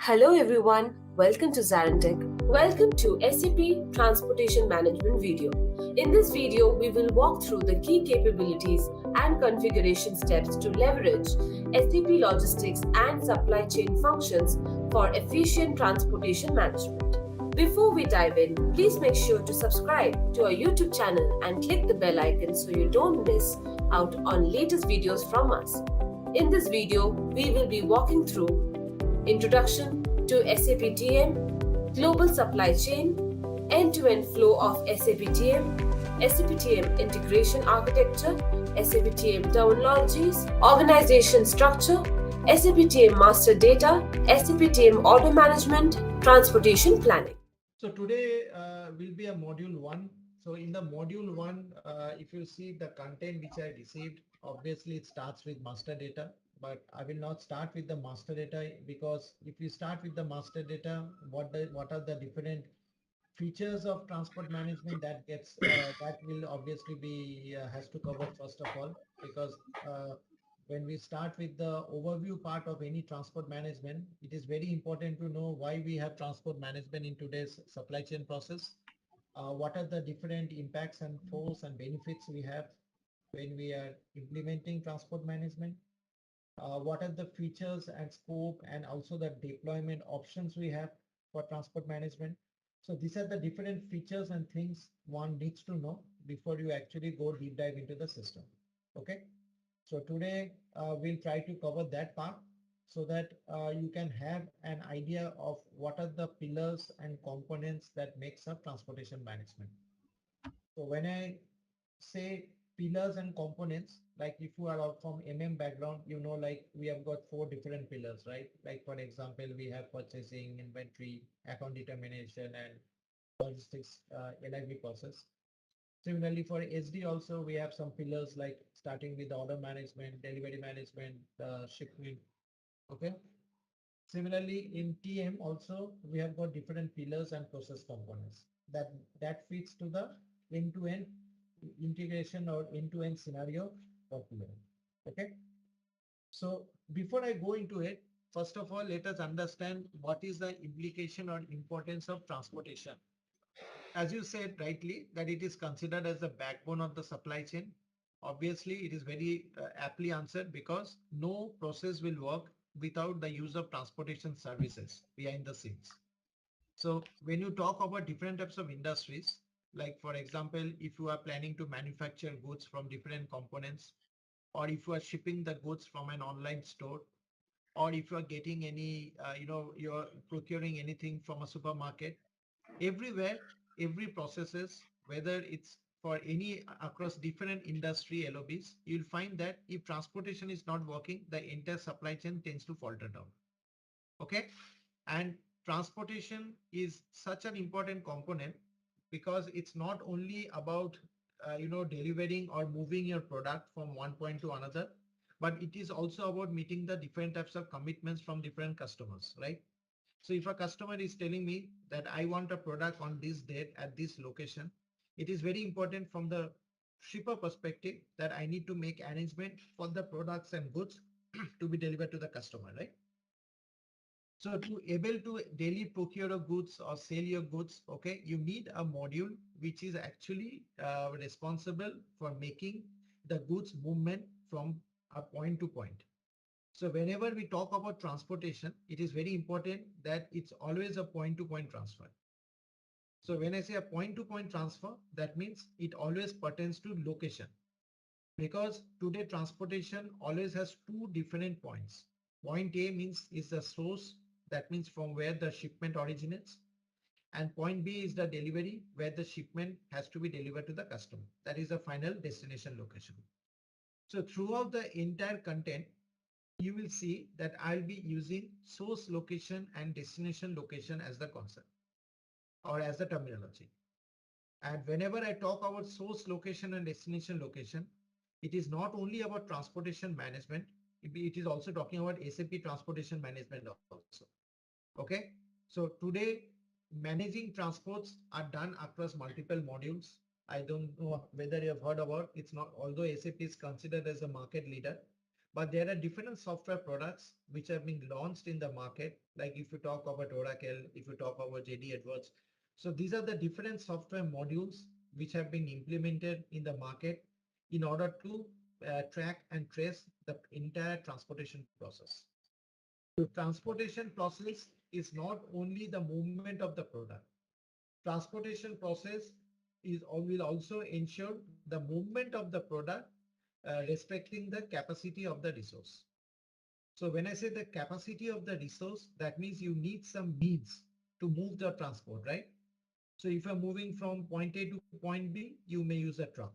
Hello everyone, welcome to ZaranTech. Welcome to SAP Transportation Management video. In this video, we will walk through the key capabilities and configuration steps to leverage SAP logistics and supply chain functions for efficient transportation management. Before we dive in, please make sure to subscribe to our YouTube channel and click the bell icon so you don't miss out on latest videos from us. In this video, we will be walking through Introduction to SAP TM, Global Supply Chain, End-to-End Flow of SAP TM, SAP TM Integration Architecture, SAP TM Terminologies, Organization Structure, SAP TM Master Data, SAP TM Order Management, Transportation Planning. So today will be a module 1. So in the module 1, if you see the content which I received, obviously it starts with master data, but I will not start with the master data because if you start with the master data, what are the different features of transport management that will obviously be has to cover first of all, because when we start with the overview part of any transport management, it is very important to know why we have transport management in today's supply chain process. What are the different impacts and force and benefits we have when we are implementing transport management? What are the features and scope and also the deployment options we have for transport management? So these are the different features and things one needs to know before you actually go deep dive into the system. Okay. So today we'll try to cover that part so that you can have an idea of what are the pillars and components that makes up transportation management. So when I say pillars and components, like if you are from background, you know, like we have got 4 different pillars, right? Like for example, we have purchasing, inventory, account determination, and logistics LIV process. Similarly, for SD also, we have some pillars like starting with order management, delivery management, shipment. Okay. Similarly, in TM also, we have got different pillars and process components that fits to the end-to-end integration or end-to-end scenario for TM. Okay. So before I go into it, first of all, let us understand what is the implication or importance of transportation. As you said rightly, that it is considered as the backbone of the supply chain. Obviously, it is very aptly answered because no process will work without the use of transportation services behind the scenes. So when you talk about different types of industries, like for example, if you are planning to manufacture goods from different components, or if you are shipping the goods from an online store, or if you are getting any, you're procuring anything from a supermarket, everywhere, every processes, whether it's for any across different industry LOBs, you'll find that if transportation is not working, the entire supply chain tends to falter down. Okay. And transportation is such an important component because it's not only about, delivering or moving your product from one point to another, but it is also about meeting the different types of commitments from different customers, right? So if a customer is telling me that I want a product on this date at this location, it is very important from the shipper perspective that I need to make arrangement for the products and goods to be delivered to the customer, right? So to able to daily procure a goods or sell your goods, okay, you need a module which is actually responsible for making the goods movement from a point to point. So whenever we talk about transportation, it is very important that it's always a point-to-point transfer. So when I say a point-to-point transfer, that means it always pertains to location. Because today transportation always has 2 different points. Point A means is the source, that means from where the shipment originates. And point B is the delivery, where the shipment has to be delivered to the customer. That is the final destination location. So throughout the entire content, you will see that I'll be using source location and destination location as the concept or as the terminology. And whenever I talk about source location and destination location, it is not only about transportation management, it is also talking about SAP transportation management also. Okay. So today managing transports are done across multiple modules. I don't know whether you have heard about, it's not, although SAP is considered as a market leader, But there are different software products which have been launched in the market. Like if you talk about Oracle, if you talk about JD Edwards. So these are the different software modules which have been implemented in the market in order to track and trace the entire transportation process. The transportation process is not only the movement of the product. Transportation process will also ensure the movement of the product respecting the capacity of the resource. So when I say the capacity of the resource, that means you need some means to move the transport, right? So if you're moving from point A to point B, you may use a truck.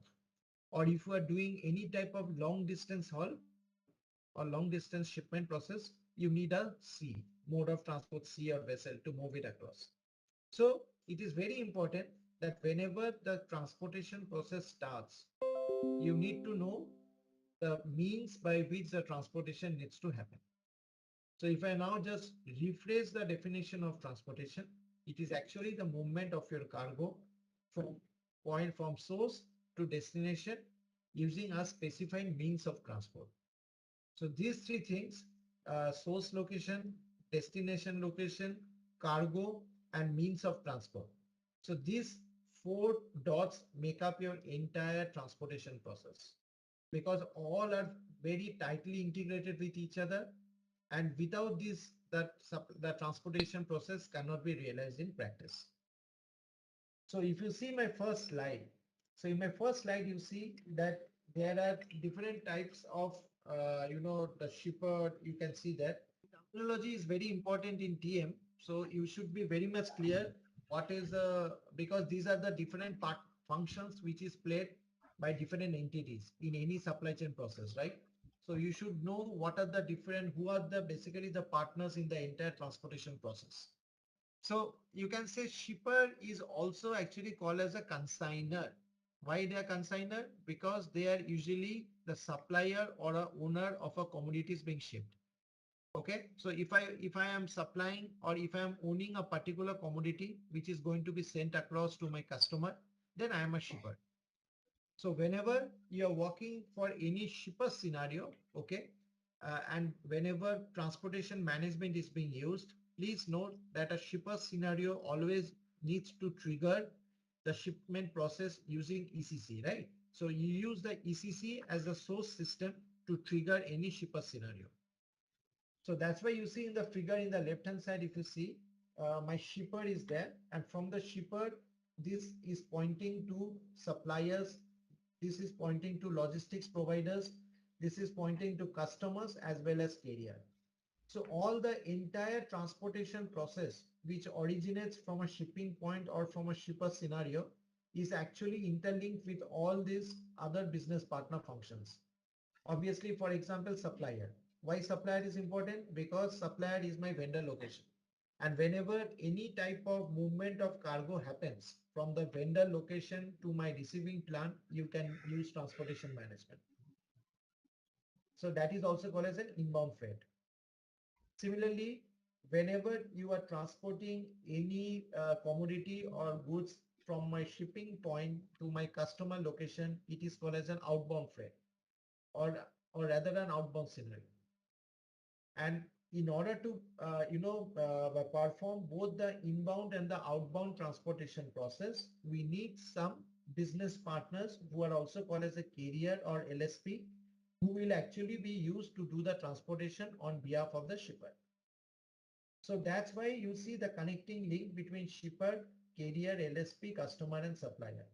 Or if you are doing any type of long distance haul or long distance shipment process, you need a sea, mode of transport, sea or vessel to move it across. So it is very important that whenever the transportation process starts, you need to know the means by which the transportation needs to happen. So if I now just rephrase the definition of transportation, it is actually the movement of your cargo from point from source to destination using a specified means of transport. So these three things, source location, destination location, cargo, and means of transport. So these four dots make up your entire transportation process because all are very tightly integrated with each other. And without this, the transportation process cannot be realized in practice. So if you see my first slide, so in my first slide, you see that there are different types of, the shipper, you can see that. Terminology is very important in TM. So you should be very much clear what is, because these are the different part functions which is played by different entities in any supply chain process, right? So you should know what are the different, who are the basically the partners in the entire transportation process. So you can say shipper is also actually called as a consignor. Why they are consignor? Because they are usually the supplier or a owner of a commodities being shipped. Okay, so if I am supplying or if I am owning a particular commodity which is going to be sent across to my customer, then I am a shipper. So whenever you are working for any shipper scenario, okay, and whenever transportation management is being used, please note that a shipper scenario always needs to trigger the shipment process using ECC, right? So you use the ECC as a source system to trigger any shipper scenario. So that's why you see in the figure in the left hand side, if you see my shipper is there, and from the shipper, this is pointing to suppliers. This is pointing to logistics providers. This is pointing to customers as well as carrier. So all the entire transportation process, which originates from a shipping point or from a shipper scenario, is actually interlinked with all these other business partner functions. Obviously, for example, supplier. Why supplier is important? Because supplier is my vendor location. And whenever any type of movement of cargo happens from the vendor location to my receiving plant, you can use transportation management. So that is also called as an inbound freight. Similarly, whenever you are transporting any commodity or goods from my shipping point to my customer location, it is called as an outbound freight or, or rather an outbound scenario. And in order to, perform both the inbound and the outbound transportation process, we need some business partners who are also called as a carrier or LSP, who will actually be used to do the transportation on behalf of the shipper. So that's why you see the connecting link between shipper, carrier, LSP, customer, and supplier.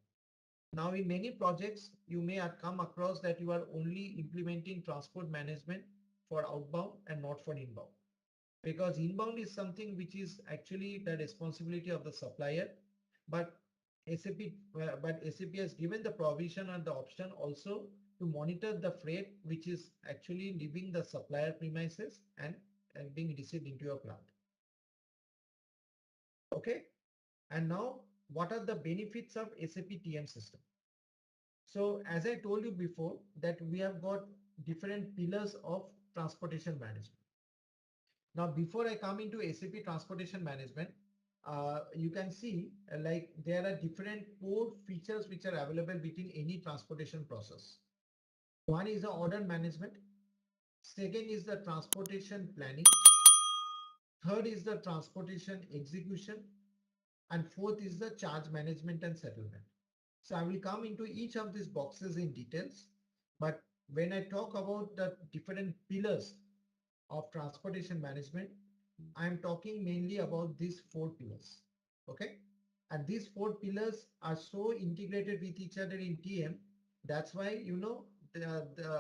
Now, in many projects, you may have come across that you are only implementing transport management for outbound and not for inbound. Because inbound is something which is actually the responsibility of the supplier, but SAP has given the provision and the option also to monitor the freight which is actually leaving the supplier premises and being received into your plant. Okay, and now what are the benefits of SAP TM system? So as I told you before that we have got different pillars of transportation management. Now, before I come into SAP transportation management, you can see like there are different core features which are available within any transportation process. One is the order management. Second is the transportation planning. Third is the transportation execution. And fourth is the charge management and settlement. So I will come into each of these boxes in details. But when I talk about the different pillars of transportation management, I am talking mainly about these four pillars. Okay. And these four pillars are so integrated with each other in TM. That's why,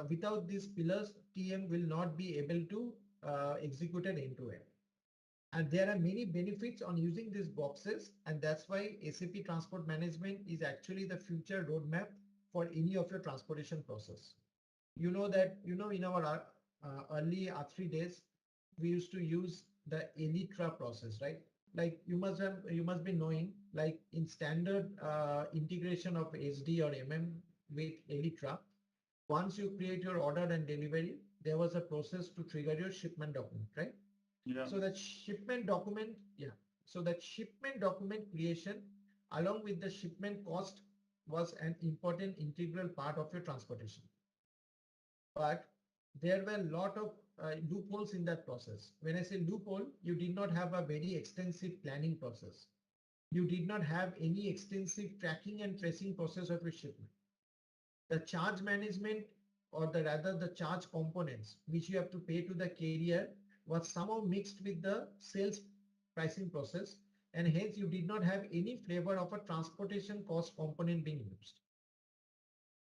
without these pillars, TM will not be able to execute an end to end. And there are many benefits on using these boxes. And that's why SAP Transport Management is actually the future roadmap for any of your transportation process. You know that, in our early R3 days, we used to use the Elytra process, right? Like you must be knowing, like in standard integration of SD or with Elytra, once you create your order and delivery, there was a process to trigger your shipment document, right? Yeah. So that shipment document, yeah. So that shipment document creation along with the shipment cost was an important integral part of your transportation. But there were a lot of loopholes in that process. When I say loophole, you did not have a very extensive planning process. You did not have any extensive tracking and tracing process of your shipment. The charge management, or rather the charge components which you have to pay to the carrier, was somehow mixed with the sales pricing process, and hence you did not have any flavor of a transportation cost component being used.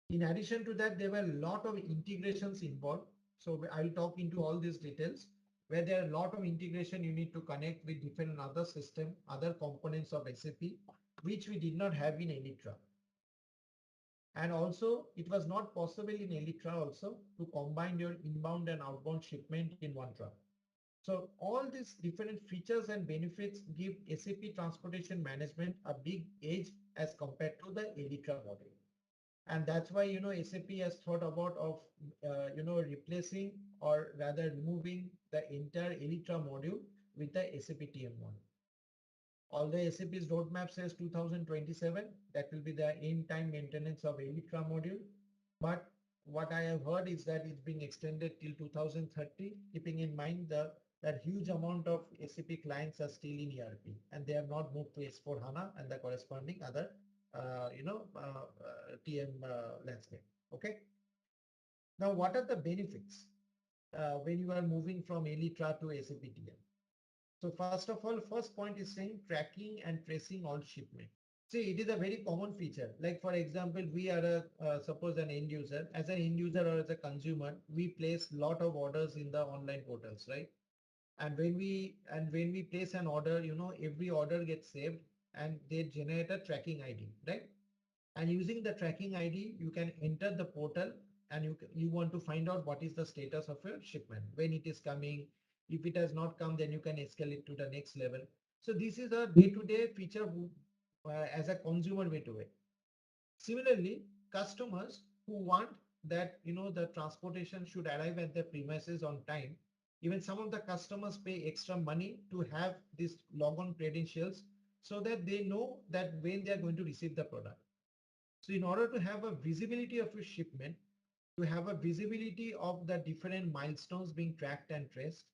In addition to that, there were a lot of integrations involved. So I'll talk into all these details, where there are a lot of integration you need to connect with different other system, other components of SAP, which we did not have in Elytra. And also, it was not possible in Elytra also to combine your inbound and outbound shipment in one truck. So all these different features and benefits give SAP Transportation Management a big edge as compared to the Elytra model. And that's why, SAP has thought about replacing or rather removing the entire Elytra module with the SAP TM model. Although SAP's roadmap says 2027, that will be the end time maintenance of Elytra module. But what I have heard is that it's being extended till 2030, keeping in mind that huge amount of SAP clients are still in ERP and they have not moved to S4 Hana and the corresponding other, TM landscape. Okay. Now, what are the benefits when you are moving from Elytra to SAP TM? So first of all, first point is saying tracking and tracing all shipment. See, it is a very common feature. Like for example, we are suppose an end user. As an end user or as a consumer, we place lot of orders in the online portals, right? And when we place an order, every order gets saved and they generate a tracking ID, right? And using the tracking ID, you can enter the portal and you want to find out what is the status of your shipment, when it is coming. If it has not come, then you can escalate to the next level. So this is a day-to-day feature as a consumer way to it. Similarly, customers who want that, the transportation should arrive at their premises on time. Even some of the customers pay extra money to have these logon credentials so that they know that when they are going to receive the product. So in order to have a visibility of your shipment, to have a visibility of the different milestones being tracked and traced,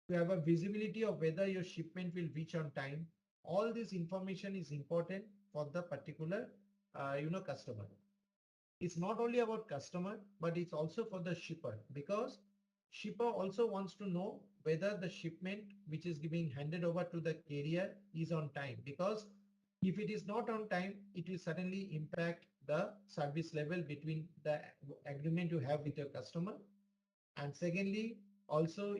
to have a visibility of whether your shipment will reach on time, all this information is important for the particular, customer. It's not only about customer, but it's also for the shipper, because shipper also wants to know whether the shipment which is being handed over to the carrier is on time, because if it is not on time, it will suddenly impact the service level between the agreement you have with your customer. And secondly, also,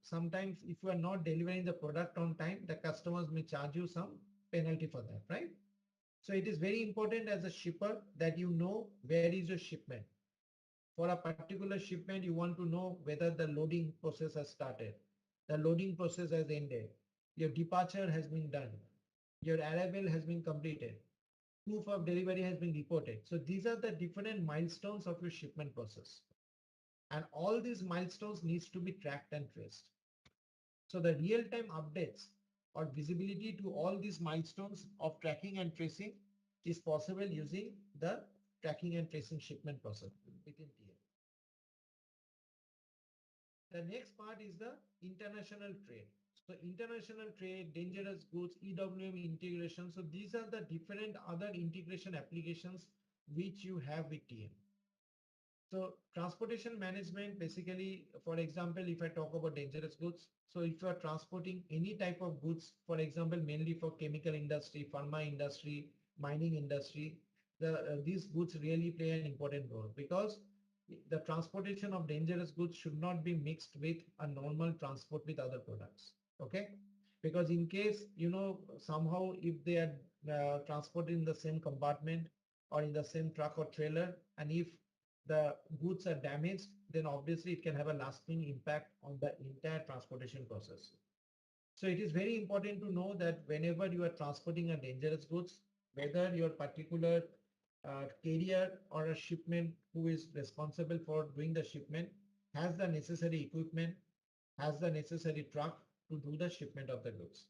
sometimes if you are not delivering the product on time, the customers may charge you some penalty for that, right? So it is very important as a shipper that you know where is your shipment. For a particular shipment, you want to know whether the loading process has started, the loading process has ended, your departure has been done, your arrival has been completed, proof of delivery has been reported. So these are the different milestones of your shipment process. And all these milestones needs to be tracked and traced. So the real-time updates or visibility to all these milestones of tracking and tracing is possible using the tracking and tracing shipment process within TM. The next part is the international trade. So international trade, dangerous goods, EWM integration. So these are the different other integration applications which you have with TM. So transportation management, basically, for example, if I talk about dangerous goods, so if you are transporting any type of goods, for example, mainly for chemical industry, pharma industry, mining industry, these goods really play an important role because the transportation of dangerous goods should not be mixed with a normal transport with other products. Okay, because in case somehow if they are transported in the same compartment or in the same truck or trailer, and if the goods are damaged, then obviously it can have a lasting impact on the entire transportation process. So it is very important to know that whenever you are transporting a dangerous goods, whether your particular carrier or a shipment who is responsible for doing the shipment has the necessary equipment, has the necessary truck to do the shipment of the goods.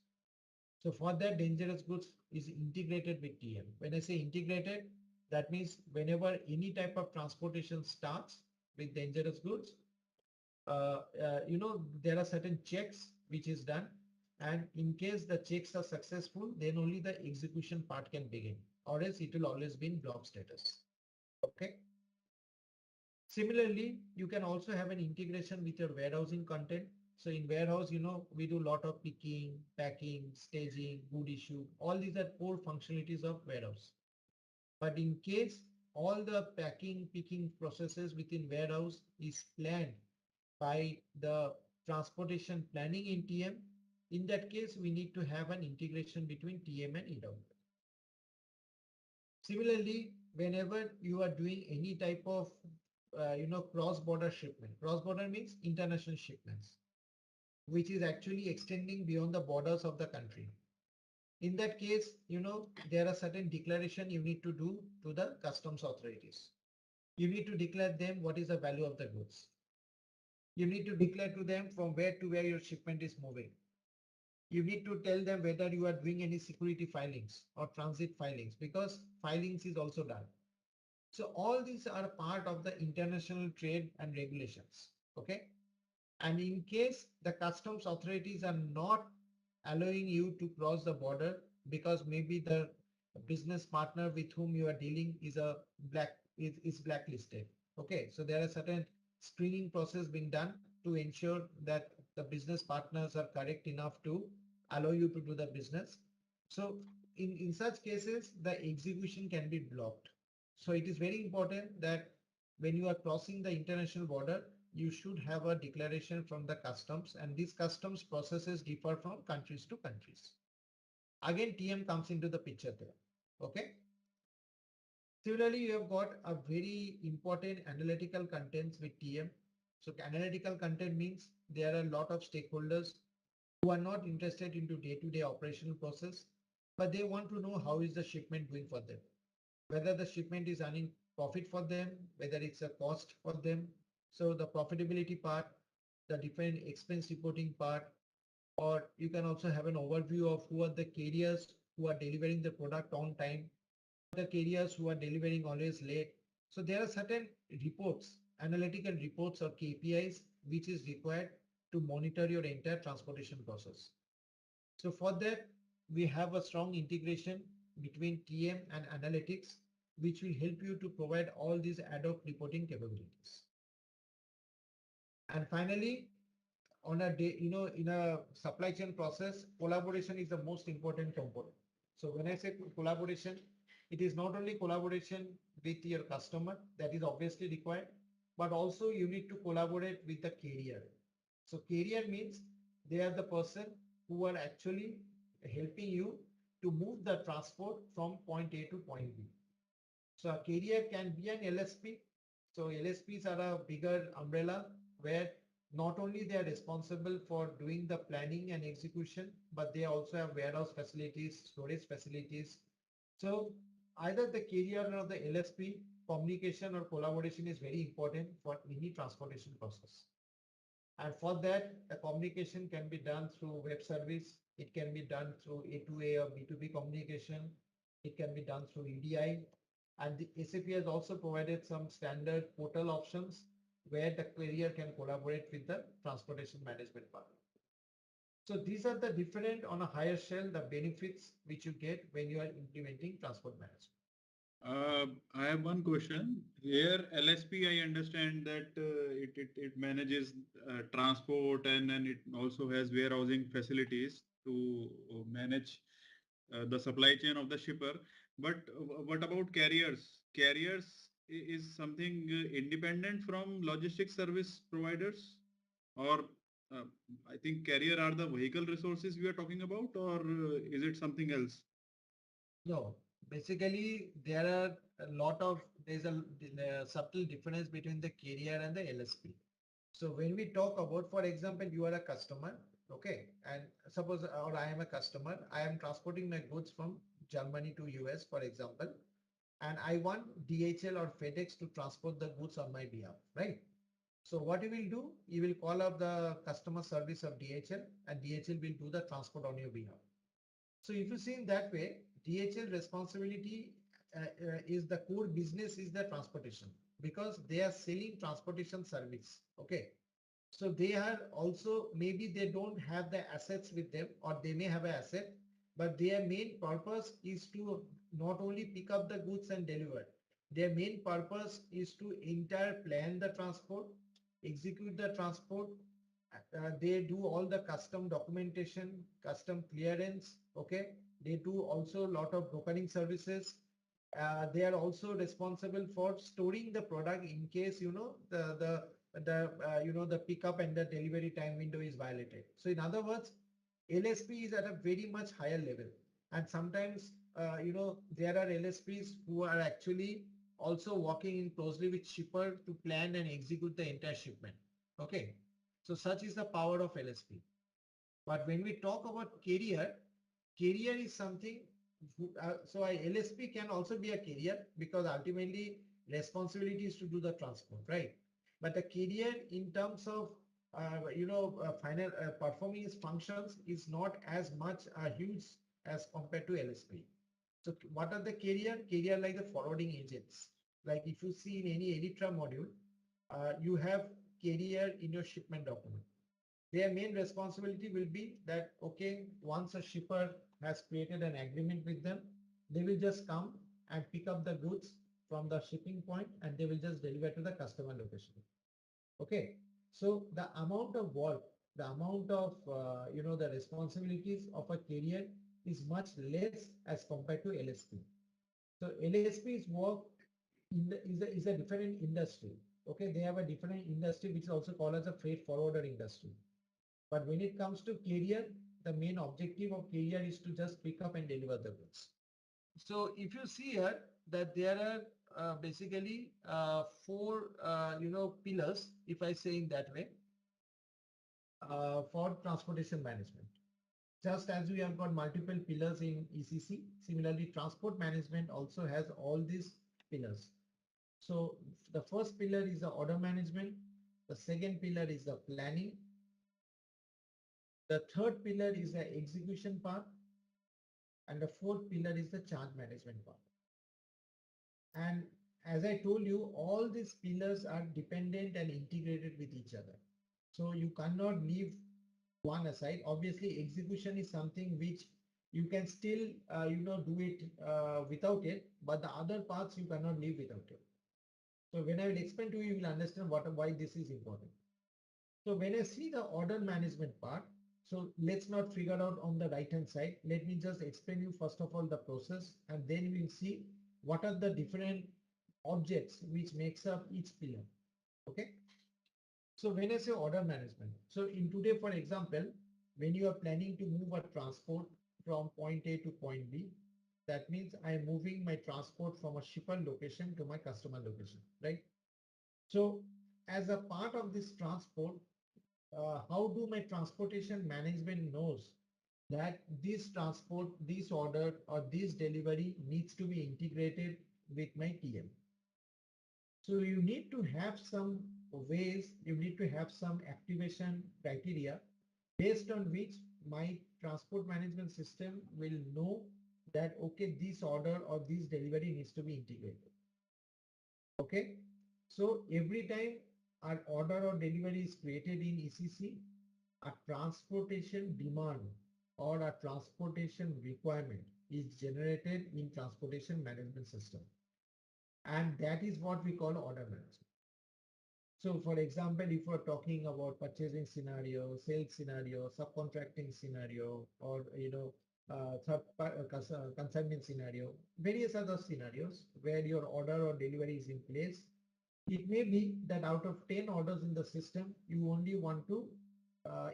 So for that, dangerous goods is integrated with TM. When I say integrated, that means whenever any type of transportation starts with dangerous goods, there are certain checks which is done. And in case the checks are successful, then only the execution part can begin, or else it will always be in block status. Okay. Similarly, you can also have an integration with your warehousing content. So in warehouse, we do a lot of picking, packing, staging, good issue. All these are core functionalities of warehouse. But in case all the packing, picking processes within warehouse is planned by the transportation planning in TM, in that case, we need to have an integration between TM and EW. Similarly, whenever you are doing any type of cross-border shipment, cross-border means international shipments, which is actually extending beyond the borders of the country. In that case, there are certain declaration you need to do to the customs authorities. You need to declare them what is the value of the goods. You need to declare to them from where to where your shipment is moving. You need to tell them whether you are doing any security filings or transit filings, because filings is also done. So all these are part of the international trade and regulations. Okay. And in case the customs authorities are not allowing you to cross the border because maybe the business partner with whom you are dealing is blacklisted. Okay. So there are certain screening process being done to ensure that the business partners are correct enough to allow you to do the business. So in such cases, the execution can be blocked. So it is very important that when you are crossing the international border, you should have a declaration from the customs, and these customs processes differ from countries to countries. Again, TM comes into the picture there. Okay. Similarly, you have got a very important analytical contents with TM. So analytical content means there are a lot of stakeholders who are not interested into day-to-day operational process, but they want to know how is the shipment going for them, whether the shipment is earning profit for them, whether it's a cost for them. So the profitability part, the different expense reporting part, or you can also have an overview of who are the carriers who are delivering the product on time, the carriers who are delivering always late. So there are certain reports, analytical reports or KPIs, which is required to monitor your entire transportation process. So for that, we have a strong integration between TM and analytics, which will help you to provide all these ad hoc reporting capabilities. And finally, on a day, in a supply chain process, collaboration is the most important component. So when I say collaboration, it is not only collaboration with your customer, that is obviously required, but also you need to collaborate with the carrier. So carrier means they are the person who are actually helping you to move the transport from point A to point B. So a carrier can be an LSP. So LSPs are a bigger umbrella where not only they are responsible for doing the planning and execution, but they also have warehouse facilities, storage facilities. So either the carrier or the LSP, communication or collaboration is very important for any transportation process. And for that, the communication can be done through web service. It can be done through A2A or B2B communication. It can be done through EDI. And the SAP has also provided some standard portal options where the carrier can collaborate with the transportation management part. So these are the different on a higher shell, the benefits which you get when you are implementing transport management. I have one question. Here, LSP, I understand that it manages transport and it also has warehousing facilities to manage the supply chain of the shipper. But what about carriers? Carriers is something independent from logistics service providers, or uh, I think carrier are the vehicle resources we are talking about, or is it something else? No, basically there are there's a subtle difference between the carrier and the LSP. So when we talk about, for example, you are a customer, okay, and suppose, or I am a customer, I am transporting my goods from Germany to US, for example, and I want DHL or FedEx to transport the goods on my behalf, right? So what you will do, you will call up the customer service of DHL and DHL will do the transport on your behalf. So if you see in that way, DHL responsibility is the core business is the transportation because they are selling transportation service. Okay. So they are also, maybe they don't have the assets with them or they may have an asset, but their main purpose is to not only pick up the goods and deliver. Their main purpose is to entire plan the transport, execute the transport. They do all the custom documentation, custom clearance. Okay. They do also a lot of brokering services. They are also responsible for storing the product in case, the pickup and the delivery time window is violated. So in other words, LSP is at a very much higher level. And sometimes, there are LSPs who are actually also working in closely with shipper to plan and execute the entire shipment. Okay. So such is the power of LSP. But when we talk about carrier, carrier is something, LSP can also be a carrier because ultimately responsibility is to do the transport, right? But the carrier in terms of, final performing its functions is not as much huge as compared to LSP. So what are the carrier? Carrier like the forwarding agents. Like if you see in any Elytra module, you have carrier in your shipment document. Their main responsibility will be that, okay, once a shipper has created an agreement with them, they will just come and pick up the goods from the shipping point and they will just deliver to the customer location. Okay. So the amount of work, the amount of, the responsibilities of a carrier is much less as compared to LSP. So LSP is work is a different industry. Okay. They have a different industry, which is also called as a freight forwarder industry. But when it comes to carrier, the main objective of carrier is to just pick up and deliver the goods. So if you see here that there are basically four, pillars, if I say in that way, for transportation management. Just as we have got multiple pillars in ECC, similarly, transport management also has all these pillars. So the first pillar is the order management. The second pillar is the planning. The third pillar is the execution part, and the fourth pillar is the charge management part. And as I told you, all these pillars are dependent and integrated with each other. So you cannot leave one aside. Obviously, execution is something which you can still, do it without it, but the other parts you cannot live without it. So when I will explain to you, you will understand why this is important. So when I see the order management part, so let's not figure out on the right hand side. Let me just explain you first of all the process, and then we'll see what are the different objects which makes up each pillar. Okay. So when I say order management, so in today, for example, when you are planning to move a transport from point A to point B, that means I am moving my transport from a shipper location to my customer location, right? So as a part of this transport, how do my transportation management knows that this transport, this order or this delivery needs to be integrated with my TM? So you need to have some ways, you need to have some activation criteria based on which my transport management system will know that, okay, this order or this delivery needs to be integrated. Okay. So every time an order or delivery is created in ECC, a transportation demand or a transportation requirement is generated in transportation management system. And that is what we call order management. So for example, if we're talking about purchasing scenario, sales scenario, subcontracting scenario, or consignment scenario, various other scenarios where your order or delivery is in place, it may be that out of 10 orders in the system, you only want to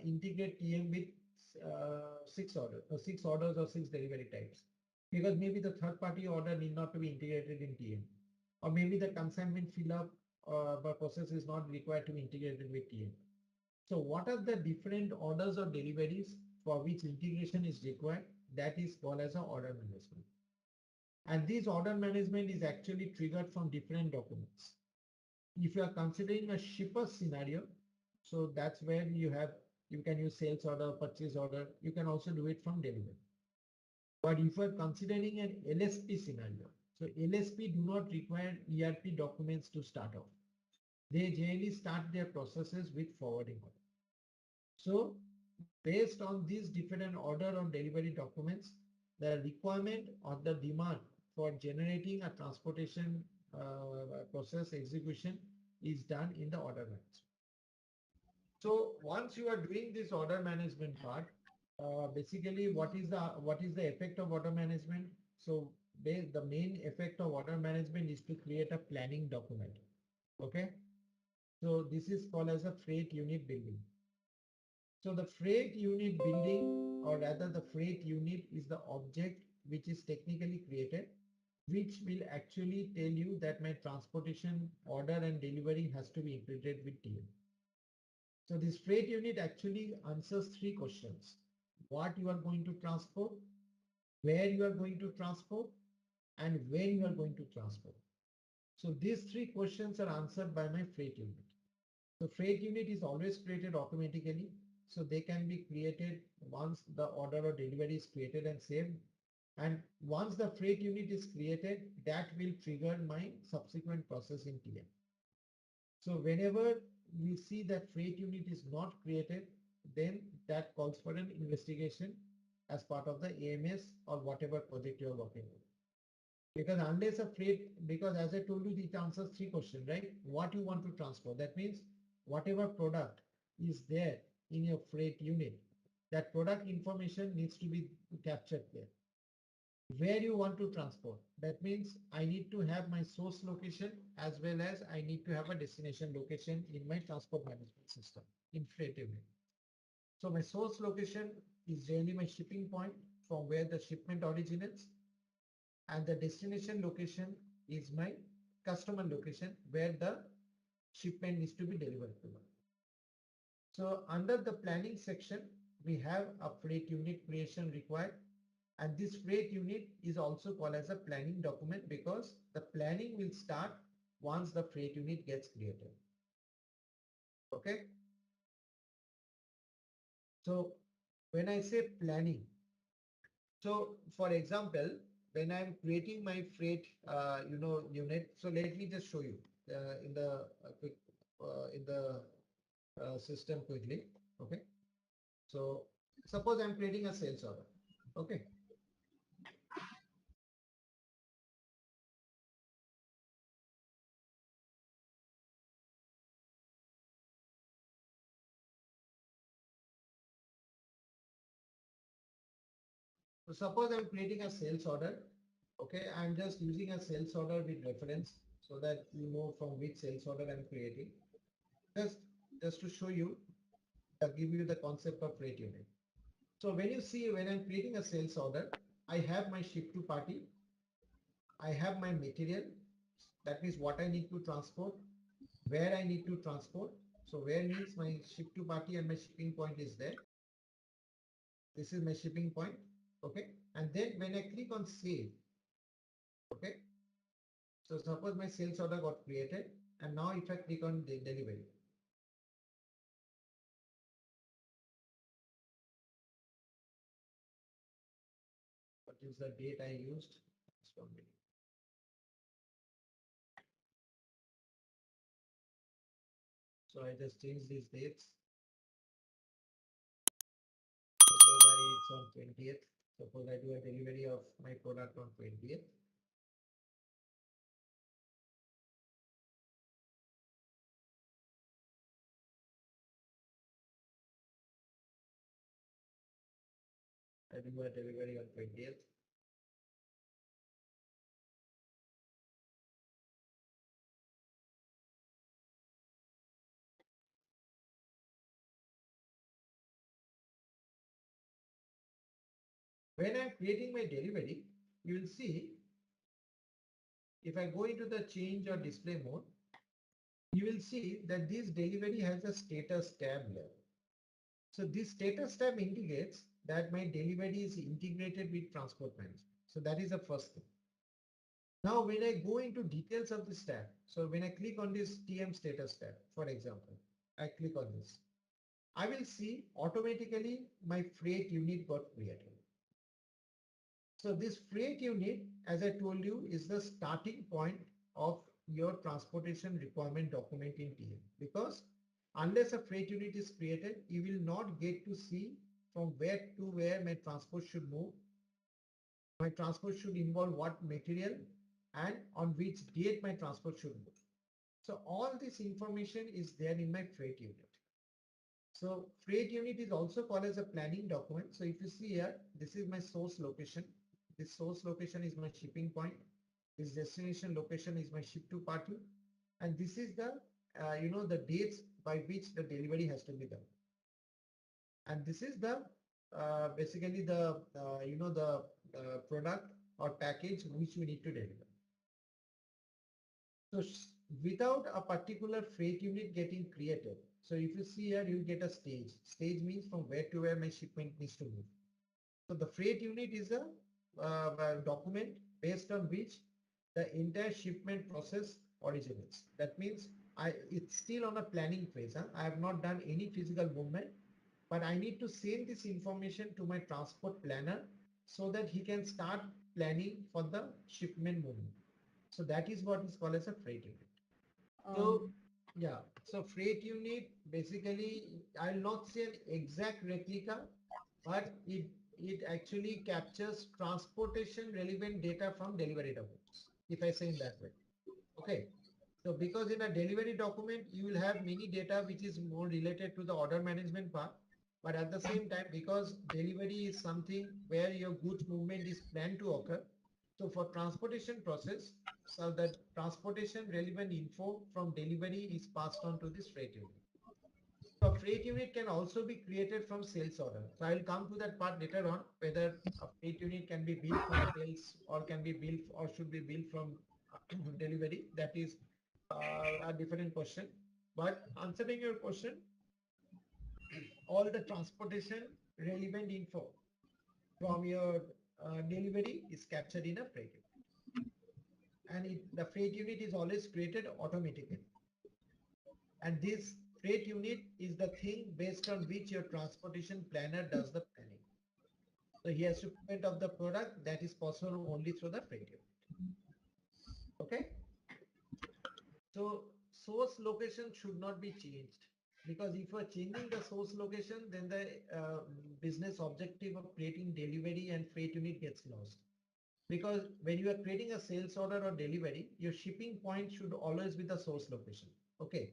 integrate TM with six orders or six delivery types, because maybe the third party order need not to be integrated in TM, or maybe the consignment fill up process is not required to be integrated with TM. So what are the different orders or deliveries for which integration is required? That is called as an order management. And this order management is actually triggered from different documents. If you are considering a shipper scenario, so that's where you can use sales order, purchase order. You can also do it from delivery. But if you are considering an LSP scenario, so LSP do not require ERP documents to start off. They generally start their processes with forwarding order. So based on these different order or delivery documents, the requirement or the demand for generating a transportation process execution is done in the order management. So once you are doing this order management part, basically what is the effect of order management? So the main effect of order management is to create a planning document. Okay. So this is called as a freight unit building. So the freight unit building, or rather the freight unit, is the object which is technically created, which will actually tell you that my transportation order and delivery has to be integrated with TM. So this freight unit actually answers three questions: what you are going to transport, where you are going to transport, and when you are going to transport. So these three questions are answered by my freight unit. So freight unit is always created automatically. So they can be created once the order or delivery is created and saved. And once the freight unit is created, that will trigger my subsequent process in TM. So whenever we see that freight unit is not created, then that calls for an investigation as part of the AMS or whatever project you're working on. Because unless a freight, because as I told you, it answers three questions, right? What you want to transport. That means whatever product is there in your freight unit, that product information needs to be captured there. Where you want to transport. That means I need to have my source location as well as I need to have a destination location in my transport management system in freight unit. So my source location is generally my shipping point from where the shipment originates, and the destination location is my customer location where the shipment needs to be delivered to. So under the planning section, we have a freight unit creation required. And this freight unit is also called as a planning document because the planning will start once the freight unit gets created. Okay. So when I say planning, so for example, when I'm creating my freight, unit, so let me just show you in the quick in the system quickly. Okay. So suppose I'm creating a sales order. Okay. So suppose I'm creating a sales order. Okay, I'm just using a sales order with reference so that you know from which sales order I'm creating. Just to show you, give you the concept of freight unit. So when you see when I'm creating a sales order, I have my ship to party, I have my material, that means what I need to transport, where I need to transport. So where means my ship to party and my shipping point is there. This is my shipping point. Okay. And then when I click on save, okay. So suppose my sales order got created, and now if I click on the delivery, what is the date I used? Just 1 minute. So I just change these dates. Suppose it's on 20th. Suppose I do a delivery of my product on 20th. I do a delivery on 20th. When I'm creating my delivery, you will see if I go into the change or display mode, you will see that this delivery has a status tab here. So this status tab indicates that my delivery is integrated with transport management. So that is the first thing. Now, when I go into details of this tab, so when I click on this TM status tab, for example, I click on this, I will see automatically my freight unit got created. So this freight unit, as I told you, is the starting point of your transportation requirement document in TM, because unless a freight unit is created, you will not get to see from where to where my transport should move. My transport should involve what material and on which date my transport should move. So all this information is there in my freight unit. So freight unit is also called as a planning document. So if you see here, this is my source location. This source location is my shipping point. This destination location is my ship to party. And this is the, the dates by which the delivery has to be done. And this is the, basically the, the product or package which we need to deliver. So without a particular freight unit getting created, so if you see here, you get a stage. Stage means from where to where my shipment needs to move. So the freight unit is a document based on which the entire shipment process originates. That means it's still on a planning phase. Huh? I have not done any physical movement, but I need to send this information to my transport planner so that he can start planning for the shipment movement. So that is what is called as a freight unit. So yeah, so freight unit basically, I'll not say an exact replica, but it actually captures transportation relevant data from delivery documents, if I say in that way. Okay. So because in a delivery document, you will have many data which is more related to the order management part. But at the same time, because delivery is something where your goods movement is planned to occur. So for transportation process, so the transportation relevant info from delivery is passed on to this freight unit. So a freight unit can also be created from sales order. So I'll come to that part later on, whether a freight unit can be built from sales or can be built or should be built from delivery. That is a different question. But answering your question, all the transportation relevant info from your delivery is captured in a freight unit. And the freight unit is always created automatically. And this freight unit is the thing based on which your transportation planner does the planning. So he has shipment of the product that is possible only through the freight unit. Okay. So source location should not be changed, because if you are changing the source location, then the business objective of creating delivery and freight unit gets lost. Because when you are creating a sales order or delivery, your shipping point should always be the source location. Okay.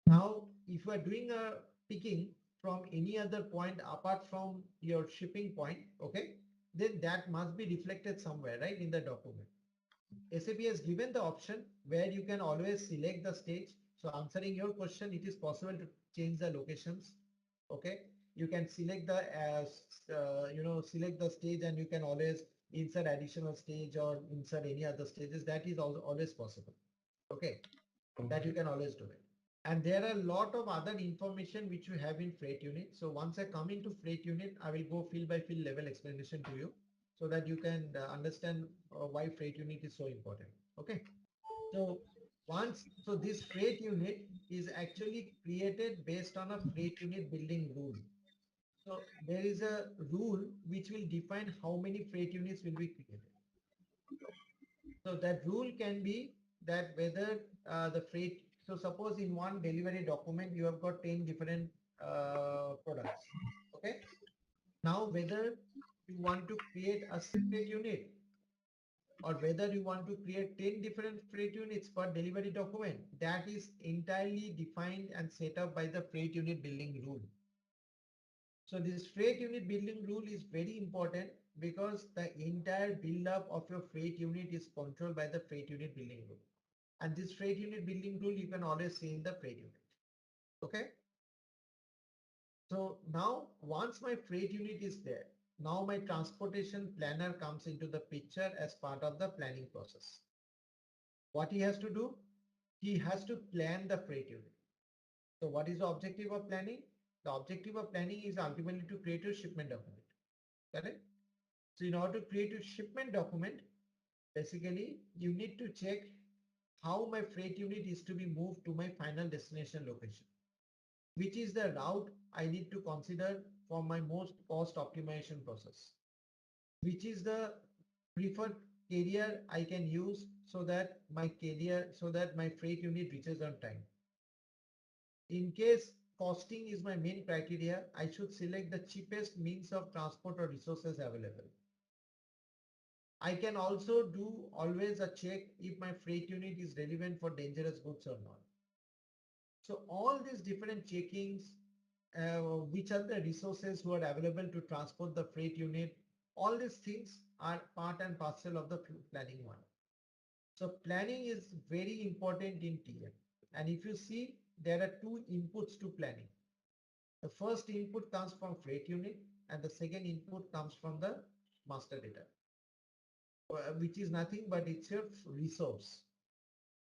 Now, if you are doing a picking from any other point apart from your shipping point, okay, then that must be reflected somewhere, right, in the document. SAP has given the option where you can always select the stage. So answering your question, it is possible to change the locations. Okay, you can select the select the stage, and you can always insert additional stage or insert any other stages. That is always possible. Okay, that you can always do it. And there are a lot of other information which you have in freight unit. So once I come into freight unit, I will go field by field level explanation to you so that you can understand why freight unit is so important. Okay. So so this freight unit is actually created based on a freight unit building rule. So there is a rule which will define how many freight units will be created. So that rule can be that whether the freight So suppose in one delivery document, you have got 10 different products. Okay. Now, whether you want to create a separate unit or whether you want to create 10 different freight units per delivery document, that is entirely defined and set up by the freight unit building rule. So this freight unit building rule is very important because the entire build up of your freight unit is controlled by the freight unit building rule. And this freight unit building rule you can always see in the freight unit. Okay. So now once my freight unit is there, now my transportation planner comes into the picture as part of the planning process. What he has to do? He has to plan the freight unit. So what is the objective of planning? The objective of planning is ultimately to create a shipment document. Correct? So in order to create a shipment document, basically you need to check how my freight unit is to be moved to my final destination location. Which is the route I need to consider for my most cost optimization process. Which is the preferred carrier I can use so that my freight unit reaches on time. In case costing is my main criteria, I should select the cheapest means of transport or resources available. I can also do always a check if my freight unit is relevant for dangerous goods or not. So all these different checkings, which are the resources who are available to transport the freight unit, all these things are part and parcel of the planning one. So planning is very important in TM. And if you see, there are two inputs to planning. The first input comes from freight unit and the second input comes from the master data, which is nothing but it's your resource.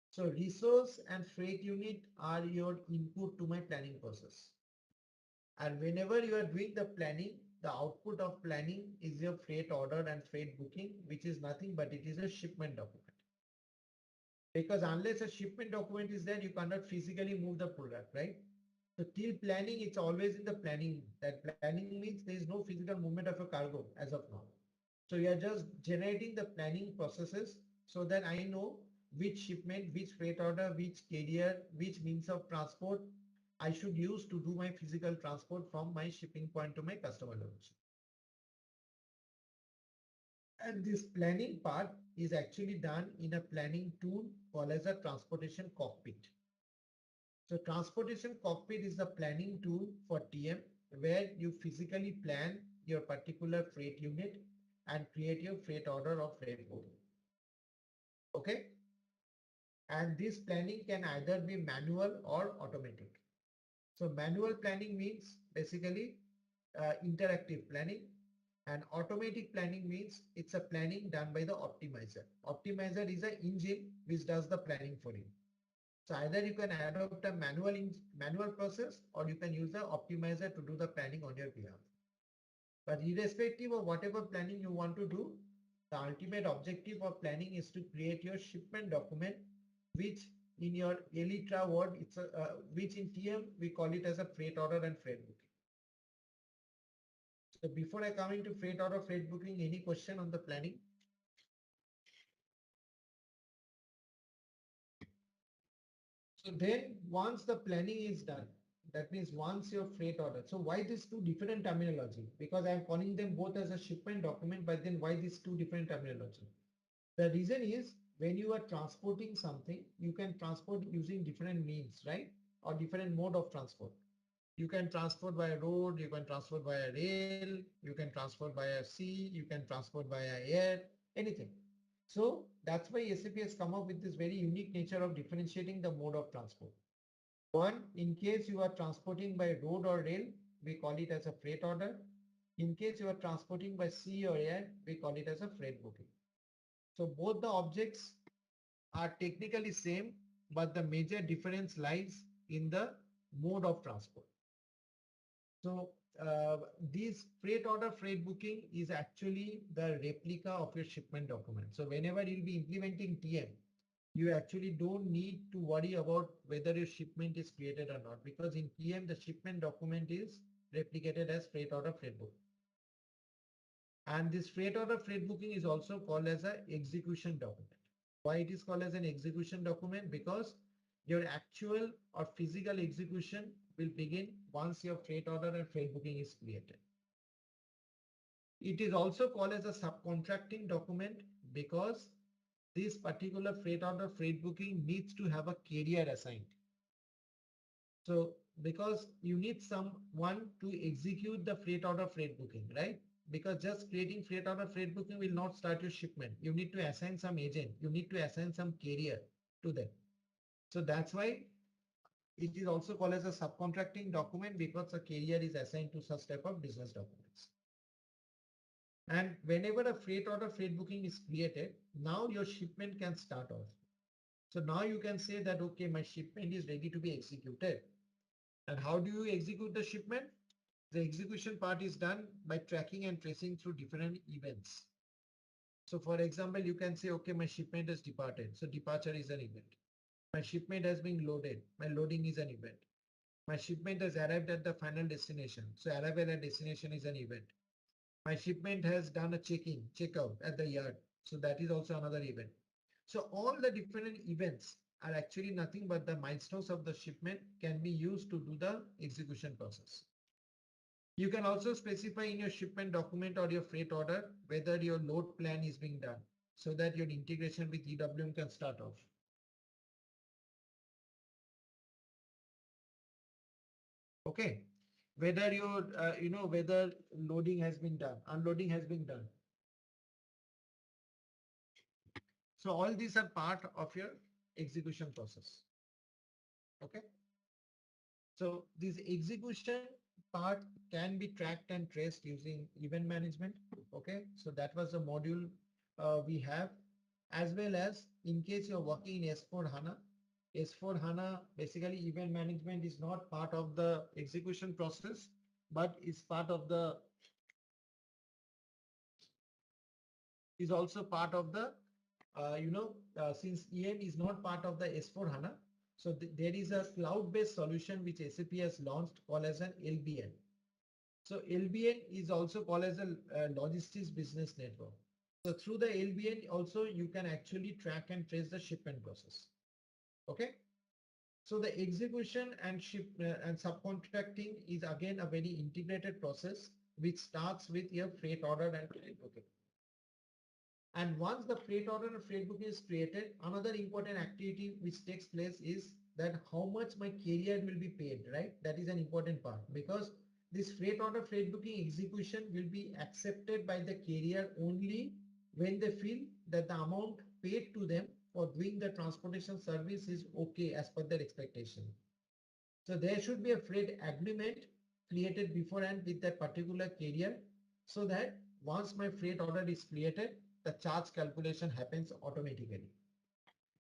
So resource and freight unit are your input to my planning process. And whenever you are doing the planning, the output of planning is your freight order and freight booking, which is nothing but it is a shipment document. Because unless a shipment document is there, you cannot physically move the product, right? So till planning, it's always in the planning. That planning means there is no physical movement of a cargo as of now. So you are just generating the planning processes so that I know which shipment, which freight order, which carrier, which means of transport I should use to do my physical transport from my shipping point to my customer location. And this planning part is actually done in a planning tool called as a transportation cockpit. So transportation cockpit is the planning tool for TM where you physically plan your particular freight unit and create your freight order or freight book. Okay. And this planning can either be manual or automatic. So manual planning means basically interactive planning, and automatic planning means it's a planning done by the optimizer. Optimizer is an engine which does the planning for you. So either you can adopt a manual process or you can use the optimizer to do the planning on your behalf. But irrespective of whatever planning you want to do, the ultimate objective of planning is to create your shipment document, which in your Elytra word, it's which in TM we call it as a freight order and freight booking. So before I come into freight order, freight booking, any question on the planning? So then once the planning is done, that means once your freight order. So why these two different terminology? Because I'm calling them both as a shipment document, but then why these two different terminology? The reason is when you are transporting something, you can transport using different means, right? Or different mode of transport. You can transport by road, you can transport via rail, you can transport via sea, you can transport via air, anything. So that's why SAP has come up with this very unique nature of differentiating the mode of transport. One, in case you are transporting by road or rail, we call it as a freight order. In case you are transporting by sea or air, we call it as a freight booking. So both the objects are technically same, but the major difference lies in the mode of transport. So this freight order freight booking is actually the replica of your shipment document. So whenever you'll be implementing TM, you actually don't need to worry about whether your shipment is created or not, because in TM the shipment document is replicated as freight order freight book. And this freight order freight booking is also called as an execution document. Why it is called as an execution document? Because Your actual or physical execution will begin once your freight order and freight booking is created. It is also called as a subcontracting document because this particular freight order freight booking needs to have a carrier assigned. So because you need someone to execute the freight order freight booking, right? Because just creating freight order freight booking will not start your shipment. You need to assign some agent. You need to assign some carrier to them. So that's why it is also called as a subcontracting document because a carrier is assigned to such type of business documents. And whenever a freight order freight booking is created, now your shipment can start off. So now you can say that, okay, my shipment is ready to be executed. And how do you execute the shipment? The execution part is done by tracking and tracing through different events. So for example, you can say, okay, my shipment has departed. So departure is an event. My shipment has been loaded. My loading is an event. My shipment has arrived at the final destination. So arrival at destination is an event. My shipment has done a check-in, check-out at the yard. So that is also another event. So all the different events are actually nothing but the milestones of the shipment can be used to do the execution process. You can also specify in your shipment document or your freight order whether your load plan is being done so that your integration with EWM can start off. Okay, whether your whether loading has been done, unloading has been done. So all these are part of your execution process. Okay. So this execution part can be tracked and traced using event management. Okay. So that was the module we have, as well as in case you're working in S4 Hana. S4 Hana, basically event management is not part of the execution process, but is part of the, is also part of the since EM is not part of the S4 HANA, so there is a cloud-based solution which SAP has launched called as an LBN. So LBN is also called as a logistics business network. So through the LBN also you can actually track and trace the shipment process. Okay. So the execution and and subcontracting is again a very integrated process which starts with your freight order and freight booking. And once the freight order and freight booking is created, another important activity which takes place is that how much my carrier will be paid, right? That is an important part because this freight order freight booking execution will be accepted by the carrier only when they feel that the amount paid to them for doing the transportation service is okay as per their expectation. So there should be a freight agreement created beforehand with that particular carrier so that once my freight order is created, the charge calculation happens automatically.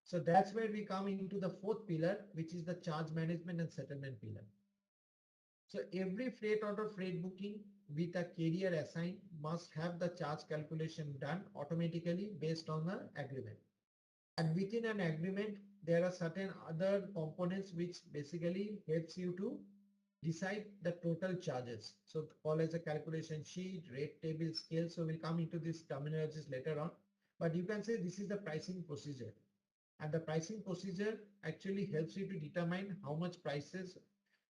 So that's where we come into the fourth pillar, which is the charge management and settlement pillar. So every freight order freight booking with a carrier assigned must have the charge calculation done automatically based on the agreement. And within an agreement, there are certain other components which basically helps you to decide the total charges. So call as a calculation sheet, rate table, scale. So we'll come into these terminologies later on. But you can say this is the pricing procedure. And the pricing procedure actually helps you to determine how much prices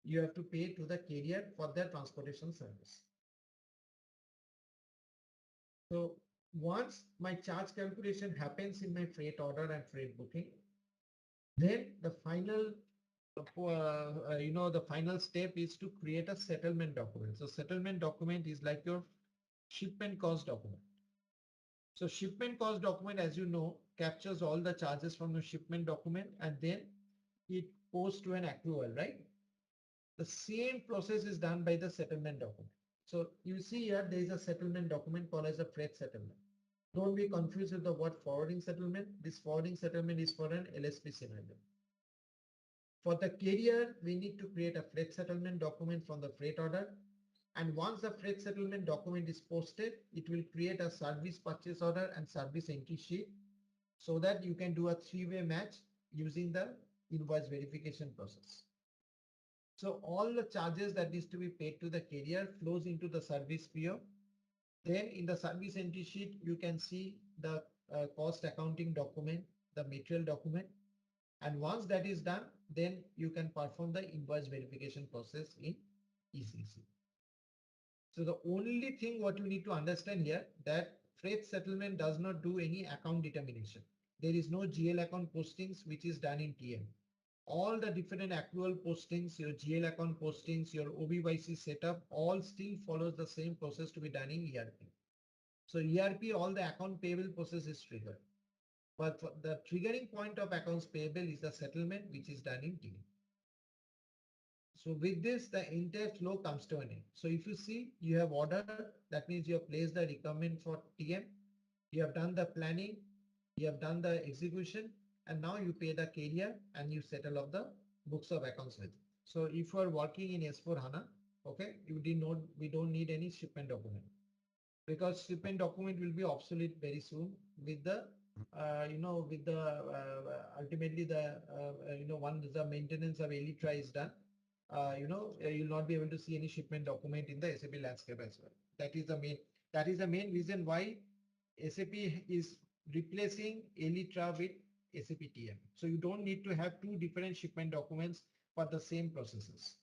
you have to pay to the carrier for their transportation service. So once my charge calculation happens in my freight order and freight booking, then the final the final step is to create a settlement document. So settlement document is like your shipment cost document. So shipment cost document, as you know, captures all the charges from the shipment document and then it goes to an accrual, right? The same process is done by the settlement document. So you see here, there is a settlement document called as a freight settlement. Don't be confused with the word forwarding settlement. This forwarding settlement is for an LSP scenario. For the carrier, we need to create a freight settlement document from the freight order. And once the freight settlement document is posted, it will create a service purchase order and service entry sheet so that you can do a three-way match using the invoice verification process. So all the charges that needs to be paid to the carrier flows into the service PO. Then in the service entry sheet, you can see the cost accounting document, the material document. And once that is done, then you can perform the invoice verification process in ECC. So the only thing what you need to understand here, that freight settlement does not do any account determination. There is no GL account postings which is done in TM. All the different accrual postings, your GL account postings, your OBYC setup, all still follows the same process to be done in ERP. So ERP, all the account payable process is triggered. But the triggering point of accounts payable is the settlement which is done in TM. So with this, the entire flow comes to an end. So if you see, you have order, that means you have placed the requirement for TM, you have done the planning, you have done the execution, and now you pay the carrier and you settle up the books of accounts with. So if you are working in S4 Hana, okay, we don't need any shipment document, because shipment document will be obsolete very soon with the ultimately once the maintenance of Elytra is done, you'll not be able to see any shipment document in the SAP landscape as well. That is the main reason why SAP is replacing Elytra with SAP TM. So you don't need to have two different shipment documents for the same processes.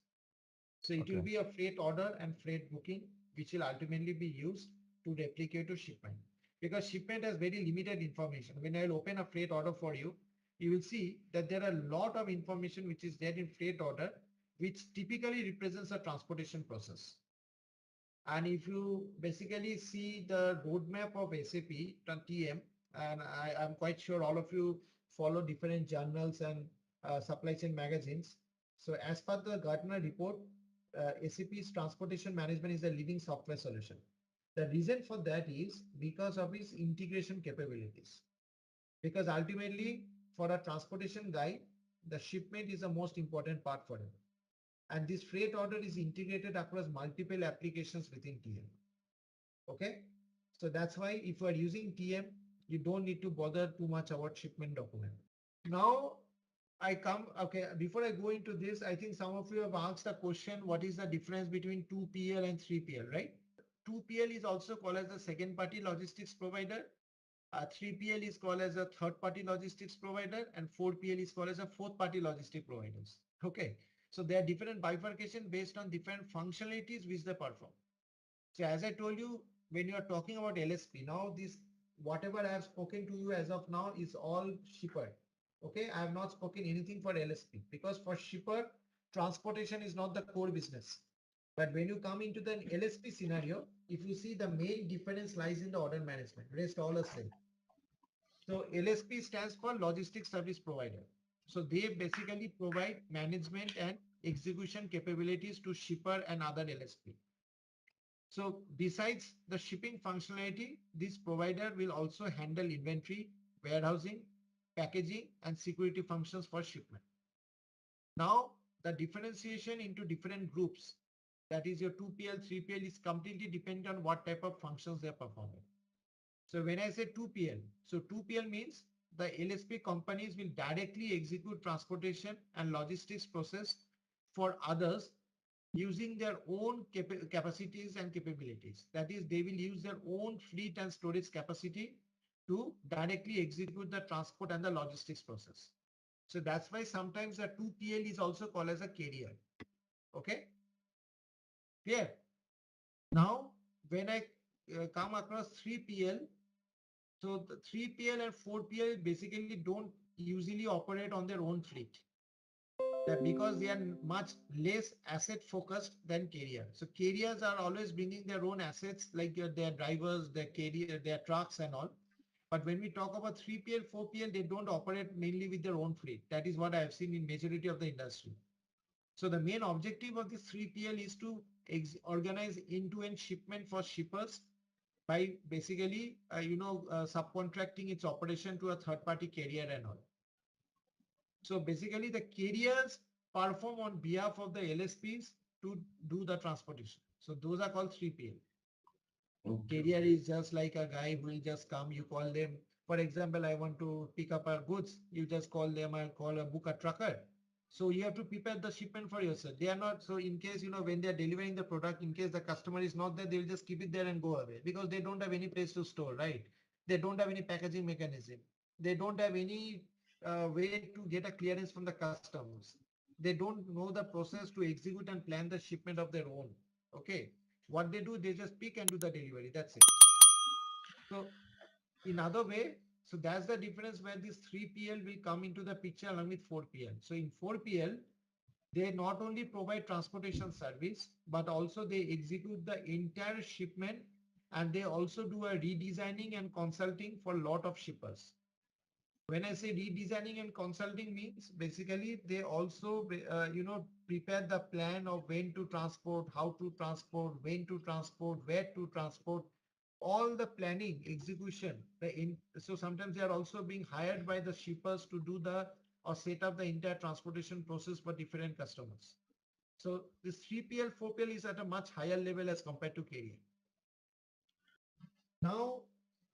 So it will be a freight order and freight booking, which will ultimately be used to replicate to shipment, because shipment has very limited information. When I'll open a freight order for you, you will see that there are a lot of information which is there in freight order, which typically represents a transportation process. And if you basically see the roadmap of SAP TM, and I'm quite sure all of you follow different journals and supply chain magazines. So as per the Gartner report, SAP's transportation management is a leading software solution. The reason for that is because of its integration capabilities. Because ultimately, for a transportation guy, the shipment is the most important part for him. And this freight order is integrated across multiple applications within TM. Okay, so that's why if you are using TM, you don't need to bother too much about shipment document. Now before I go into this, I think some of you have asked a question, what is the difference between 2PL and 3PL, right? 2PL is also called as a second party logistics provider. 3PL is called as a third party logistics provider, and 4PL is called as a fourth party logistic providers. Okay, so there are different bifurcation based on different functionalities which they perform. So as I told you, when you are talking about LSP, now this whatever I have spoken to you as of now is all shipper. Okay, I have not spoken anything for LSP, because for shipper, transportation is not the core business. But when you come into the LSP scenario, if you see, the main difference lies in the order management. Rest all are same. So LSP stands for Logistics Service Provider. So they basically provide management and execution capabilities to shipper and other LSP. So besides the shipping functionality, this provider will also handle inventory, warehousing, packaging, and security functions for shipment. Now, the differentiation into different groups, that is your 2PL, 3PL, is completely dependent on what type of functions they are performing. So when I say 2PL, so 2PL means the LSP companies will directly execute transportation and logistics process for others using their own capacities and capabilities. That is, they will use their own fleet and storage capacity to directly execute the transport and the logistics process. So that's why sometimes the 2PL is also called as a carrier. Okay, clear? Now, when I come across 3PL, so the 3PL and 4PL basically don't usually operate on their own fleet, because they are much less asset focused than carrier. So carriers are always bringing their own assets, like their drivers, their carrier, their trucks and all. But when we talk about 3PL, 4PL, they don't operate mainly with their own fleet. That is what I have seen in majority of the industry. So the main objective of this 3PL is to organize end-to-end shipment for shippers by basically, subcontracting its operation to a third-party carrier and all. So basically the carriers perform on behalf of the LSPs to do the transportation. So those are called 3PL. Okay. Carrier is just like a guy who will just come, you call them. For example, I want to pick up our goods. You just call them and book a trucker. So you have to prepare the shipment for yourself. They are not, so in case, when they are delivering the product, in case the customer is not there, they will just keep it there and go away, because they don't have any place to store, right? They don't have any packaging mechanism. They don't have any way to get a clearance from the customs. They don't know the process to execute and plan the shipment of their own. Okay. What they do, they just pick and do the delivery. That's it. So in other way, so that's the difference where this 3PL will come into the picture along with 4PL. So in 4PL, they not only provide transportation service, but also they execute the entire shipment, and they also do a redesigning and consulting for a lot of shippers. When I say redesigning and consulting means basically they also, prepare the plan of when to transport, how to transport, when to transport, where to transport, all the planning, execution. So sometimes they are also being hired by the shippers to do the or set up the entire transportation process for different customers. So this 3PL, 4PL is at a much higher level as compared to carrier. Now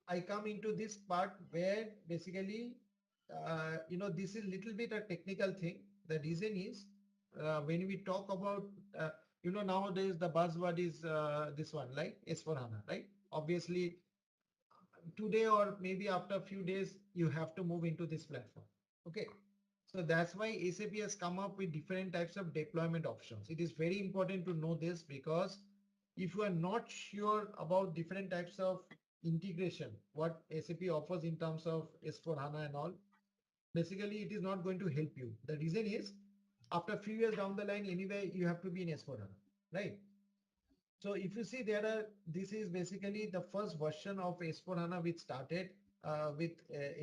I come into this part where basically, this is little bit a technical thing. The reason is when we talk about, nowadays the buzzword is this one, like S4 Hana, right? Obviously, today or maybe after a few days, you have to move into this platform. Okay. So that's why SAP has come up with different types of deployment options. It is very important to know this because if you are not sure about different types of integration, what SAP offers in terms of S4 HANA and all, basically it is not going to help you. The reason is after a few years down the line, anyway, you have to be in S4 HANA, right? So if you see this is basically the first version of S4 HANA which started with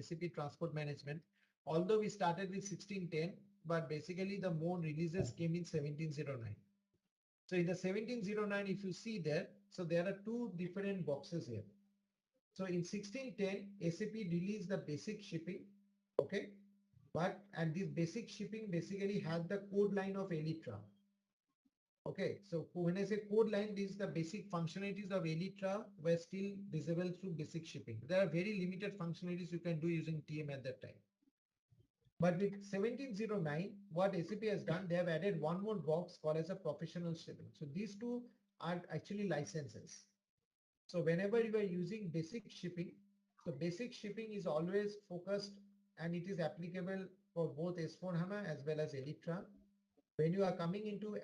SAP Transport Management. Although we started with 1610, but basically the more releases came in 1709. So in the 1709, if you see there, so there are two different boxes here. So in 1610, SAP released the basic shipping, okay? And this basic shipping basically had the code line of Elytra. Okay, so when I say code line, these the basic functionalities of Elytra were still visible through basic shipping. There are very limited functionalities you can do using TM at that time. But with 1709, what SAP has done, they have added one more box called as a professional shipping. So these two are actually licenses. So whenever you are using basic shipping, so basic shipping is always focused and it is applicable for both S4 HANA as well as Elytra. When you are coming into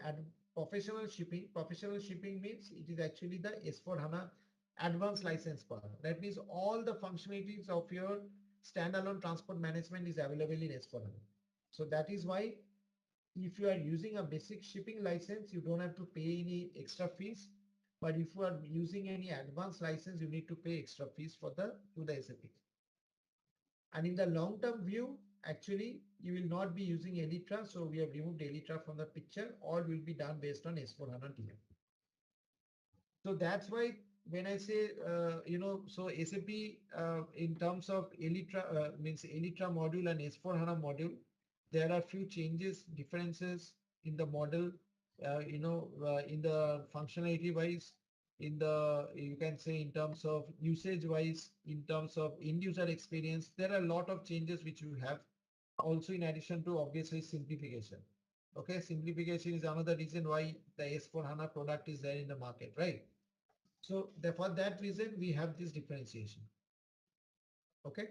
professional shipping means it is actually the S4 HANA advanced license part. That means all the functionalities of your standalone transport management is available in S4 HANA. So that is why if you are using a basic shipping license, you don't have to pay any extra fees. But if you are using any advanced license, you need to pay extra fees to the SAP. And in the long-term view, actually, you will not be using Elytra. So we have removed Elytra from the picture. All will be done based on S4 HANA TM. So that's why when I say, so SAP in terms of Elytra, means Elytra module and S4 HANA module, there are few changes, differences in the model, in the functionality wise, you can say in terms of usage wise, in terms of end user experience, there are a lot of changes which you have. Also, in addition to obviously simplification. Okay, simplification is another reason why the S4 HANA product is there in the market, right? So for that reason, we have this differentiation. Okay.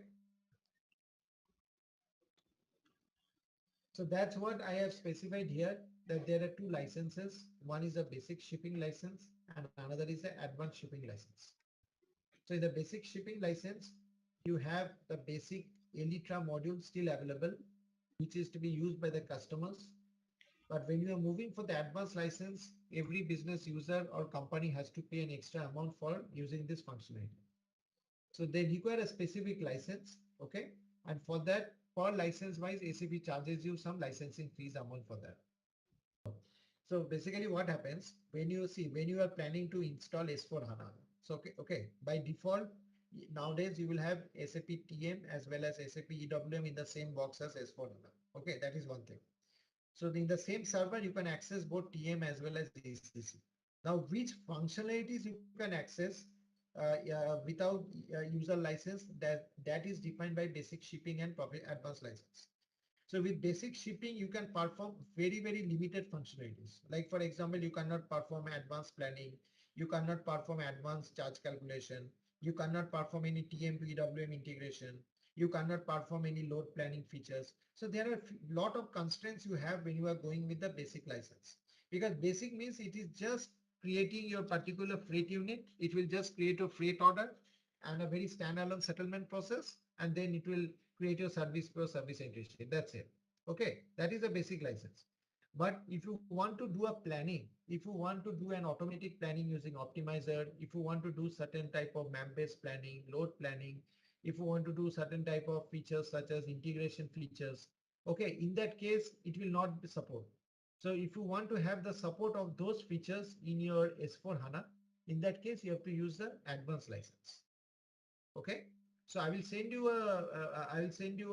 So that's what I have specified here, that there are two licenses. One is a basic shipping license and another is the advanced shipping license. So in the basic shipping license, you have the basic Elytra module still available, which is to be used by the customers. But when you are moving for the advanced license, every business user or company has to pay an extra amount for using this functionality. So they require a specific license, okay? And for that, per license wise, SAP charges you some licensing fees amount for that. So basically what happens when you are planning to install S4 HANA. So okay, by default, nowadays you will have SAP TM as well as SAP EWM in the same box as S4 HANA. Okay, that is one thing. So in the same server, you can access both TM as well as ECC. Now, which functionalities you can access without user license, that is defined by basic shipping and advanced license. So with basic shipping, you can perform very, very limited functionalities. Like for example, you cannot perform advanced planning. You cannot perform advanced charge calculation. You cannot perform any TM to EWM integration. You cannot perform any load planning features. So there are a lot of constraints you have when you are going with the basic license, because basic means it is just creating your particular freight unit. It will just create a freight order and a very standalone settlement process, and then it will create your service for service entry sheet. That's it. Okay, that is a basic license. But if you want to do a planning, if you want to do an automatic planning using optimizer, if you want to do certain type of map-based planning, load planning, if you want to do certain type of features such as integration features, okay, in that case, it will not be support. So if you want to have the support of those features in your S4 HANA, in that case, you have to use the advanced license. Okay. So I will send you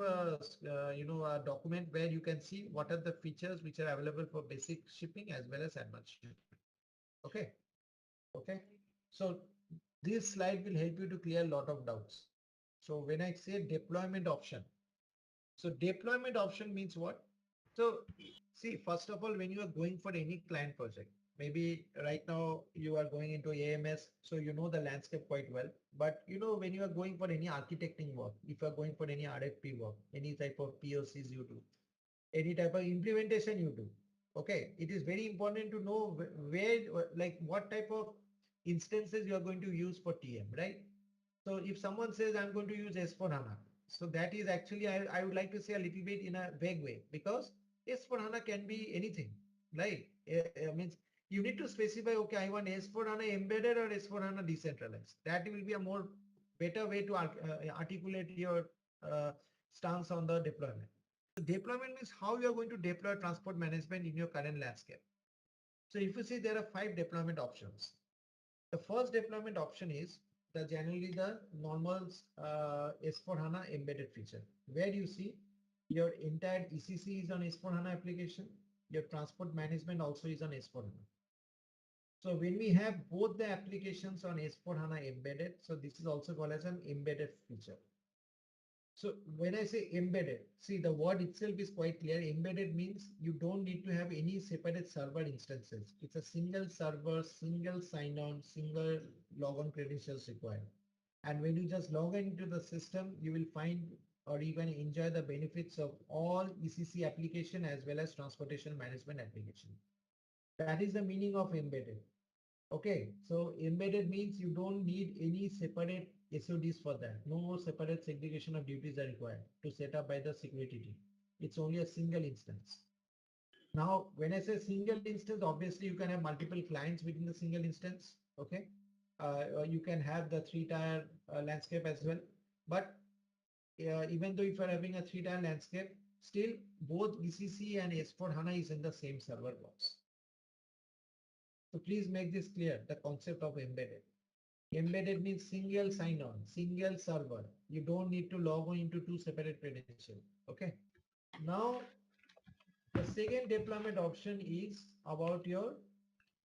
a document where you can see what are the features which are available for basic shipping as well as advanced shipping. Okay. Okay. So this slide will help you to clear a lot of doubts. So when I say deployment option, so deployment option means what? So see, first of all, when you are going for any client project, maybe right now you are going into AMS, so you know the landscape quite well. But you know, when you are going for any architecting work, if you are going for any RFP work, any type of POCs you do, any type of implementation you do, okay, it is very important to know where, like what type of instances you are going to use for TM, right? So if someone says I'm going to use S4 HANA, so that is actually, I would like to say a little bit in a vague way, because S4 HANA can be anything, right? Means you need to specify, okay, I want S4 HANA embedded or S4 HANA decentralized. That will be a more better way to articulate your stance on the deployment. So deployment means how you are going to deploy transport management in your current landscape. So if you see, there are 5 deployment options. The first deployment option is generally the normal S4 HANA embedded feature, where you see your entire ECC is on S4 HANA application, your transport management also is on S4 HANA. So when we have both the applications on S4 HANA embedded, so this is also called as an embedded feature. So when I say embedded, see, the word itself is quite clear. Embedded means you don't need to have any separate server instances. It's a single server, single sign-on, single login credentials required. And when you just log into the system, you will find or you can enjoy the benefits of all ECC application as well as transportation management application. That is the meaning of embedded. Okay, so embedded means you don't need any separate SODs for that. No separate segregation of duties are required to set up by the security team. It's only a single instance. Now, when I say single instance, obviously you can have multiple clients within the single instance. Okay, you can have the 3-tier landscape as well. But even though if you're having a 3-tier landscape, still both ECC and S4 HANA is in the same server box. So please make this clear, the concept of embedded. Embedded means single sign-on, single server. You don't need to log on into 2 separate credentials. Okay. Now, the second deployment option is about your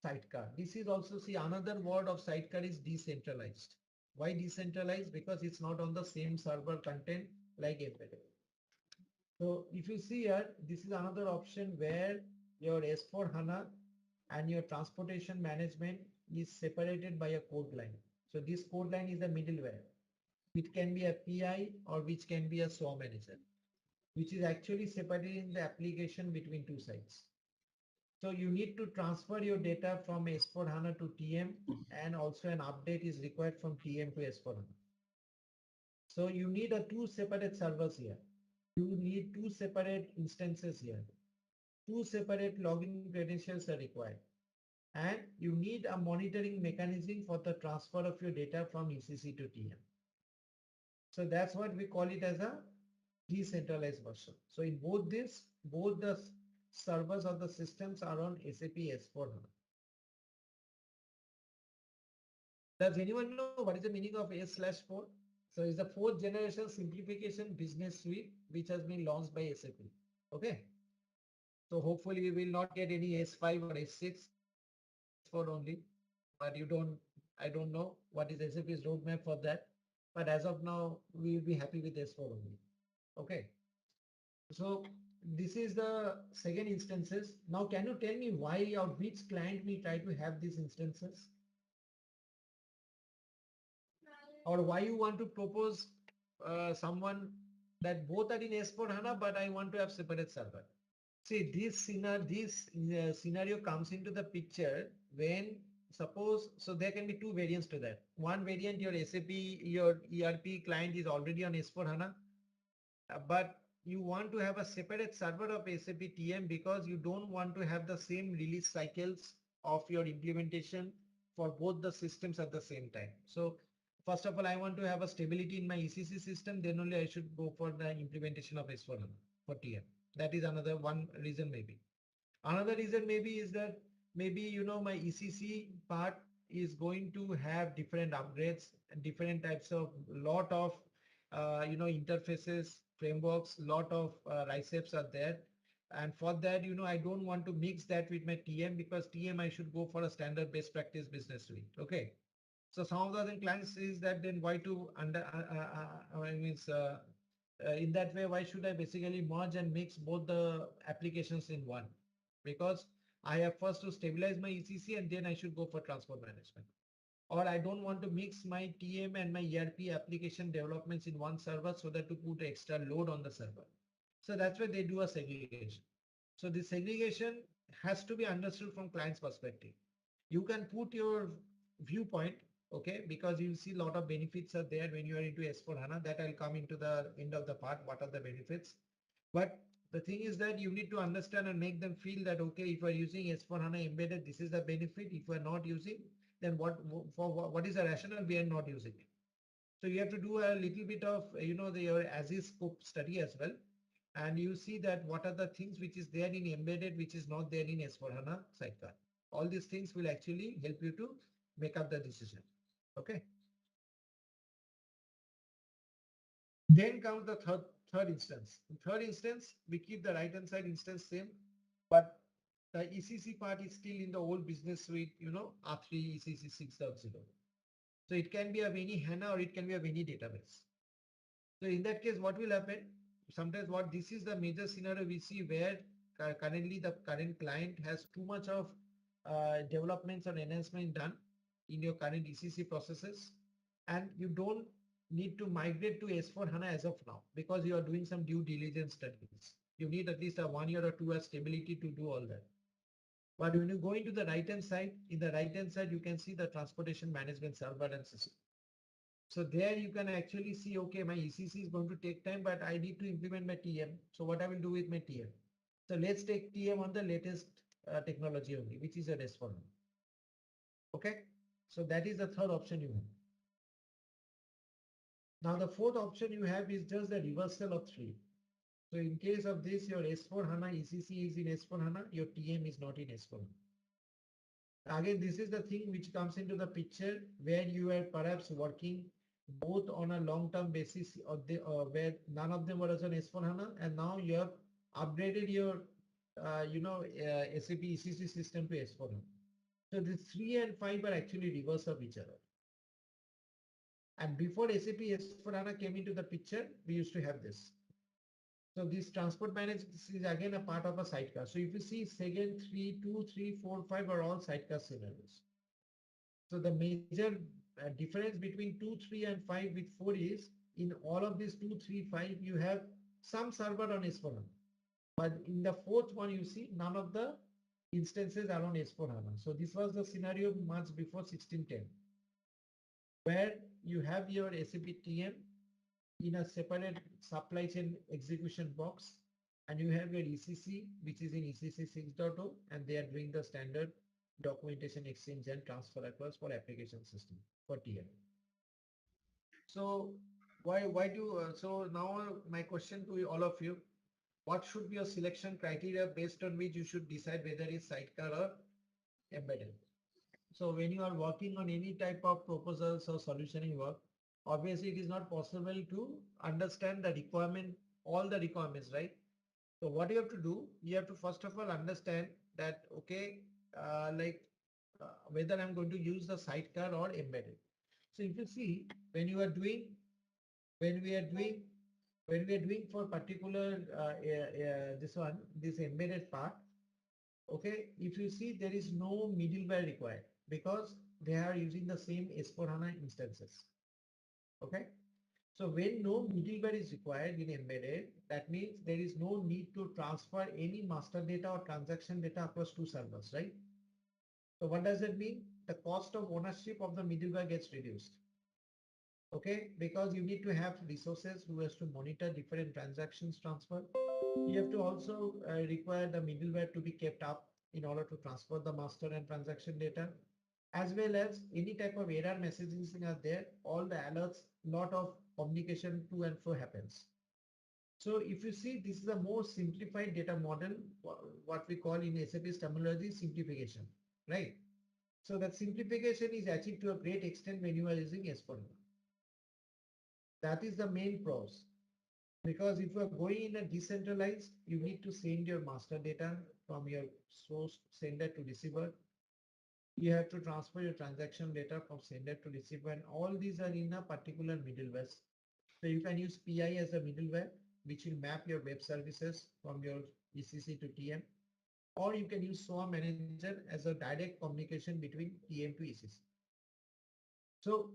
sidecar. This is also, see, another word of sidecar is decentralized. Why decentralized? Because it's not on the same server content like embedded. So if you see here, this is another option where your S4 HANA and your transportation management is separated by a code line. So this code line is the middleware. It can be a PI or which can be a SOA manager, which is actually separating the application between 2 sites. So you need to transfer your data from S4 HANA to TM, and also an update is required from TM to S4 HANA. So you need 2 separate servers here. You need 2 separate instances here. 2 separate login credentials are required. And you need a monitoring mechanism for the transfer of your data from ECC to TM. So that's what we call it as a decentralized version. So in both the servers of the systems are on SAP S4 HANA. Does anyone know what is the meaning of S/4? So it's the 4th generation simplification business suite, which has been launched by SAP. Okay. So hopefully we will not get any S5 or S6, S4 only, but I don't know what is SAP's roadmap for that. But as of now, we will be happy with S4 only. Okay. So this is the second instances. Now, can you tell me why or which client we try to have these instances? Or why you want to propose someone that both are in S4 HANA, but I want to have separate server. See, this scenario comes into the picture when suppose, so there can be two variants to that. One variant, your SAP, your ERP client is already on S4 HANA, but you want to have a separate server of SAP TM because you don't want to have the same release cycles of your implementation for both the systems at the same time. So first of all, I want to have a stability in my ECC system, then only I should go for the implementation of S4 HANA for TM. That is another one reason maybe. Another reason maybe is that maybe, my ECC part is going to have different upgrades and different types of lot of, interfaces, frameworks, lot of RICEPs are there. And for that, I don't want to mix that with my TM because TM, I should go for a standard best practice business suite. Okay. So some of the other clients is that then why to in that way, why should I basically merge and mix both the applications in one? Because I have first to stabilize my ECC and then I should go for transport management. Or I don't want to mix my TM and my ERP application developments in one server so that to put extra load on the server. So that's why they do a segregation. So this segregation has to be understood from client's perspective. You can put your viewpoint, okay, because you see a lot of benefits are there when you are into S4 HANA. That I'll come into the end of the part. What are the benefits? But the thing is that you need to understand and make them feel that, okay, if you are using S4 HANA embedded, this is the benefit. If you are not using, then what is the rationale behind not using it? So you have to do a little bit of, your as is scope study as well. And you see that what are the things which is there in embedded, which is not there in S4 HANA sidecar. All these things will actually help you to make up the decision. Okay. Then comes the third instance. In third instance, we keep the right hand side instance same, but the ECC part is still in the old business suite, R3 ECC 6.0. So it can be of any HANA or it can be of any database. So in that case, what will happen? Sometimes what this is the major scenario we see where currently the current client has too much of developments or enhancement done in your current ECC processes, and you don't need to migrate to S4 HANA as of now because you are doing some due diligence studies. You need at least a 1 year or 2 years stability to do all that. But when you go into the right hand side, in the right hand side, you can see the transportation management server and system. So there you can actually see, okay, my ECC is going to take time, but I need to implement my TM. So what I will do with my TM? So let's take TM on the latest technology only, which is a S4. Okay. So that is the third option you have. Now the fourth option you have is just the reversal of three. So in case of this, your S4 HANA ECC is in S4 HANA, your TM is not in S4 HANA. Again, this is the thing which comes into the picture where you are perhaps working both on a long-term basis or where none of them were on S4 HANA, and now you have upgraded your SAP ECC system to S4 HANA. So the 3 and 5 are actually reverse of each other. And before SAP S4 HANA came into the picture, we used to have this. So this transport management is again a part of a sidecar. So if you see second, 3, 2, 3, 4, 5 are all sidecar scenarios. So the major difference between 2, 3 and 5 with 4 is in all of these 2, 3, 5, you have some server on S4 HANA. But in the fourth one, you see none of the instances are on S4 HANA. So this was the scenario much before 1610, where you have your SAP TM in a separate supply chain execution box, and you have your ECC, which is in ECC 6.0, and they are doing the standard documentation exchange and transfer across for application system for TM. So so now my question to all of you, what should be your selection criteria based on which you should decide whether it's sidecar or embedded? So when you are working on any type of proposals or solutioning work, obviously it is not possible to understand the requirement, all the requirements, right? So what you have to do, you have to first of all understand that, okay, whether I'm going to use the sidecar or embedded. So if you see, when we are doing for particular this embedded part, okay, if you see there is no middleware required because they are using the same S4 HANA instances. Okay, So when no middleware is required in embedded, that means there is no need to transfer any master data or transaction data across two servers, right? So what does that mean? The cost of ownership of the middleware gets reduced. Okay, because you need to have resources who has to monitor different transactions transfer. You have to also require the middleware to be kept up in order to transfer the master and transaction data, as well as any type of error messages are there, all the alerts, lot of communication to and fro happens. So if you see, this is a more simplified data model, what we call in SAP's terminology, simplification, right? So that simplification is achieved to a great extent when you are using S4. That is the main pros. Because if you are going in a decentralized, you need to send your master data from your source sender to receiver. You have to transfer your transaction data from sender to receiver, and all these are in a particular middleware. So you can use PI as a middleware, which will map your web services from your ECC to TM, or you can use SOA manager as a direct communication between TM to ECC. So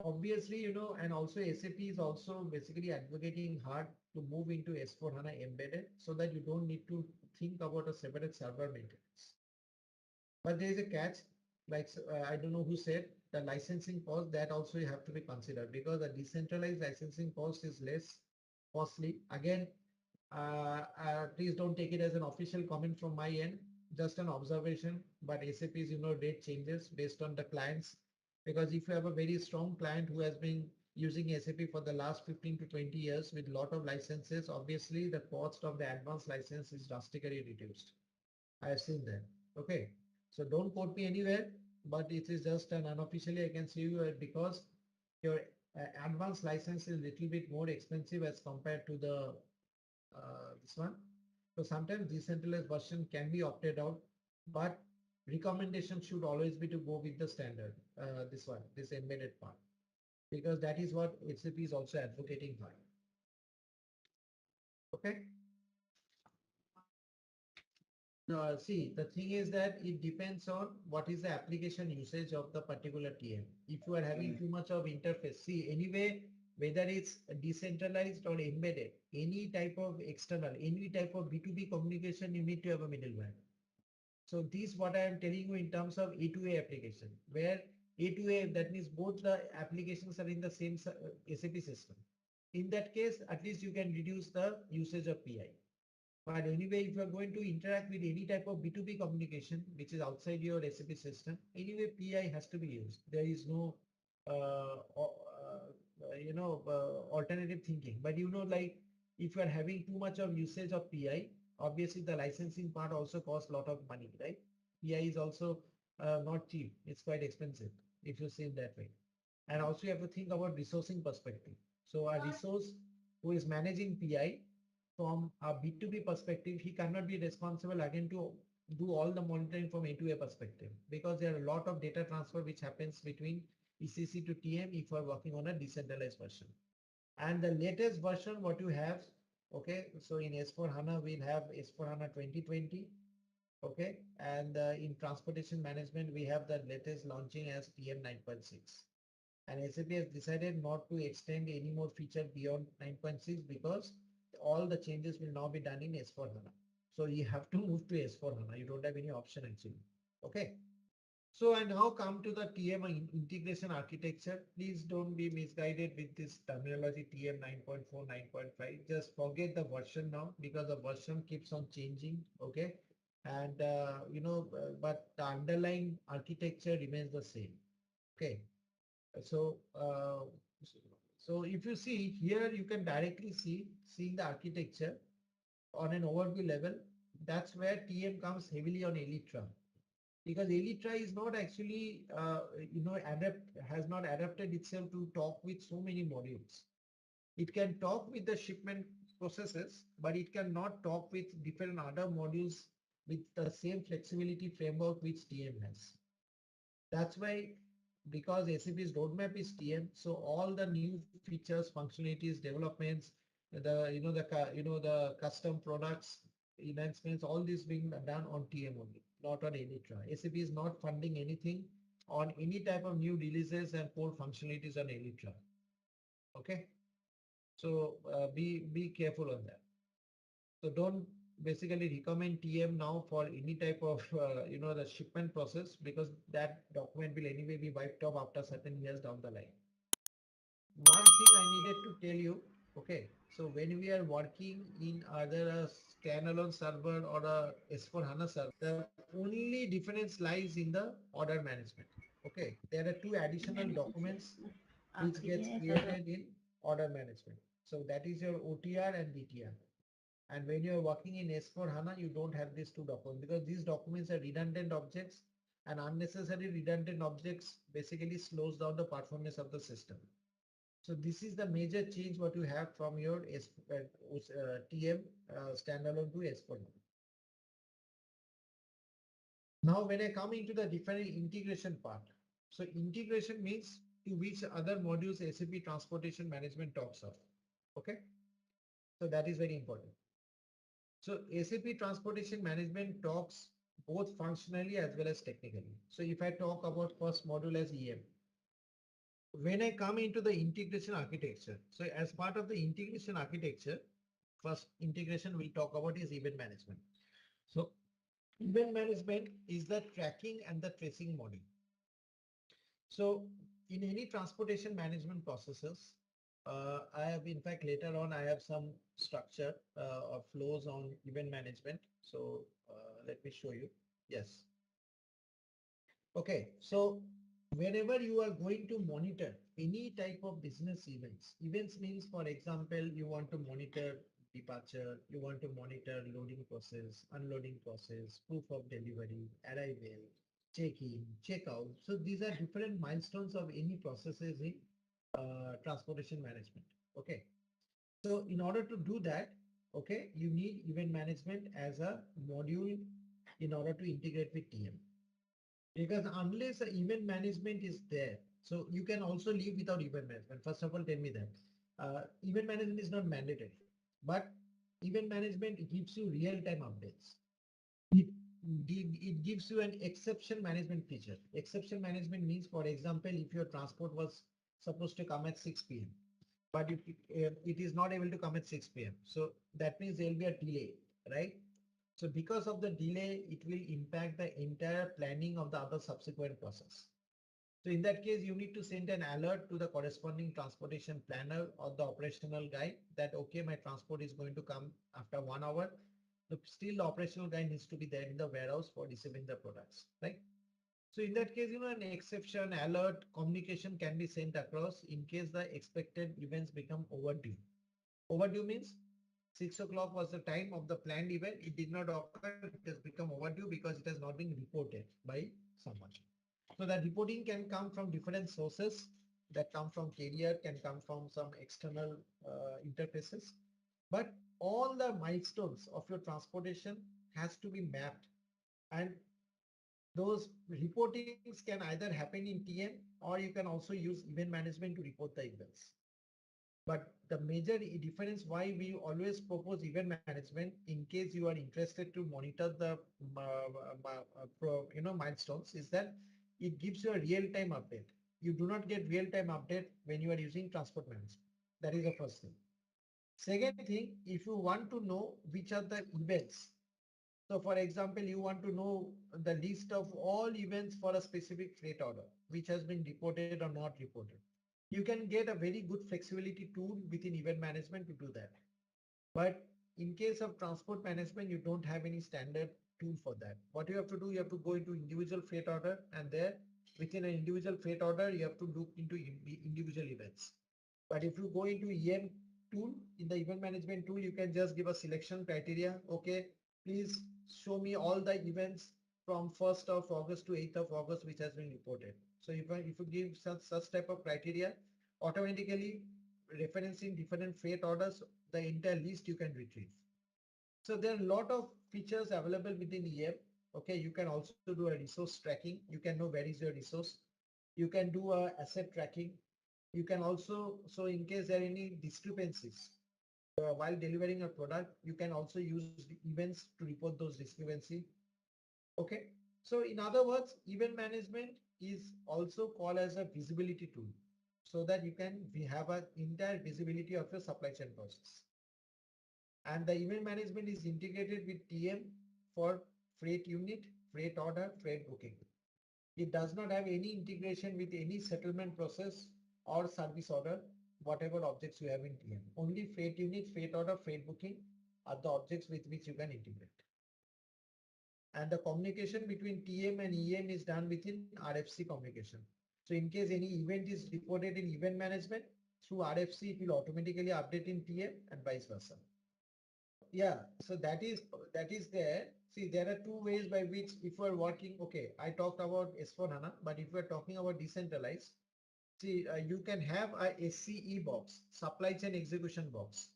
obviously, and also SAP is also basically advocating hard to move into S4 HANA embedded so that you don't need to think about a separate server maintenance. But there is a catch, like I don't know who said, the licensing cost, that also you have to be considered, because the decentralized licensing cost is less costly. Again, please don't take it as an official comment from my end, just an observation. But SAP's rate changes based on the clients, because if you have a very strong client who has been using SAP for the last 15 to 20 years with a lot of licenses, obviously the cost of the advanced license is drastically reduced. I have seen that. Okay, so don't quote me anywhere, but it is just an unofficially I can see you because your advanced license is a little bit more expensive as compared to the this one. So sometimes decentralized version can be opted out, but recommendation should always be to go with the standard, this embedded part, because that is what SAP is also advocating for. Okay. See, the thing is that it depends on what is the application usage of the particular TM. If you are having too much of interface, see, anyway, whether it's decentralized or embedded, any type of external, any type of B2B communication, you need to have a middleware. So this what I am telling you in terms of A2A application, where A2A, that means both the applications are in the same SAP system. In that case, at least you can reduce the usage of PI. But anyway, if you are going to interact with any type of B2B communication, which is outside your SAP system, anyway, PI has to be used. There is no, alternative thinking. But like if you are having too much of usage of PI, obviously the licensing part also costs a lot of money, right? PI is also not cheap. It's quite expensive if you see it that way. And also you have to think about resourcing perspective. So a resource who is managing PI, from a B2B perspective, he cannot be responsible again to do all the monitoring from A to A perspective, because there are a lot of data transfer which happens between ECC to TM if you are working on a decentralized version. And the latest version what you have, okay, so in S4 HANA we'll have S4 HANA 2020, okay, and in transportation management we have the latest launching as TM 9.6. And SAP has decided not to extend any more feature beyond 9.6 because all the changes will now be done in S4 HANA. So you have to move to S4 HANA. You don't have any option actually. Okay. So I now come to the TM integration architecture. Please don't be misguided with this terminology TM 9.4, 9.5. Just forget the version now, because the version keeps on changing. Okay. And, but the underlying architecture remains the same. Okay. So, so if you see here, you can directly seeing the architecture on an overview level. That's where TM comes heavily on Elytra, because Elytra is not actually, has not adapted itself to talk with so many modules. It can talk with the shipment processes, but it cannot talk with different other modules with the same flexibility framework which TM has. That's why, because SAP's roadmap is TM, so all the new features, functionalities, developments, the custom products, enhancements, all this being done on TM only, not on Elytra. SAP is not funding anything on any type of new releases and core functionalities on Elytra. Okay. So be careful on that. So don't basically recommend TM now for any type of the shipment process, because that document will anyway be wiped off after certain years down the line. One thing I needed to tell you, okay, so when we are working in either a standalone server or a S4 Hana server, the only difference lies in the order management. Okay, there are two additional documents which gets created in order management. So that is your OTR and BTR. And when you are working in S4 HANA, you don't have these two documents, because these documents are redundant objects, and unnecessary redundant objects basically slows down the performance of the system. So this is the major change what you have from your TM standalone to S4 HANA. Now, when I come into the different integration part, so integration means to which other modules SAP transportation management talks of. Okay, so that is very important. So SAP transportation management talks both functionally as well as technically. So if I talk about first module as EM, when I come into the integration architecture, so as part of the integration architecture, first integration we'll talk about is event management. So event management is the tracking and the tracing module. So in any transportation management processes, I have, in fact, later on, I have some structure of flows on event management. So let me show you. Yes. Okay. So whenever you are going to monitor any type of business events means, for example, you want to monitor departure, you want to monitor loading process, unloading process, proof of delivery, arrival, check-in, check-out. So these are different milestones of any processes in transportation management. Okay. So in order to do that, okay, you need event management as a module in order to integrate with TM. Because unless the event management is there, so you can also live without event management. First of all, tell me that event management is not mandatory, but event management gives you real-time updates. It, it gives you an exception management feature. Exception management means, for example, if your transport was supposed to come at 6 p.m., but it is not able to come at 6 p.m. So that means there will be a delay, right? So because of the delay, it will impact the entire planning of the other subsequent process. So in that case, you need to send an alert to the corresponding transportation planner or the operational guy that, okay, my transport is going to come after 1 hour. Still the operational guy needs to be there in the warehouse for receiving the products, right? So in that case, an exception, alert, communication can be sent across in case the expected events become overdue. Overdue means 6 o'clock was the time of the planned event. It did not occur. It has become overdue because it has not been reported by someone. So that reporting can come from different sources, that come from carrier, can come from some external interfaces. But all the milestones of your transportation has to be mapped, and those reportings can either happen in TM, or you can also use event management to report the events. But the major difference why we always propose event management, in case you are interested to monitor the milestones, is that it gives you a real-time update. You do not get real-time update when you are using transport management. That is the first thing. Second thing, if you want to know which are the events, so for example, you want to know the list of all events for a specific freight order, which has been reported or not reported. You can get a very good flexibility tool within event management to do that. But in case of transport management, you don't have any standard tool for that. What you have to do, you have to go into individual freight order, and there within an individual freight order, you have to look into individual events. But if you go into EM tool, in the event management tool, you can just give a selection criteria. Okay, please show me all the events from 1st of August to 8th of August which has been reported. So if you give such type of criteria, automatically referencing different freight orders, the entire list you can retrieve. So there are a lot of features available within EM. Okay, you can also do a resource tracking. You can know where is your resource. You can do a asset tracking. You can also, so in case there are any discrepancies while delivering a product, you can also use the events to report those discrepancy. Okay. So in other words, event management is also called as a visibility tool. so that you can have an entire visibility of your supply chain process. And the event management is integrated with TM for freight unit, freight order, freight booking. It does not have any integration with any settlement process or service order, whatever objects you have in TM. Only freight unit, freight order, freight booking are the objects with which you can integrate. And the communication between TM and EM is done within RFC communication. So in case any event is reported in event management, through RFC, it will automatically update in TM and vice versa. Yeah, so that is there. See, there are two ways by which if we're working, okay, I talked about S4 Hana, but if we're talking about decentralized, see, you can have a SCE box, supply chain execution box,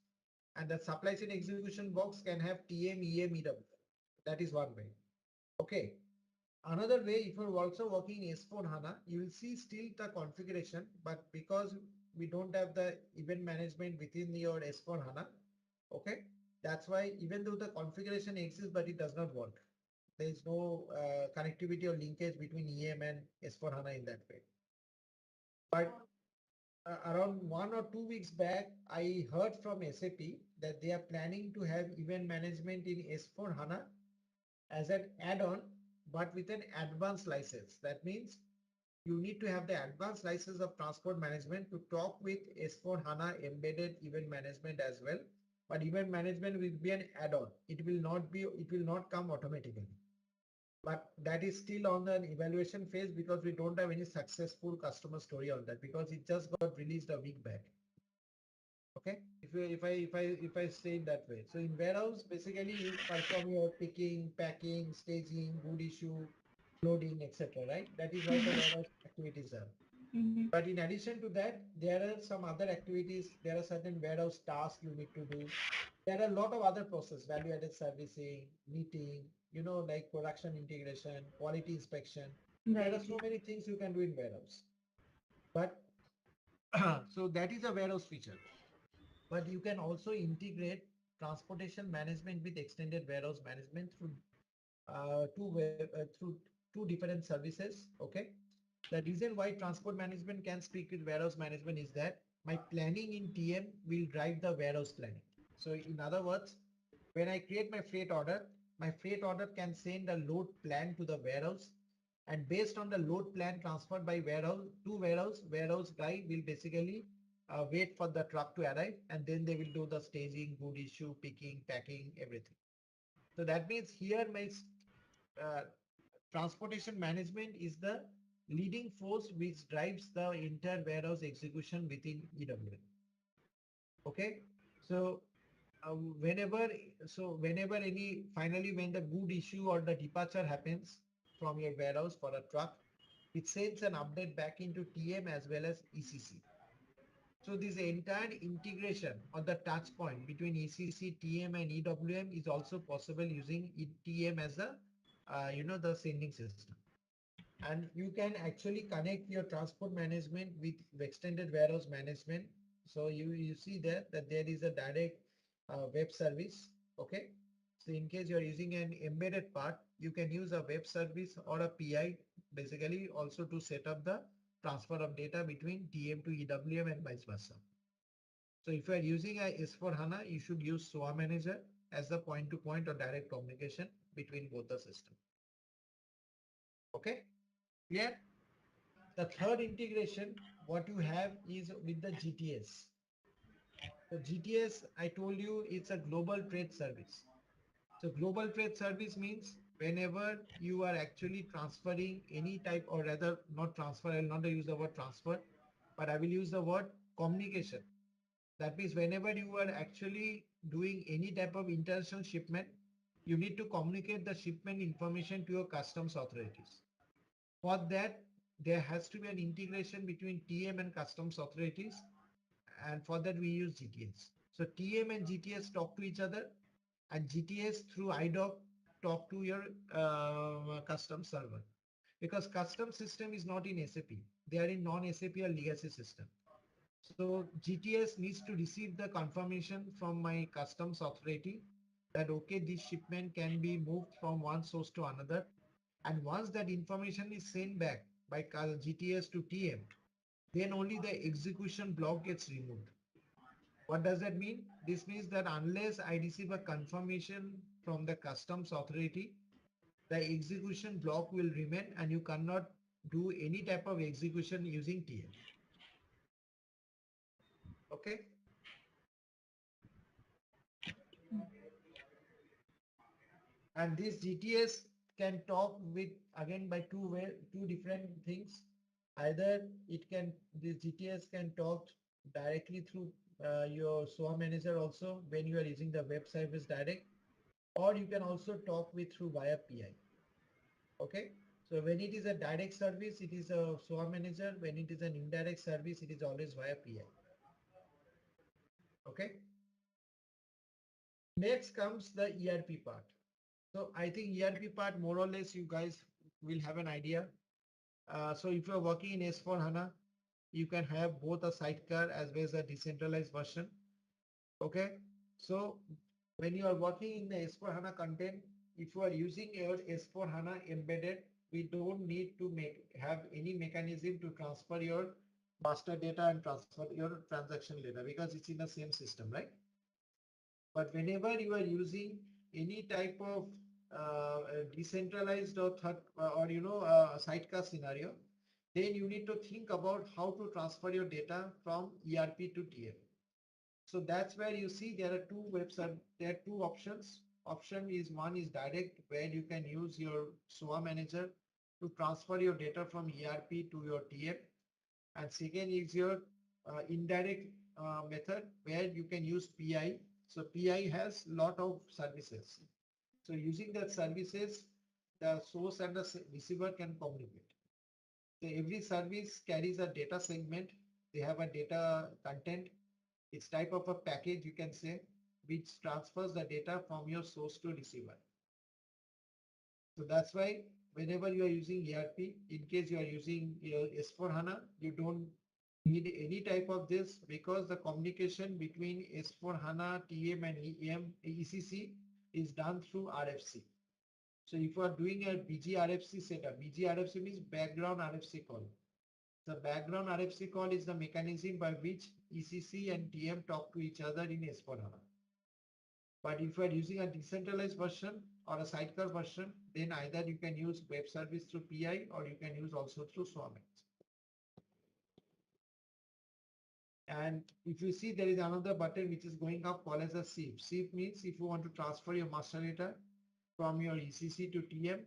and the supply chain execution box can have TM, EM, EW. That is one way. Okay. Another way, if you're also working in S4 HANA, you will see still the configuration, but because we don't have the event management within your S4 HANA, okay, that's why even though the configuration exists, but it does not work. There is no connectivity or linkage between EM and S4 HANA in that way. But around 1 or 2 weeks back, I heard from SAP that they are planning to have event management in S4 HANA as an add-on, but with an advanced license. That means you need to have the advanced license of transport management to talk with S4 HANA embedded event management as well. But event management will be an add-on. It will not come automatically. But that is still on the evaluation phase because we don't have any successful customer story on that because it just got released a week back. Okay, if I say it that way. So in warehouse, basically you perform your picking, packing, staging, good issue, loading, etc. Right? That is what the warehouse activities are. But in addition to that, there are some other activities. There are certain warehouse tasks you need to do. There are a lot of other process, value-added servicing, meeting, like production integration, quality inspection. Right. There are so many things you can do in warehouse. But so that is a warehouse feature. But you can also integrate transportation management with extended warehouse management through through two different services. Okay. The reason why transport management can speak with warehouse management is that my planning in TM will drive the warehouse planning. So in other words, when I create my freight order can send a load plan to the warehouse, and based on the load plan transferred by warehouse to warehouse guy will basically wait for the truck to arrive, and then they will do the staging, good issue, picking, packing, everything. So that means here my transportation management is the leading force which drives the entire warehouse execution within EWM. Okay, so whenever when the good issue or the departure happens from your warehouse for a truck, it sends an update back into TM as well as ECC. So this entire integration or the touch point between ECC, TM and EWM is also possible using TM as a the sending system. And you can actually connect your transport management with extended warehouse management. So you see there that there is a direct web service. Okay. So in case you're using an embedded part, you can use a web service or a PI basically also to set up the transfer of data between TM to EWM and vice versa. So if you are using a S4 HANA, you should use SOA manager as the point-to-point or direct communication between both the systems. Okay. Clear? The third integration, what you have is with the GTS. So GTS, I told you, it's a global trade service. So global trade service means whenever you are actually transferring any type, or rather not transfer, I will not use the word transfer, but I will use the word communication. That means whenever you are actually doing any type of international shipment, you need to communicate the shipment information to your customs authorities. For that, there has to be an integration between TM and customs authorities. And for that, we use GTS. So TM and GTS talk to each other, and GTS through IDOC talk to your customs server. Because customs system is not in SAP. They are in non-SAP or legacy system. So GTS needs to receive the confirmation from my customs authority that, okay, this shipment can be moved from one source to another. And once that information is sent back by GTS to TM, then only the execution block gets removed. What does that mean? This means that unless I receive a confirmation from the customs authority, the execution block will remain and you cannot do any type of execution using TM. Okay. And this GTS can talk with again by two different things. Either this GTS can talk directly through your SOA manager also when you are using the web service direct, or you can also talk with through via PI. Okay. So when it is a direct service, it is a SOA manager. When it is an indirect service, it is always via PI. Okay. Next comes the ERP part. So I think ERP part, more or less, you guys will have an idea. So if you're working in S4 HANA, you can have both a sidecar as well as a decentralized version. Okay. So when you are working in the S4 HANA content, if you are using your S4 HANA embedded, we don't need to have any mechanism to transfer your master data and transfer your transaction data because it's in the same system, right? But whenever you are using any type of decentralized or sidecar scenario, then you need to think about how to transfer your data from ERP to TM. So that's where you see there are two websites. There are two options. Option is one is direct, where you can use your SOA manager to transfer your data from ERP to your TM, and second is your indirect method where you can use PI. So PI has lot of services. So using that services, the source and the receiver can communicate. So every service carries a data segment. They have a data content. It's type of a package, you can say, which transfers the data from your source to receiver. So that's why whenever you are using ERP, in case you are using your S4 HANA, you don't need any type of this because the communication between S4 HANA, TM and ECC is done through RFC. So if you are doing a BGRFC setup, BGRFC means background RFC call. The background RFC call is the mechanism by which ECC and TM talk to each other in S4 HANA. But if you are using a decentralized version or a sidecar version, then either you can use web service through PI or you can use also through SWAMX. And if you see there is another button which is going up called as a SIP. SIP means if you want to transfer your master data from your ECC to TM,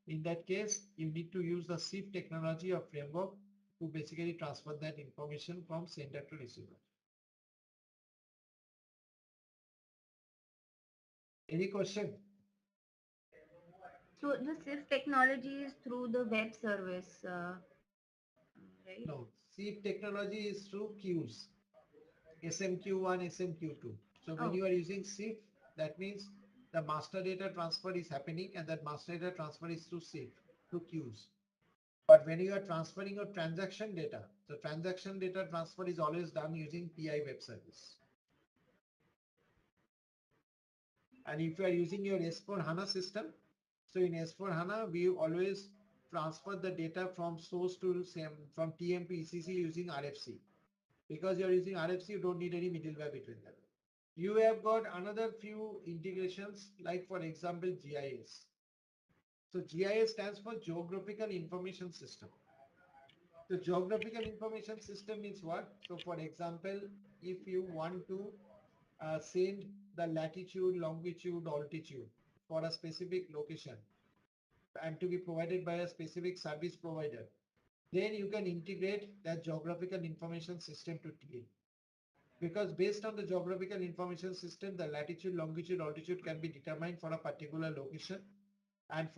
in that case, you need to use the SIP technology or framework to basically transfer that information from sender to receiver. Any question? So the SIF technology is through the web service, right? No, SIP technology is through queues. SMQ1, SMQ2. So when you are using SIF, that means the master data transfer is happening and that master data transfer is through SIF, through queues. But when you are transferring your transaction data, the transaction data transfer is always done using PI web service. And if you are using your S4 HANA system, so in S4 HANA, we always transfer the data from source to from TM to ECC using RFC. Because you're using RFC, you don't need any middleware between them. You have got another few integrations, like for example, GIS. So GIS stands for Geographical Information System. The Geographical Information System is what? So for example, if you want to send the latitude, longitude, altitude for a specific location and to be provided by a specific service provider, then you can integrate that geographical information system to TM. Because based on the geographical information system, the latitude, longitude, altitude can be determined for a particular location, and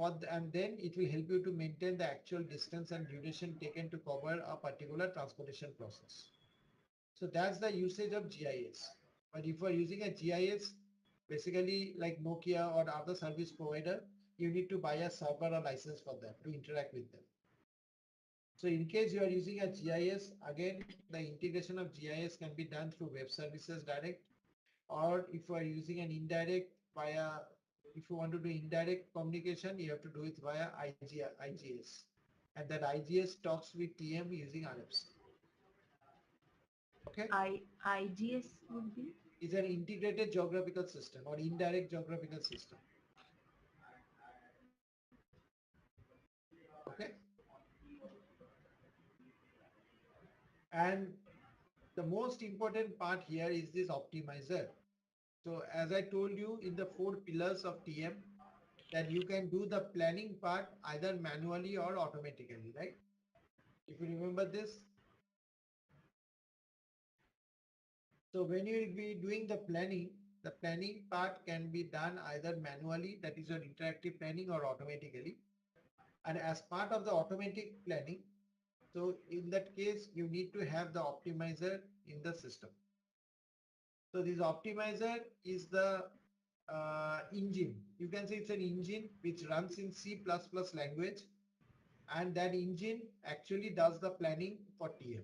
then it will help you to maintain the actual distance and duration taken to cover a particular transportation process. So that's the usage of GIS. But if you are using a GIS, basically like Nokia or other service provider, you need to buy a server or license for them to interact with them. So in case you are using a GIS, again, the integration of GIS can be done through web services direct, or if you are using an indirect if you want to do indirect communication, you have to do it via IGS. And that IGS talks with TM using RFC. Okay. IGS would be? Is an integrated geographical system or indirect geographical system. Okay. And the most important part here is this optimizer. So as I told you in the 4 pillars of TM, that you can do the planning part either manually or automatically, right? If you remember this. So when you will be doing the planning part can be done either manually, that is your interactive planning, or automatically. And as part of the automatic planning, so in that case, you need to have the optimizer in the system. So this optimizer is the engine. You can say it's an engine which runs in C++ language, and that engine actually does the planning for TM.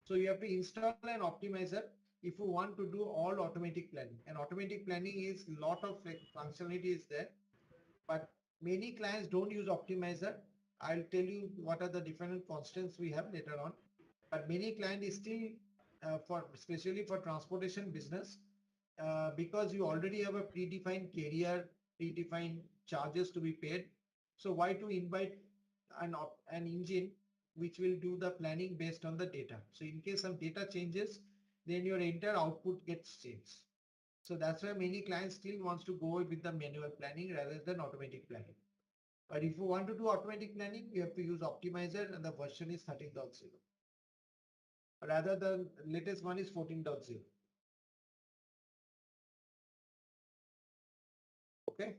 So you have to install an optimizer if you want to do all automatic planning. And automatic planning is lot of functionality is there, but many clients don't use optimizer. I'll tell you what are the different constants we have later on. But many clients is still especially for transportation business, because you already have a predefined carrier, predefined charges to be paid. So why to invite an engine which will do the planning based on the data? So in case some data changes, then your entire output gets changed. So that's why many clients still wants to go with the manual planning rather than automatic planning. But if you want to do automatic planning, you have to use optimizer, and the version is 13.0. Rather the latest one is 14.0. Okay.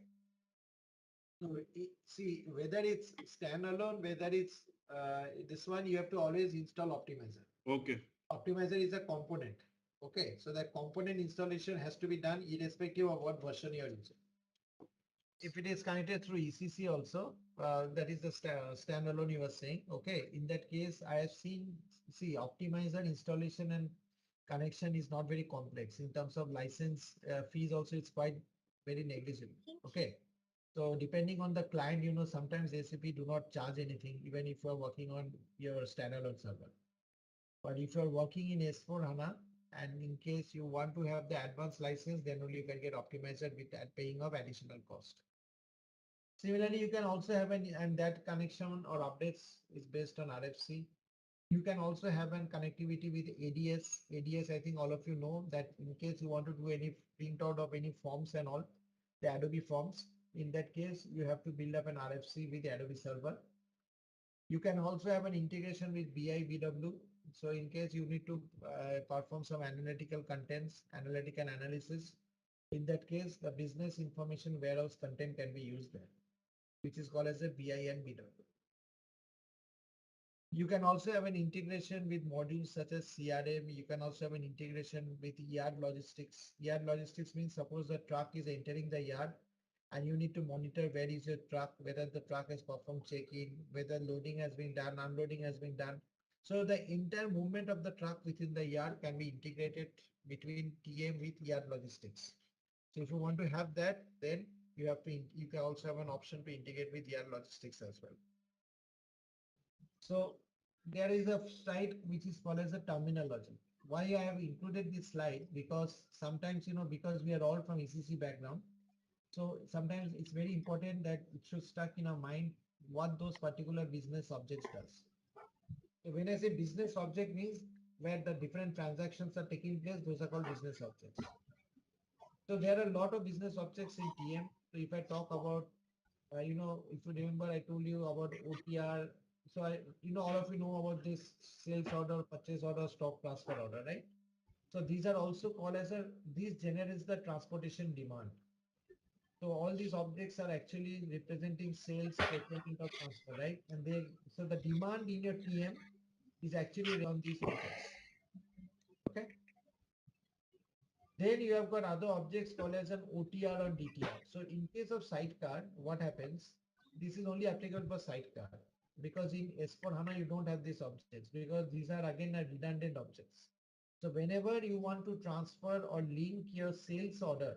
So see, whether it's standalone, whether it's this one, you have to always install optimizer. Okay. Optimizer is a component. Okay, so that component installation has to be done irrespective of what version you are using. If it is connected through ECC also, that is the standalone you were saying. Okay, in that case, I have seen, see, optimizer installation and connection is not very complex in terms of license fees. Also, it's quite very negligible. Okay. So depending on the client, you know, sometimes SAP do not charge anything, even if you are working on your standalone server. But if you are working in S4 Hana, and in case you want to have the advanced license, then only you can get optimizer with that paying of additional cost. Similarly, you can also have and that connection or updates is based on RFC. You can also have an connectivity with ADS. ADS, I think all of you know that in case you want to do any printout of any forms and all, the Adobe forms, in that case, you have to build up an RFC with the Adobe server. You can also have an integration with BI, BW. So in case you need to perform some analytical contents, analytical analysis, in that case, the business information warehouse content can be used there, which is called as a BI and BW. You can also have an integration with modules such as CRM. You can also have an integration with yard logistics. Yard logistics means suppose the truck is entering the yard and you need to monitor where is your truck, whether the truck has performed check-in, whether loading has been done, unloading has been done. So the entire movement of the truck within the yard can be integrated between TM with yard logistics. So if you want to have that, then you can also have an option to integrate with yard logistics as well. So there is a slide which is called as a terminology. Why I have included this slide? Because sometimes, you know, because we are all from ECC background, so sometimes it's very important that it should stuck in our mind what those particular business objects does. So when I say business object means where the different transactions are taking place, those are called business objects. So there are a lot of business objects in TM. So if I talk about, you know, if you remember, I told you about OTR. So all of you know about this sales order, purchase order, stock transfer order, right? So these are also called as this generates the transportation demand. So all these objects are actually representing sales, procurement or transfer, right? And so the demand in your TM is actually on these objects. Okay. Then you have got other objects called as an OTR or DTR. So in case of sidecar, what happens? This is only applicable for sidecar because in S4 HANA, you don't have these objects because these are again redundant objects. So whenever you want to transfer or link your sales order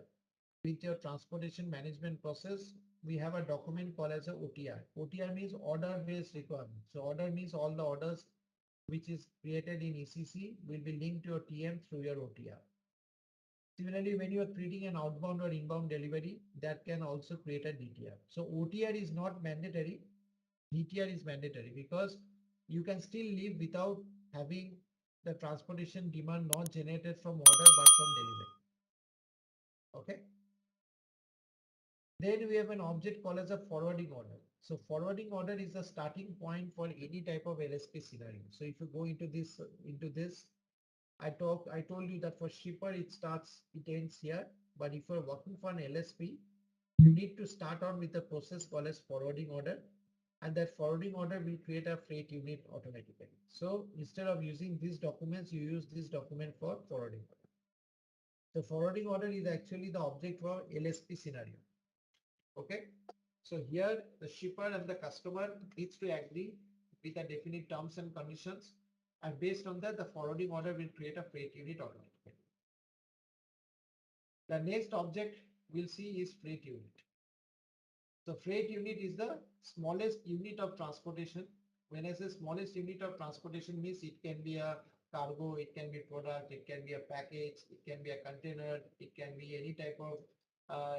with your transportation management process, we have a document called as a OTR. OTR means order based requirement. So order means all the orders which is created in ECC will be linked to your TM through your OTR. Similarly, when you are creating an outbound or inbound delivery, that can also create a DTR. So OTR is not mandatory. DTR is mandatory because you can still live without having the transportation demand not generated from order but from delivery. Okay. Then we have an object called as a forwarding order. So forwarding order is the starting point for any type of LSP scenario. So if you go into this, I told you that for shipper it ends here. But if you're working for an LSP, you need to start on with the process called as forwarding order, and that forwarding order will create a freight unit automatically. So instead of using these documents, you use this document for forwarding order. The forwarding order is actually the object for LSP scenario. Okay. So here the shipper and the customer needs to agree with the definite terms and conditions, and based on that the forwarding order will create a freight unit automatically. The next object we'll see is freight unit. So freight unit is the smallest unit of transportation. When I say smallest unit of transportation means it can be a cargo, it can be product, it can be a package, it can be a container, it can be any type of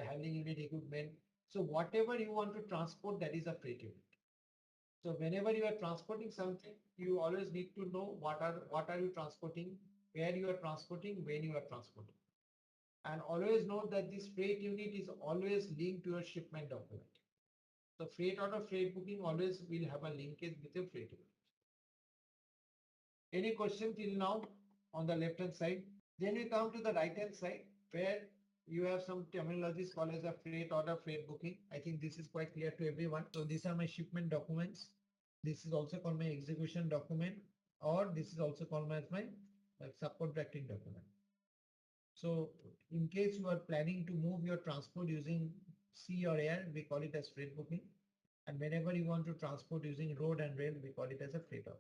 handling unit equipment. So whatever you want to transport, that is a freight unit. So whenever you are transporting something, you always need to know what are you transporting, where you are transporting, when you are transporting. And always know that this freight unit is always linked to your shipment document. So freight order, freight booking always will have a linkage with your freight unit. Any question till now on the left hand side? Then we come to the right hand side where you have some terminologies called as a freight order, freight booking. I think this is quite clear to everyone. So these are my shipment documents. This is also called my execution document, or this is also called as my subcontracting document. So in case you are planning to move your transport using sea or air, we call it as freight booking. And whenever you want to transport using road and rail, we call it as a freight order.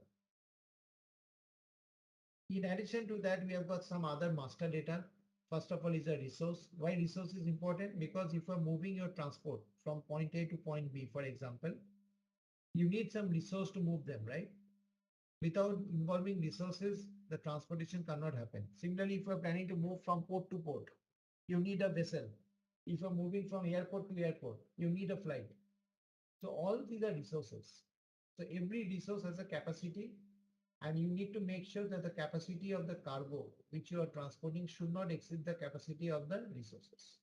In addition to that, we have got some other master data. First of all is a resource. Why resource is important? Because if you are moving your transport from point A to point B, for example, you need some resource to move them, right? Without involving resources, the transportation cannot happen. Similarly, if you are planning to move from port to port, you need a vessel. If you are moving from airport to airport, you need a flight. So all these are resources. So every resource has a capacity, and you need to make sure that the capacity of the cargo which you are transporting should not exceed the capacity of the resources.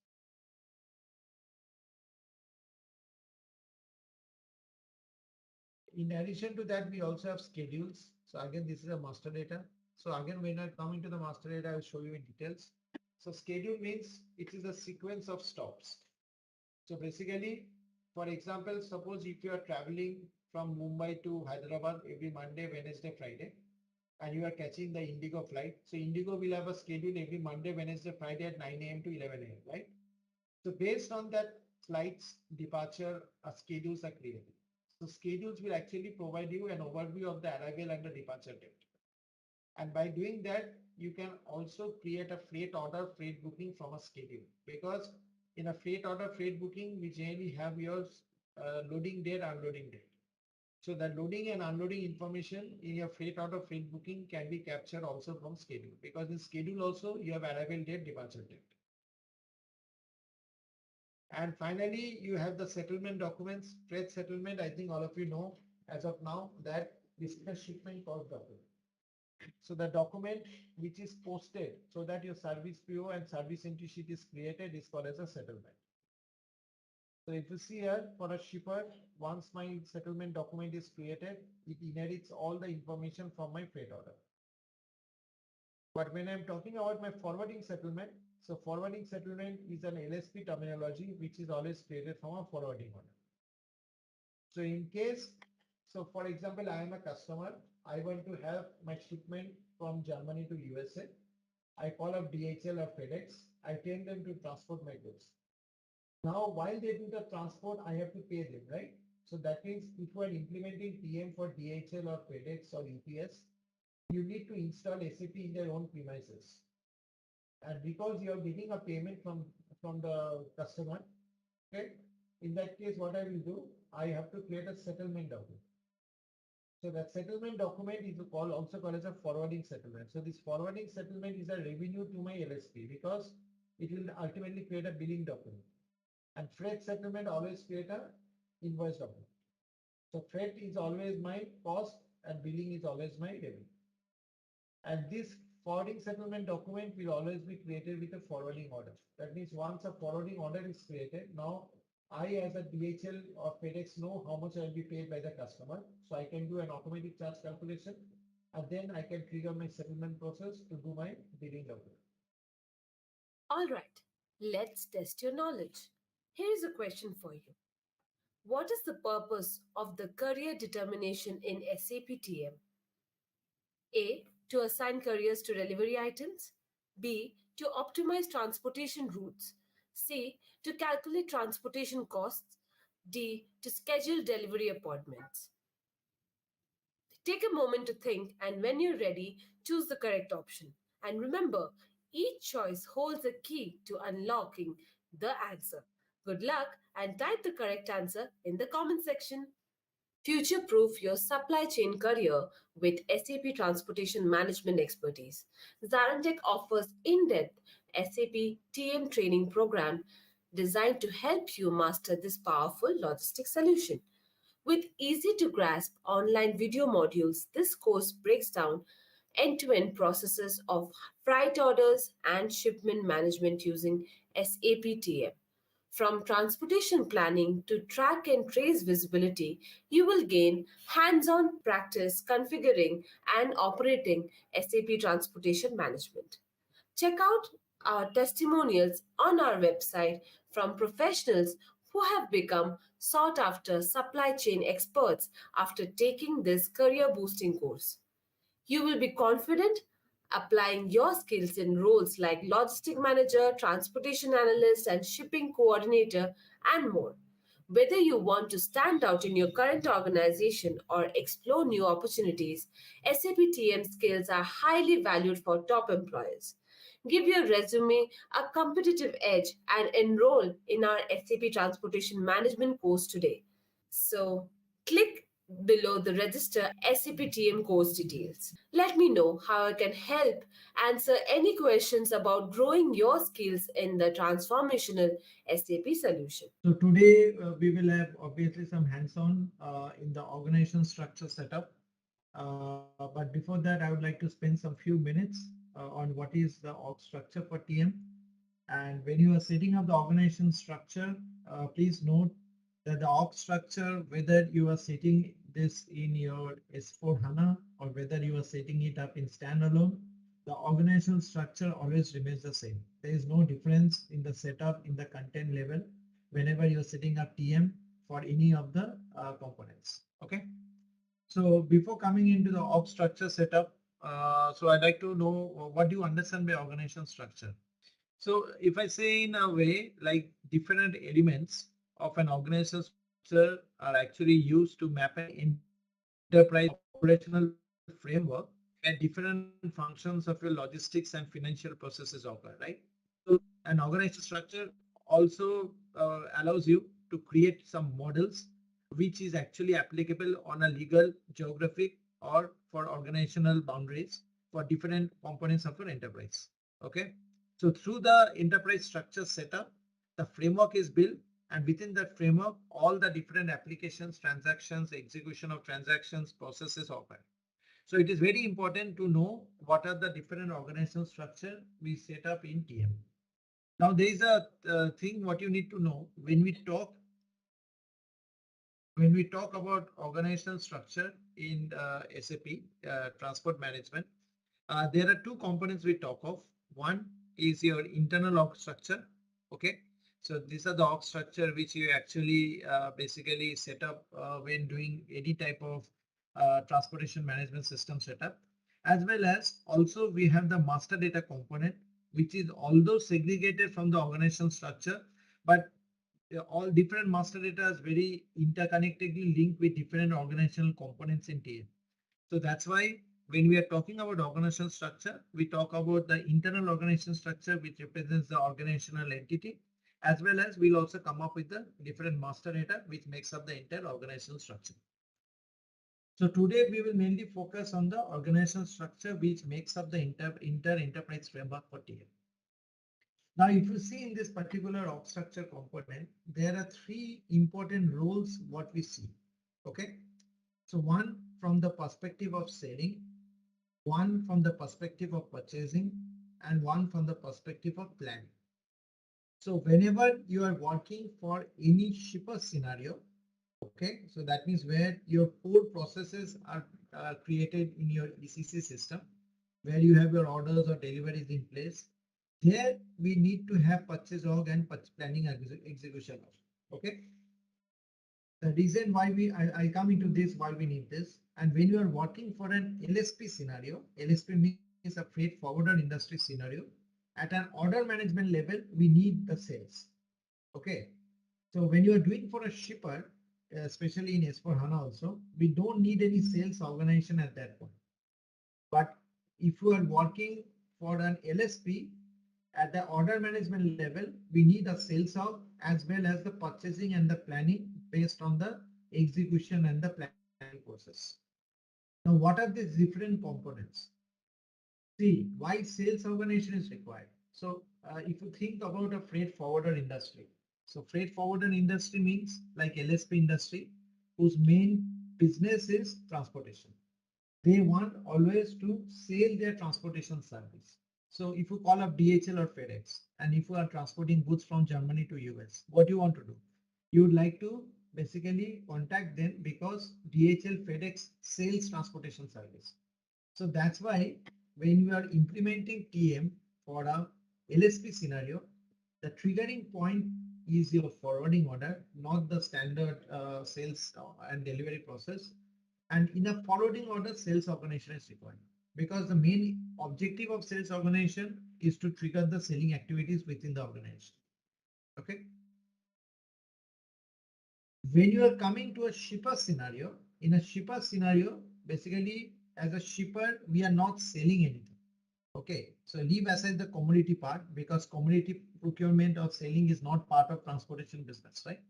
In addition to that, we also have schedules. So again, this is a master data. So again, when I come into the master data, I will show you in details. So schedule means it is a sequence of stops. So basically, for example, suppose if you are traveling from Mumbai to Hyderabad every Monday, Wednesday, Friday, and you are catching the Indigo flight. So Indigo will have a schedule every Monday, Wednesday, Friday at 9 a.m. to 11 a.m., right? So based on that flight's departure, schedules are created. So schedules will actually provide you an overview of the arrival and the departure date. And by doing that, you can also create a freight order, freight booking from a schedule. Because in a freight order, freight booking, we generally have your loading date, unloading date. So the loading and unloading information in your freight order, freight booking can be captured also from schedule. Because in schedule also, you have arrival date, departure date. And finally, you have the settlement documents, trade settlement. I think all of you know as of now that this is a shipment cost document. So the document which is posted so that your service PO and service entry sheet is created is called as a settlement. So if you see here for a shipper, once my settlement document is created, it inherits all the information from my freight order. But when I'm talking about my forwarding settlement, so forwarding settlement is an LSP terminology which is always created from a forwarding order. So in case, so for example, I am a customer, I want to have my shipment from Germany to USA. I call up DHL or FedEx. I tell them to transport my goods. Now, while they do the transport, I have to pay them, right? So that means if you are implementing TM for DHL or FedEx or UPS, you need to install SAP in their own premises. And because you are getting a payment from the customer, okay, in that case, what I will do, I have to create a settlement document. So that settlement document is also called as a forwarding settlement. So this forwarding settlement is a revenue to my LSP because it will ultimately create a billing document. And freight settlement always create a invoice document. So freight is always my cost and billing is always my revenue. And this forwarding settlement document will always be created with a forwarding order. That means once a forwarding order is created, now I as a DHL or FedEx know how much I will be paid by the customer. So I can do an automatic charge calculation and then I can trigger my settlement process to do my billing document. Alright, let's test your knowledge. Here is a question for you. What is the purpose of the career determination in SAP TM? A. To assign couriers to delivery items. B. To optimize transportation routes. C. To calculate transportation costs. D. To schedule delivery appointments. Take a moment to think, and when you're ready, choose the correct option. And remember, each choice holds a key to unlocking the answer. Good luck and type the correct answer in the comment section. Future proof your supply chain career with SAP Transportation Management expertise. ZaranTech offers in depth SAP TM training program designed to help you master this powerful logistics solution. With easy to grasp online video modules, this course breaks down end to end processes of freight orders and shipment management using SAP TM. From transportation planning to track and trace visibility, you will gain hands on practice configuring and operating SAP Transportation Management. Check out our testimonials on our website from professionals who have become sought after supply chain experts after taking this career boosting course. You will be confident applying your skills in roles like logistic manager, transportation analyst, and shipping coordinator, and more. Whether you want to stand out in your current organization or explore new opportunities, SAP TM skills are highly valued for top employers. Give your resume a competitive edge and enroll in our SAP Transportation Management course today. So, click below the register SAP TM course details. Let me know how I can help answer any questions about growing your skills in the transformational SAP solution. So today we will have obviously some hands-on in the organization structure setup. But before that, I would like to spend some few minutes on what is the org structure for TM. And when you are setting up the organization structure, please note that the org structure, whether you are setting this in your S4 Hana or whether you are setting it up in standalone, the organizational structure always remains the same. There is no difference in the setup in the content level whenever you're setting up TM for any of the components. Okay. So before coming into the org structure setup, so I'd like to know what do you understand by organization structure? So if I say in a way, like different elements of an organizational structure are actually used to map an enterprise operational framework where different functions of your logistics and financial processes occur, right? So an organizational structure also allows you to create some models which is actually applicable on a legal, geographic, or for organizational boundaries for different components of your enterprise. Okay. So through the enterprise structure setup, the framework is built, and within that framework, all the different applications, transactions, execution of transactions, processes occur. So it is very important to know what are the different organizational structure we set up in TM. Now there is a thing what you need to know when we talk about organizational structure in SAP transport management. There are two components we talk of. One is your internal org structure. Okay. So these are the org structure which you actually basically set up when doing any type of transportation management system setup. As well as also we have the master data component, which is although segregated from the organizational structure, but all different master data is very interconnectedly linked with different organizational components in TM. So that's why when we are talking about organizational structure, we talk about the internal organizational structure, which represents the organizational entity, as well as we'll also come up with the different master data, which makes up the entire organizational structure. So today we will mainly focus on the organizational structure which makes up the enterprise framework for TM. Now, if you see in this particular org structure component, there are three important roles what we see. Okay. So one from the perspective of selling, one from the perspective of purchasing, and one from the perspective of planning. So whenever you are working for any shipper scenario, okay, so that means where your core processes are created in your ECC system, where you have your orders or deliveries in place, there we need to have purchase org and planning execution org. Okay. The reason why I come into this, why we need this, and when you are working for an LSP scenario, LSP means a freight forwarder industry scenario. At an order management level, we need the sales. Okay. So when you are doing for a shipper, especially in S4 Hana also, we don't need any sales organization at that point. But if you are working for an LSP at the order management level, we need a sales org as well as the purchasing and the planning based on the execution and the planning process. Now, what are these different components? See, why sales organization is required. So if you think about a freight forwarder industry, so freight forwarder industry means like LSP industry, whose main business is transportation. They want always to sell their transportation service. So if you call up DHL or FedEx, and if you are transporting goods from Germany to US, what you want to do? You would like to basically contact them because DHL FedEx sells transportation service. So that's why when you are implementing TM for a LSP scenario, the triggering point is your forwarding order, not the standard sales and delivery process. And in a forwarding order, sales organization is required because the main objective of sales organization is to trigger the selling activities within the organization. Okay. When you are coming to a shipper scenario, in a shipper scenario, basically as a shipper, we are not selling anything. Okay, so leave aside the commodity part because commodity procurement or selling is not part of transportation business, right?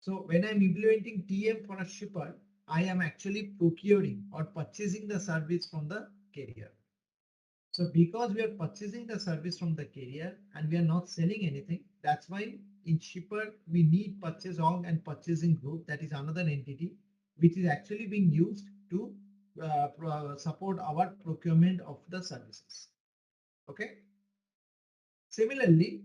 So when I'm implementing TM for a shipper, I am actually procuring or purchasing the service from the carrier. So because we are purchasing the service from the carrier and we are not selling anything, that's why in shipper we need purchase org and purchasing group, that is another entity which is actually being used to support our procurement of the services. Okay. Similarly,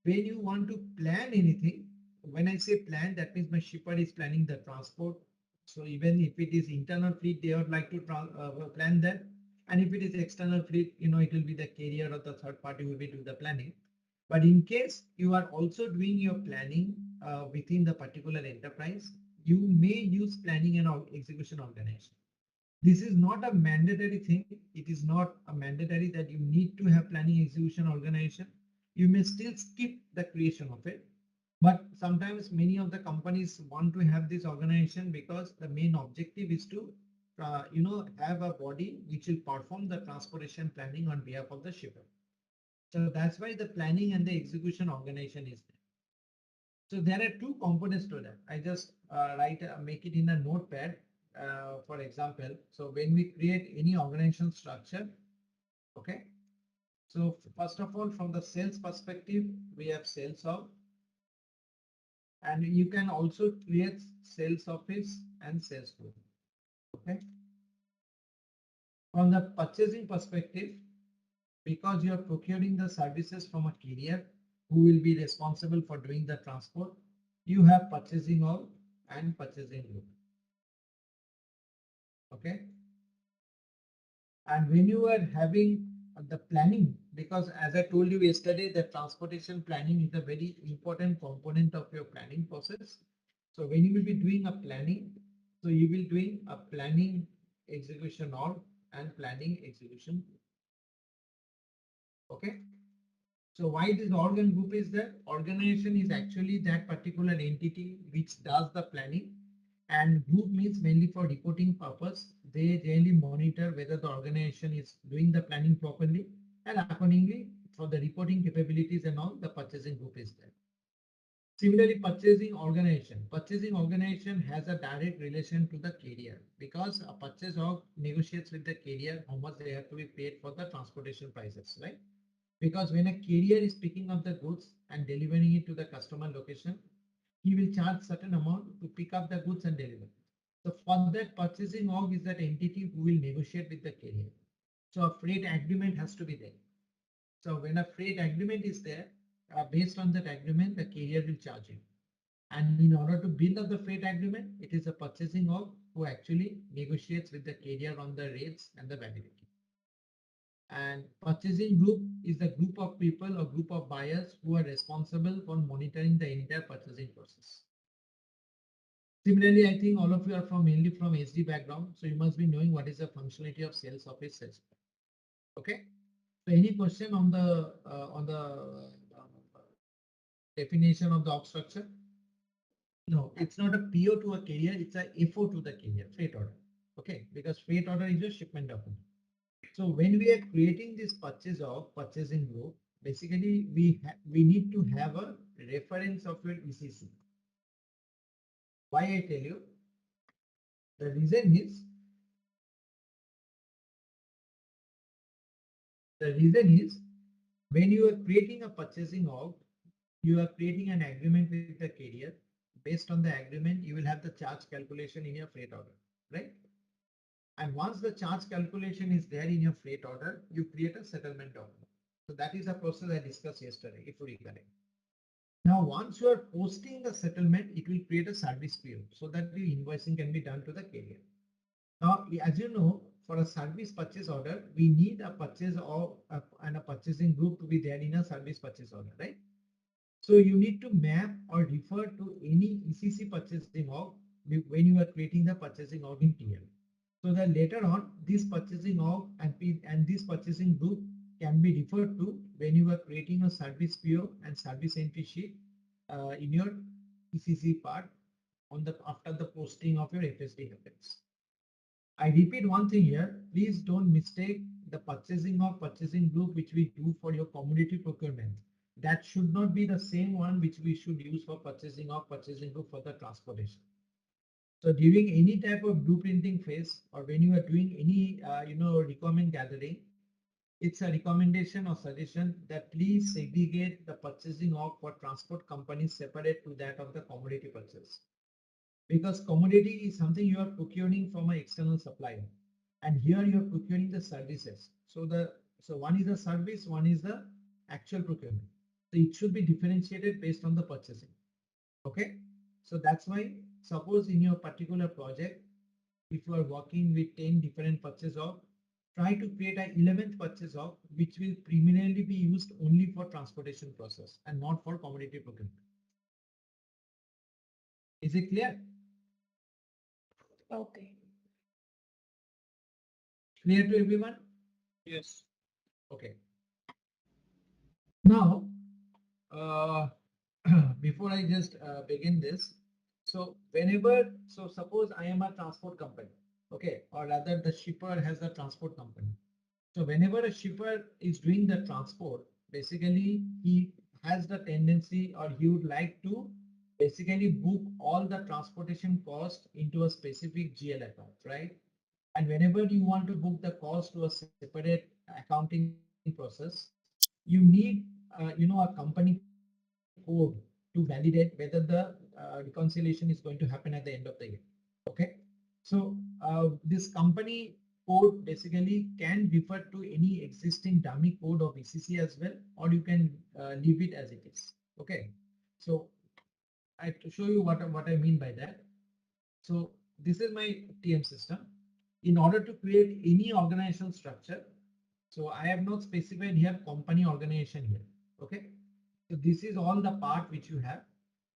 when you want to plan anything, when I say plan, that means my shipper is planning the transport. So even if it is internal fleet, they would like to plan that. And if it is external fleet, it will be the carrier or the third party will be doing the planning. But in case you are also doing your planning within the particular enterprise, you may use planning and execution organization. This is not a mandatory thing. It is not a mandatory that you need to have planning execution organization. You may still skip the creation of it. But sometimes many of the companies want to have this organization because the main objective is to, have a body which will perform the transportation planning on behalf of the shipper. So that's why the planning and the execution organization is there. So there are two components to that. I just make it in a notepad, for example. So when we create any organization structure, okay. So first of all, from the sales perspective, we have sales org, and you can also create sales office and sales group. Okay. From the purchasing perspective, because you are procuring the services from a carrier who will be responsible for doing the transport, you have purchasing org and purchasing group. Okay. And when you are having the planning, because as I told you yesterday, the transportation planning is a very important component of your planning process. So when you will be doing a planning, so you will doing a planning execution org and planning execution. Okay. So why this organ group is there? Organization is actually that particular entity which does the planning, and group means mainly for reporting purpose. They really monitor whether the organization is doing the planning properly, and accordingly for the reporting capabilities and all, the purchasing group is there. Similarly, purchasing organization. Purchasing organization has a direct relation to the carrier because a purchase org negotiates with the carrier how much they have to be paid for the transportation prices, right? Because when a carrier is picking up the goods and delivering it to the customer location, he will charge certain amount to pick up the goods and deliver. So for that, purchasing org is that entity who will negotiate with the carrier. So a freight agreement has to be there. So when a freight agreement is there, based on that agreement, the carrier will charge you. And in order to build up the freight agreement, it is a purchasing org who actually negotiates with the carrier on the rates and the validity. And purchasing group is the group of people or group of buyers who are responsible for monitoring the entire purchasing process. Similarly, I think all of you are mainly from SD background, so you must be knowing what is the functionality of sales office sales. Okay. So any question on the definition of the org structure? No, it's not a PO to a carrier, it's a FO to the carrier, freight order. Okay, because freight order is a shipment document. So when we are creating this purchase of purchasing group, basically we need to have a reference of your ECC. Why I tell you? The reason is when you are creating a purchasing org, you are creating an agreement with the carrier. Based on the agreement, you will have the charge calculation in your freight order, right? And once the charge calculation is there in your freight order, you create a settlement document. So that is a process I discussed yesterday, if you recollect. Now, once you are posting the settlement, it will create a service PO so that the invoicing can be done to the carrier. Now, as you know, for a service purchase order, we need a purchase of and a purchasing group to be there in a service purchase order, right? So you need to map or refer to any ECC purchasing org when you are creating the purchasing org in TM. So that later on, this purchasing org and this purchasing group can be referred to when you are creating a service PO and service entry sheet in your ECC part on the after the posting of your FSD happens. I repeat one thing here, please don't mistake the purchasing of purchasing group which we do for your commodity procurement. That should not be the same one which we should use for purchasing of purchasing group for the transportation. So during any type of blueprinting phase or when you are doing any requirement gathering, it's a recommendation or suggestion that please segregate the purchasing of for transport companies separate to that of the commodity purchase. Because commodity is something you are procuring from an external supplier, and here you are procuring the services. So one is the service, one is the actual procurement. So it should be differentiated based on the purchasing. Okay, so that's why suppose in your particular project, if you are working with 10 different purchase of, try to create an 11th purchase of which will primarily be used only for transportation process and not for commodity procurement. Is it clear? Okay. Clear to everyone? Yes. Okay. Now, before I just begin this, so suppose I am a transport company, okay, or rather the shipper has a transport company. So whenever a shipper is doing the transport, basically he has the tendency or he would like to basically book all the transportation cost into a specific GL account, right? And whenever you want to book the cost to a separate accounting process, you need a company code to validate whether the reconciliation is going to happen at the end of the year. Okay, so this company code basically can refer to any existing dummy code of ECC as well, or you can leave it as it is. Okay, so I to show you what I mean by that. So this is my TM system. In order to create any organizational structure, so I have not specified here company organization here. Okay, so this is all the part which you have,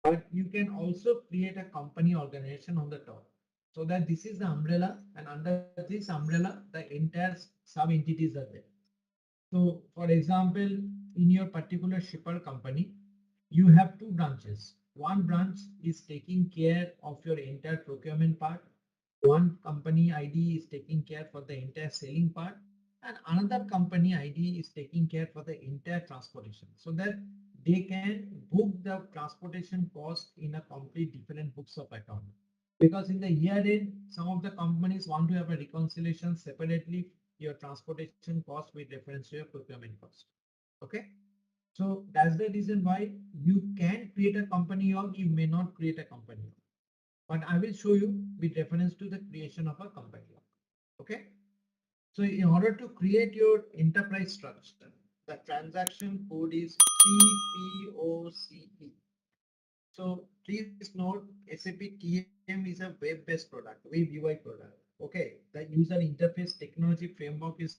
but you can also create a company organization on the top. So that this is the umbrella, and under this umbrella, the entire sub entities are there. So for example, in your particular shipper company, you have two branches. One branch is taking care of your entire procurement part. One company ID is taking care for the entire selling part, and another company ID is taking care for the entire transportation. So that they can book the transportation cost in a complete different books of account. Because in the year end, some of the companies want to have a reconciliation separately your transportation cost with reference to your procurement cost. Okay. So that's the reason why you can create a company or you may not create a company. But I will show you with reference to the creation of a company. Okay. So in order to create your enterprise structure, the transaction code is PPOCE. So please note SAP TM is a web-based product, web UI product. Okay, the user interface technology framework is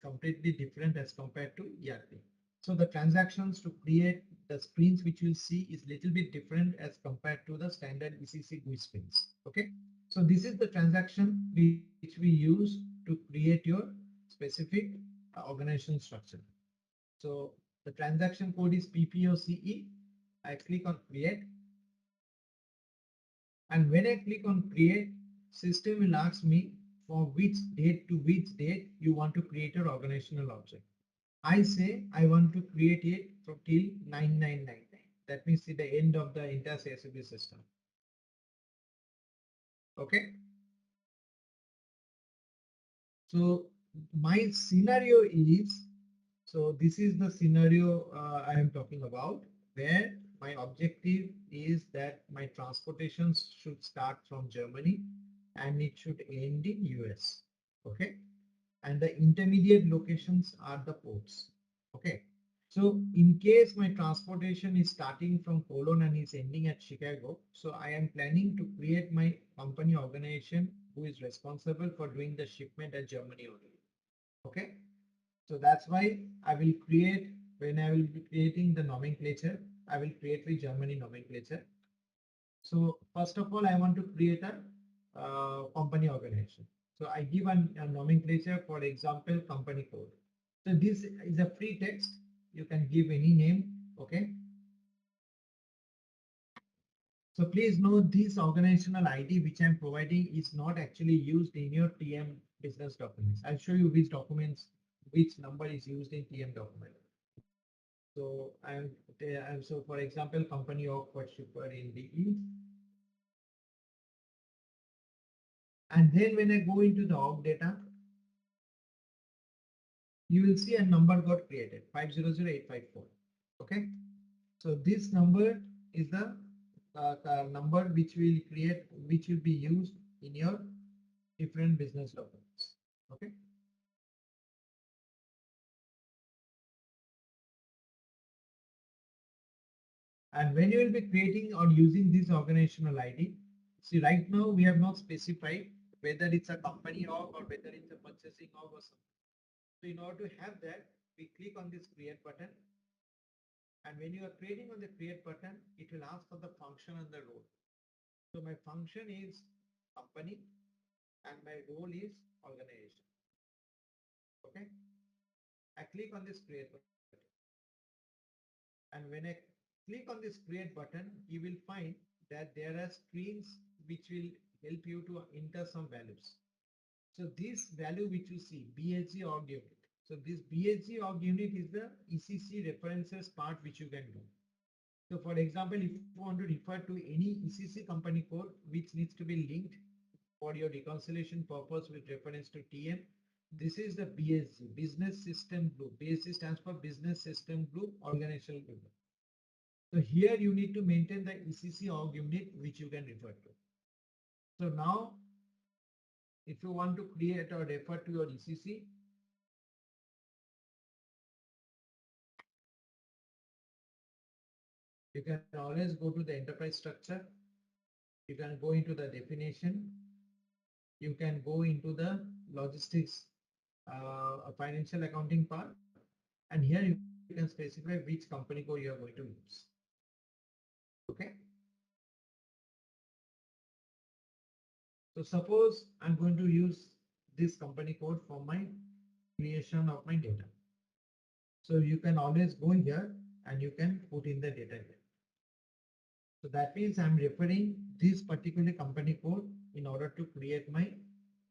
completely different as compared to ERP. So the transactions to create the screens which you see is little bit different as compared to the standard ECC GUI screens. Okay, so this is the transaction which we use to create your specific organization structure. So the transaction code is PPOCE. I click on create, and when I click on create, system will ask me for which date to which date you want to create your organizational object. I say I want to create it from till 9999. That means till the end of the entire SAP system. Okay. So my scenario is, so this is the scenario I am talking about, where my objective is that my transportation should start from Germany and it should end in US. Okay. And the intermediate locations are the ports. Okay. So in case my transportation is starting from Cologne and is ending at Chicago, so I am planning to create my company organization who is responsible for doing the shipment at Germany only. Okay. So that's why I will create, when I will be creating the nomenclature, I will create with Germany nomenclature. So first of all, I want to create a company organization. So I give a nomenclature, for example, company code. So this is a free text. You can give any name. Okay. So please note this organizational ID which I'm providing is not actually used in your TM business documents. I'll show you which documents, which number is used in TM document. So so for example, company of what shipper in DE. And then when I go into the org data, you will see a number got created, 500854. Okay. So this number is the number which will create, which will be used in your different business documents. Okay. And when you will be creating or using this organizational ID, see right now we have not specified whether it's a company org or whether it's a purchasing org or something. So in order to have that, we click on this create button. And when you are creating on the create button, it will ask for the function and the role. So my function is company and my role is organization. Okay. I click on this create button. And when I click on this create button, you will find that there are screens which will help you to enter some values. So this value which you see, BSG org unit. So this BSG org unit is the ECC references part which you can do. So for example, if you want to refer to any ECC company code which needs to be linked for your reconciliation purpose with reference to TM, this is the BSG, Business System Group. BSG stands for Business System Group Organizational Group. So here you need to maintain the ECC org unit which you can refer to. So now, if you want to create or refer to your ECC, you can always go to the enterprise structure. You can go into the definition. You can go into the logistics, financial accounting part. And here you can specify which company code you are going to use. Okay. So suppose I'm going to use this company code for my creation of my data. So you can always go here and you can put in the data here. So that means I'm referring this particular company code in order to create my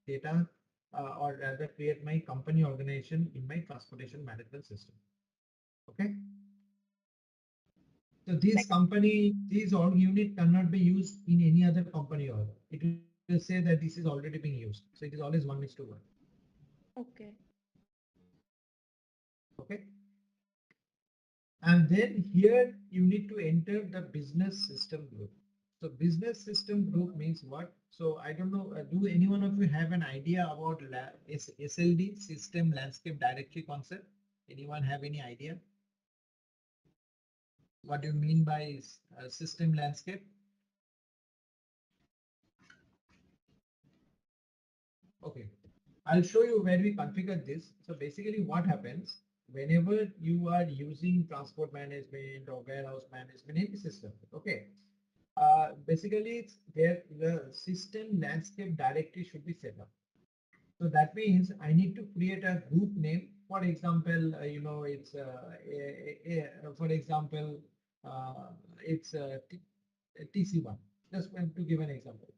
data or rather create my company organization in my transportation management system. Okay. So this company, these all unit cannot be used in any other company order. It will say that this is already being used. So it is always 1:1. Okay. Okay. And then here you need to enter the business system group. So business system group means what? So I don't know, do any one of you have an idea about SLD, System Landscape Directory concept? Anyone have any idea? What do you mean by system landscape? Okay, I'll show you where we configure this. So basically what happens whenever you are using transport management or warehouse management, any system, okay? Basically it's there, the system landscape directory should be set up. So that means I need to create a group name. For example, it's for example, it's TC1. Just want to give an example.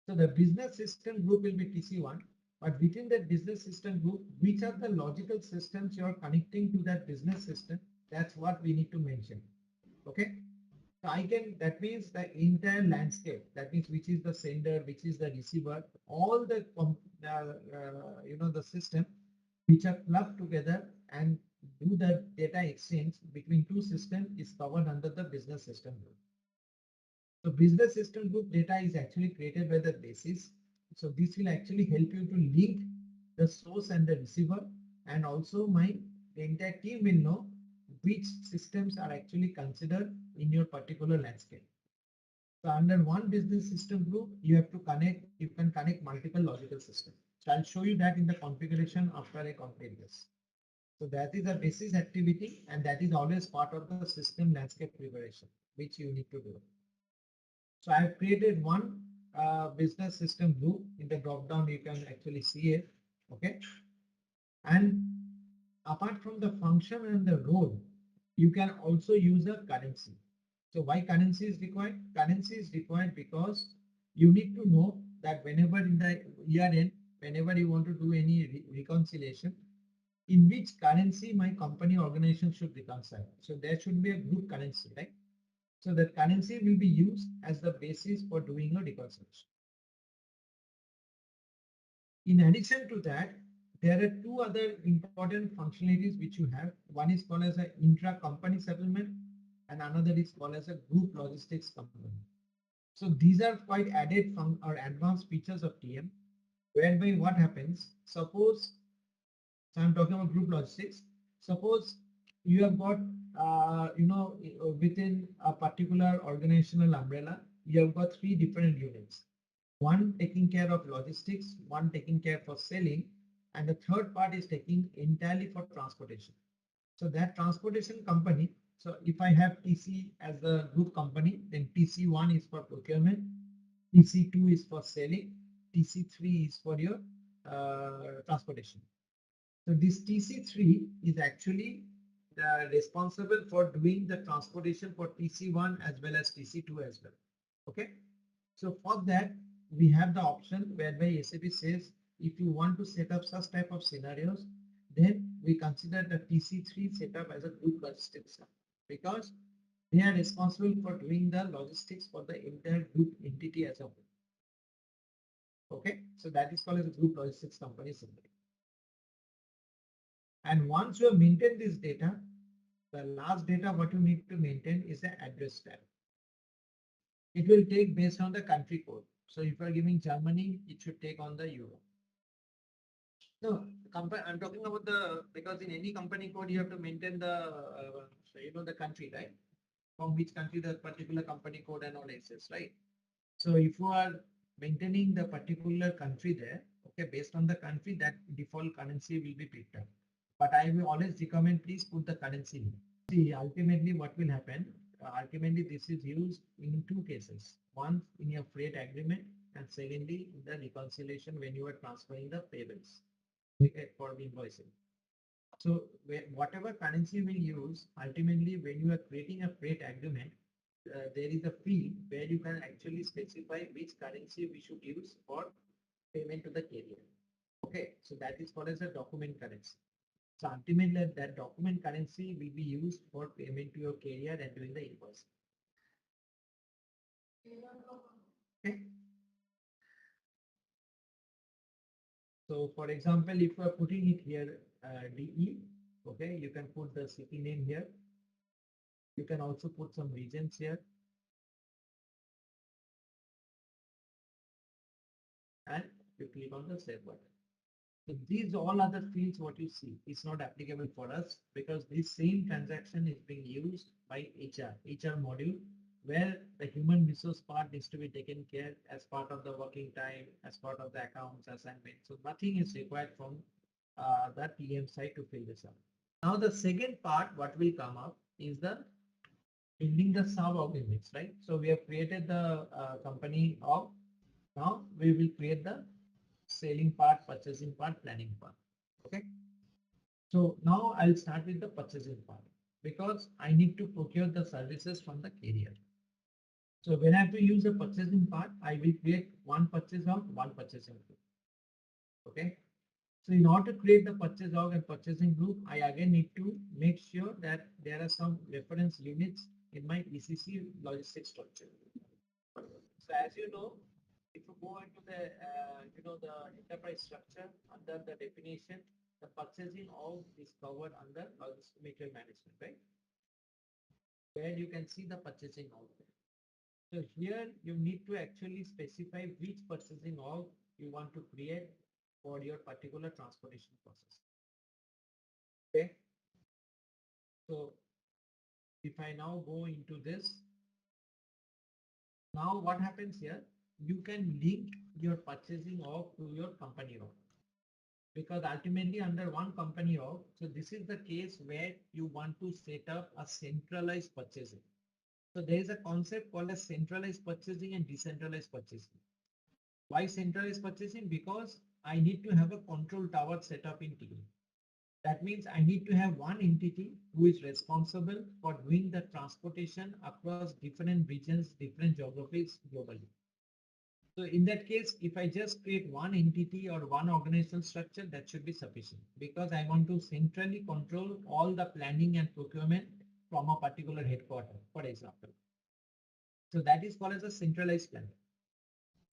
So the business system group will be TC1, but within that business system group, which are the logical systems you are connecting to that business system? That's what we need to mention. Okay. So I can, that means the entire landscape, that means which is the sender, which is the receiver, all the, the system which are clubbed together and do the data exchange between two systems is covered under the business system group. So business system group data is actually created by the basis. So this will actually help you to link the source and the receiver, and also the entire team will know which systems are actually considered in your particular landscape. So under one business system group, you have to connect, you can connect multiple logical systems. So I'll show you that in the configuration after I configure this. So that is a basis activity, and that is always part of the system landscape preparation, which you need to do. So I've created one business system group. In the drop down, you can actually see it. Okay. And apart from the function and the role, you can also use a currency. So why currency is required? Currency is required because you need to know that whenever in the year end, whenever you want to do any reconciliation, in which currency my company organization should reconcile. So there should be a group currency, right? So that currency will be used as the basis for doing a reconciliation. In addition to that, there are two other important functionalities which you have. One is called as an intra-company settlement, and another is called as a group logistics component. So these are quite added from or advanced features of TM, whereby what happens, suppose, so I'm talking about group logistics. Suppose you have got, within a particular organizational umbrella, you have got three different units. One taking care of logistics, one taking care for selling, and the third part is taking entirely for transportation. So that transportation company, so if I have TC as the group company, then TC1 is for procurement, TC2 is for selling, TC3 is for your transportation. So this TC3 is actually responsible for doing the transportation for TC1 as well as TC2 as well. Okay. So for that, we have the option whereby SAP says, if you want to set up such type of scenarios, then we consider the TC3 setup as a group logistics because they are responsible for doing the logistics for the entire group entity as a whole. Okay, so that is called as a group logistics company symbol. And once you have maintained this data, the last data what you need to maintain is the address tab. It will take based on the country code. So if you are giving Germany, it should take on the euro. No, I'm talking about because in any company code you have to maintain the the country, right? From which country the particular company code and all exists, right? So if you are maintaining the particular country there, okay, based on the country, that default currency will be picked up. But I will always recommend please put the currency in. See, ultimately what will happen? Ultimately, this is used in two cases. One in your freight agreement, and secondly in the reconciliation when you are transferring the payments for invoicing. So whatever currency we use, ultimately when you are creating a freight agreement, there is a field where you can actually specify which currency we should use for payment to the carrier. Okay, so that is called as a document currency. So ultimately that document currency will be used for payment to your carrier and doing the invoice. Okay. So for example, if you are putting it here, DE, okay, you can put the city name here. You can also put some regions here. And you click on the save button. So these all other fields what you see is not applicable for us because this same transaction is being used by HR module, where the human resource part needs to be taken care as part of the working time, as part of the accounts assignment. So nothing is required from the TM side to fill this up. Now the second part what will come up is the building the sub units, right? So we have created the company of, now we will create the selling part, purchasing part, planning part. Okay. So now I'll start with the purchasing part because I need to procure the services from the carrier. So when I have to use the purchasing part, I will create one purchase org, one purchasing group. Okay. So in order to create the purchase org and purchasing group, I again need to make sure that there are some reference units in my ECC logistics structure. So as you know, if you go into the the enterprise structure under the definition, the purchasing org is covered under logistic material management, right? Where you can see the purchasing org. So here you need to actually specify which purchasing org you want to create for your particular transportation process. Okay. So if I now go into this, now what happens here? You can link your purchasing org to your company org. Because ultimately under one company org, so this is the case where you want to set up a centralized purchasing. So there is a concept called as centralized purchasing and decentralized purchasing. Why centralized purchasing? Because I need to have a control tower set up in TM. That means I need to have one entity who is responsible for doing the transportation across different regions, different geographies globally. So in that case, if I just create one entity or one organizational structure, that should be sufficient because I want to centrally control all the planning and procurement from a particular headquarter, for example. So that is called as a centralized planning.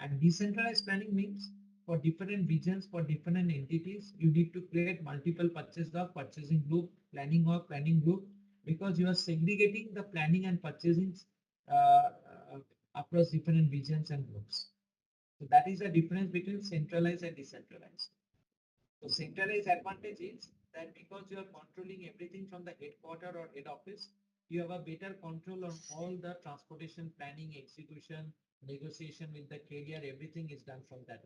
And decentralized planning means for different regions, for different entities, you need to create multiple purchase org, purchasing group, planning org, planning group, because you are segregating the planning and purchasing across different regions and groups. So that is the difference between centralized and decentralized. So centralized advantage is that because you are controlling everything from the headquarter or head office, you have a better control on all the transportation planning, execution, negotiation with the carrier, everything is done from that.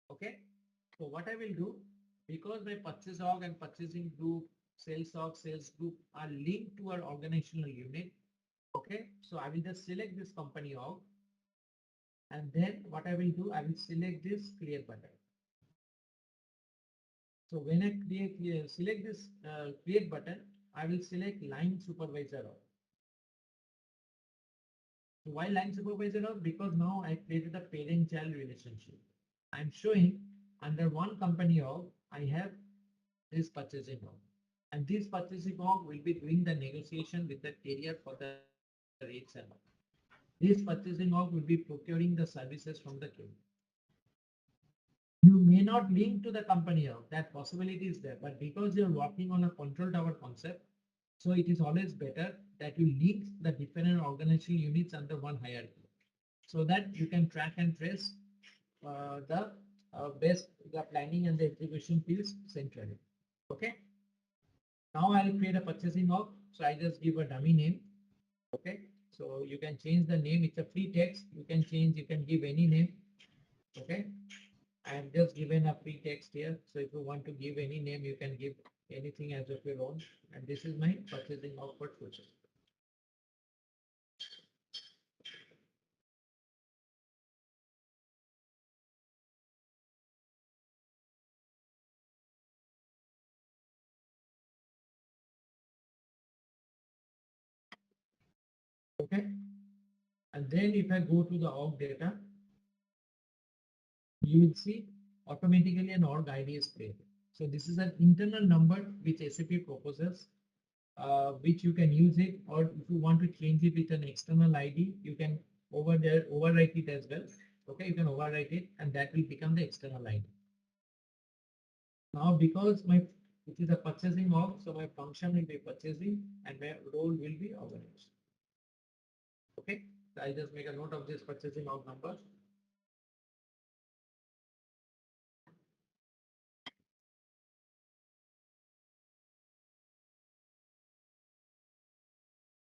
Okay. So what I will do, because my purchase org and purchasing group, sales org, sales group are linked to our organizational unit. Okay. So I will just select this company org. And then what I will do, I will select this create button. So when I select this create button, I will select line supervisor org. So why line supervisor org? Because now I created a parent-child relationship. I'm showing under one company org, I have this purchasing org. And this purchasing org will be doing the negotiation with the carrier for the rates and all. This purchasing org will be procuring the services from the carrier. You may not link to the company org, that possibility is there, but because you're working on a control tower concept, so it is always better that you link the different organizational units under one hierarchy, so that you can track and trace the planning and the execution fields centrally. Okay. Now I'll create a purchasing org. So I just give a dummy name. Okay. So you can change the name. It's a free text. You can change. You can give any name. Okay. I'm just given a free text here. So if you want to give any name, you can give anything as of your own. And this is my purchasing org for future. Okay. And then if I go to the org data, you will see automatically an org ID is created. So this is an internal number which SAP proposes. which you can use it, or if you want to change it with an external ID, you can over there overwrite it as well. Okay, you can overwrite it and that will become the external ID. Now because it is a purchasing org, so my function will be purchasing and my role will be organized. Okay, so I just make a note of this purchasing org number.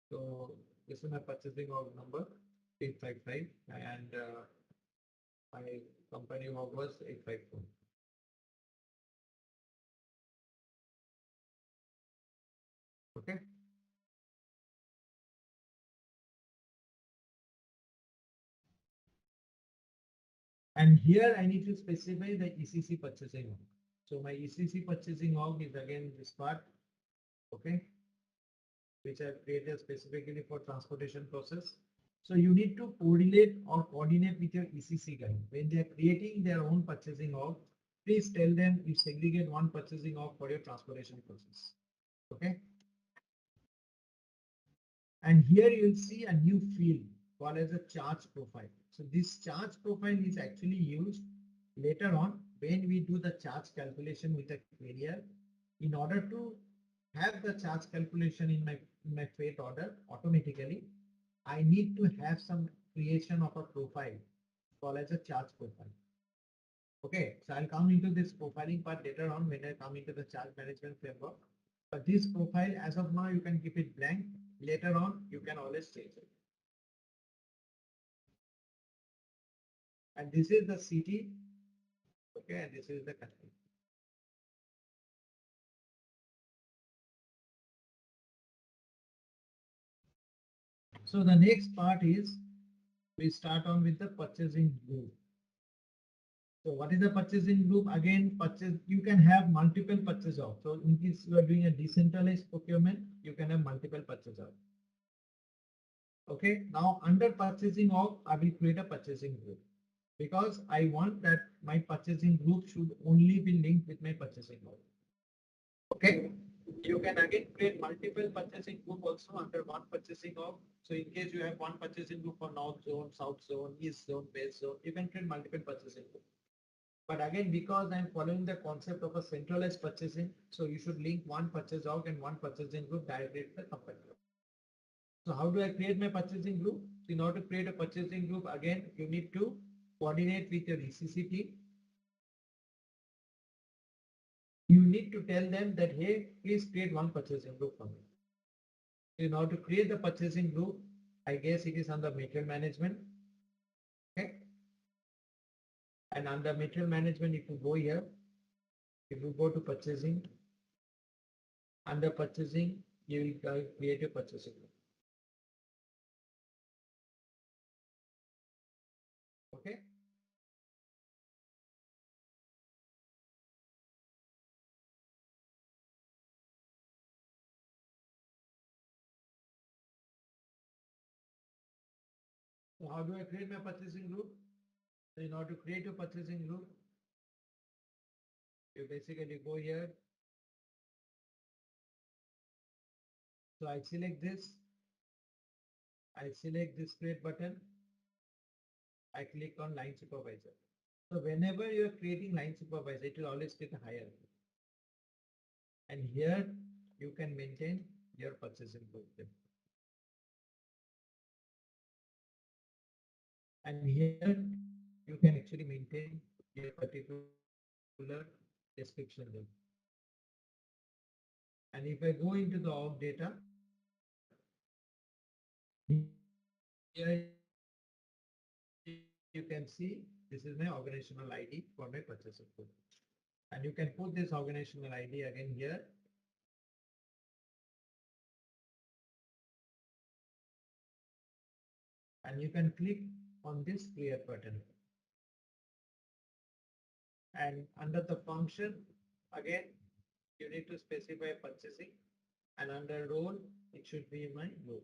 So this is my purchasing org number 855 and my company org was 854. Okay. And here I need to specify the ECC purchasing org. So my ECC purchasing org is again this part, okay, which I created specifically for transportation process. So you need to coordinate with your ECC guy. When they are creating their own purchasing org, please tell them you segregate one purchasing org for your transportation process. Okay. And here you'll see a new field called as a charge profile. So this charge profile is actually used later on when we do the charge calculation with a carrier. In order to have the charge calculation in my freight order automatically, I need to have some creation of a profile called as a charge profile. Okay, so I'll come into this profiling part later on when I come into the charge management framework. But this profile, as of now, you can keep it blank. Later on, you can always change it. And this is the city. Okay, and this is the country. So the next part is we start on with the purchasing group. So what is the purchasing group? Again, you can have multiple purchase org. So in case you are doing a decentralized procurement, you can have multiple purchase org. Okay, now under purchasing org, I will create a purchasing group because I want that my purchasing group should only be linked with my purchasing org. Okay, you can again create multiple purchasing group also under one purchasing org. So in case you have one purchasing group for North Zone, South Zone, East Zone, West Zone, you can create multiple purchasing group. But again, because I'm following the concept of a centralized purchasing, so you should link one purchase org and one purchasing group directly to the company. So how do I create my purchasing group? In order to create a purchasing group, again, you need to coordinate with your ECC team. You need to tell them that, hey, please create one purchasing group for me. In order to create the purchasing group, I guess it is under material management. Okay. And under material management, if you go here, if you go to purchasing, under purchasing, you will create a purchasing group. Okay. So how do I create my purchasing group? So in order to create a purchasing group, you basically go here. So I select this. I select this create button. I click on line supervisor. So whenever you are creating line supervisor, it will always take a higher. And here you can maintain your purchasing group. And here you can actually maintain your particular description there. And if I go into the org data, here you can see this is my organizational ID for my purchasing group. And you can put this organizational ID again here. And you can click on this create button. And under the function, again, you need to specify purchasing, and under role, it should be my role.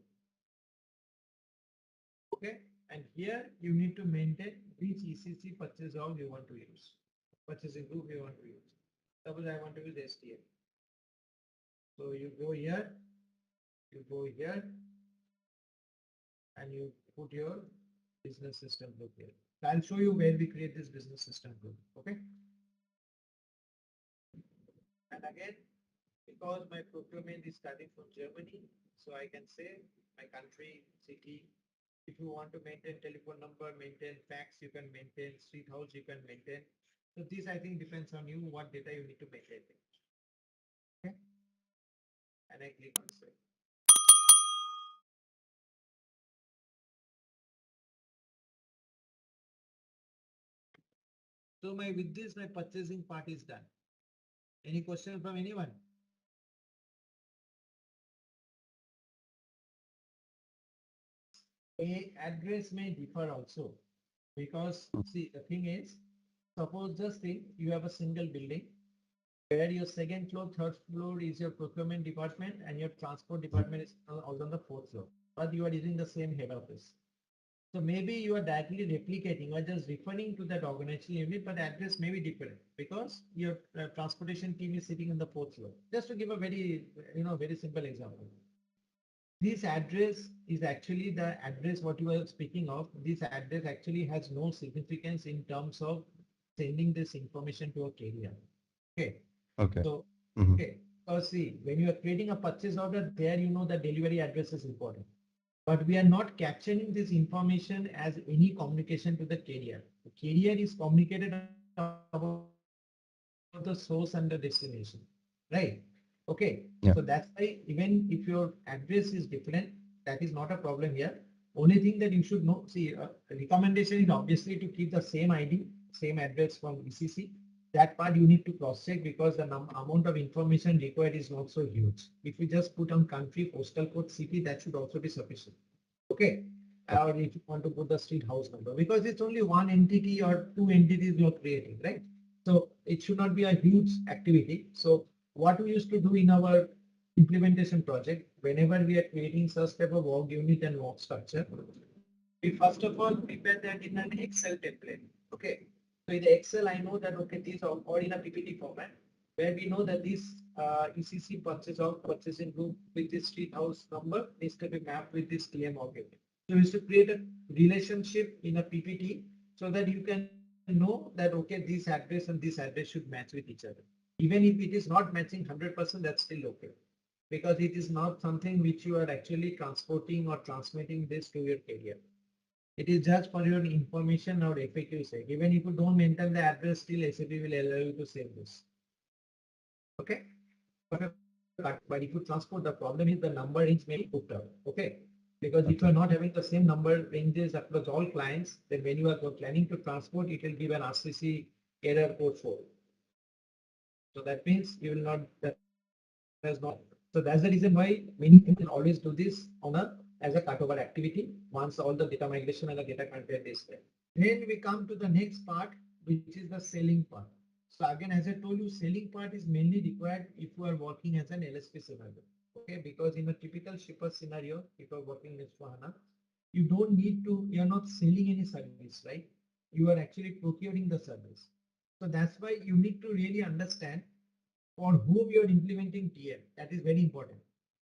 Okay, and here you need to maintain which ECC purchase org you want to use, purchasing group you want to use. Suppose I want to use STM. So you go here You go here and you put your business system group here. I'll show you where we create this business system group. Okay. And again, because my procurement is starting from Germany, so I can say my country, city. If you want to maintain telephone number, maintain fax, you can maintain street house, you can maintain. So this I think depends on you what data you need to maintain. Okay. And I click on save. So with this my purchasing part is done. Any question from anyone? A address may differ also because see the thing is, suppose just think you have a single building where your second floor, third floor is your procurement department and your transport department is also on the fourth floor, but you are using the same head office. So maybe you are directly replicating or just referring to that organizational unit, but the address may be different because your transportation team is sitting in the fourth floor. Just to give a very, very simple example. This address is actually the address what you are speaking of. This address actually has no significance in terms of sending this information to a carrier. Okay. Okay. So, Mhm. okay. Because see, when you are creating a purchase order, there the delivery address is important. But we are not capturing this information as any communication to the carrier. The carrier is communicated about the source and the destination, right? Okay, Yeah. so that's why even if your address is different, that is not a problem here. Only thing that you should know, see, recommendation is obviously to keep the same ID, same address from ECC. That part you need to cross check because the amount of information required is not so huge. If you just put on country, postal code, city, that should also be sufficient. Okay. Or if you want to put the street house number, because it's only one entity or two entities you're creating, right? So it should not be a huge activity. So what we used to do in our implementation project, whenever we are creating such type of work unit and work structure, we first of all prepare that in an Excel template. Okay. So in the Excel, I know that, okay, these are or in a PPT format where we know that this ECC purchase of purchasing group with this street house number needs to be mapped with this TM object. So we used to create a relationship in a PPT so that you can know that, okay, this address and this address should match with each other. Even if it is not matching 100%, that's still okay. Because it is not something which you are actually transporting or transmitting this to your carrier. It is just for your information or FAQ sake. Even if you don't maintain the address, still SAP will allow you to save this. Okay. But if you transport, the problem is the number range may be put up. Okay. Because if you are not having the same number ranges across all clients, then when you are planning to transport, it will give an RCC error code 4. So that means you will not, that is not. So that's the reason why many people always do this on as a cutover activity once all the data migration and the data content is there. Then we come to the next part, which is the selling part. So again, as I told you, selling part is mainly required if you are working as an LSP scenario. Okay, because in a typical shipper scenario, if you are working with S4 Hana, you don't need to, you're not selling any service, right? You are actually procuring the service. So that's why you need to really understand for whom you're implementing TM. That is very important.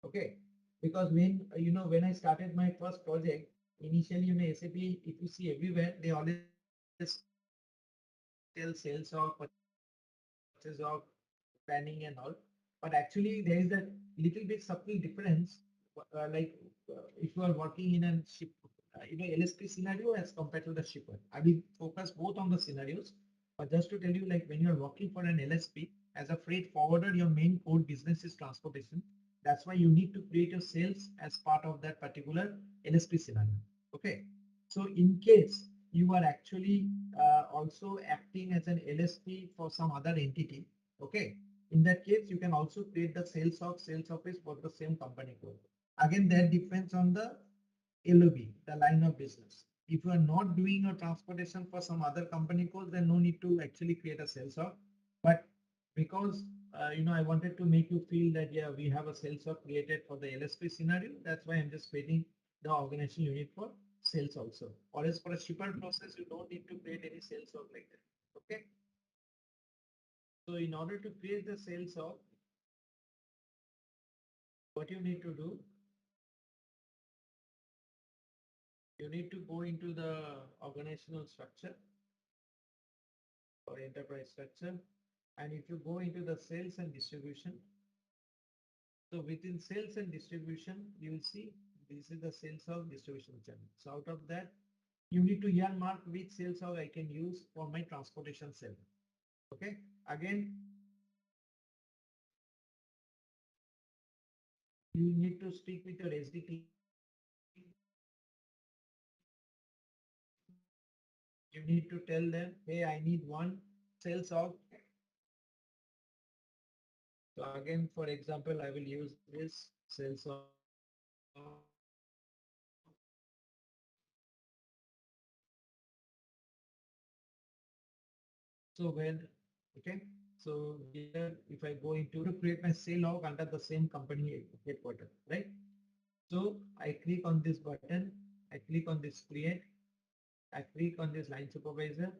Okay. Because when, when I started my first project, initially, SAP, if you see everywhere, they always tell sales of purchase of planning and all. But actually, there is a little bit subtle difference. If you are working in a ship, LSP scenario as compared to the shipper. I will focus both on the scenarios. But just to tell you, like when you are working for an LSP as a freight forwarder, your main core business is transportation. That's why you need to create your sales as part of that particular LSP scenario. Okay. So in case you are actually also acting as an LSP for some other entity. Okay. In that case, you can also create the sales office for the same company code. Again, that depends on the LOB, the line of business. If you are not doing a transportation for some other company code, then no need to actually create a sales of. But because I wanted to make you feel that yeah, we have a sales of created for the LSP scenario. That's why I'm just creating the organization unit for sales also. Or as for a shipper process, you don't need to create any sales of like that. Okay. So in order to create the sales of, what you need to do, you need to go into the organizational structure or enterprise structure. And if you go into the sales and distribution, so within sales and distribution, you will see this is the sales of distribution channel. So out of that, you need to earmark which sales hub I can use for my transportation cell. Okay. Again, you need to speak with your SDT. You need to tell them, hey, I need one sales hub. So again, for example, I will use this sales hub. So when, okay, so here, if I go into to create my sale log under the same company headquarters, right? So I click on this button, I click on this create, I click on this line supervisor,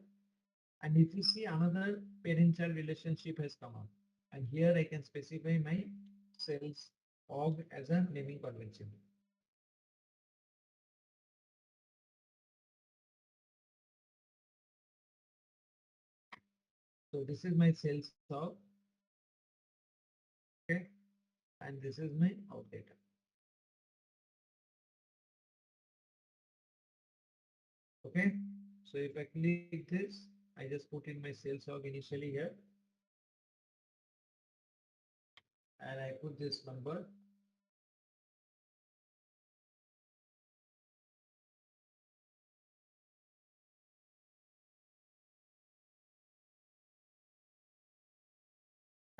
and if you see another parent-child relationship has come up, and here I can specify my sales org as a naming convention. So this is my sales org, okay, and this is my org data. Okay, so if I click this, I just put in my sales org initially here, and I put this number.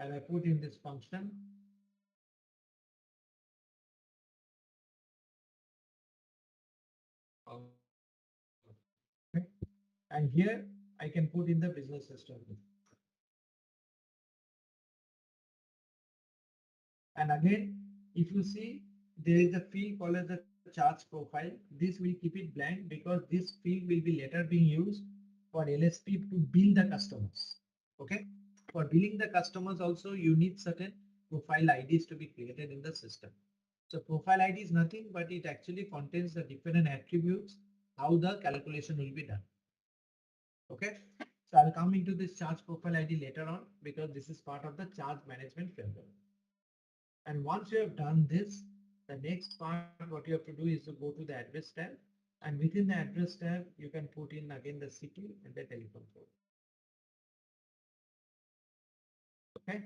And I put in this function. Okay. And here I can put in the business system. And again, if you see, there is a field called as the charge profile. This will keep it blank because this field will be later being used for LSP to bill the customers. Okay. For billing the customers also, you need certain profile IDs to be created in the system. So profile ID is nothing, but it actually contains the different attributes, how the calculation will be done. Okay. So I'll come into this charge profile ID later on because this is part of the charge management framework. And once you have done this, the next part, what you have to do is to go to the address tab. And within the address tab, you can put in again the city and the telephone code. Okay.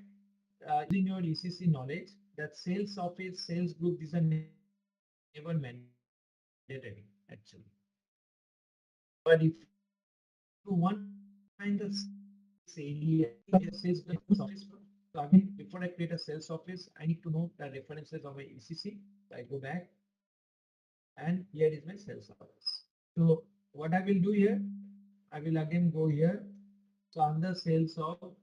Using your ECC knowledge, that sales office, sales group, these are never mandatory actually. But if you want to find the sales office, so again, before I create a sales office, I need to know the references of my ECC. So I go back, and here is my sales office. So what I will do here, I will again go here. So under sales of,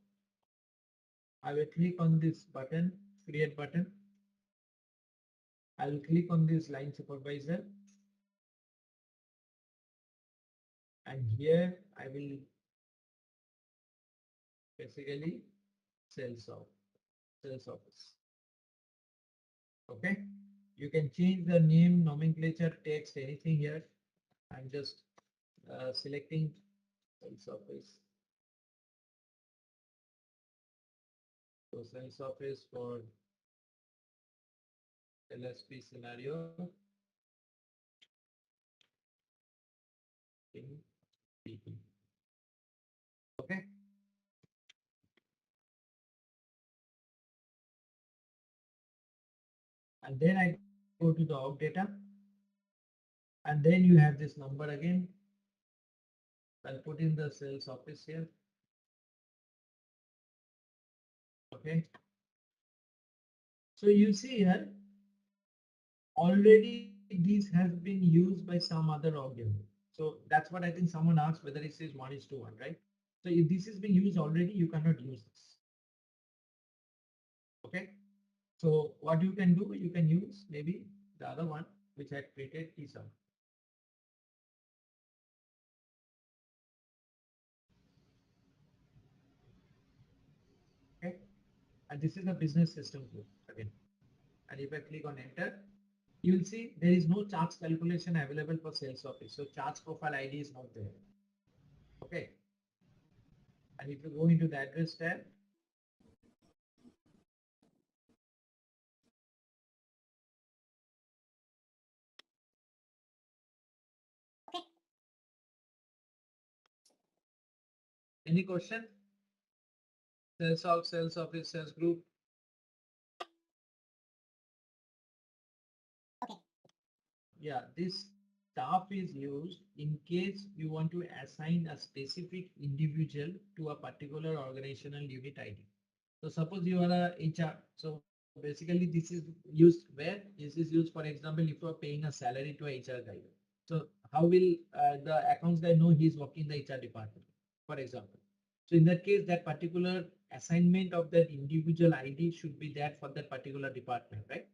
I will click on this button, create button. I will click on this line supervisor. And here I will basically sales office. Okay. You can change the name, nomenclature, text, anything here. I'm just selecting sales office. So sales office for LSP scenario. In PP. Okay. And then I go to the org data. And then you have this number again. I'll put in the sales office here. Okay. So you see here, already this has been used by some other organ. So that's what I think someone asked whether it says 1:1, right? So if this is being used already, you cannot use this. Okay. So what you can do, you can use maybe the other one which I created is some. Okay. And this is a business system group again. And if I click on enter, You will see there is no charge calculation available for sales office. So charge profile ID is not there. Okay. And if you go into the address tab, any question? Sales of sales office, sales group. Yeah, this staff is used in case you want to assign a specific individual to a particular organizational unit ID. So suppose you are a HR. So basically this is used where? This is used, for example, if you are paying a salary to a HR guy. So how will the accounts guy know he's working in the HR department, for example? So in that case, that particular assignment of that individual ID should be there for that particular department, right?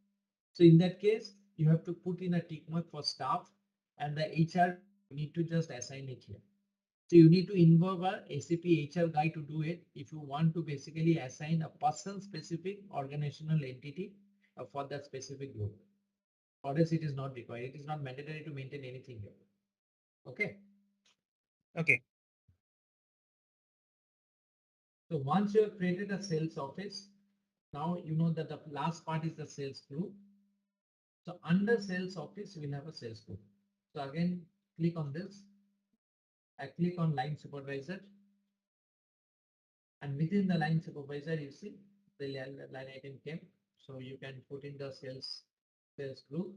So in that case, you have to put in a tick mark for staff and the HR need to just assign it here. So you need to involve a SAP HR guy to do it if you want to basically assign a person specific organizational entity for that specific group. Or else it is not required. It is not mandatory to maintain anything here. Okay. Okay. So once you have created a sales office, now you know that the last part is the sales group. So under sales office, we'll have a sales group. So again, click on this. I click on line supervisor. And within the line supervisor, you see the line item came. So you can put in the sales group.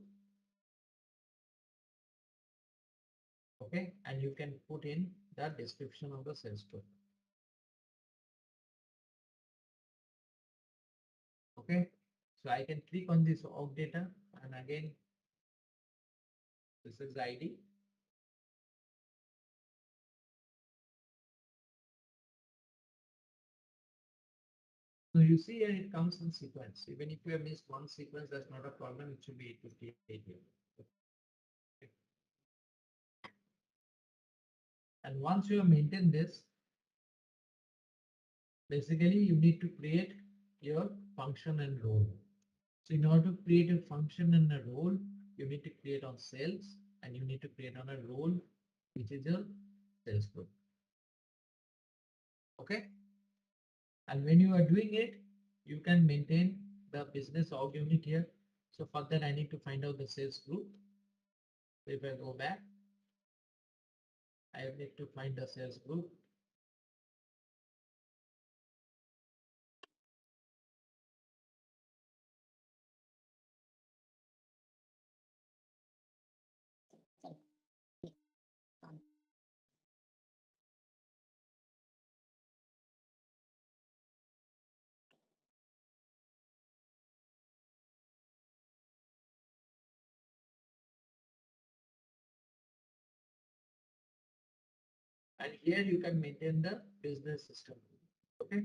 Okay, and you can put in the description of the sales group. Okay, so I can click on this org data, and again, this is the ID. So you see here it comes in sequence. Even if you have missed one sequence, that's not a problem. It should be 858 here. And once you have maintained this, basically you need to create your function and role. So in order to create a function and a role, you need to create on sales and you need to create on a role, which is your sales group. Okay. And when you are doing it, you can maintain the business org unit here. So for that, I need to find out the sales group. So if I go back, I need to find the sales group. And here you can maintain the business system. Okay.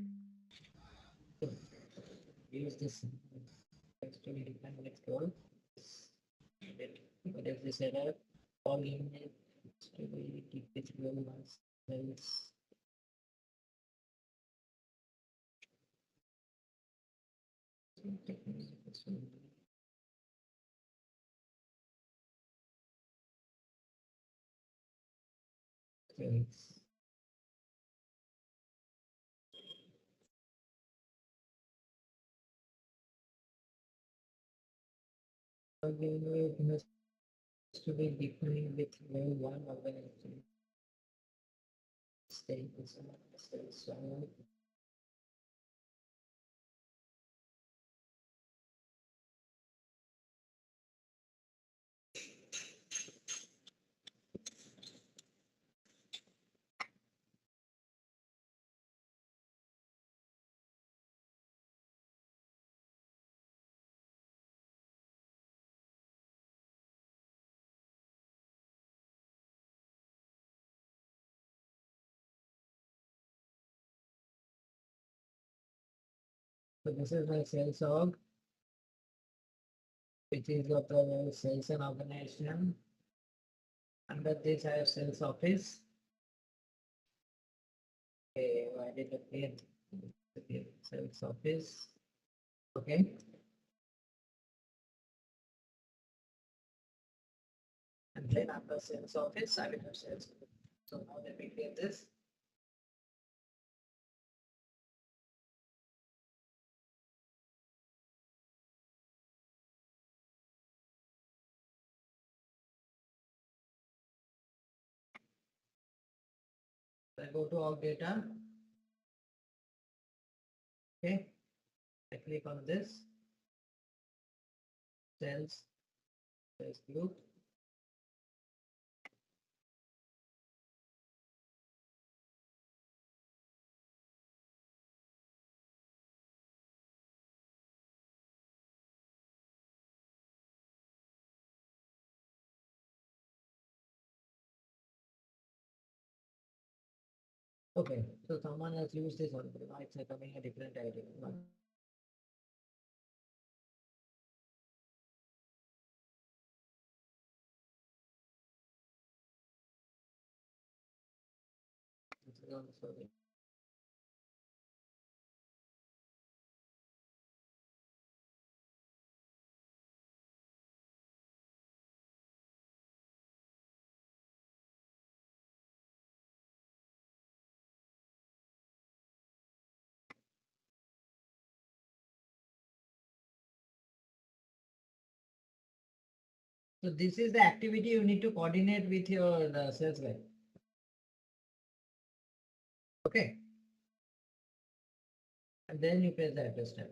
So use this. Let's go. What is this error? All unit to keep it going once. Thanks. It has to be defined with one organization. State is so. So this is my sales org, which is of the sales and organization. Under this, I have sales office. Okay, why did it appear? Sales office. Okay. then after sales office, I will have sales group. So now let me create this. I go to all data. Okay. I click on this. Sales group. Okay, so someone has used this one, now it's coming a different ID. Sorry. So this is the activity you need to coordinate with your sales guy. Okay. And then you press the address tab.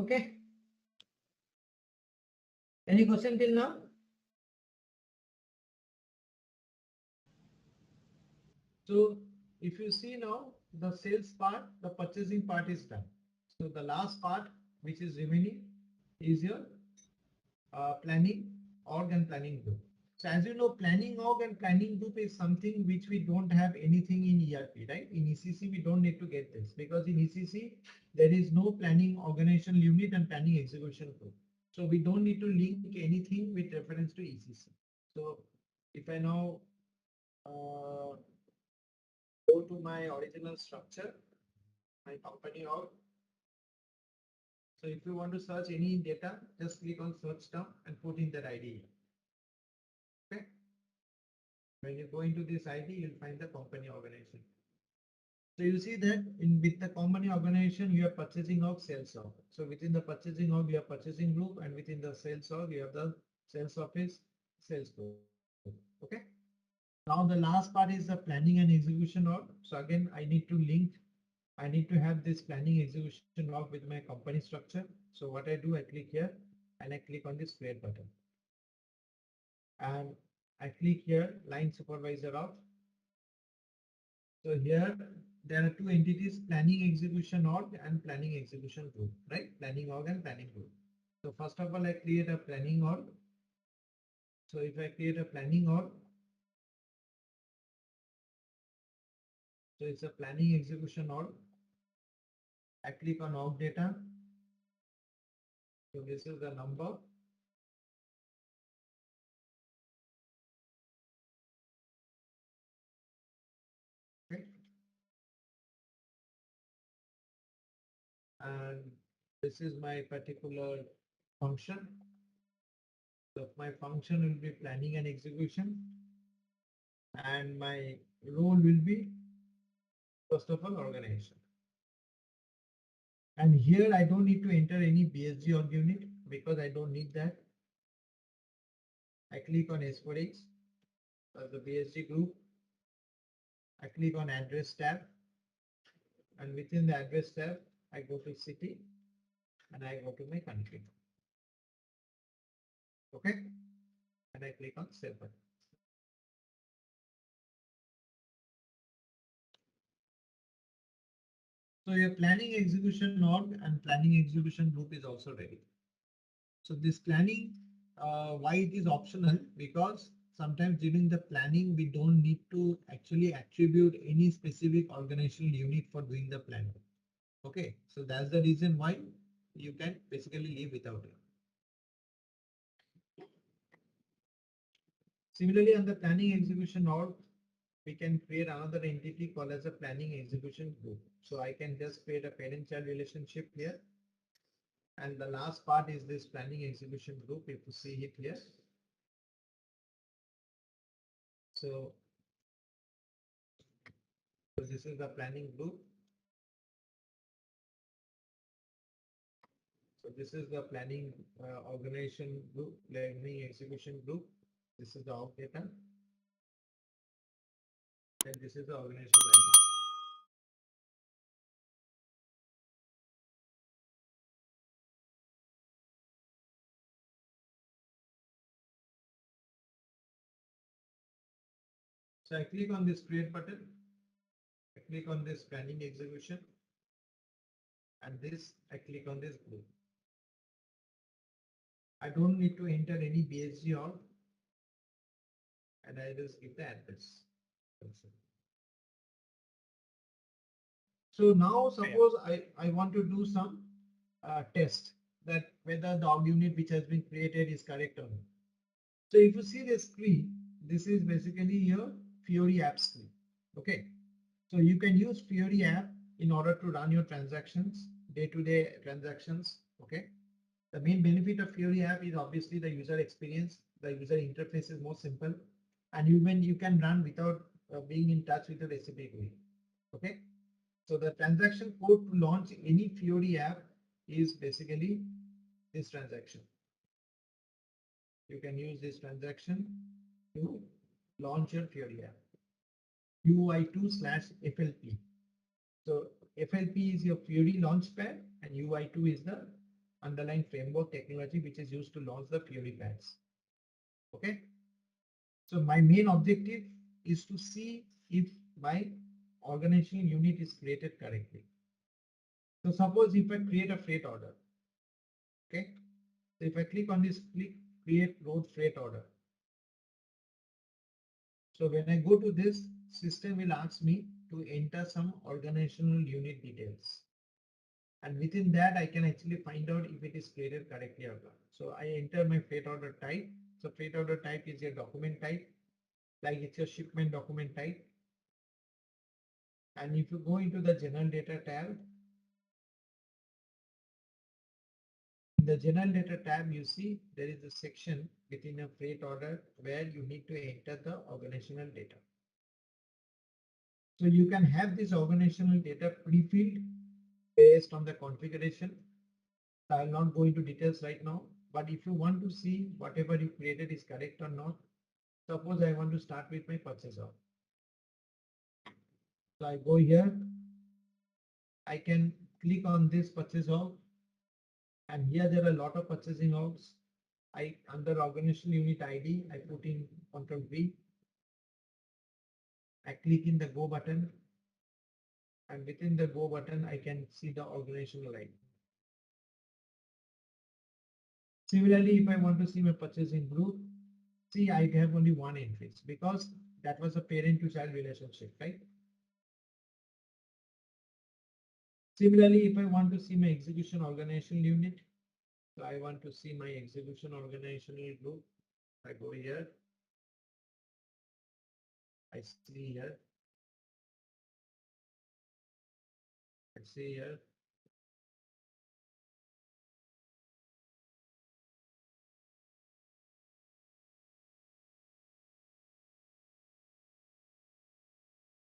Okay. Any question till now? So if you see now the sales part, the purchasing part is done. So the last part which is remaining is your planning org and planning group. So as you know, planning org and planning group is something which we don't have anything in ERP, right? In ECC, we don't need to get this because in ECC, there is no planning organizational unit and planning execution group. So we don't need to link anything with reference to ECC. So if I now go to my original structure, my company org. So if you want to search any data, just click on search term and put in that ID. Okay. When you go into this ID, you'll find the company organization. So you see that in with the company organization, you have purchasing org, sales org. So within the purchasing org, you have purchasing group, and within the sales org, you have the sales office, sales group. Okay. Now the last part is the planning and execution org. So again, I need to have this planning execution org with my company structure. So what I do, I click here and I click on this create button. And I click here line supervisor org. So here there are two entities, planning execution org and planning execution group, right? Planning org and planning group. So first of all, I create a planning org. So if I create a planning org, so it's a planning execution org. I click on org data. So this is the number. Okay. And this is my particular function. So my function will be planning and execution. And my role will be, first of all, organization. And here I don't need to enter any BSG org unit because I don't need that. I click on S4X as the BSG group. I click on address tab. And within the address tab, I go to city and I go to my country. Okay. And I click on save button. So your planning execution org and planning execution group is also ready. So this planning, why it is optional? Because sometimes during the planning, we don't need to actually attribute any specific organizational unit for doing the planning. Okay, so that's the reason why you can basically live without it. Similarly, on the planning execution org, we can create another entity called as a planning execution group. So I can just create a parent-child relationship here. And the last part is this planning execution group, if you see it here. So this is the planning group. So this is the planning organization group, planning execution group. This is the org data. And this is the organizational ID. So I click on this create button. I click on this planning execution. And this, I click on this group. I don't need to enter any BSG org. And I just give the address. So now suppose I want to do some test that whether the org unit which has been created is correct or not. So if you see the screen, this is basically your Fiori app screen. Okay. So you can use Fiori app in order to run your transactions, day-to-day transactions. Okay. The main benefit of Fiori app is obviously the user experience. The user interface is more simple, and even you can run without being in touch with the recipe GUI. Okay. So the transaction code to launch any Fiori app is basically this transaction. You can use this transaction to launch your Fiori app. UI2/FLP. So FLP is your Fiori launchpad and UI2 is the underlying framework technology which is used to launch the Fiori pads. Okay. So my main objective is to see if my organizational unit is created correctly. So suppose if I create a freight order. Okay. So if I click on this, create road freight order. So when I go to this, system will ask me to enter some organizational unit details. And within that, I can actually find out if it is created correctly or not. So I enter my freight order type. So freight order type is your document type, like it's your shipment document type. And if you go into the general data tab, in the general data tab, you see there is a section within a freight order where you need to enter the organizational data. So you can have this organizational data pre-filled based on the configuration. I will not go into details right now, but if you want to see whatever you created is correct or not, suppose I want to start with my purchase order. So I go here, I can click on this purchase order, and here there are a lot of purchasing orders. Under organizational unit ID, I put in Ctrl V. I click in the go button, and within the go button, I can see the organizational ID. Similarly, if I want to see my purchasing group, see I have only one entry because that was a parent to child relationship, right? Similarly, if I want to see my execution organizational unit, so I want to see my execution organizational group, I go here, I see here, I see here.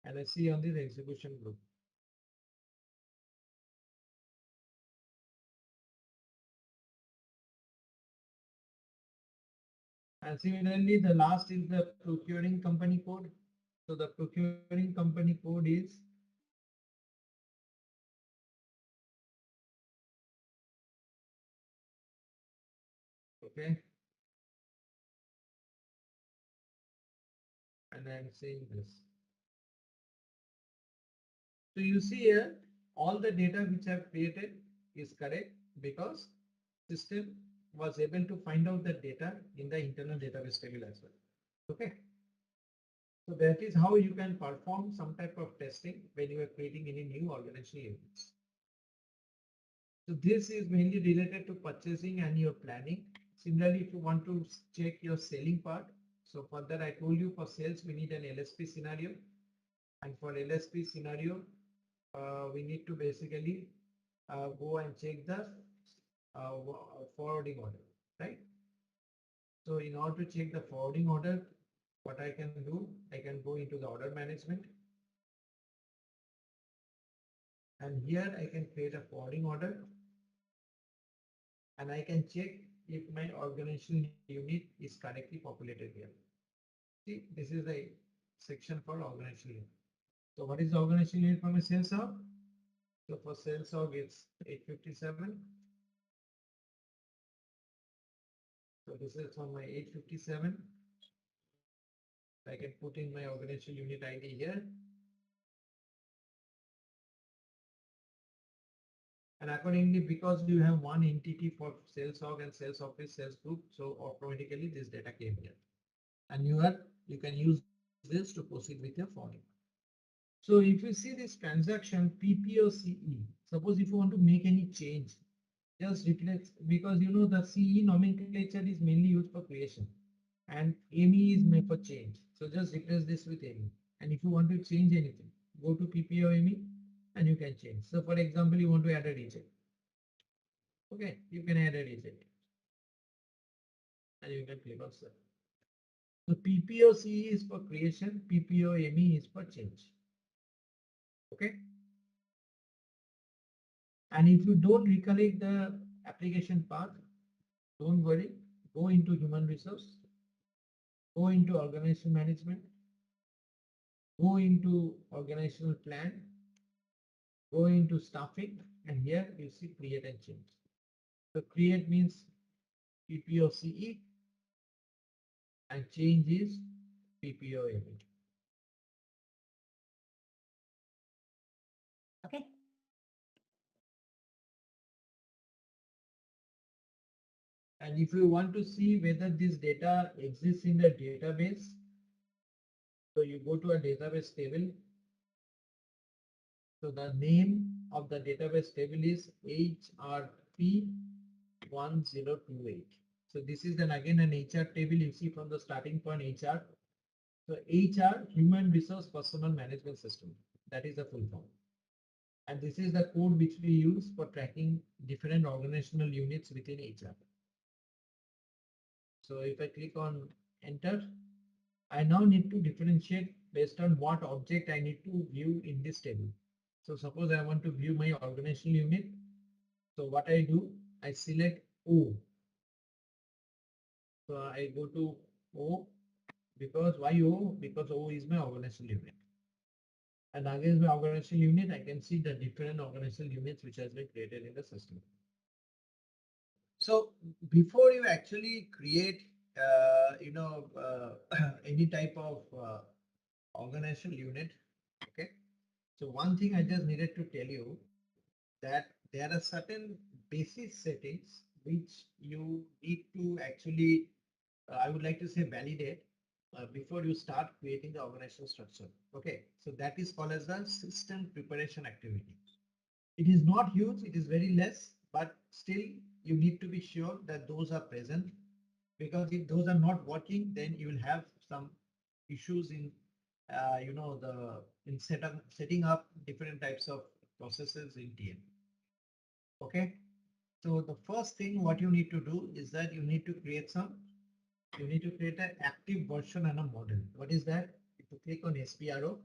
And I see on this execution group. And similarly, the last is the procuring company code. So the procuring company code is okay. And I'm saying this. So you see here, all the data which I've created is correct because system was able to find out the data in the internal database table as well. Okay. So that is how you can perform some type of testing when you are creating any new organizational units. So this is mainly related to purchasing and your planning. Similarly, if you want to check your selling part, So for that, I told you for sales, we need an LSP scenario. And for LSP scenario, we need to basically go and check the forwarding order, right? So in order to check the forwarding order, what I can do, I can go into the order management. And here I can create a forwarding order. And I can check if my organizational unit is correctly populated here. See, this is the section for organizational unit. So what is the organizational unit from a sales org? So for sales org, it's 857. So this is from my 857. I can put in my organizational unit ID here. And accordingly, because you have one entity for sales org and sales office, sales group, so automatically this data came here. And you can use this to proceed with your forwarding. So if you see this transaction PPOCE, suppose if you want to make any change, just replace, because you know the CE nomenclature is mainly used for creation and ME is made for change. So just replace this with ME. And if you want to change anything, go to PPOME and you can change. So for example, you want to add a region. Okay, you can add a region and you can click on save. So PPOCE is for creation, PPOME is for change. Okay. And if you don't recollect the application path, don't worry, go into human resource, go into organizational management, go into organizational plan, go into staffing, and here you see create and change. So create means PPOCE and change is PPOME. Okay. And if you want to see whether this data exists in the database, so you go to a database table. So the name of the database table is HRP 1028. So this is then again an HR table you see from the starting point HR. So HR, Human Resource Personnel Management System. That is the full form. And this is the code which we use for tracking different organizational units within HR. So if I click on enter, I now need to differentiate based on what object I need to view in this table. So suppose I want to view my organizational unit. So what I do, I select O. So I go to O because why O? Because O is my organizational unit. And against my organizational unit, I can see the different organizational units which has been created in the system. So before you actually create, any type of organizational unit, okay. So one thing I just needed to tell you that there are certain basic settings which you need to actually, I would like to say validate before you start creating the organizational structure. Okay, so that is called as the system preparation activity. It is not huge, it is very less, but still you need to be sure that those are present, because if those are not working, then you will have some issues in in setting up different types of processes in TM. Okay, so the first thing what you need to do is that you need to create an active version and a model. What is that? If you click on SPRO,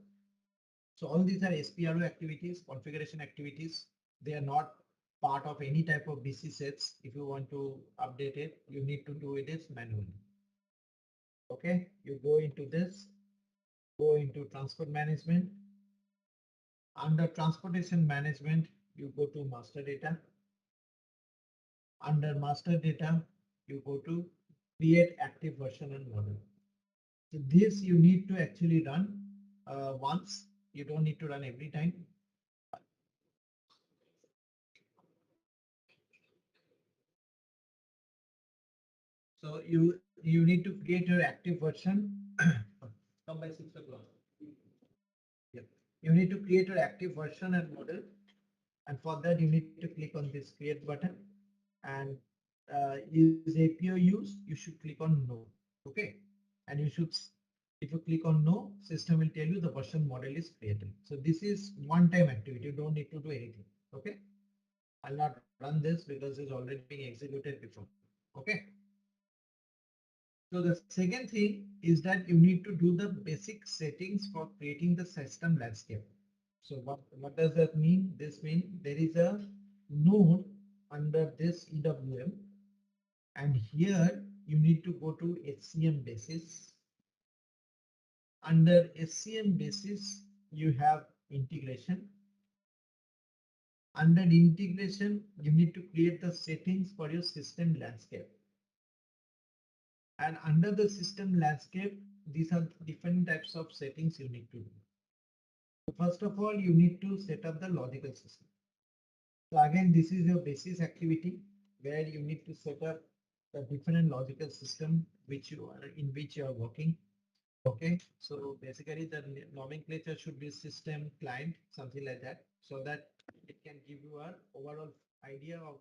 so all these are SPRO activities, configuration activities. They are not part of any type of BC sets. If you want to update it, you need to do it manually. Okay, you go into this, go into transport management. Under transportation management, you go to master data. Under master data, you go to create active version and model. So this you need to actually run once. You don't need to run every time. So you need to create your active version. Come by 6 o'clock. Yep. You need to create your active version and model. And for that, you need to click on this create button. And is APO used? You should click on no. Okay. and you should, if you click on no, system will tell you the version model is created. So this is one-time activity. You don't need to do anything. Okay. I'll not run this because it's already being executed before. Okay. So the second thing is that you need to do the basic settings for creating the system landscape. So what does that mean? This means there is a node under this EWM, and here you need to go to HCM basis. Under HCM basis, you have integration. Under integration, you need to create the settings for your system landscape. And under the system landscape, these are different types of settings you need to do. So first of all, you need to set up the logical system. So again, this is your basis activity where you need to set up the different logical system in which you are working. Okay, so basically the nomenclature should be system client, something like that, so that it can give you an overall idea of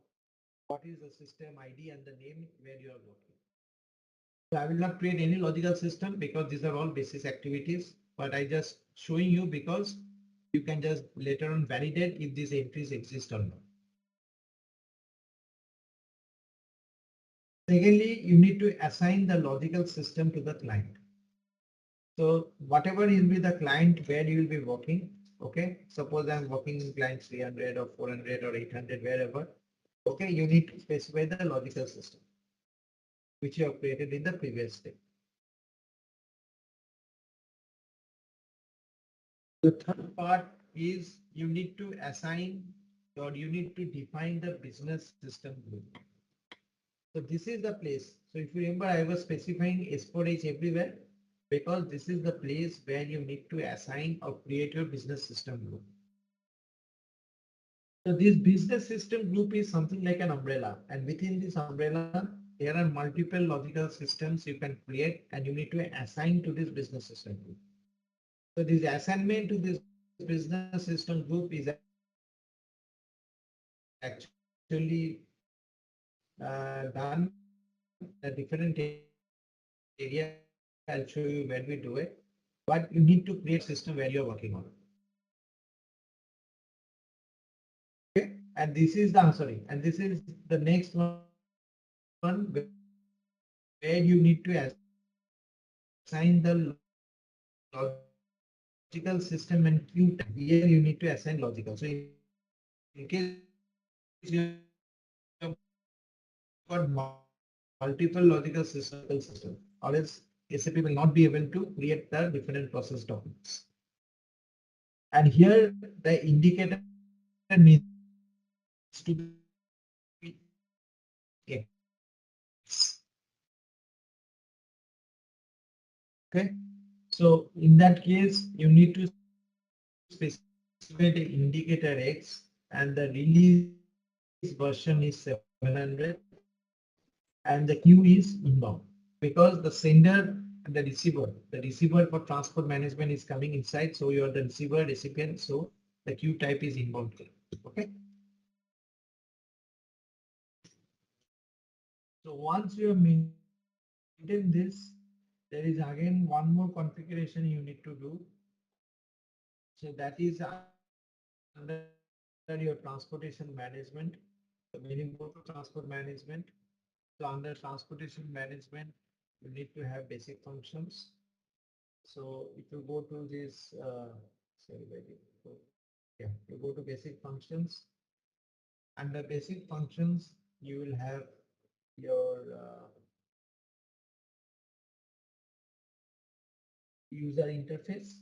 what is the system ID and the name where you are working. So I will not create any logical system because these are all basis activities, but I just showing you because you can just later on validate if these entries exist or not. Secondly, you need to assign the logical system to the client. So whatever will be the client where you will be working, okay, suppose I'm working in client 300 or 400 or 800, wherever, okay, you need to specify the logical system, which you have created in the previous step. The third part is you need to assign or you need to define the business system group. So this is the place. So if you remember, I was specifying S4H everywhere because this is the place where you need to assign or create your business system group. So this business system group is something like an umbrella, and within this umbrella, there are multiple logical systems you can create and you need to assign to this business system group. So this assignment to this business system group is actually done in a different area. I'll show you where we do it, but you need to create system where you're working on. Okay, and this is the sorry, and this is the next one where you need to assign the logical system and queue type. Here you need to assign logical. So in case you have got multiple logical system, or else SAP will not be able to create the different process documents. And here the indicator needs to be X. Okay, so in that case, you need to specify the indicator X, and the release version is 700, and the queue is inbound because the sender and the receiver for transport management is coming inside. So you are the receiver recipient. So the queue type is inbound. Okay. So once you have maintained this, there is again one more configuration you need to do. So that is under your transportation management. So when you go to transport management, so under transportation management, you need to have basic functions. So if you go to this, sorry, where did you go? Yeah, you go to basic functions. Under basic functions, you will have your user interface.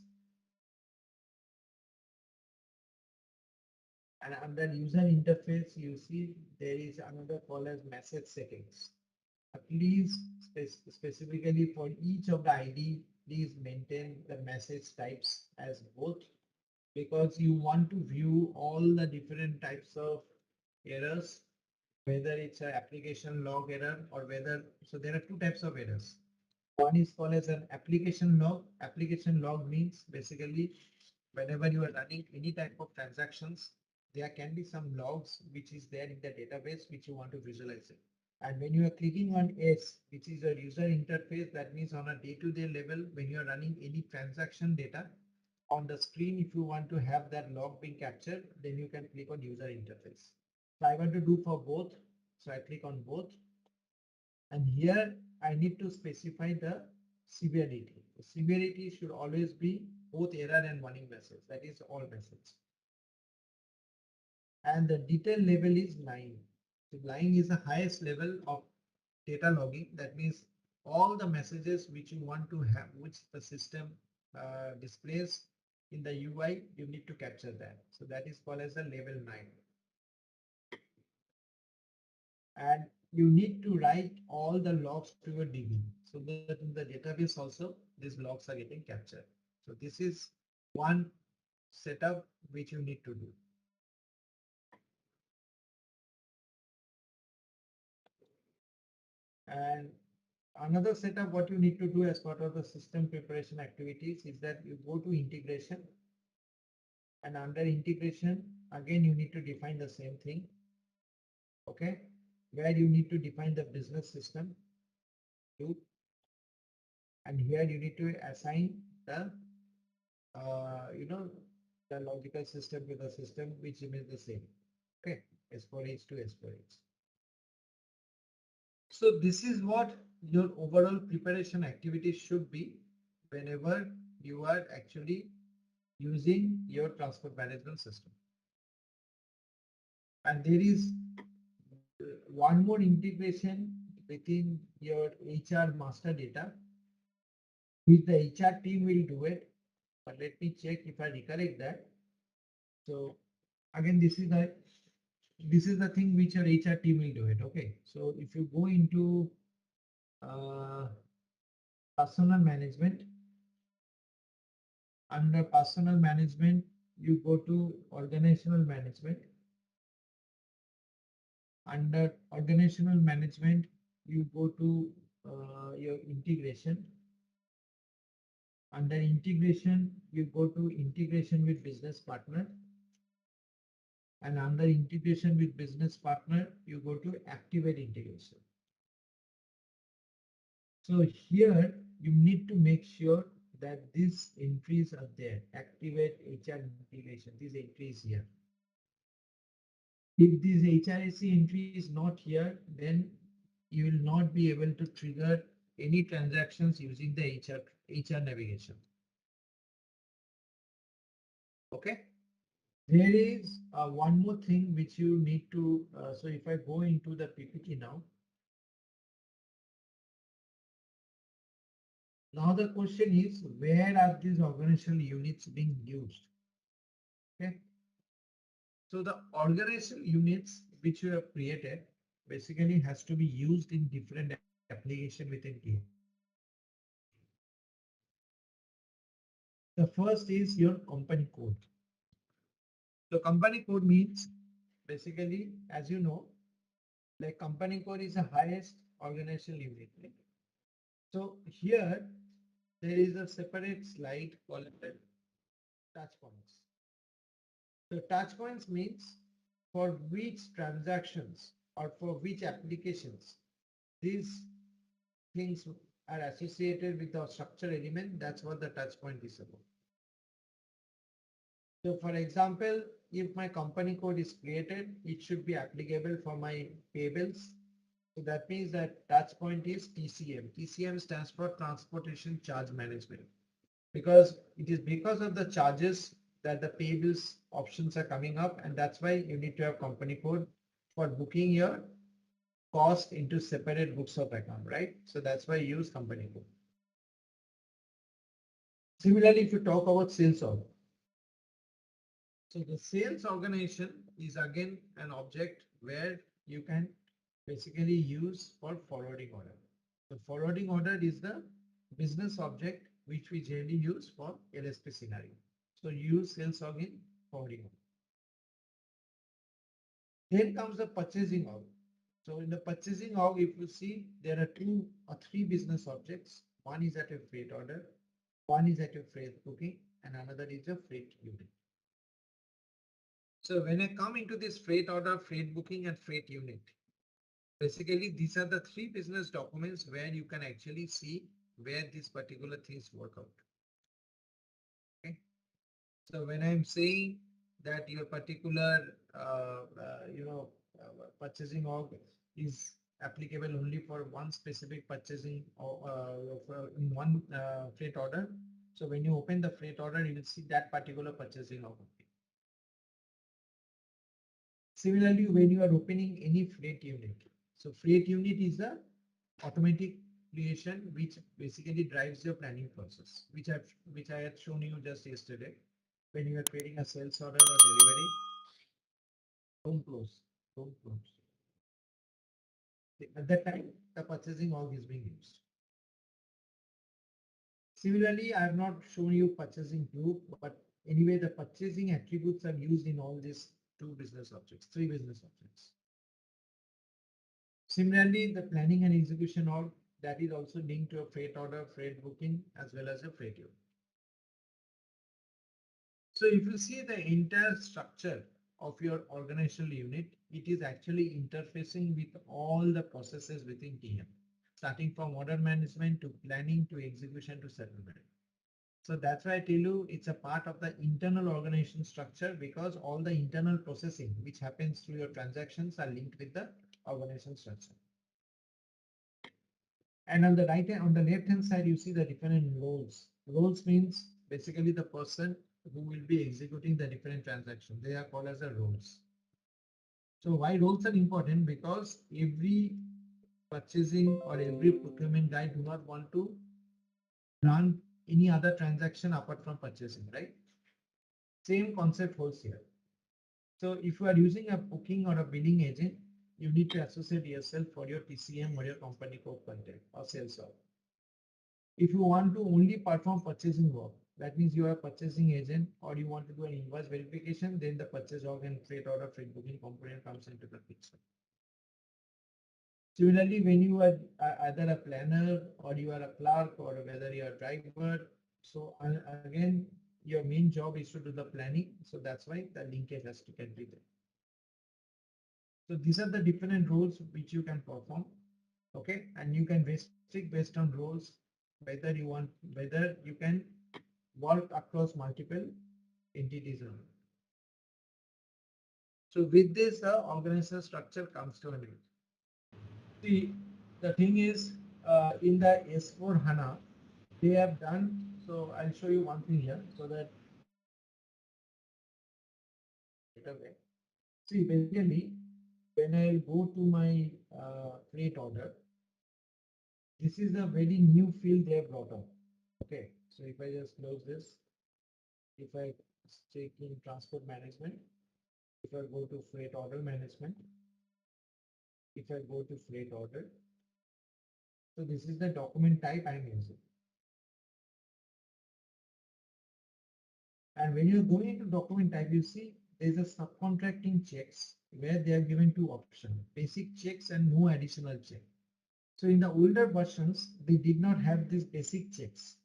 And under user interface, you see there is another call as message settings. Please specifically for each of the ID, please maintain the message types as both, because you want to view all the different types of errors, whether it's an application log error or whether, so there are two types of errors. One is called as an application log. Application log means basically whenever you are running any type of transactions, there can be some logs which is there in the database which you want to visualize it. And when you are clicking on S, which is a user interface, that means on a day-to-day level, when you are running any transaction data on the screen, if you want to have that log being captured, then you can click on user interface. So I want to do for both. So I click on both. And here I need to specify the severity. The severity should always be both error and warning message. That is all message. And the detail level is 9. So 9 is the highest level of data logging. That means all the messages which you want to have, which the system displays in the UI, you need to capture that. So that is called as a level 9. And you need to write all the logs to your DB so that in the database also these logs are getting captured. So this is one setup which you need to do. And another setup what you need to do as part of the system preparation activities is that you go to integration, and under integration again you need to define the same thing, okay, where you need to define the business system loop, and here you need to assign the the logical system to the system which remains the same, okay, S4H to S4H. So this is what your overall preparation activity should be whenever you are actually using your transport management system. And there is one more integration within your HR master data, which the HR team will do it. But let me check if I recollect that. So again, this is the thing which your HR team will do it. Okay. So if you go into personal management, under personal management, you go to organizational management. Under organizational management, you go to your integration. Under integration, you go to integration with business partner. And under integration with business partner, you go to activate integration. So here you need to make sure that these entries are there. Activate HR integration, these entries here. If this HRSC entry is not here, then you will not be able to trigger any transactions using the HR navigation. Okay. There is one more thing which you need to, so if I go into the PPT now, now the question is, where are these organizational units being used? Okay. So the organizational units which you have created basically has to be used in different application within TM. The first is your company code. So company code means basically, as you know, like company code is the highest organizational unit. Right? So here there is a separate slide called touch points. So touch points means for which transactions or for which applications these things are associated with the structure element. That's what the touch point is about. So for example, if my company code is created, it should be applicable for my payables. So that means that touch point is TCM. TCM stands for Transportation Charge Management, because it is because of the charges that the payables options are coming up, and that's why you need to have company code for booking your cost into separate books of account, right? So that's why you use company code. Similarly, if you talk about sales org, so the sales organization is again an object where you can basically use for forwarding order. The forwarding order is the business object which we generally use for LSP scenario. So use sales org in forwarding order. Then comes the purchasing org. So in the purchasing org, if you see, there are two or three business objects. One is at a freight order, one is at a freight booking, and another is a freight unit. So when I come into this freight order, freight booking, and freight unit, Basically, these are the three business documents where you can actually see where these particular things work out. Okay. So when I'm saying that your particular, purchasing org is applicable only for one specific purchasing or in one freight order. So when you open the freight order, you will see that particular purchasing org. Similarly, when you are opening any freight unit, so freight unit is a automatic creation which basically drives your planning process, which I had shown you just yesterday. When you are creating a sales order or delivery, don't close, don't close. At that time, the purchasing org is being used. Similarly, I have not shown you purchasing group, but anyway, the purchasing attributes are used in all these three business objects. Similarly, the planning and execution org, that is also linked to a freight order, freight booking, as well as a freight unit. So if you see the entire structure of your organizational unit, it is actually interfacing with all the processes within TM, starting from order management to planning to execution to settlement. So that's why I tell you it's a part of the internal organization structure, because all the internal processing which happens through your transactions are linked with the organization structure. And on the left hand side, you see the different roles. Roles means basically the person who will be executing the different transactions. They are called as the roles. So why roles are important? Because every purchasing or every procurement guy do not want to run any other transaction apart from purchasing, right? Same concept holds here. So if you are using a booking or a billing agent, you need to associate yourself for your TCM or your company code content or sales order. If you want to only perform purchasing work, that means you are a purchasing agent or you want to do an invoice verification, then the purchase org and freight order, freight booking component comes into the picture. Similarly, when you are either a planner or you are a clerk or whether you are a driver, so again, your main job is to do the planning. So that's why the linkage has to get there. So these are the different roles which you can perform. Okay, and you can restrict based on roles whether you can work across multiple entities or not. So with this, organizational structure comes to an end. See, the thing is, in the S4 Hana, they have done, so I'll show you one thing here so that see, basically, when I go to my freight order, this is a very new field they have brought up. Okay, so if I just close this, if I check in transport management, if I go to freight order management, if I go to freight order, so this is the document type I'm using. And when you're going into document type, you see there's a subcontracting checks where they are given two options, basic checks and no additional check. So in the older versions, they did not have these basic checks.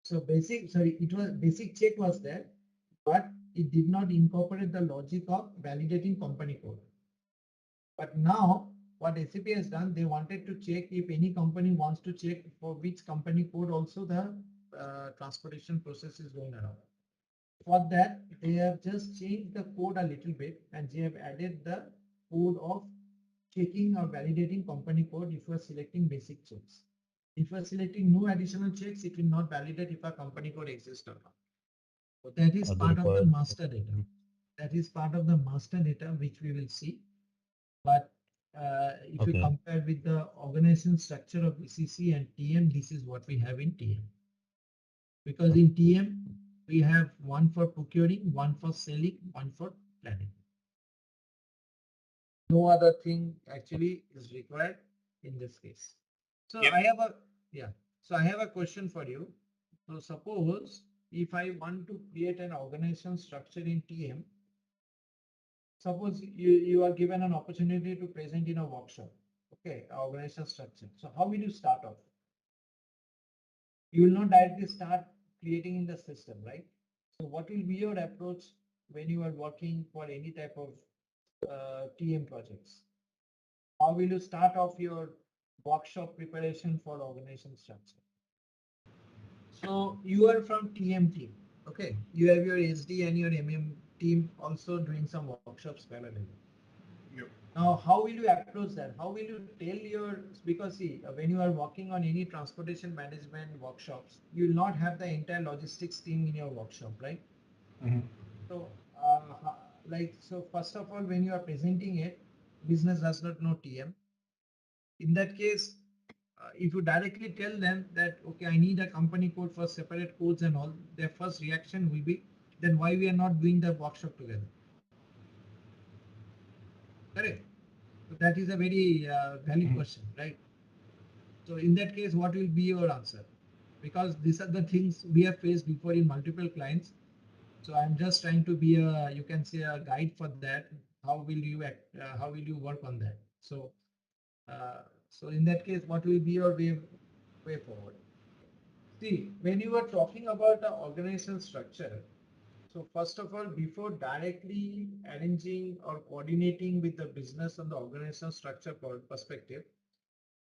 So basic check was there, but it did not incorporate the logic of validating company code. But now what SAP has done, they wanted to check if any company wants to check for which company code also the transportation process is going around. For that, they have just changed the code a little bit and they have added the code of checking or validating company code if you are selecting basic checks. If you are selecting no additional checks, it will not validate if a company code exists or not. So that is part of the master data. That is part of the master data, which we will see. But if you compare with the organization structure of ECC and TM, this is what we have in TM. Because in TM, we have one for procuring, one for selling, one for planning. No other thing actually is required in this case. So I have a question for you. So suppose if I want to create an organization structure in TM, suppose you are given an opportunity to present in a workshop, okay, organization structure. So how will you start off? You will not directly start creating in the system, right? So what will be your approach when you are working for any type of TM projects? how will you start off your workshop preparation for organization structure? So you are from TM team. Okay. You have your SD and your MM team also doing some workshops parallelly. Yep. Now, how will you approach that? How will you tell your, because see, when you are working on any transportation management workshops, you will not have the entire logistics team in your workshop, right? Mhm. So, so first of all, when you are presenting it, business does not know TM. In that case, if you directly tell them that, okay, I need a company code for separate codes and all, their first reaction will be, then why we are not doing the workshop together? Correct. So that is a very valid question, right? So in that case, what will be your answer? Because these are the things we have faced before in multiple clients. So I'm just trying to be a, you can say, a guide for that. How will you act? How will you work on that? So in that case, what will be your way forward? See, when you are talking about the organizational structure, so first of all, before directly arranging or coordinating with the business on the organizational structure perspective,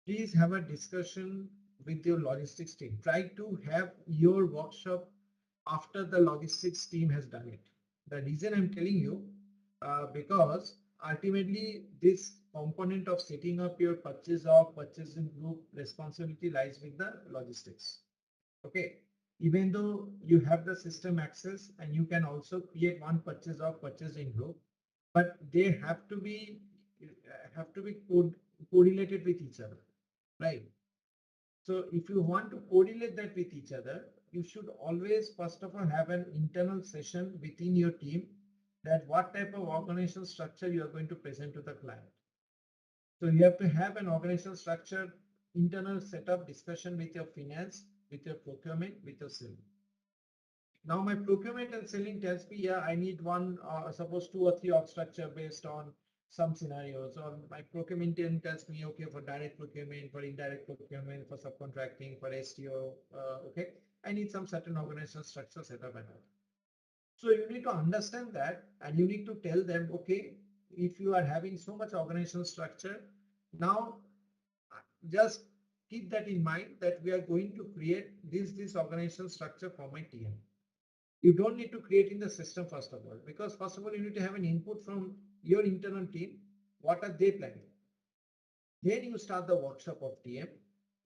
please have a discussion with your logistics team. Try to have your workshop after the logistics team has done it. The reason I'm telling you, because ultimately this component of setting up your purchasing group responsibility lies with the logistics. Okay. Even though you have the system access and you can also create one purchasing group, but they have to be correlated with each other, right? So if you want to correlate that with each other, you should always first of all have an internal session within your team that what type of organizational structure you are going to present to the client. So you have to have an organizational structure, internal setup discussion with your finance, with your procurement, with your selling. Now my procurement and selling tells me, yeah, I need one, suppose 2 or 3 org structure based on some scenarios, or my procurement team tells me, okay, for direct procurement, for indirect procurement, for subcontracting, for STO, okay, I need some certain organizational structure setup and all. So you need to understand that, and you need to tell them, okay, if you are having so much organizational structure, now just keep that in mind that we are going to create this organizational structure for my TM. You don't need to create in the system first of all, because first of all, you need to have an input from your internal team. What are they planning? Then you start the workshop of TM.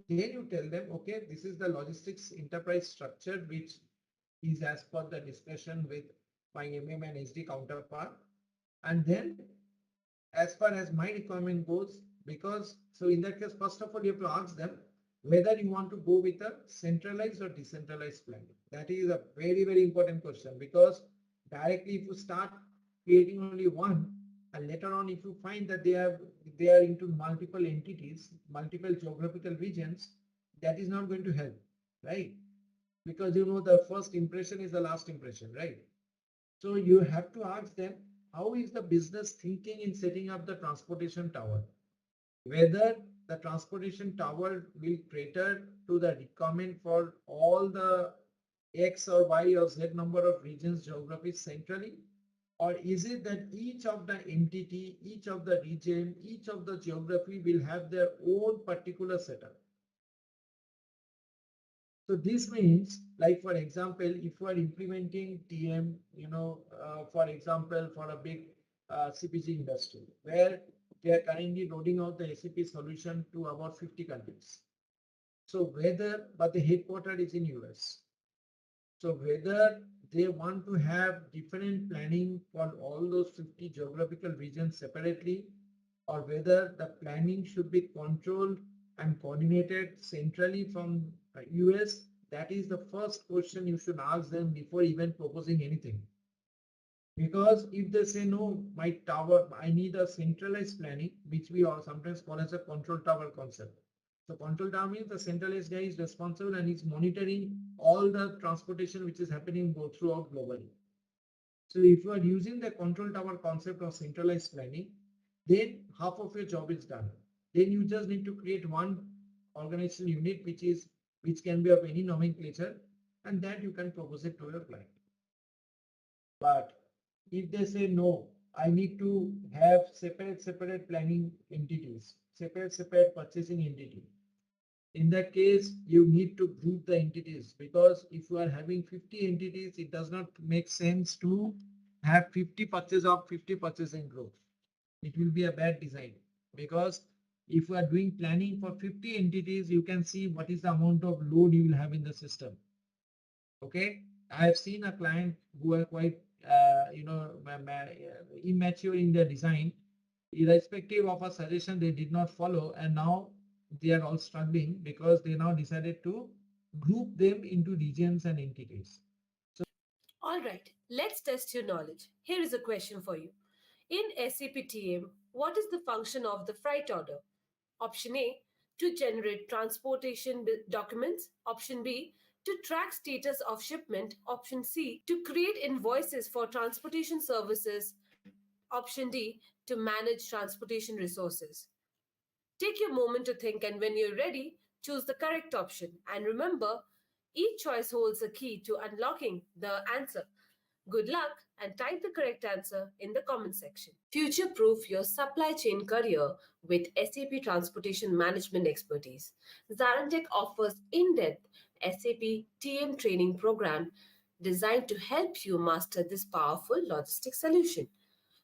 Then you tell them, okay, this is the logistics enterprise structure, which is as per the discussion with my MM and SD counterpart. And then as far as my requirement goes, because so in that case, first of all, you have to ask them whether you want to go with a centralized or decentralized plan. That is a very, very important question, because directly if you start creating only one, and later on if you find that they are into multiple entities, multiple geographical regions, that is not going to help, right? Because you know the first impression is the last impression, right? So you have to ask them, how is the business thinking in setting up the transportation tower? Whether the transportation tower will cater to the requirement for all the X or Y or Z number of regions, geographies centrally, or is it that each of the entity, each of the region, each of the geography will have their own particular setup? So this means, like for example, if you are implementing TM, for example, for a big CPG industry where they are currently rolling out the SAP solution to about 50 countries. So but the headquarters is in US. So whether they want to have different planning for all those 50 geographical regions separately, or whether the planning should be controlled and coordinated centrally from US, that is the first question you should ask them before even proposing anything. Because if they say, no, my tower, I need a centralized planning, which we all sometimes call as a control tower concept. So control tower means the centralized guy is responsible and is monitoring all the transportation which is happening throughout globally. So if you are using the control tower concept of centralized planning, then half of your job is done. Then you just need to create one organizational unit which can be of any nomenclature, and that you can propose it to your client. But if they say no, I need to have separate planning entities, separate purchasing entity. In that case, you need to group the entities, because if you are having 50 entities, it does not make sense to have 50 purchase of 50 purchasing group. It will be a bad design, because if you are doing planning for 50 entities, you can see what is the amount of load you will have in the system. Okay, I have seen a client who are quite immature in their design. Irrespective of a suggestion, they did not follow, and now they are all struggling because they now decided to group them into regions and entities. All right, let's test your knowledge. Here is a question for you. In SAP TM, what is the function of the freight order? Option A, to generate transportation documents. Option B, to track status of shipment. Option C, to create invoices for transportation services. Option D, to manage transportation resources. Take your moment to think, and when you're ready, choose the correct option. And remember, each choice holds a key to unlocking the answer. Good luck and type the correct answer in the comment section. Future proof your supply chain career with SAP Transportation Management expertise. ZaranTech offers in depth SAP TM training program designed to help you master this powerful logistics solution.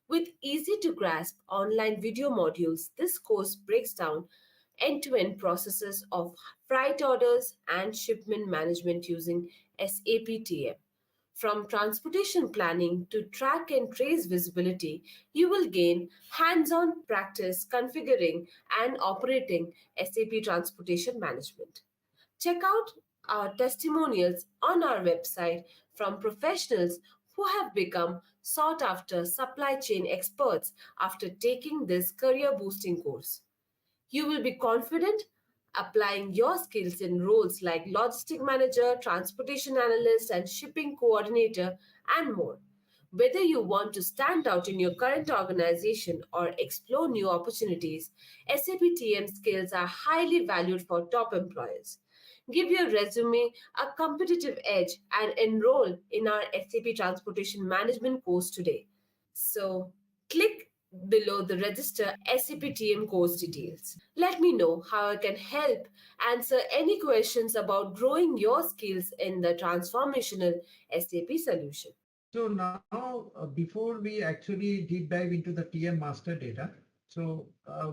With easy to grasp online video modules, this course breaks down end to end processes of freight orders and shipment management using SAP TM. From transportation planning to track and trace visibility, you will gain hands on practice configuring and operating SAP Transportation Management. Check out our testimonials on our website from professionals who have become sought after supply chain experts after taking this career boosting course. You will be confident applying your skills in roles like logistic manager, transportation analyst, and shipping coordinator, and more. Whether you want to stand out in your current organization or explore new opportunities, SAP TM skills are highly valued for top employers. Give your resume a competitive edge and enroll in our SAP Transportation Management course today. So, click below the register SAP TM course details. Let me know how I can help answer any questions about growing your skills in the transformational SAP solution. So now, before we actually deep dive into the TM master data, so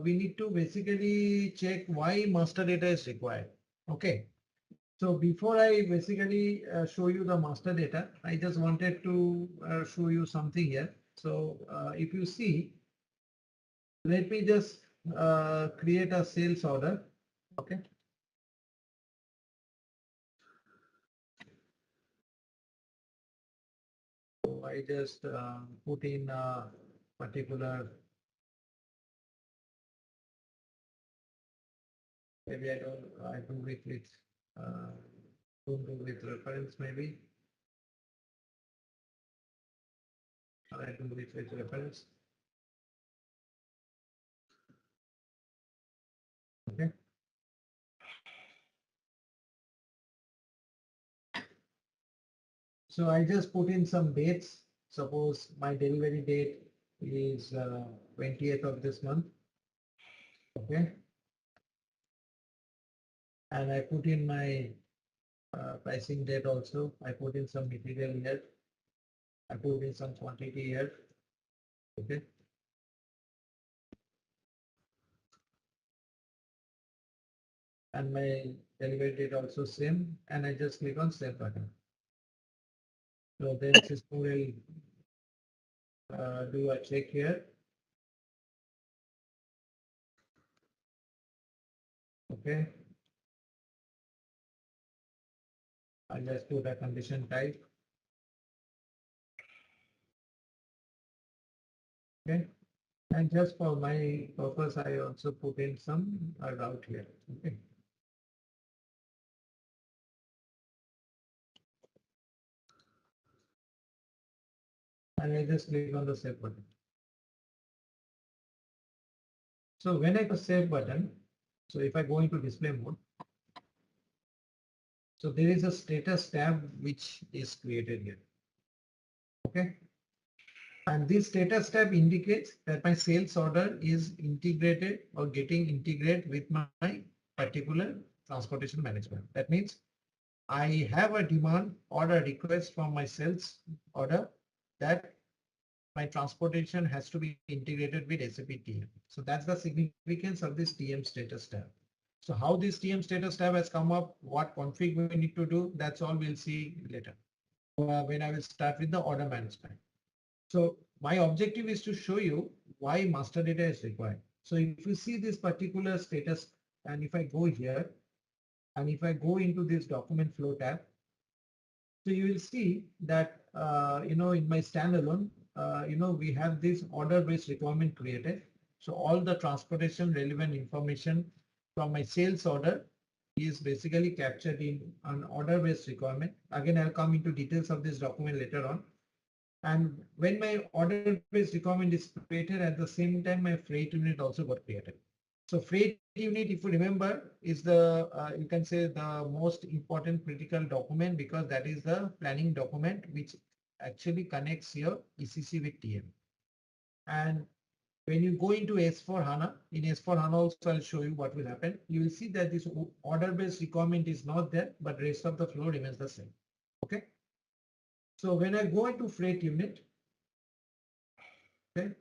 we need to basically check why master data is required. Okay. So before I basically show you the master data, I just wanted to show you something here. So if you see, let me just create a sales order. Okay. So I just put in a particular, maybe I do it with, don't do with reference maybe. Or I do it with reference. Okay. So I just put in some dates. Suppose my delivery date is 20th of this month. Okay. And I put in my pricing date also. I put in some material here. I put in some quantity here. Okay. And my delivery date also same. And I just click on save button. So then system will do a check here. Okay. I just put a condition type. Okay. And just for my purpose, I also put in some route here. Okay. And I just click on the save button. So when I press save button, so if I go into display mode, so there is a status tab which is created here. Okay. And this status tab indicates that my sales order is integrated or getting integrated with my particular transportation management. That means I have a demand or a request from my sales order that my transportation has to be integrated with SAP TM. So that's the significance of this TM status tab. So how this TM status tab has come up, what config we need to do, that's all we'll see later when I will start with the order management. So my objective is to show you why master data is required. So if you see this particular status, and if I go here, and if I go into this document flow tab, so you will see that, in my standalone, we have this order-based requirement created. So all the transportation relevant information from my sales order is basically captured in an order-based requirement. Again, I'll come into details of this document later on. And when my order-based requirement is created, at the same time, my freight unit also got created. So freight unit, if you remember, is the, you can say the most important critical document because that is the planning document which actually connects your ECC with TM. And when you go into S4 Hana, in S4 Hana also I'll show you what will happen. You will see that this order-based requirement is not there, but rest of the flow remains the same. Okay. So when I go into freight unit, okay,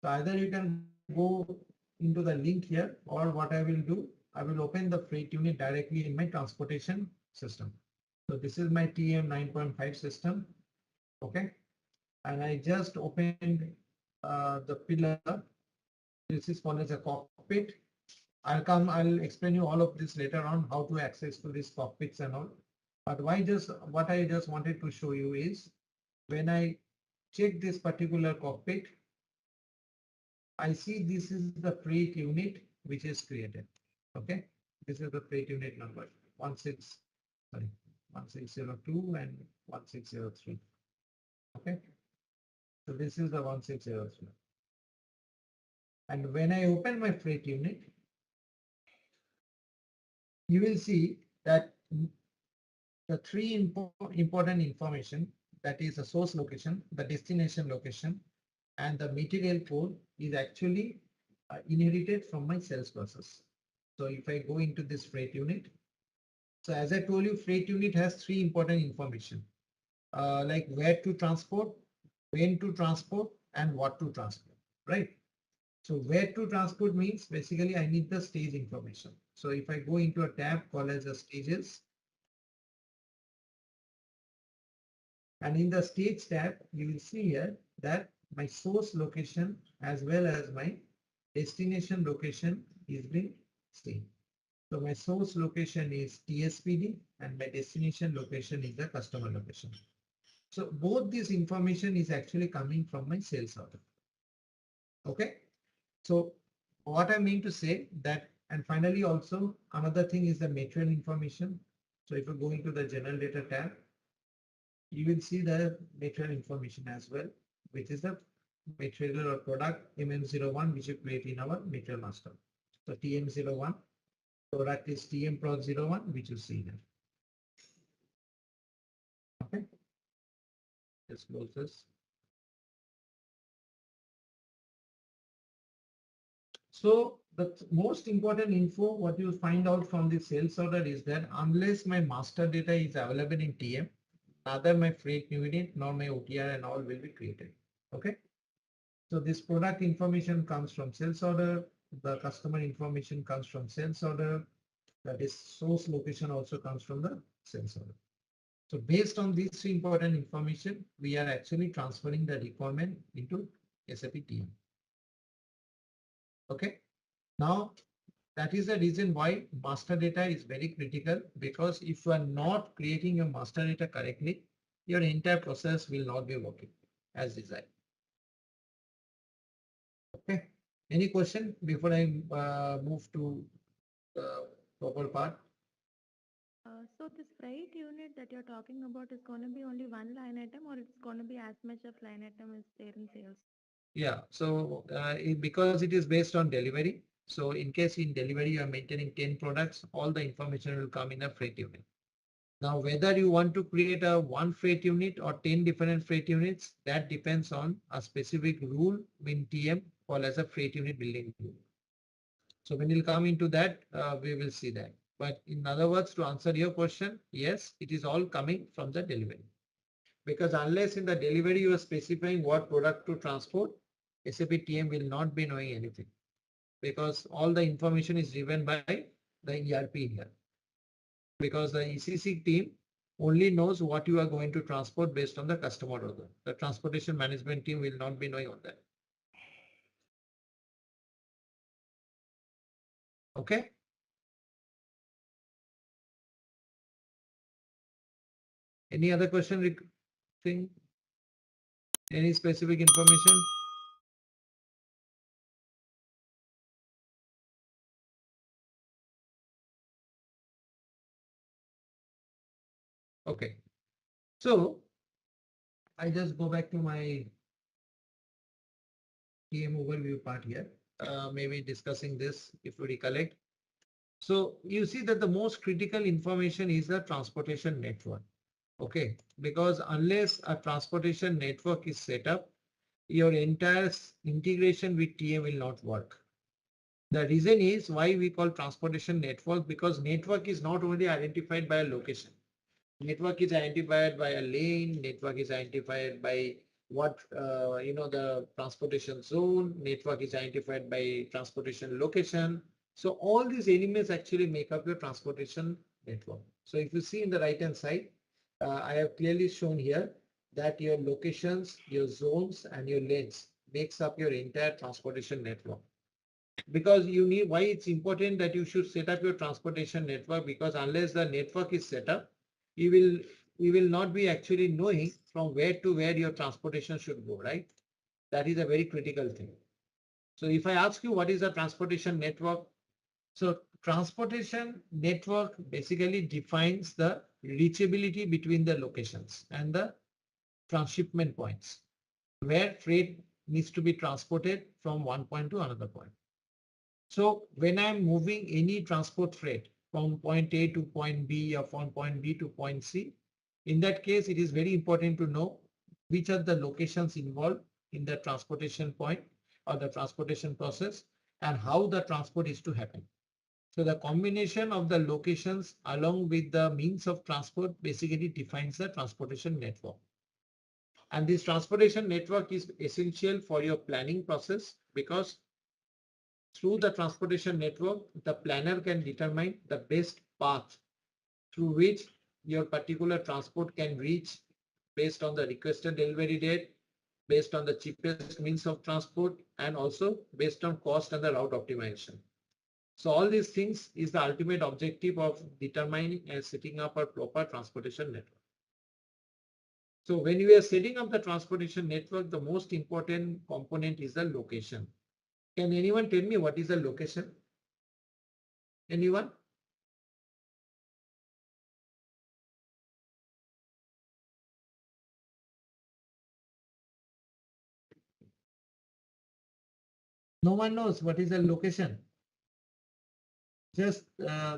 so either you can go into the link here, or what I will do, I will open the freight unit directly in my transportation system. So this is my TM 9.5 system. Okay. And I just opened the pillar. This is called as a cockpit. I'll explain you all of this later on, how to access to these cockpits and all. But what I just wanted to show you is when I check this particular cockpit, I see this is the freight unit which is created. Okay, this is the freight unit number 1602 and 1603. Okay, so this is the 1603. And when I open my freight unit, you will see that the three important information, that is the source location, the destination location, and the material code is actually inherited from my sales process. So if I go into this freight unit, so as I told you, freight unit has three important information, like where to transport, when to transport, and what to transport, right? So where to transport means basically I need the stage information. So if I go into a tab called as the stages, and in the stage tab, you will see here that my source location as well as my destination location is being seen. So my source location is TSPD and my destination location is the customer location. So both this information is actually coming from my sales order. Okay. So what I mean to say that, and finally also another thing is the material information. So if you go into the general data tab, you will see the material information as well, which is the material or product MM01, which you create in our material master. So TM01, product is TM Prod 01, which you see there. Okay. Just close this. So the most important info, what you find out from the sales order is that unless my master data is available in TM, neither my freight unit nor my OTR and all will be created. Okay. So this product information comes from sales order. The customer information comes from sales order. That is source location also comes from the sales order. So based on these three important information, we are actually transferring the requirement into SAP TM. Okay. Now that is the reason why master data is very critical, because if you are not creating your master data correctly, your entire process will not be working as designed. Okay. Any question before I move to the proper part? So this freight unit that you're talking about is going to be only one line item, or it's going to be as much of line item as there in sales? Yeah. So because it is based on delivery. So in case in delivery you are maintaining 10 products, all the information will come in a freight unit. Now, whether you want to create a one freight unit or 10 different freight units, that depends on a specific rule in TM called as a freight unit building rule. So when we'll come into that, we will see that. But in other words, to answer your question, yes, it is all coming from the delivery. Because unless in the delivery you are specifying what product to transport, SAP TM will not be knowing anything. Because all the information is driven by the ERP here. Because the ECC team only knows what you are going to transport based on the customer order. The transportation management team will not be knowing on that. Okay. Any other question? Thing? Any specific information? Okay. So I just go back to my TM overview part here. Maybe discussing this if you recollect. So you see that the most critical information is the transportation network. Okay, because unless a transportation network is set up, your entire integration with TM will not work. The reason is why we call transportation network, because network is not only identified by a location. Network is identified by a lane, network is identified by what, the transportation zone, network is identified by transportation location. So all these elements actually make up your transportation network. So if you see in the right hand side, I have clearly shown here that your locations, your zones and your lanes makes up your entire transportation network. Because you need, why it's important that you should set up your transportation network, because unless the network is set up, you will not be actually knowing from where to where your transportation should go, right? That is a very critical thing. So if I ask you what is a transportation network? So transportation network basically defines the reachability between the locations and the transshipment points where freight needs to be transported from one point to another point. So when I'm moving any transport freight from point A to point B or from point B to point C, in that case, it is very important to know which are the locations involved in the transportation point or the transportation process and how the transport is to happen. So the combination of the locations along with the means of transport basically defines the transportation network. And this transportation network is essential for your planning process, because through the transportation network, the planner can determine the best path through which your particular transport can reach based on the requested delivery date, based on the cheapest means of transport, and also based on cost and the route optimization. So all these things is the ultimate objective of determining and setting up a proper transportation network. So when you are setting up the transportation network, the most important component is the location. Can anyone tell me what is the location? Anyone? No one knows what is the location. Just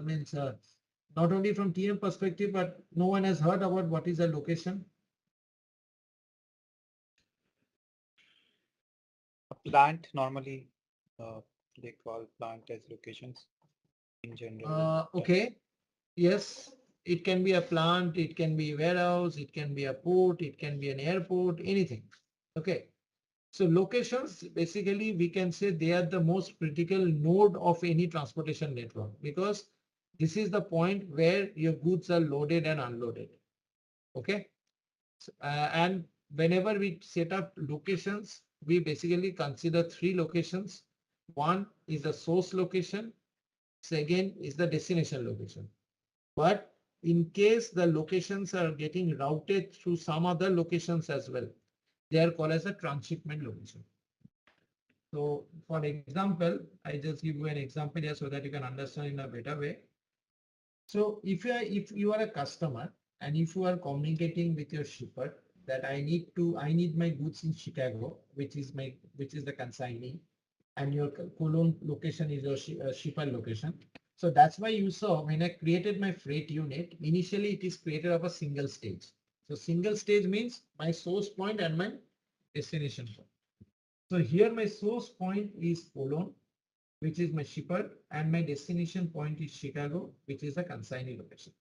means not only from TM perspective, but no one has heard about what is the location. A plant normally they call plant as locations in general. Okay. Yes, it can be a plant, it can be a warehouse, it can be a port, it can be an airport, anything. Okay. So locations, basically, we can say they are the most critical node of any transportation network, because this is the point where your goods are loaded and unloaded. Okay. And whenever we set up locations, we basically consider three locations. One is the source location. Second is the destination location. But in case the locations are getting routed through some other locations as well, they are called as a transshipment location. So for example, I just give you an example here so that you can understand in a better way. So if you are a customer and if you are communicating with your shipper that I need my goods in Chicago, which is the consignee, and your Cologne location is your shipper location. So that's why you saw when I created my freight unit, initially it is created of a single stage. So single stage means my source point and my destination point. So here my source point is Cologne, which is my shipper, and my destination point is Chicago, which is the consignee location.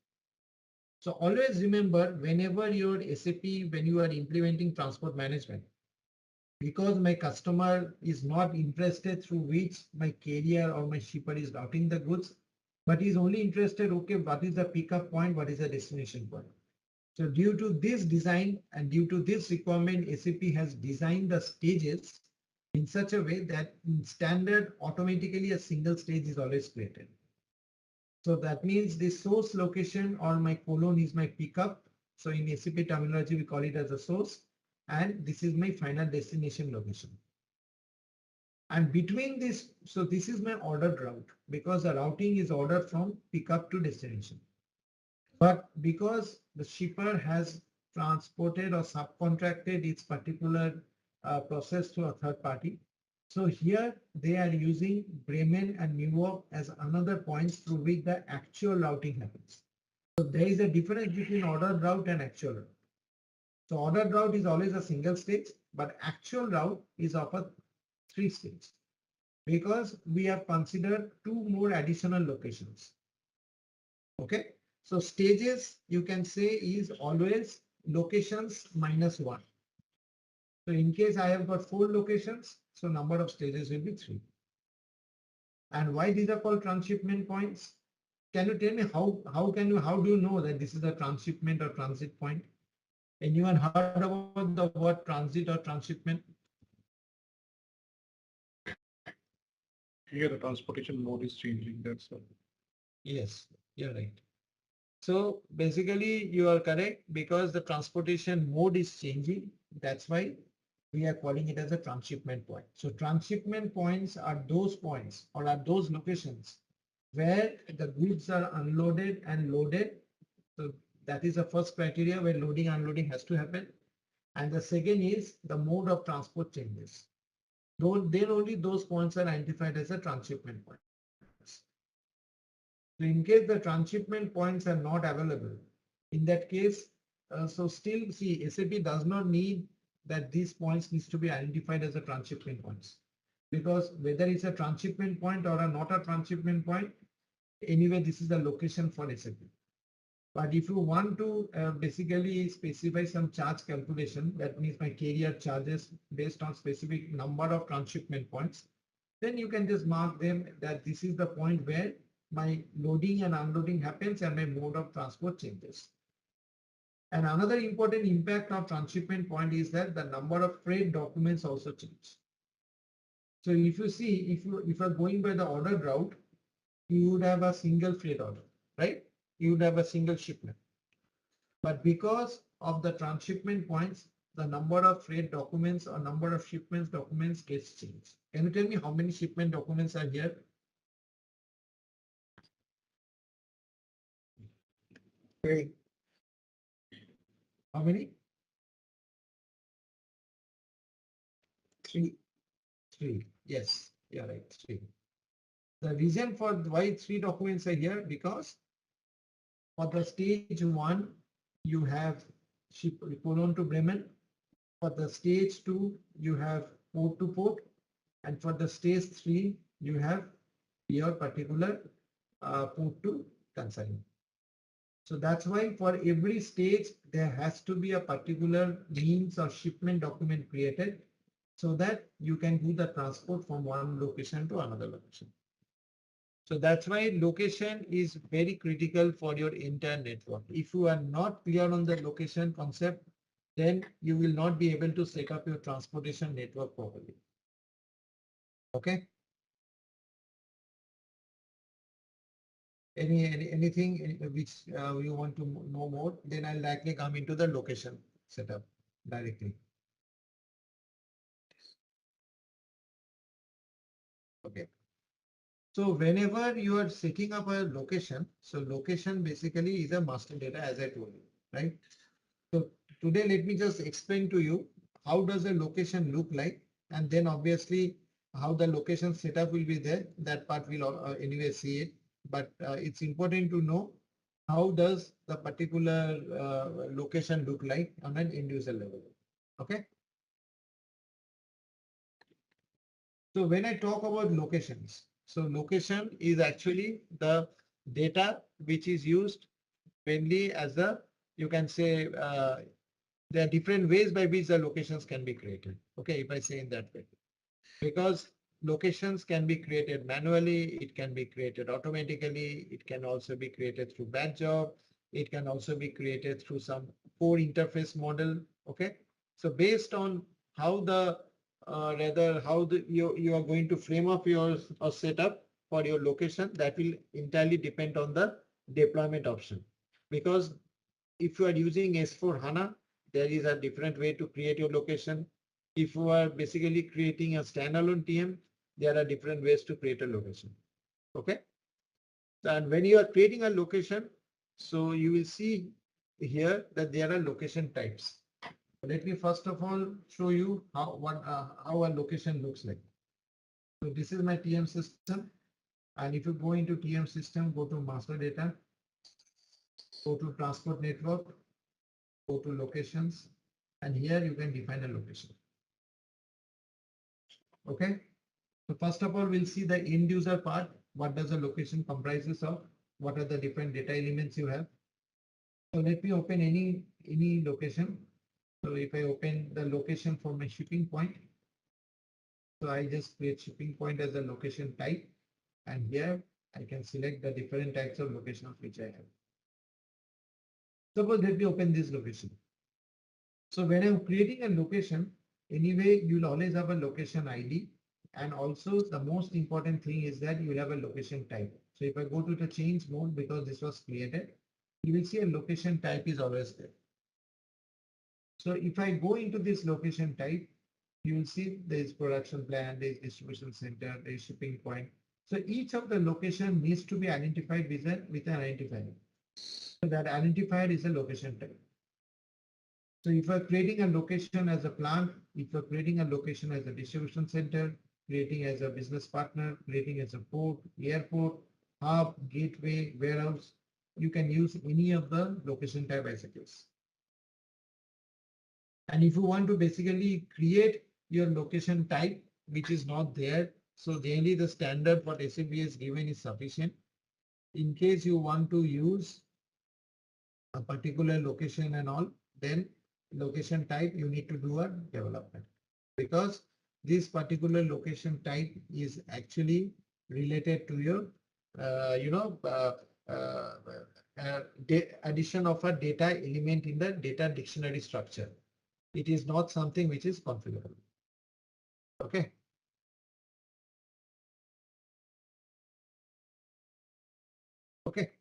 So always remember, whenever your SAP, when you are implementing transport management, because my customer is not interested through which my carrier or my shipper is routing the goods, but is only interested, okay, what is the pickup point, what is the destination point. So due to this design and due to this requirement, SAP has designed the stages in such a way that in standard automatically a single stage is always created. So that means the source location or my colon is my pickup. So in SAP terminology, we call it as a source. And this is my final destination location. And between this, so this is my ordered route because the routing is ordered from pickup to destination. But because the shipper has transported or subcontracted its particular process to a third party, so here they are using Bremen and Newark as another points through which the actual routing happens. So there is a difference between ordered route and actual route. So ordered route is always a single stage, but actual route is of a 3 stage because we have considered 2 more additional locations. Okay, so stages you can say is always locations minus 1. So in case I have got 4 locations, so number of stages will be 3. And why these are called transshipment points? Can you tell me how do you know that this is a transshipment or transit point? Anyone heard about the word transit or transshipment? Here the transportation mode is changing, that's all. Yes, you're right. So basically you are correct because the transportation mode is changing. That's why we are calling it as a transshipment point. So transshipment points are those points or are those locations where the goods are unloaded and loaded. So that is the first criteria where loading and unloading has to happen. And the second is the mode of transport changes. Then only those points are identified as a transshipment points. So in case the transshipment points are not available, in that case, so still see SAP does not need that these points needs to be identified as a transshipment points because whether it's a transshipment point or not a transshipment point, anyway, this is the location for SAP. But if you want to basically specify some charge calculation, that means my carrier charges based on specific number of transshipment points, then you can just mark them that this is the point where my loading and unloading happens and my mode of transport changes. And another important impact of transshipment point is that the number of freight documents also change. So if you see, if you are going by the ordered route, you would have a single freight order, right? You would have a single shipment. But because of the transshipment points, the number of freight documents or number of shipments documents gets changed. Can you tell me how many shipment documents are here? Okay. How many? 3. 3. Yes, you're right. 3. The reason for why 3 documents are here because for the stage 1, you have ship Cologne to Bremen. For the stage 2, you have port to port. And for the stage 3, you have your particular port to consignment. So that's why for every stage, there has to be a particular means or shipment document created so that you can do the transport from one location to another location. So that's why location is very critical for your entire network. If you are not clear on the location concept, then you will not be able to set up your transportation network properly. Okay. Anything which you want to know more, then I'll directly come into the location setup directly. Okay. So whenever you are setting up a location, so location basically is a master data as I told you, right? So today let me just explain to you how does a location look like, and then obviously how the location setup will be there. That part we'll anyway see it. but it's important to know how does the particular location look like on an end user level. Okay. So when I talk about locations, so location is actually the data which is used mainly as a, you can say, there are different ways by which the locations can be created. Okay, if I say in that way, because locations can be created manually, it can be created automatically, it can also be created through batch job, it can also be created through some core interface model. Okay, so based on how the rather how you are going to frame up your or setup for your location, that will entirely depend on the deployment option. Because if you are using S4 Hana, there is a different way to create your location. If you are basically creating a standalone TM, there are different ways to create a location. Okay. And when you are creating a location, so you will see here that there are location types. Let me first of all show you how a location looks like. So this is my TM system. And if you go into TM system, go to master data, go to transport network, go to locations, and here you can define a location. Okay. So first of all, we'll see the end user part. What does a location comprises of? What are the different data elements you have? So let me open any location. So if I open the location for my shipping point, so I just create shipping point as a location type, and here I can select the different types of locations which I have. Suppose let me open this location. So when I'm creating a location, anyway, you'll always have a location ID. And also the most important thing is that you will have a location type. So if I go to the change mode, because this was created, you will see a location type is always there. So if I go into this location type, you will see there is production plan, there is distribution center, there is shipping point. So each of the location needs to be identified with an identifier. So that identifier is a location type. So if you're creating a location as a plant, if you're creating a location as a distribution center, creating as a business partner, creating as a port, airport, hub, gateway, warehouse, you can use any of the location type as it is. And if you want to basically create your location type, which is not there, so generally the standard what SAP is given is sufficient. In case you want to use a particular location and all, then location type you need to do a development, because this particular location type is actually related to your addition of a data element in the data dictionary structure. It is not something which is configurable. Okay. Okay.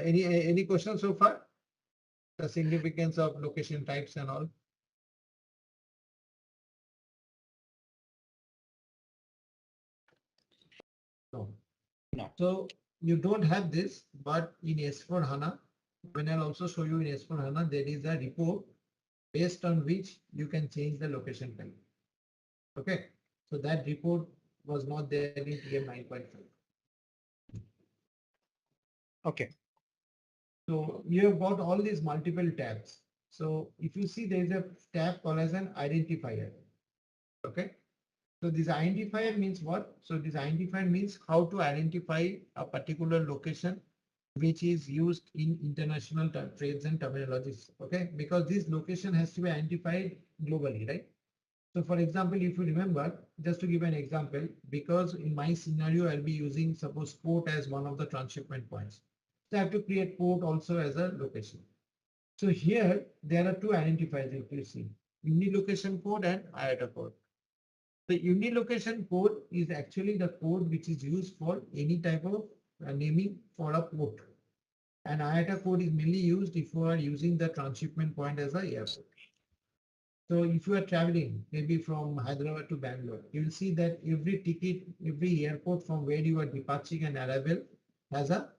Any questions so far? The significance of location types and all. No. No. So you don't have this, but in S4 HANA, when I'll also show you in S4 HANA, there is a report based on which you can change the location type. Okay. So that report was not there in TM 9.5. Okay. So you have got all these multiple tabs. So if you see there is a tab called as an identifier. Okay. So this identifier means what? So this identifier means how to identify a particular location which is used in international trades and terminologies. Okay, because this location has to be identified globally, right? So for example, if you remember, just to give an example, because in my scenario, I'll be using suppose port as one of the transshipment points. So I have to create port also as a location. So here there are two identifiers if you see, unilocation code and IATA code. The unilocation code is actually the code which is used for any type of naming for a port. And IATA code is mainly used if you are using the transshipment point as a airport. So if you are traveling maybe from Hyderabad to Bangalore, you will see that every ticket, every airport from where you are departing and arrival has a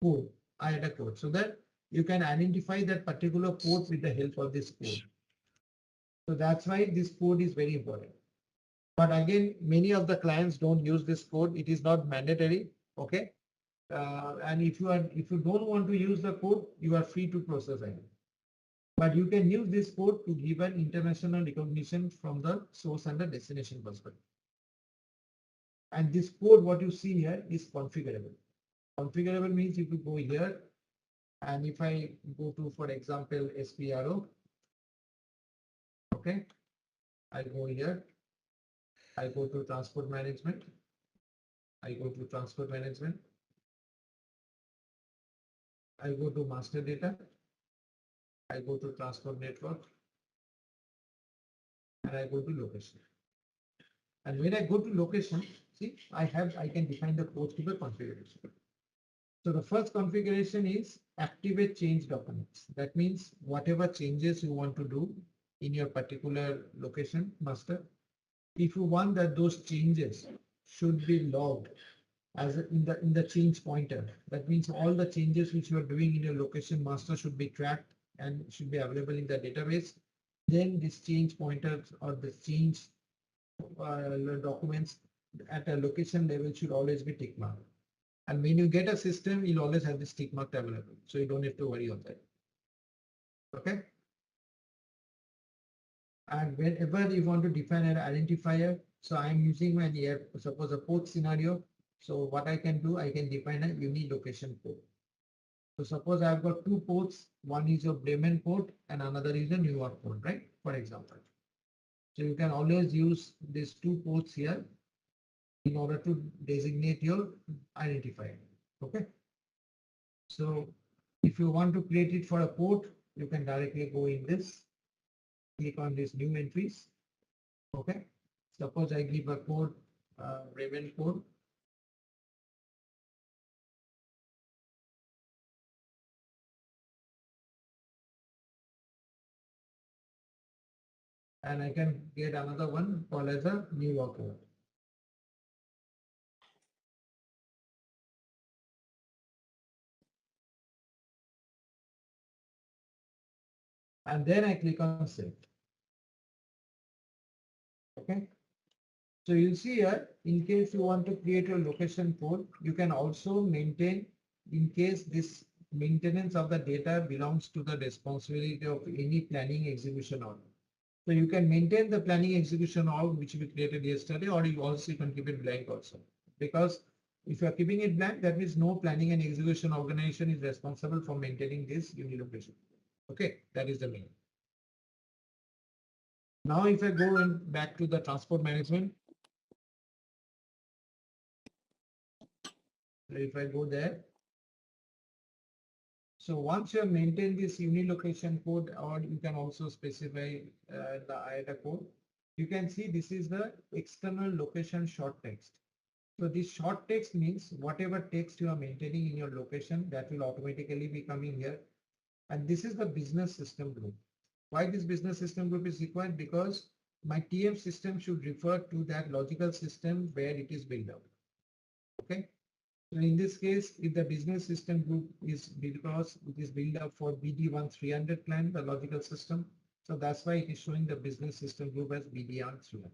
code, IATA code, so that you can identify that particular port with the help of this code. So that's why this code is very important. But again, many of the clients don't use this code. It is not mandatory. Okay. And if you don't want to use the code, you are free to process it. But you can use this code to give an international recognition from the source and the destination perspective. And this code, what you see here, is configurable. Configurable means if you go here, and if I go to, for example, SPRO, okay, I go here, I go to transport management, I go to transport management, I go to master data, I go to transport network, and I go to location. And when I go to location, see, I can define the code to the configuration. So the first configuration is activate change documents. That means whatever changes you want to do in your particular location master, if you want that those changes should be logged as in the change pointer, that means all the changes which you are doing in your location master should be tracked and should be available in the database. Then this change pointers or the change documents at a location level should always be tick marked. And when you get a system, you'll always have this tick mark available. So you don't have to worry on that. Okay. And whenever you want to define an identifier, so I'm using my suppose a port scenario. So what I can do, I can define a unique location port. So suppose I've got two ports. One is your Bremen port and another is a New York port, right? For example. So you can always use these two ports here in order to designate your identifier. Okay. So if you want to create it for a port, you can directly go in this, click on this new entries. Okay. Suppose I give a code, Raven code. And I can get another one called as a New York code. And then I click on save. Okay. So you'll see here, in case you want to create a location code, you can also maintain in case this maintenance of the data belongs to the responsibility of any planning execution org. So you can maintain the planning execution org which we created yesterday, or you also can keep it blank also. Because if you are keeping it blank, that means no planning and execution organization is responsible for maintaining this unilocation. Okay, that is the main. Now, if I go back to the transport management, if I go there, so once you have maintained this unilocation code, or you can also specify the IATA code, you can see this is the external location short text. So this short text means whatever text you are maintaining in your location, that will automatically be coming here. And this is the business system group. Why this business system group is required? Because my TM system should refer to that logical system where it is built up. Okay. So in this case, if the business system group is because it is built up for BD1300 plan, the logical system. So that's why it is showing the business system group as BD1300.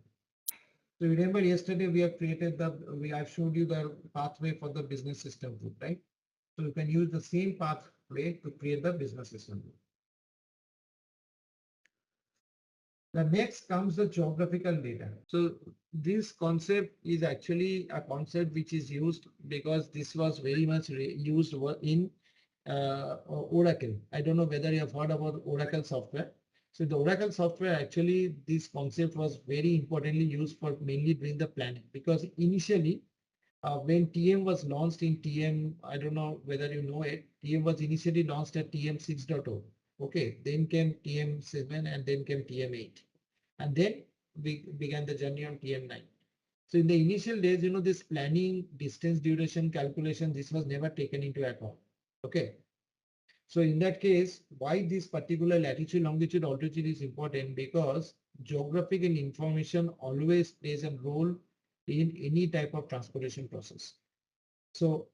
So remember yesterday we have created I've showed you the pathway for the business system group, right? So you can use the same pathway to create the business system group. The next comes the geographical data. So this concept is actually a concept which is used because this was very much used in Oracle. I don't know whether you have heard about Oracle software. So the Oracle software, actually, this concept was very importantly used for mainly doing the planning, because initially when TM was launched in TM, I don't know whether you know it, TM was initially launched at TM 6.0. Okay, then came TM 7 and then came TM 8. And then we began the journey on TM 9. So in the initial days, this planning, distance, duration, calculation, this was never taken into account. Okay. So in that case, why this particular latitude, longitude, altitude is important? Because geographical information always plays a role in any type of transportation process. So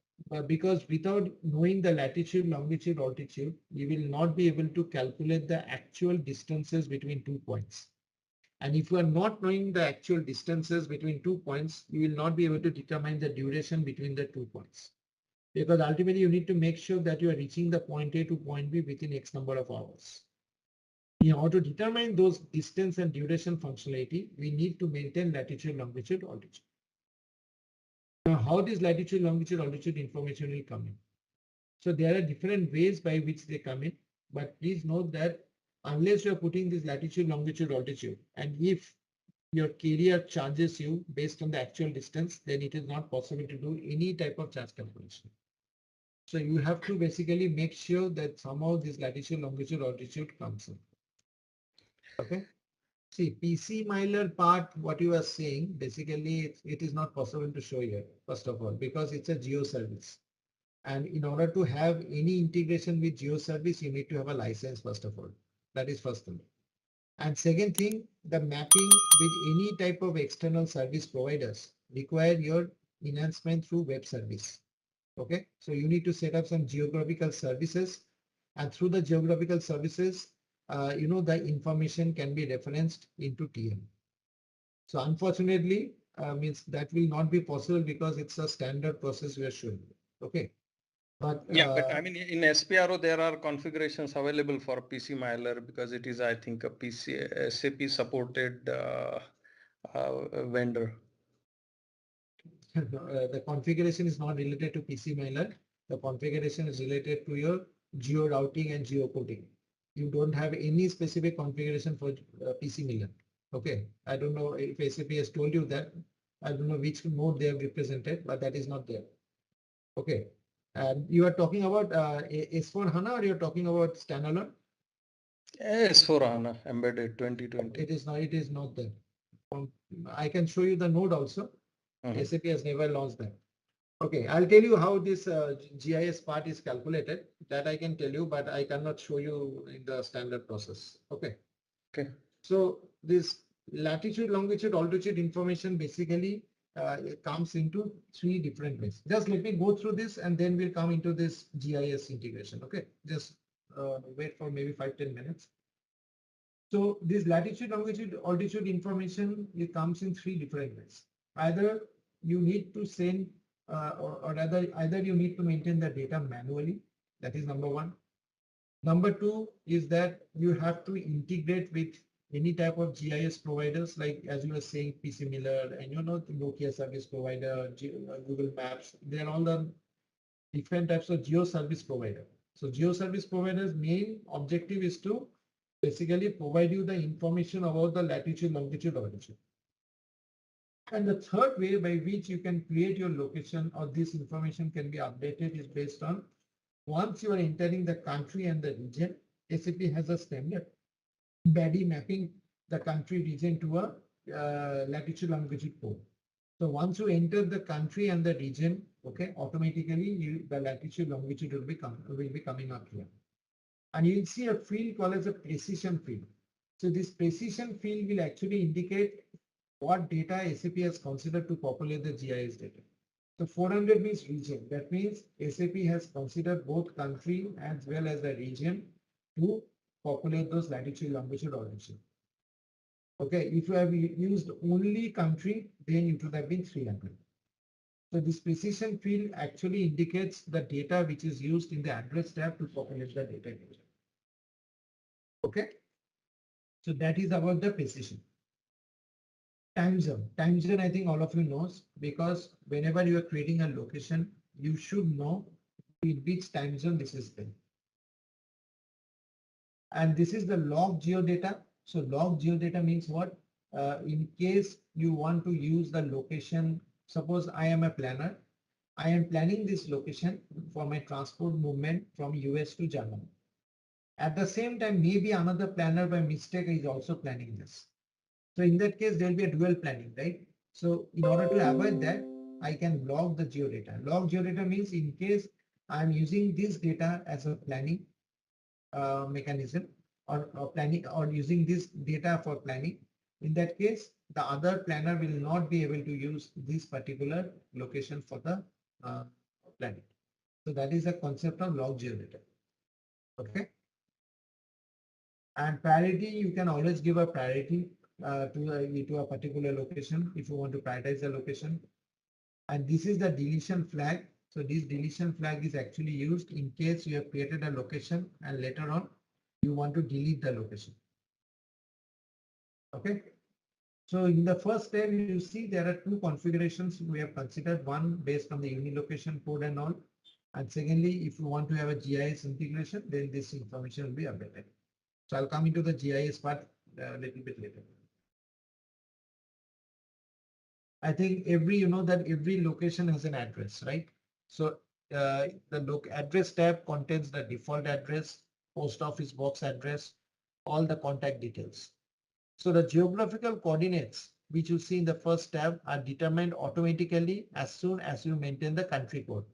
because without knowing the latitude, longitude, altitude, you will not be able to calculate the actual distances between 2 points. And if you are not knowing the actual distances between 2 points, you will not be able to determine the duration between the 2 points. Because ultimately you need to make sure that you are reaching the point A to point B within X number of hours. In order to determine those distance and duration functionality, we need to maintain latitude, longitude, altitude. Now, how this latitude, longitude, altitude information will come in? So there are different ways by which they come in, but please note that unless you are putting this latitude, longitude, altitude, and if your carrier charges you based on the actual distance, then it is not possible to do any type of charge calculation. So you have to basically make sure that somehow this latitude, longitude, altitude comes in. Okay. See, PC miler part, what you are saying, basically it is not possible to show here, first of all, because it's a geo service. And in order to have any integration with geo service, you need to have a license, first of all. That is first thing. And second thing, the mapping with any type of external service providers require your enhancement through web service. Okay, so you need to set up some geographical services, and through the geographical services, the information can be referenced into TM. So unfortunately, means that will not be possible because it's a standard process we are showing. Okay. But yeah, but I mean, in SPRO, there are configurations available for PC miler because it is, I think, a PC SAP supported vendor. The configuration is not related to PC miler. The configuration is related to your geo routing and geo coding. You don't have any specific configuration for PC miler. Okay, I don't know if SAP has told you that. I don't know which mode they have represented, but that is not there. Okay, and you are talking about S4 Hana, or you're talking about standalone? S4 Hana embedded 2020. It is not. It is not there. I can show you the node also. SAP has never launched that. Okay, I'll tell you how this GIS part is calculated. That I can tell you, but I cannot show you in the standard process. Okay. Okay. So this latitude, longitude, altitude information basically it comes into 3 different ways. Just let me go through this and then we'll come into this GIS integration. Okay, just wait for maybe 5-10 minutes. So this latitude, longitude, altitude information, it comes in 3 different ways. Either you need to send or rather either you need to maintain the data manually. That is number 1. Number 2 is that you have to integrate with any type of GIS providers, like as you were saying, PC Miller and Nokia service provider, Google Maps. They are all the different types of geo service provider. So geo service providers' main objective is to basically provide you the information about the latitude, longitude, altitude. And the third way by which you can create your location or this information can be updated is based on once you are entering the country and the region, SAP has a standard BADI mapping the country region to a latitude longitude code. So once you enter the country and the region, okay, automatically the latitude longitude will be coming up here. And you'll see a field called as a precision field. So this precision field will actually indicate what data SAP has considered to populate the GIS data. So 400 means region. That means SAP has considered both country as well as the region to populate those latitude, longitude, altitude. Okay, if you have used only country, then it would have been 300. So this precision field actually indicates the data which is used in the address tab to populate the data. Okay, so that is about the precision. Time zone. Time zone, I think all of you knows, because whenever you are creating a location, you should know in which time zone this is there. And this is the log geodata. So log geodata means what? In case you want to use the location, suppose I am a planner. I am planning this location for my transport movement from US to Germany. At the same time, maybe another planner by mistake is also planning this. So in that case, there will be a dual planning, right? So in order to avoid that, I can log the geodata. Log geodata means in case I'm using this data as a planning mechanism or planning or using this data for planning. In that case, the other planner will not be able to use this particular location for the planning. So that is the concept of log geodata. Okay. And priority, you can always give a priority. to a particular location if you want to prioritize the location. And this is the deletion flag. So this deletion flag is actually used in case you have created a location and later on you want to delete the location. Okay. So in the first step, you see there are two configurations we have considered, one based on the unilocation code and all. And secondly, if you want to have a GIS integration, then this information will be updated. So I'll come into the GIS part a little bit later. I think you know that every location has an address, right? So the address tab contains the default address, post office box address, all the contact details. So the geographical coordinates, which you see in the first tab, are determined automatically as soon as you maintain the country code,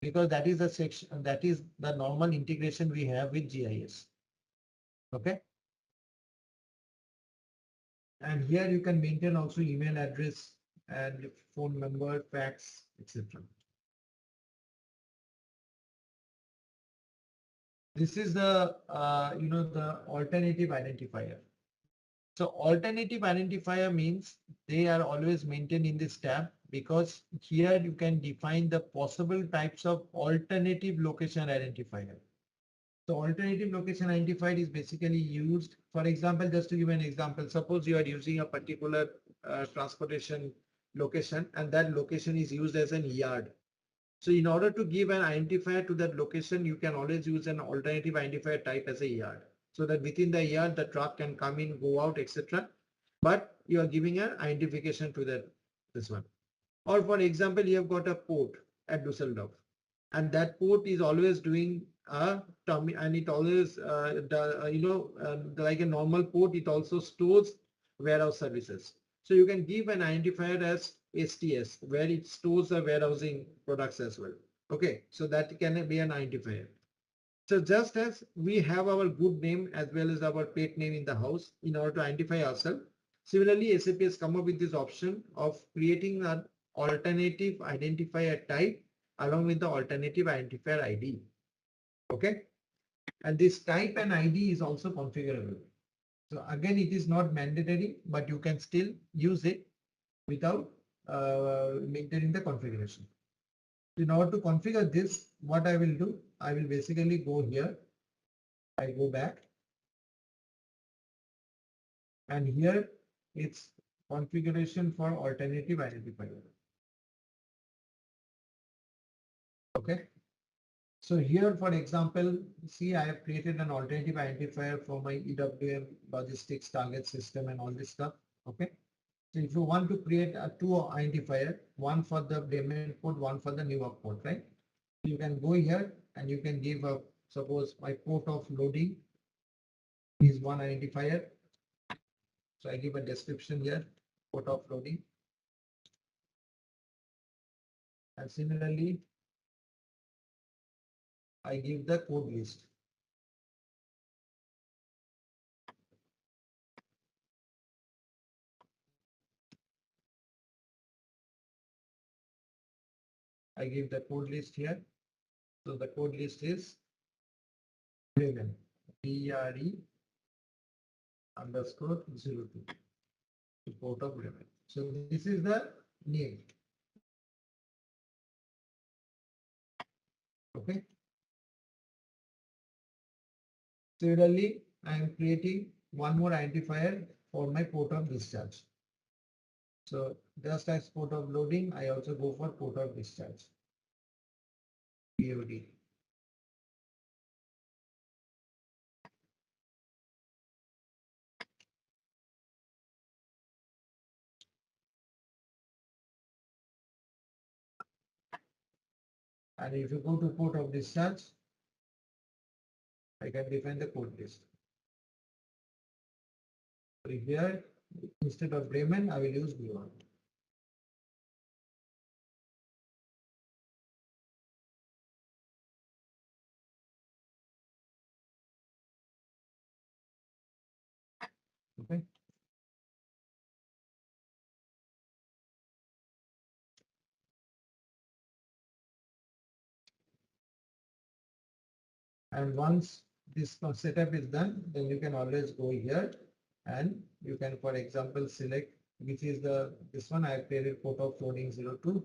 because that is the section, that is the normal integration we have with GIS. Okay. And here you can maintain also email address and phone number, fax, etc. This is the the alternative identifier. So alternative identifier means they are always maintained in this tab, because here you can define the possible types of alternative location identifier. So alternative location identifier is basically used, for example, just to give an example, suppose you are using a particular transportation location and that location is used as an yard. So in order to give an identifier to that location, you can always use an alternative identifier type as a yard, so that within the yard the truck can come in, go out, etc. But you are giving an identification to this one. Or for example, you have got a port at Dusseldorf, and that port is always doing a tummy, and it always like a normal port, it also stores warehouse services. So you can give an identifier as STS, where it stores the warehousing products as well. Okay, so that can be an identifier. So just as we have our good name as well as our pet name in the house in order to identify ourselves, similarly SAP has come up with this option of creating an alternative identifier type along with the alternative identifier ID. Okay, and this type and ID is also configurable. So again, it is not mandatory, but you can still use it without maintaining the configuration. In order to configure this, what I will do, I will basically go here. I go back, and here it's configuration for alternative identifier. Okay. So here, for example, see, I have created an alternative identifier for my EWM logistics target system and all this stuff. Okay. So if you want to create a two identifier, one for the Bremen port, one for the Newark port, right? You can go here and you can give a, suppose my port of loading is one identifier. So I give a description here, port of loading. And similarly, I give the code list. I give the code list here. So the code list is Bremen, BRE_02, port of Bremen. So this is the name. Okay. Similarly, I am creating one more identifier for my port of discharge. So just as port of loading, I also go for port of discharge. POD. And if you go to port of discharge, I can define the code list. So here, instead of Bremen, I will use B1. Okay. And once this setup is done, then you can always go here And you can, for example, select which is this one. I have created port of loading 02.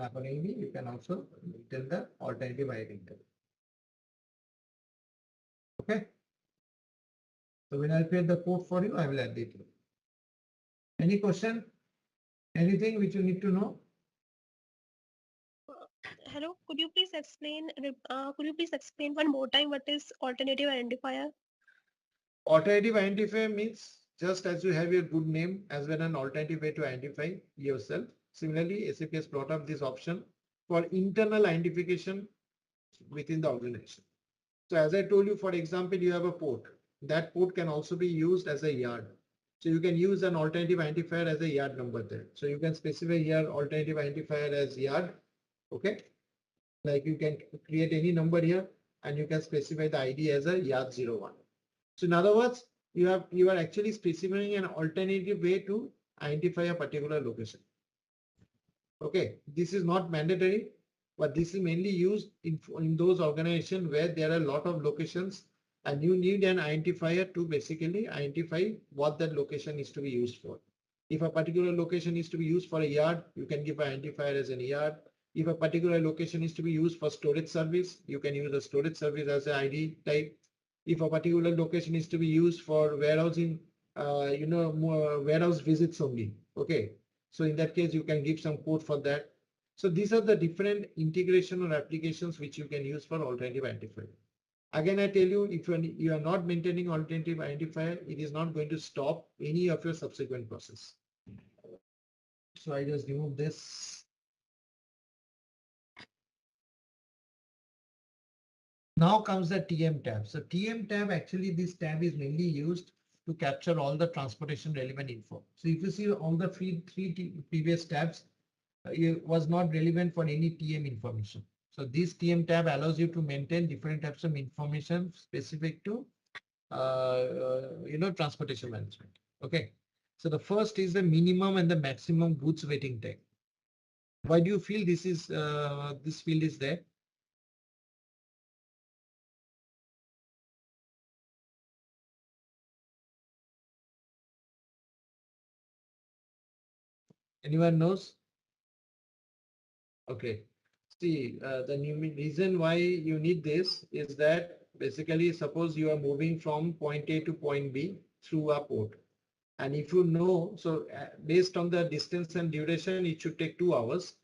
Accordingly, you can also tell the alternative item. Okay. So when I create the code for you, I will add it. Any question? Anything which you need to know? Hello, could you please explain one more time what is alternative identifier? Alternative identifier means just as you have your good name as well an alternative way to identify yourself. Similarly, SAP has brought up this option for internal identification within the organization. So as I told you, for example, you have a port. That port can also be used as a yard. So you can use an alternative identifier as a yard number there. So you can specify here alternative identifier as yard. Okay. Like you can create any number here and you can specify the ID as a yard 01. So in other words, you are actually specifying an alternative way to identify a particular location. Okay, this is not mandatory, but this is mainly used in those organizations where there are a lot of locations and you need an identifier to basically identify what that location is to be used for. If a particular location is to be used for a yard, you can give an identifier as a yard. If a particular location is to be used for storage service, you can use a storage service as an ID type. If a particular location is to be used for warehousing, more warehouse visits only. Okay. So in that case, you can give some code for that. So these are the different integration or applications which you can use for alternative identifier. Again, I tell you, if you are not maintaining alternative identifier, it is not going to stop any of your subsequent process. So I just remove this. Now comes the TM tab. So TM tab, actually this tab is mainly used to capture all the transportation relevant info. So if you see all the three previous tabs, it was not relevant for any TM information. So this TM tab allows you to maintain different types of information specific to transportation management. Okay. So the first is the minimum and the maximum goods waiting time. Why do you feel this field is there? Anyone knows? Okay. See, the reason why you need this is that basically suppose you are moving from point A to point B through a port. And if you know, so based on the distance and duration, it should take 2 hours.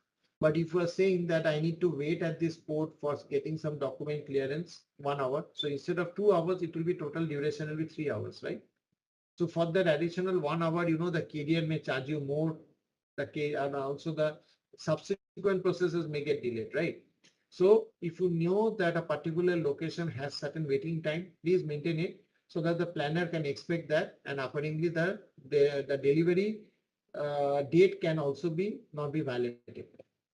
But if you are saying that I need to wait at this port for getting some document clearance, 1 hour. So instead of 2 hours, it will be total duration will be 3 hours, right? So for that additional 1 hour, the carrier may charge you more. And also the subsequent processes may get delayed, right? So if you know that a particular location has certain waiting time, please maintain it so that the planner can expect that, and accordingly the delivery date can also not be violated.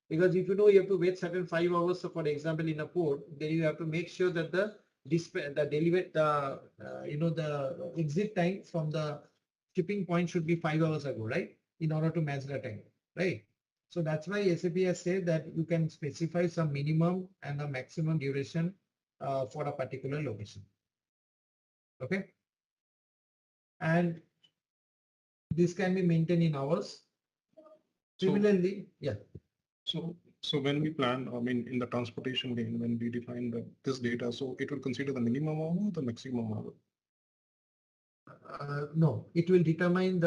Because if you know you have to wait certain 5 hours, so for example in a port, then you have to make sure that the exit time from the shipping point should be 5 hours ago, right? In order to match the time, right? So that's why SAP has said that you can specify some minimum and a maximum duration for a particular location. Okay. And this can be maintained in hours. Similarly, yeah. So when we plan, I mean, in the transportation lane, when we define this data, so it will consider the minimum hour or the maximum hour? No, it will determine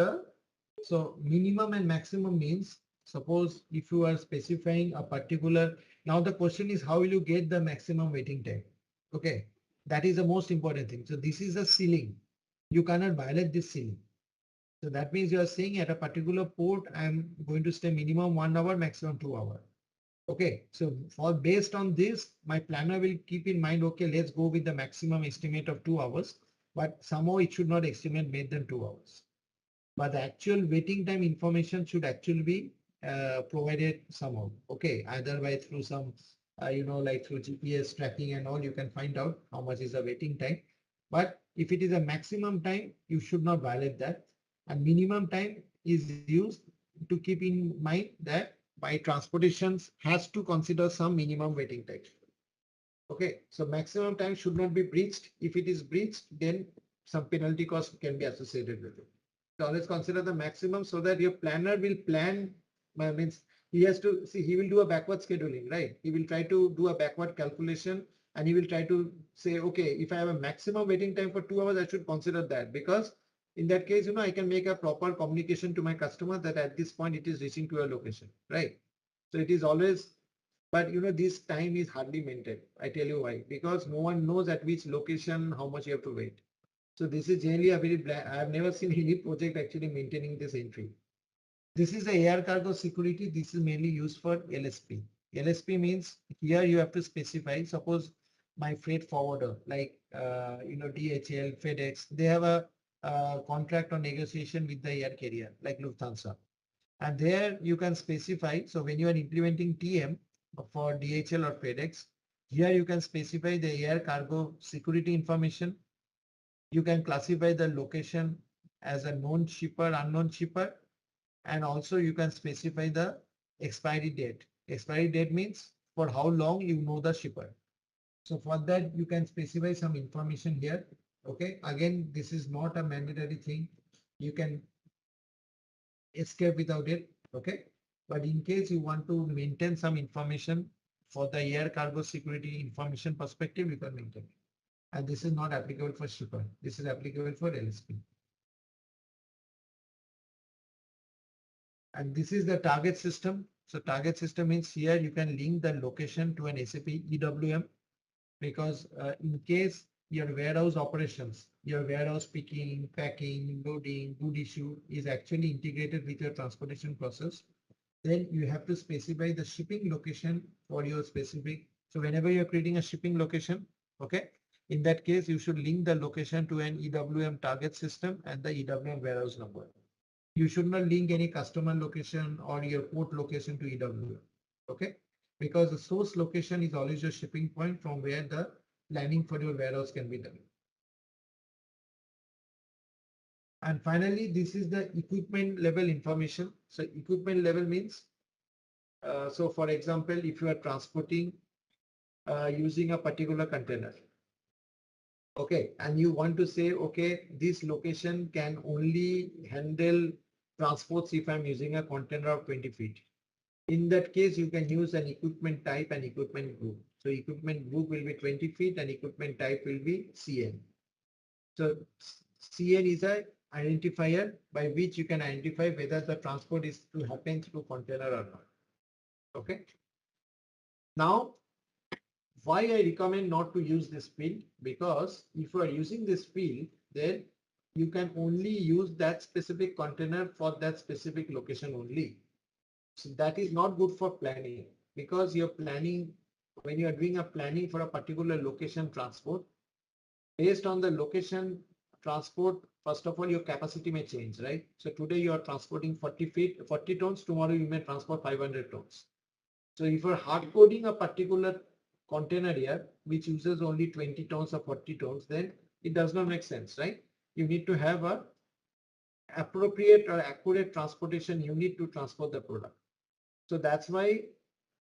so minimum and maximum means, suppose if you are specifying a particular, now the question is how will you get the maximum waiting time? Okay, that is the most important thing. So this is a ceiling. You cannot violate this ceiling. So that means you are saying at a particular port, I'm going to stay minimum 1 hour, maximum 2 hours. Okay, so based on this, my planner will keep in mind, okay, let's go with the maximum estimate of 2 hours, but somehow it should not estimate more than 2 hours. But the actual waiting time information should actually be provided somehow. Okay, either by through some, like through GPS tracking and all, you can find out how much is the waiting time. But if it is a maximum time, you should not violate that. And minimum time is used to keep in mind that by transportations has to consider some minimum waiting time. Okay, so maximum time should not be breached. If it is breached, then some penalty cost can be associated with it. So always consider the maximum so that your planner will plan, means he has to see, he will do a backward scheduling, right? He will try to do a backward calculation and he will try to say, okay, if I have a maximum waiting time for 2 hours, I should consider that, because in that case, I can make a proper communication to my customer that at this point it is reaching to a location, right? So it is always, but this time is hardly maintained. I tell you why, because no one knows at which location, how much you have to wait. So this is generally a very I have never seen any project actually maintaining this entry. This is the air cargo security. This is mainly used for LSP. LSP means here you have to specify, suppose my freight forwarder like DHL, FedEx, they have a contract or negotiation with the air carrier like Lufthansa. And there you can specify. So when you are implementing TM for DHL or FedEx, here you can specify the air cargo security information. You can classify the location as a known shipper, unknown shipper, and also you can specify the expiry date. Expiry date means for how long you know the shipper. So for that, you can specify some information here. Okay, again, this is not a mandatory thing. You can escape without it. Okay, but in case you want to maintain some information for the air cargo security information perspective, you can maintain it. And this is not applicable for shipper. This is applicable for LSP. And this is the target system. So target system means here you can link the location to an SAP EWM, because in case your warehouse operations, your warehouse picking, packing, loading, good issue is actually integrated with your transportation process, then you have to specify the shipping location for your specific. So whenever you're creating a shipping location, okay, in that case, you should link the location to an EWM target system and the EWM warehouse number. You should not link any customer location or your port location to EWM. Okay, because the source location is always your shipping point from where the planning for your warehouse can be done. And finally, this is the equipment level information. So equipment level means, so for example, if you are transporting using a particular container, okay, and you want to say, okay, this location can only handle transports if I'm using a container of 20 feet. In that case, you can use an equipment type and equipment group. So equipment group will be 20 feet and equipment type will be CN. So CN is a identifier by which you can identify whether the transport is to happen through container or not. Okay. Now, why I recommend not to use this field? Because if you are using this field, then you can only use that specific container for that specific location only. So that is not good for planning, because you're planning, when you are doing a planning for a particular location transport, based on the location transport, first of all, your capacity may change, right? So today you are transporting 40 tons, tomorrow you may transport 500 tons. So if you're hard coding a particular container here, which uses only 20 tons or 40 tons, then it does not make sense, right? You need to have a appropriate or accurate transportation unit to transport the product. So that's why,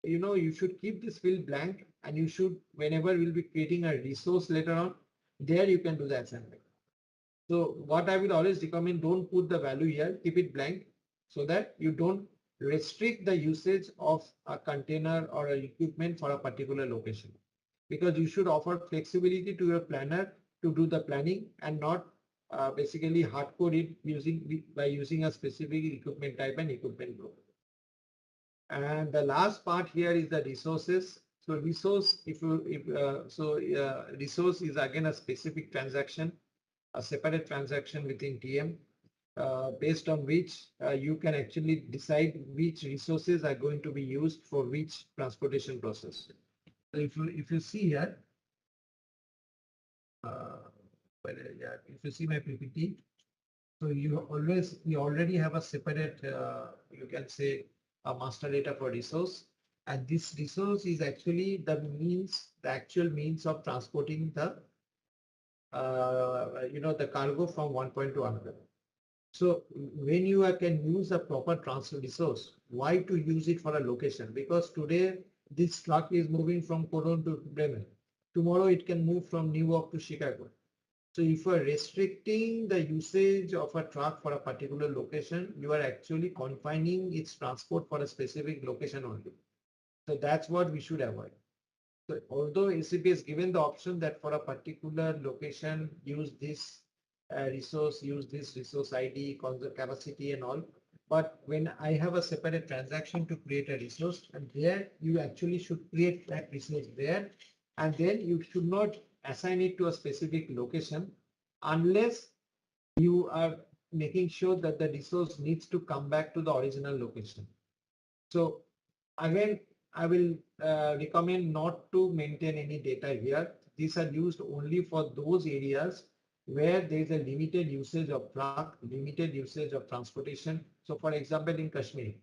you should keep this field blank, and you should, whenever we'll be creating a resource later on, there you can do the assembly. So what I will always recommend, don't put the value here, keep it blank so that you don't restrict the usage of a container or an equipment for a particular location, because you should offer flexibility to your planner to do the planning and not basically hard code it by using a specific equipment type and equipment group. And the last part here is the resources. So resource, resource is again a specific transaction, a separate transaction within TM, based on which you can actually decide which resources are going to be used for which transportation process. So if you see here, if you see my PPT, so you already have a separate, you can say, a master data for resource, and this resource is actually the actual means of transporting the the cargo from one point to another. So when you can use a proper transfer resource, why to use it for a location? Because today this truck is moving from Cologne to Bremen. Tomorrow it can move from New York to Chicago. So if you are restricting the usage of a truck for a particular location, you are actually confining its transport for a specific location only. So that's what we should avoid. So although ACP is given the option that for a particular location, use this resource, use this resource ID, conserve capacity and all. But when I have a separate transaction to create a resource, and there you actually should create that resource there, and then you should not assign it to a specific location unless you are making sure that the resource needs to come back to the original location. So again, I will recommend not to maintain any data here. These are used only for those areas where there is a limited usage of truck, limited usage of transportation. So for example, in Kashmir,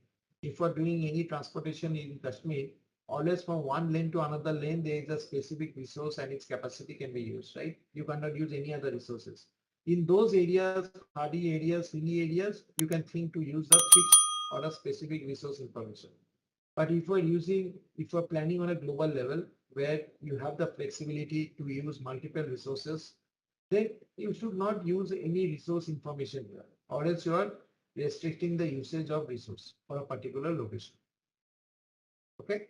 if we're doing any transportation in Kashmir, always from one lane to another lane, there is a specific resource and its capacity can be used, right? You cannot use any other resources. In those areas, hardy areas, hilly areas, you can think to use a fixed or a specific resource information. But if we're planning on a global level where you have the flexibility to use multiple resources, then you should not use any resource information here, or else you are restricting the usage of resource for a particular location. Okay.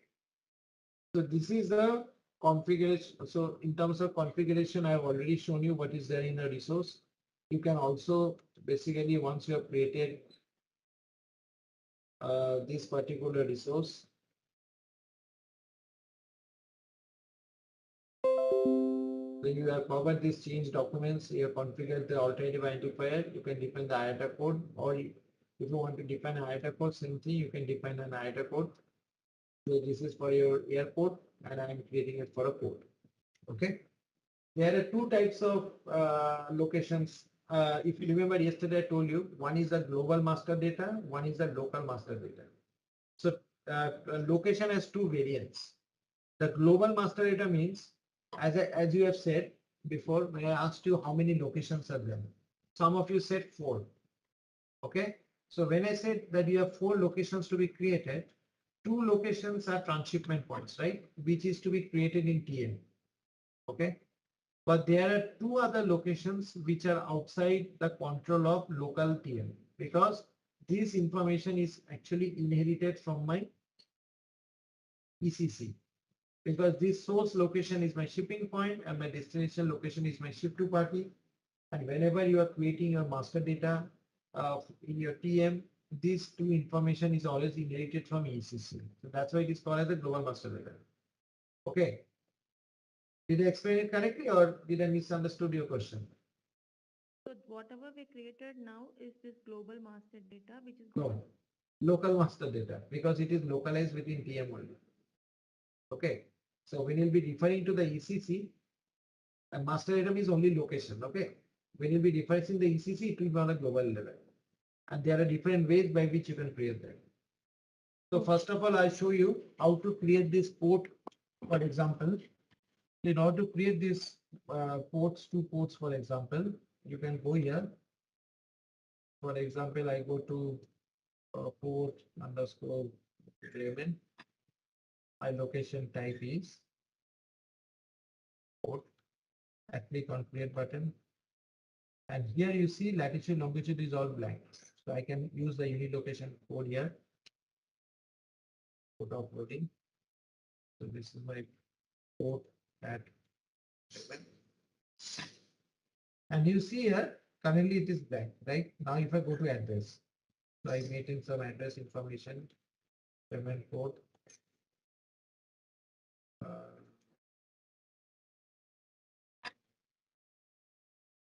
So this is the configuration. So in terms of configuration, I have already shown you what is there in a resource. You can also basically, once you have created this particular resource, so you have covered these change documents, you have configured the alternative identifier, you can define the IATA code, or if you want to define an IATA code, same thing, you can define an IATA code. So this is for your airport and I am creating it for a port. Okay. There are two types of locations. If you remember yesterday, I told you one is the global master data, one is the local master data. So location has two variants. The global master data means, as you have said before, when I asked you how many locations are there, some of you said 4. Okay. So when I said that you have 4 locations to be created, 2 locations are transshipment points, right? Which is to be created in TM. Okay. But there are 2 other locations which are outside the control of local TM, because this information is actually inherited from my ECC. Because this source location is my shipping point and my destination location is my ship to party. And whenever you are creating your master data in your TM, these 2 information is always inherited from ECC. So that's why it is called as the global master data. Okay. Did I explain it correctly or did I misunderstood your question? So whatever we created now is this global master data, which is No, local master data, because it is localized within TM only. Okay. So when you'll be referring to the ECC, a master data is only location. Okay. When you'll be referencing the ECC, it will be on a global level. And there are different ways by which you can create that. So first of all, I'll show you how to create this port. For example, in order to create this ports, 2 ports, for example, you can go here. For example, I go to port underscore Raven. My location type is port. I click on create button. And here you see latitude, longitude is all blank. So I can use the unit location code here. Port uploading. So this is my port at 7. And you see here, currently it is blank, right? Now if I go to address, so I made in some address information, payment port.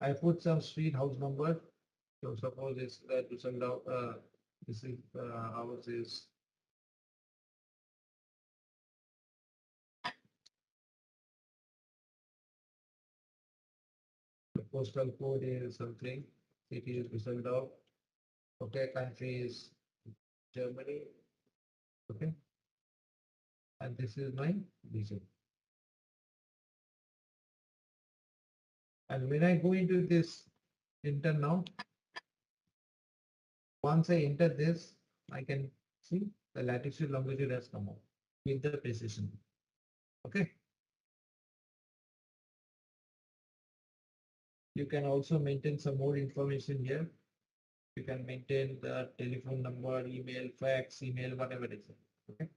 I put some street house number. So suppose it's this is house is the postal code is something. City is Düsseldorf. Okay, country is Germany. Okay, and this is my region. And when I go into this enter now, once I enter this, I can see the latitude longitude has come up with the precision. Okay. You can also maintain some more information here. You can maintain the telephone number, email, fax, email, whatever it is. Okay.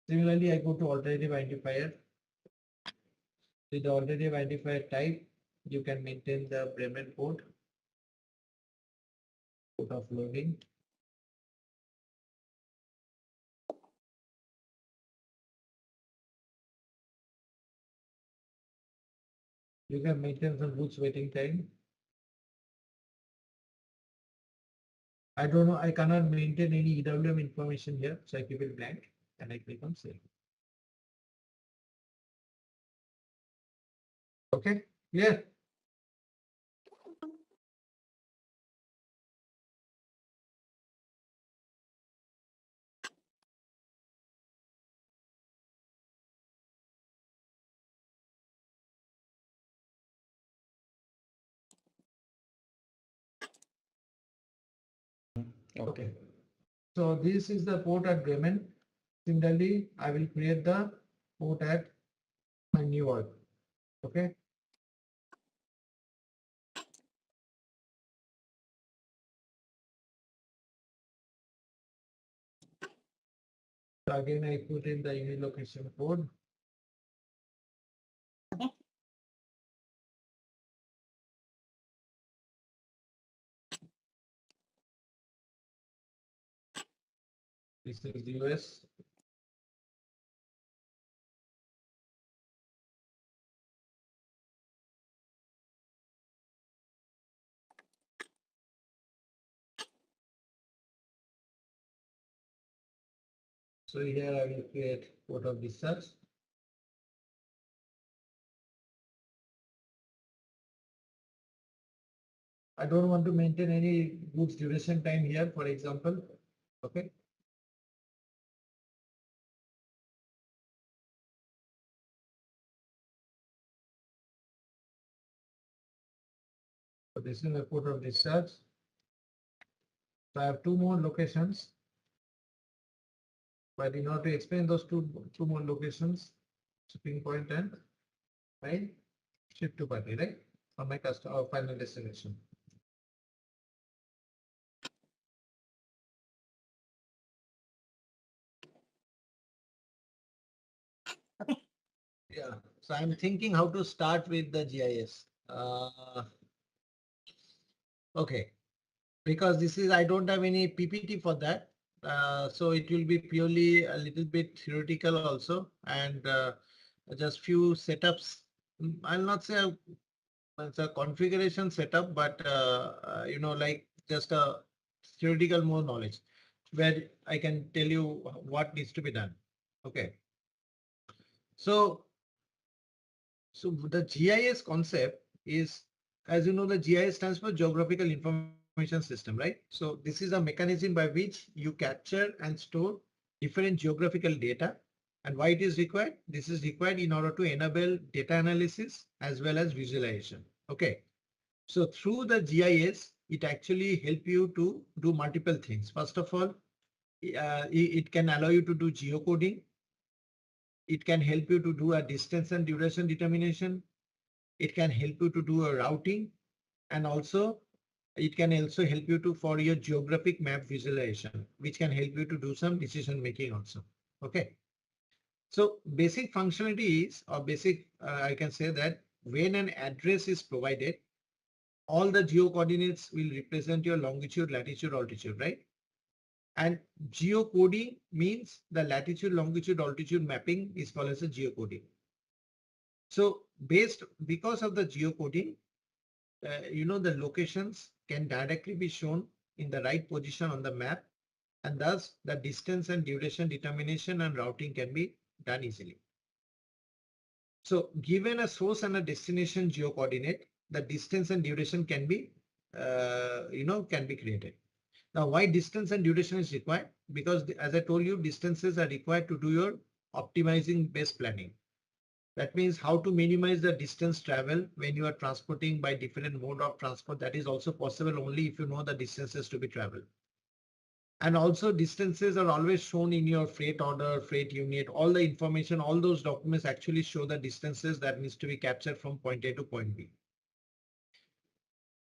Similarly, I go to alternative identifier. With the alternative identifier type, you can maintain the Bremen port of loading. You can maintain some goods waiting time. I don't know, I cannot maintain any EWM information here, so I keep it blank and I click on save. Okay, clear? Okay. So this is the port at Bremen. Similarly, I will create the port at my New York. Okay. So again, I put in the unit location code. This is the US. So here I will create port of discharge. I don't want to maintain any goods duration time here, for example. Okay. So this is the port of discharge. So I have two more locations. But in order to explain those two more locations, shipping point and my ship to party, right? For my customer or final destination. Yeah, so I'm thinking how to start with the GIS. Okay, because this is, I don't have any PPT for that. So it will be purely a little bit theoretical also, and just few setups. I'll not say it's a configuration setup, but you know, like just a theoretical more knowledge where I can tell you what needs to be done. Okay. So the GIS concept is, as you know, the GIS stands for Geographical Information System, right? So this is a mechanism by which you capture and store different geographical data. And why it is required? This is required in order to enable data analysis as well as visualization. Okay. So through the GIS, it actually help you to do multiple things. First of all, it can allow you to do geocoding. It can help you to do a distance and duration determination. It can help you to do a routing, and also it can also help you to for your geographic map visualization, which can help you to do some decision making also. Okay. So basic functionality is, or basic, I can say that when an address is provided, all the geo coordinates will represent your longitude, latitude, altitude, right? And geocoding means the latitude, longitude, altitude mapping is called as a geocoding. So because of the geocoding, you know, the locations can directly be shown in the right position on the map, and thus the distance and duration determination and routing can be done easily. So given a source and a destination geocoordinate, the distance and duration can be, can be created. Now, why distance and duration is required? Because as I told you, distances are required to do your optimizing based planning. That means how to minimize the distance travel when you are transporting by different mode of transport. That is also possible only if you know the distances to be traveled. And also distances are always shown in your freight order, freight unit, all the information, all those documents actually show the distances that needs to be captured from point A to point B.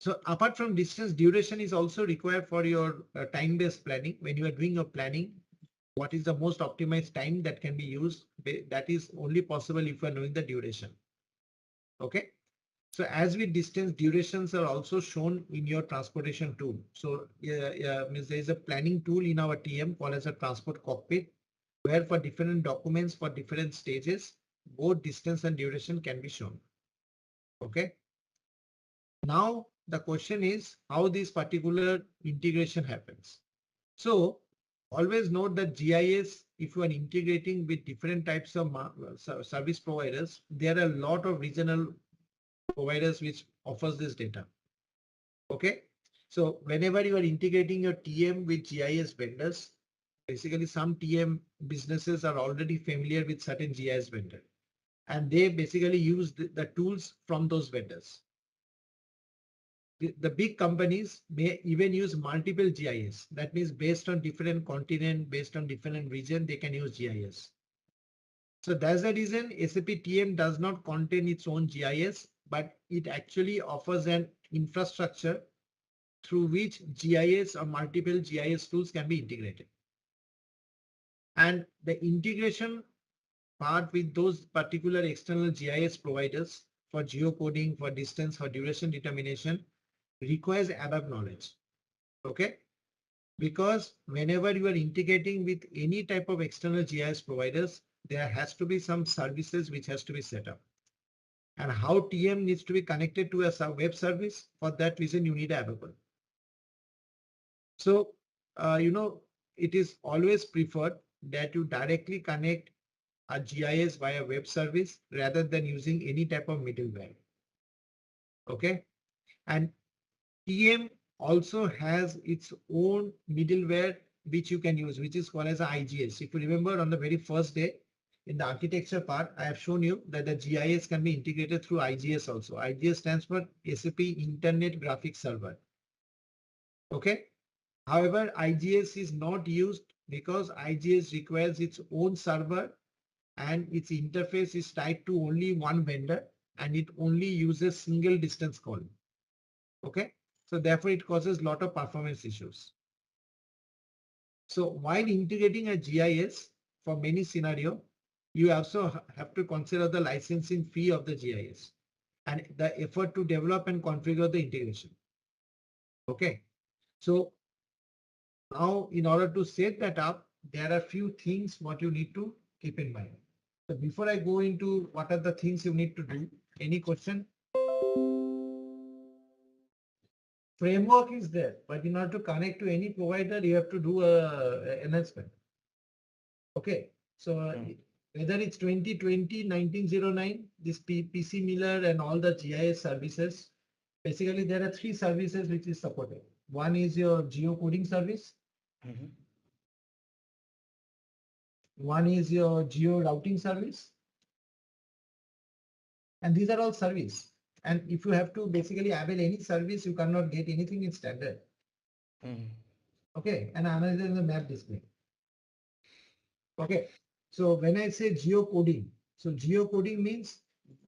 So apart from distance, duration is also required for your time-based planning. When you are doing your planning, what is the most optimized time that can be used? That is only possible if you are knowing the duration. Okay. So as with distance, durations are also shown in your transportation tool. So means there is a planning tool in our TM called as a transport cockpit, where for different documents for different stages, both distance and duration can be shown. Okay. Now the question is how this particular integration happens. So always note that GIS, if you are integrating with different types of service providers, there are a lot of regional providers which offers this data. Okay. So whenever you are integrating your TM with GIS vendors, basically some TM businesses are already familiar with certain GIS vendor, and they basically use the tools from those vendors. The big companies may even use multiple GIS. That means based on different continent, based on different region, they can use GIS. So that's the reason SAP TM does not contain its own GIS, but it actually offers an infrastructure through which GIS or multiple GIS tools can be integrated. And the integration part with those particular external GIS providers for geocoding, for distance, for duration determination requires ABAP knowledge. Okay. Because whenever you are integrating with any type of external GIS providers, there has to be some services which has to be set up. And how TM needs to be connected to a web service, for that reason you need ABAP. So, it is always preferred that you directly connect a GIS via web service rather than using any type of middleware. Okay. And TM also has its own middleware which you can use, which is called as a IGS. If you remember on the very first day in the architecture part, I have shown you that the GIS can be integrated through IGS also. IGS stands for SAP Internet Graphics Server. Okay. However, IGS is not used because IGS requires its own server and its interface is tied to only one vendor and it only uses single distance call. Okay. So therefore it causes a lot of performance issues. So while integrating a GIS for many scenario, you also have to consider the licensing fee of the GIS and the effort to develop and configure the integration. Okay. So now in order to set that up, there are few things what you need to keep in mind. So before I go into what are the things you need to do, any question? Framework is there, but in order to connect to any provider, you have to do a enhancement. Okay, so whether it's 2020, 1909, this PC Miller and all the GIS services, basically there are three services which is supported. One is your geocoding service. One is your geo routing service. And these are all service. And if you have to basically avail any service, you cannot get anything in standard. Okay, and another is the map display. Okay, so when I say geocoding, so geocoding means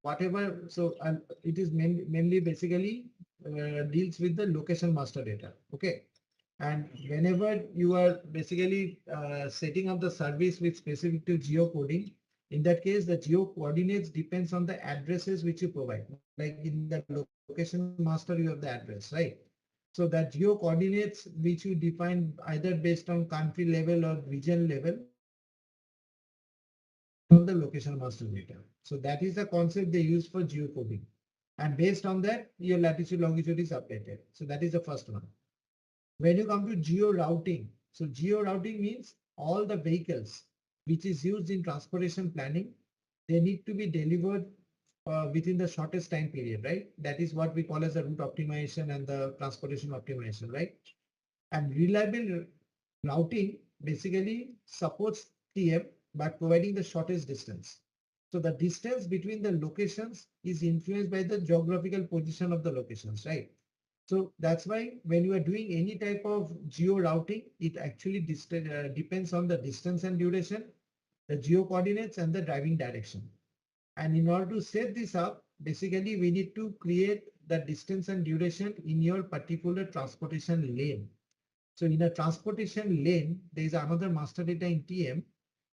whatever, so it is mainly basically deals with the location master data. Okay, and whenever you are basically setting up the service with specific to geocoding, in that case, the geo coordinates depends on the addresses which you provide. Like in the location master, you have the address, right? So that geo coordinates which you define either based on country level or region level on the location master data. So that is the concept they use for geocoding. And based on that, your latitude longitude is updated. So that is the first one. When you come to geo routing, so geo routing means all the vehicles which is used in transportation planning, they need to be delivered within the shortest time period, right? That is what we call as the route optimization and the transportation optimization, right? And reliable routing basically supports TM by providing the shortest distance. So the distance between the locations is influenced by the geographical position of the locations, right? So that's why when you are doing any type of geo routing, it actually depends on the distance and duration, the geo coordinates and the driving direction. And in order to set this up, basically we need to create the distance and duration in your particular transportation lane. So in a transportation lane, there is another master data in TM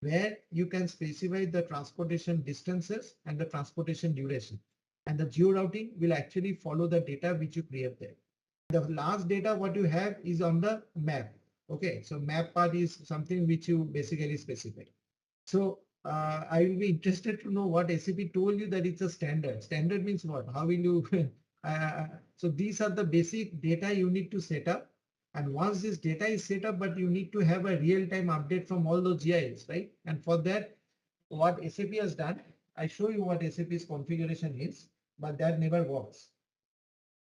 where you can specify the transportation distances and the transportation duration. And the geo routing will actually follow the data which you create there. The last data what you have is on the map. Okay, so map part is something which you basically specify. So I will be interested to know what SAP told you that it's a standard. Standard means what? How will you? So these are the basic data you need to set up. And once this data is set up, but you need to have a real-time update from all those GIS, right? And for that, what SAP has done, I show you what SAP's configuration is, but that never works.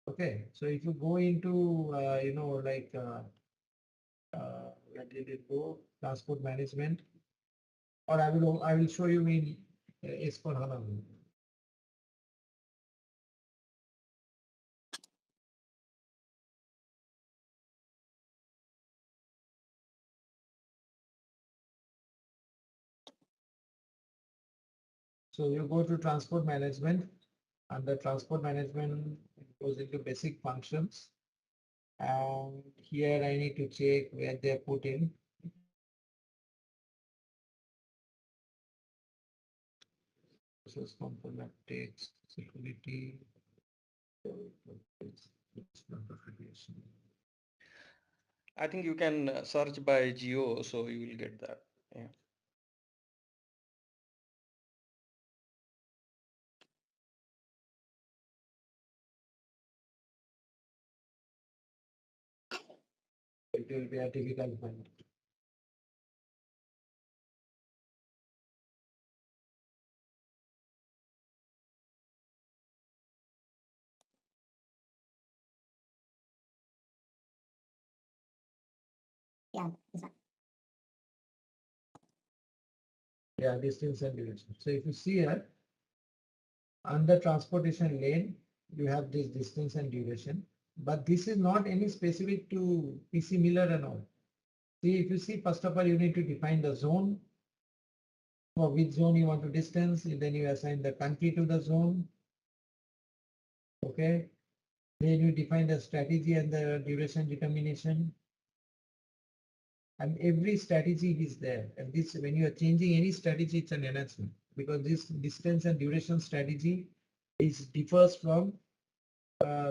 Okay, so if you go into, where did it go? Transport management, or I will show you in S4 Hana. So you go to transport management. Under transport management, it goes into basic functions. And here I need to check where they are put in. Process component text, security. I think you can search by geo, so you will get that. Yeah. It will be a typical one. Yeah, this one. Yeah, distance and duration. So if you see here, under transportation lane, you have this distance and duration, but this is not any specific to PC Miller and all. See, if you see, first of all, you need to define the zone. For which zone you want to distance, and then you assign the country to the zone. Okay. Then you define the strategy and the duration determination. And every strategy is there. And this, when you are changing any strategy, it's an enhancement because this distance and duration strategy differs from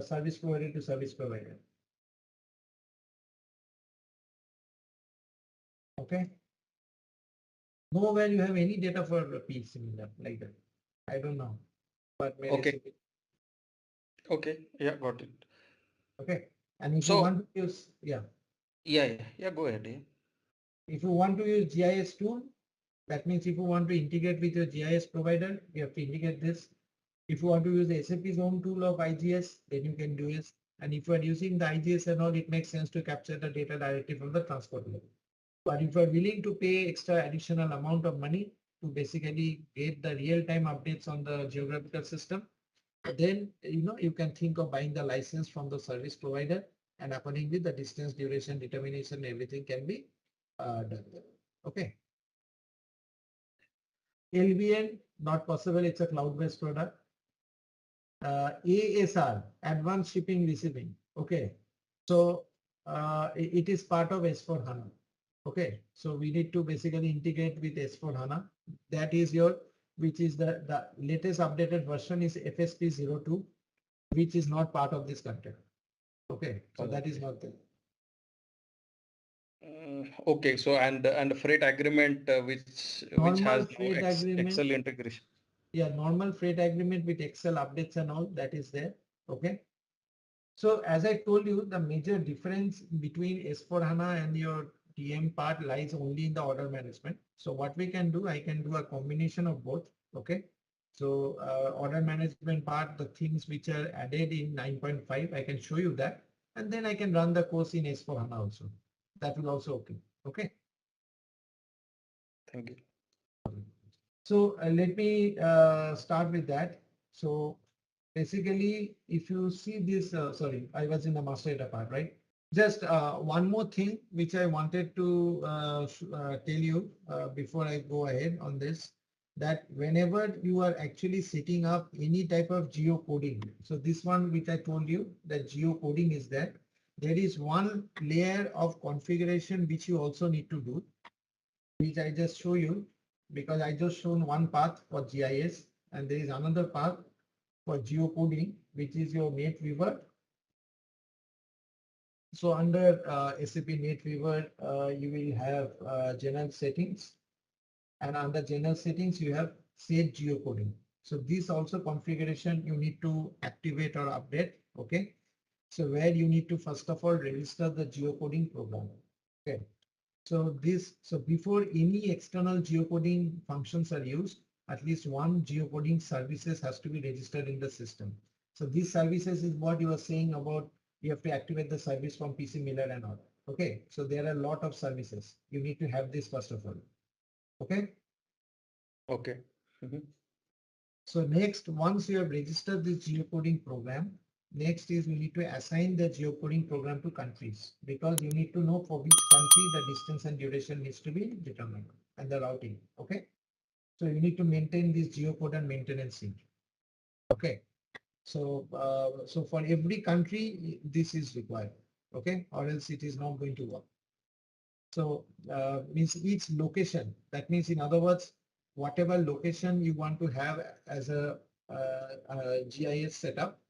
service provider to service provider. Okay. Nowhere you have any data for P similar like that. I don't know, but Okay. Okay. Yeah, got it. Okay. And if you So want to use, yeah. Yeah. Go ahead. Yeah. If you want to use GIS tool, that means if you want to integrate with your GIS provider, you have to integrate this. If you want to use the SAP's own tool of IGS, then you can do it. And if you are using the IGS and all, it makes sense to capture the data directly from the transport level. But if you are willing to pay extra additional amount of money to basically get the real-time updates on the geographical system, then you can think of buying the license from the service provider, and accordingly the distance, duration, determination, everything can be done. Okay. LBN, not possible. It's a cloud-based product. ASR, advanced shipping receiving. Okay. So it is part of S4 Hana. Okay. So we need to basically integrate with S4 Hana. That is which is the latest updated version is FSP02, which is not part of this content. Okay. So that is not there. Okay, so and freight agreement which has no Excel integration. Yeah, normal freight agreement with Excel updates and all that is there. Okay. So as I told you, the major difference between S4 Hana and your TM part lies only in the order management. So what we can do, I can do a combination of both. Okay. So order management part, the things which are added in 9.5, I can show you that. And then I can run the course in S4 Hana also. That will also okay. Okay. Thank you. So let me start with that. So basically, if you see this, sorry, I was in the master data part, right? Just one more thing which I wanted to tell you before I go ahead on this, that whenever you are actually setting up any type of geocoding, so this one which I told you that geocoding is that there is one layer of configuration which you also need to do, which I just show you because I just shown one path for GIS and there is another path for geocoding, which is your NetWeaver. So under SAP NetWeaver, you will have general settings, and under general settings, you have set geocoding. So this also configuration you need to activate or update. Okay. So where you need to first of all register the geocoding program. Okay. So before any external geocoding functions are used, at least one geocoding services has to be registered in the system. So these services is what you are saying about you have to activate the service from PC Miller and all. Okay, so there are a lot of services. You need to have this first of all. Okay. Okay. So next, once you have registered this geocoding program, next is you need to assign the geocoding program to countries because you need to know for which country the distance and duration needs to be determined and the routing. Okay. So you need to maintain this geocode and maintenance sync. Okay. So, so for every country, this is required. Okay. Or else it is not going to work. So means each location, that means in other words, whatever location you want to have as a GIS setup,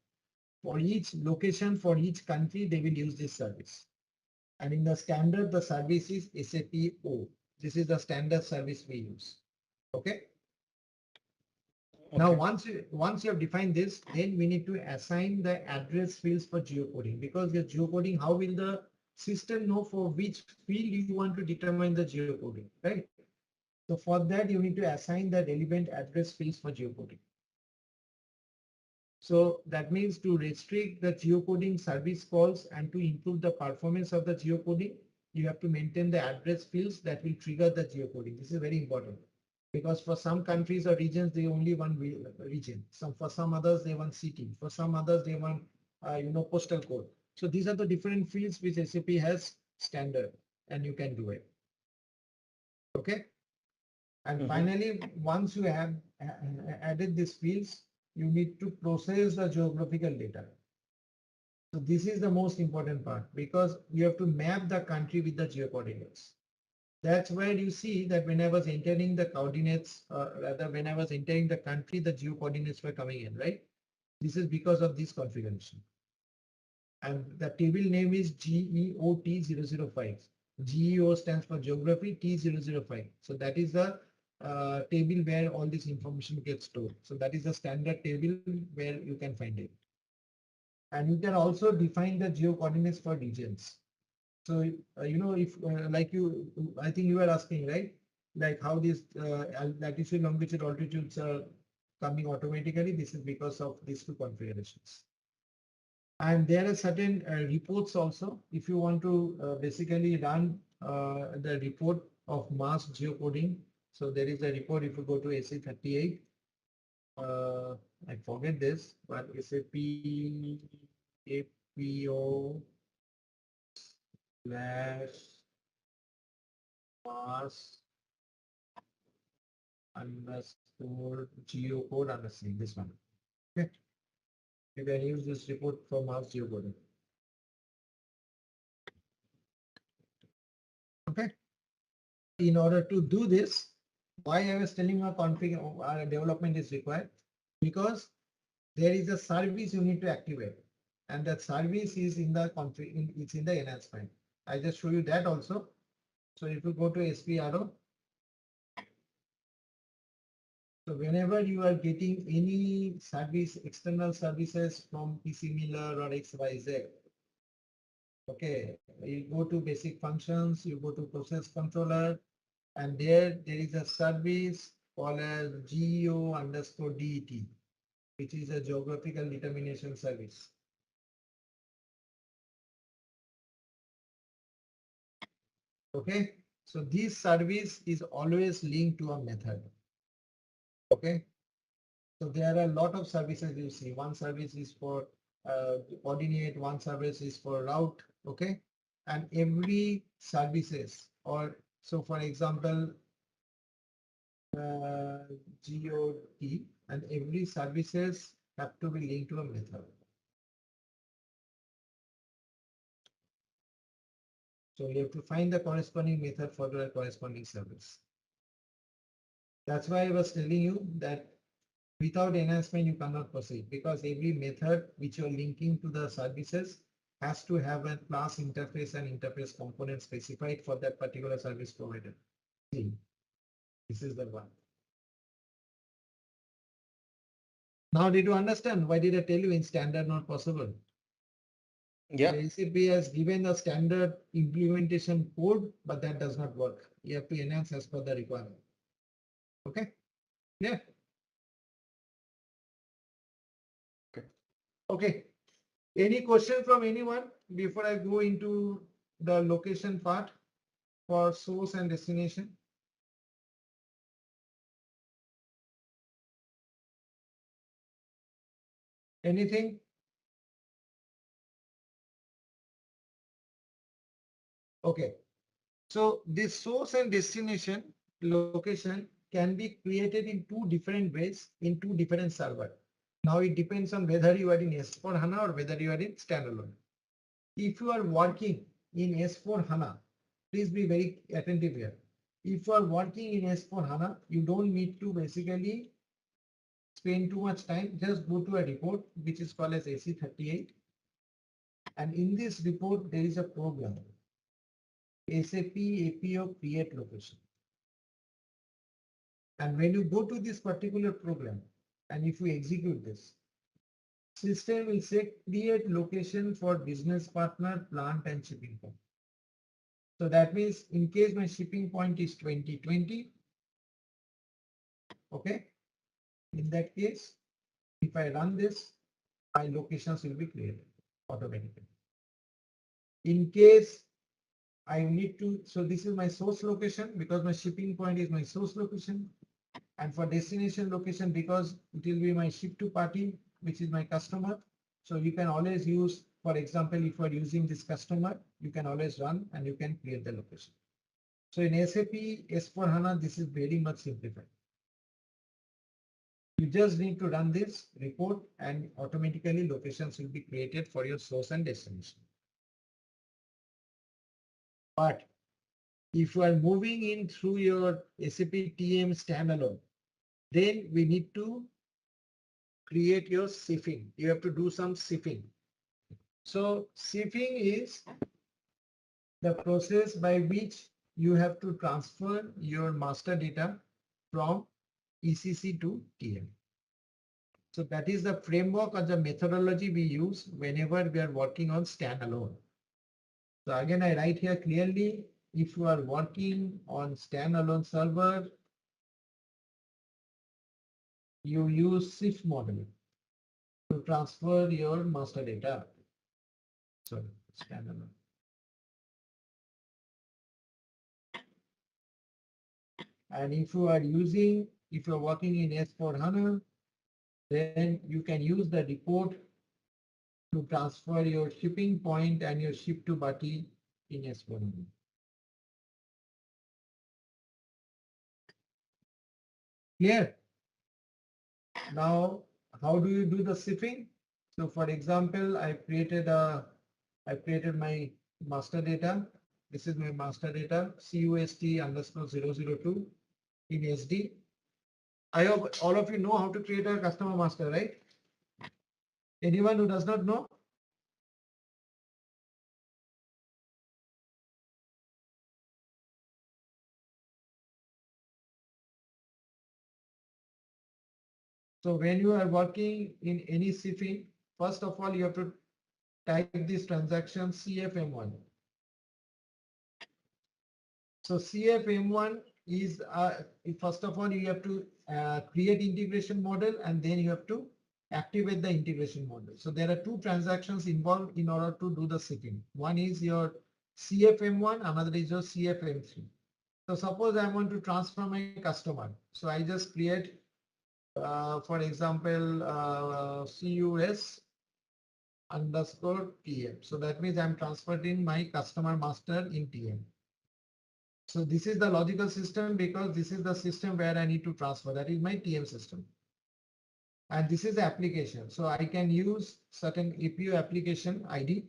for each location, for each country, they will use this service. And in the standard, the service is SAP O. This is the standard service we use. Okay. Now, once you have defined this, then we need to assign the address fields for geocoding because your geocoding, how will the system know for which field you want to determine the geocoding, right? So for that, you need to assign the relevant address fields for geocoding. So that means to restrict the geocoding service calls and to improve the performance of the geocoding, you have to maintain the address fields that will trigger the geocoding. This is very important because for some countries or regions, they only want region. For some others, they want city. For some others, they want postal code. So these are the different fields which SAP has standard, and you can do it. Okay. And finally, once you have added these fields, you need to process the geographical data. So this is the most important part because you have to map the country with the geocoordinates. That's where you see that when I was entering the coordinates, rather when I was entering the country, the geocoordinates were coming in, right? This is because of this configuration. And the table name is GEOT005. GEO stands for geography, T005. So that is the table where all this information gets stored. So that is the standard table where you can find it. And you can also define the geo coordinates for regions. So, if like you, I think you were asking, right? Like how these latitude, longitude, altitudes are coming automatically. This is because of these two configurations. And there are certain reports also. If you want to basically run the report of mass geocoding. So there is a report if you go to AC38. I forget this, but SAP APO /mass underscore geocode underscore this one. Okay. You can use this report for mass geocoding. Okay. In order to do this, why I was telling you a development is required because there is a service you need to activate, and that service is in the config. It's in the enhancement. I just show you that also. So if you go to SPRO, so whenever you are getting any service, external services from PC Miller or XYZ, okay, you go to basic functions, you go to process controller, and there is a service called as GEO underscore DET, which is a geographical determination service. Okay, so this service is always linked to a method. Okay, So there are a lot of services you see. One service is for coordinate, one service is for route, okay? And every services, or so for example, GOT, and every services have to be linked to a method. So you have to find the corresponding method for the corresponding service. That's why I was telling you that without enhancement, you cannot proceed, because every method which you're linking to the services has to have a class interface and interface component specified for that particular service provider. See, this is the one. Now, did you understand why did I tell you in standard not possible? Yeah. The SAP has given the standard implementation code, but that does not work. You have to enhance as per the requirement. Okay? Yeah. Okay. Okay. Any question from anyone before I go into the location part for source and destination? Anything? Okay. So this source and destination location can be created in two different ways in two different servers. Now it depends on whether you are in S4 Hana or whether you are in standalone. If you are working in S4 Hana, please be very attentive here. If you are working in S4 Hana, you don't need to basically spend too much time. Just go to a report which is called as AC38. And in this report, there is a program, SAP APO create location. And when you go to this particular program, and if you execute this, system will say create location for business partner, plant and shipping point. So that means in case my shipping point is 2020, okay, in that case, if I run this, my locations will be created automatically. In case I need to, so this is my source location because my shipping point is my source location. And for destination location, because it will be my ship to party, which is my customer. So you can always use, for example, if you are using this customer, you can always run and you can create the location. So in SAP S4 HANA, this is very much simplified. You just need to run this report and automatically locations will be created for your source and destination. But if you are moving in through your SAP TM standalone, then we need to create your sifting. You have to do some sifting. So sifting is the process by which you have to transfer your master data from ECC to TM. So that is the framework or the methodology we use whenever we are working on standalone. So again, I write here clearly, if you are working on standalone server, you use SIF model to transfer your master data. So standalone. And if you are using, if you're working in S4 HANA, then you can use the report to transfer your shipping point and your ship to party in S4 HANA. Clear? Now, how do you do the sifting? So for example, I created my master data. This is my master data, CUST_002 in SD. I hope all of you know how to create a customer master, right? Anyone who does not know? So when you are working in any sifting, first of all, you have to type this transaction CFM1. So CFM1 is, first of all, you have to create integration model and then you have to activate the integration model. So there are two transactions involved in order to do the sifting. One is your CFM1, another is your CFM3. So suppose I want to transfer my customer. So I just create For example, CUS underscore TM. So that means I'm transferring my customer master in TM. So this is the logical system because this is the system where I need to transfer. That is my TM system. And this is the application. So I can use certain APU application ID.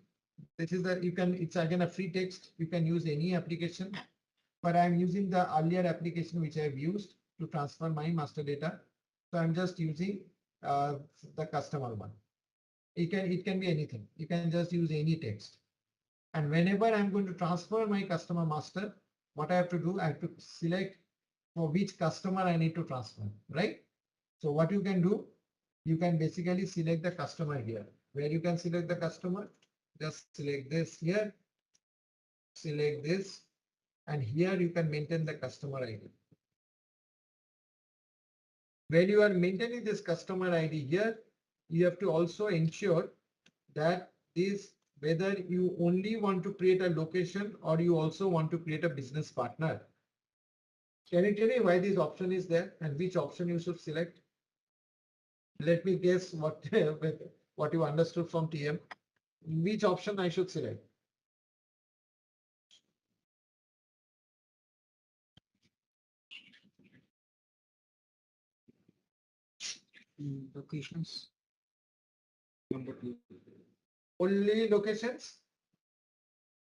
This is the, it's again a free text. You can use any application, but I'm using the earlier application which I've used to transfer my master data. So I'm just using the customer one. It can be anything. You can just use any text. And whenever I'm going to transfer my customer master, what I have to do, I have to select for which customer I need to transfer, right? So what you can do, you can basically select the customer here. Where you can select the customer, just select this here, select this, and here you can maintain the customer ID. When you are maintaining this customer ID here, you have to also ensure that this, whether you only want to create a location or you also want to create a business partner. Can you tell me why this option is there and which option you should select? Let me guess what what you understood from TM. Which option I should select? Locations. Number 2. Only locations?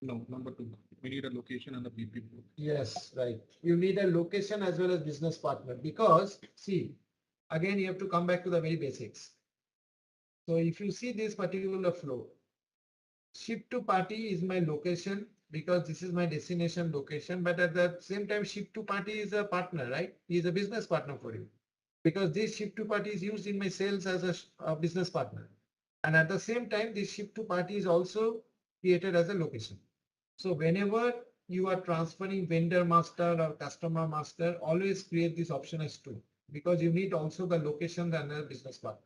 No, number 2. We need a location and a BP. Yes, right. You need a location as well as business partner because see, again, you have to come back to the very basics. So if you see this particular flow, ship to party is my location because this is my destination location. But at the same time, ship to party is a partner, right? He is a business partner for you because this ship to party is used in my sales as a business partner. And at the same time, this ship to party is also created as a location. So whenever you are transferring vendor master or customer master, always create this option as 2 because you need also the location and the business partner.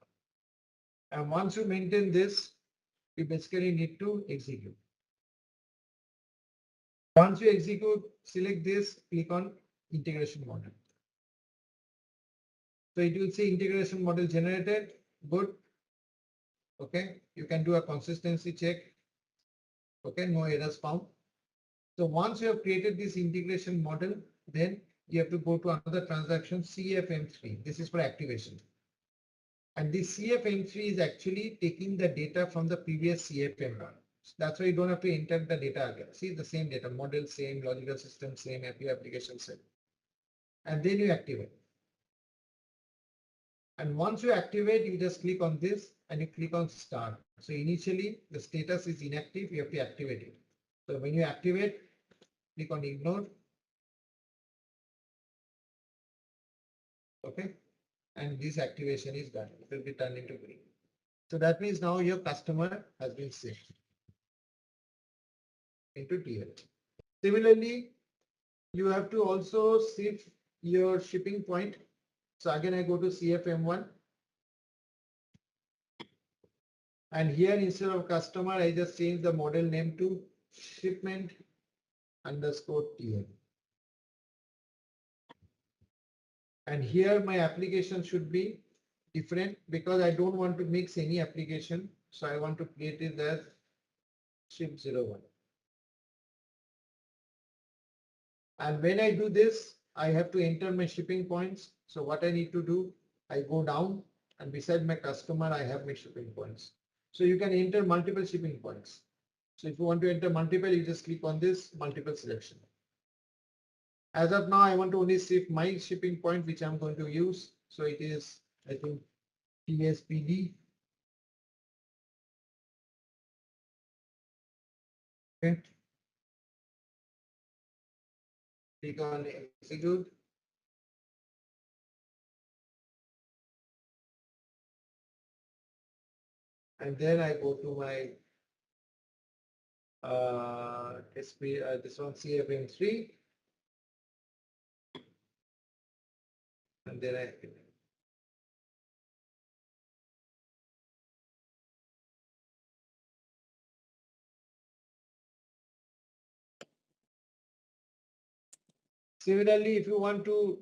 And once you maintain this, you basically need to execute. Once you execute, select this, click on integration model. So it will say integration model generated. Good. Okay. You can do a consistency check. Okay. No errors found. So once you have created this integration model, then you have to go to another transaction CFM3. This is for activation. And this CFM3 is actually taking the data from the previous CFM1. That's why you don't have to enter the data again. See the same data, model, same logical system, same application set. And then you activate. And once you activate, you just click on this and you click on start. So initially the status is inactive, you have to activate it. So when you activate, click on ignore. Okay. And this activation is done. It will be turned into green. So that means now your customer has been saved into TL. Similarly, you have to also shift your shipping point. So again, I go to CFM1. And here instead of customer, I just change the model name to shipment underscore TL. And here my application should be different because I don't want to mix any application. So I want to create it as ship01. And when I do this, I have to enter my shipping points. So what I need to do, I go down and beside my customer, I have my shipping points. So you can enter multiple shipping points. So if you want to enter multiple, you just click on this multiple selection. As of now, I want to only shift my shipping point, which I'm going to use. So it is, I think, TSPD. Okay. Click on execute. And then I go to my this one CFM3. And then I similarly, if you want to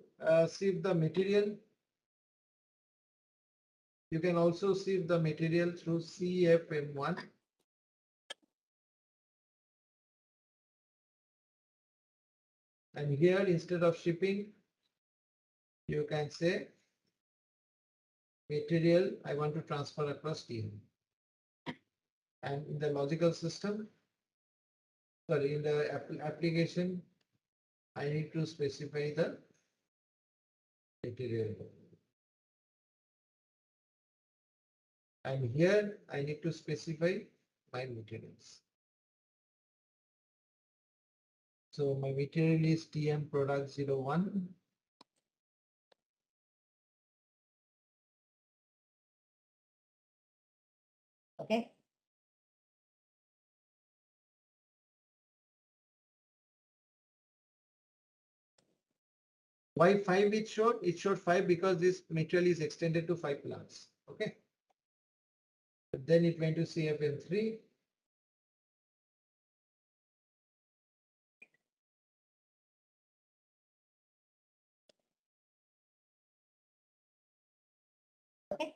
sieve the material, You can also sieve the material through CFM1. And here, instead of shipping, you can say material I want to transfer across TM. And in the logical system, sorry, in the application, I need to specify the material. And here I need to specify my materials. So my material is TM product 01. Okay. Why 5 it showed? It showed 5 because this material is extended to 5 plants. Okay. But then it went to CFM3. Okay.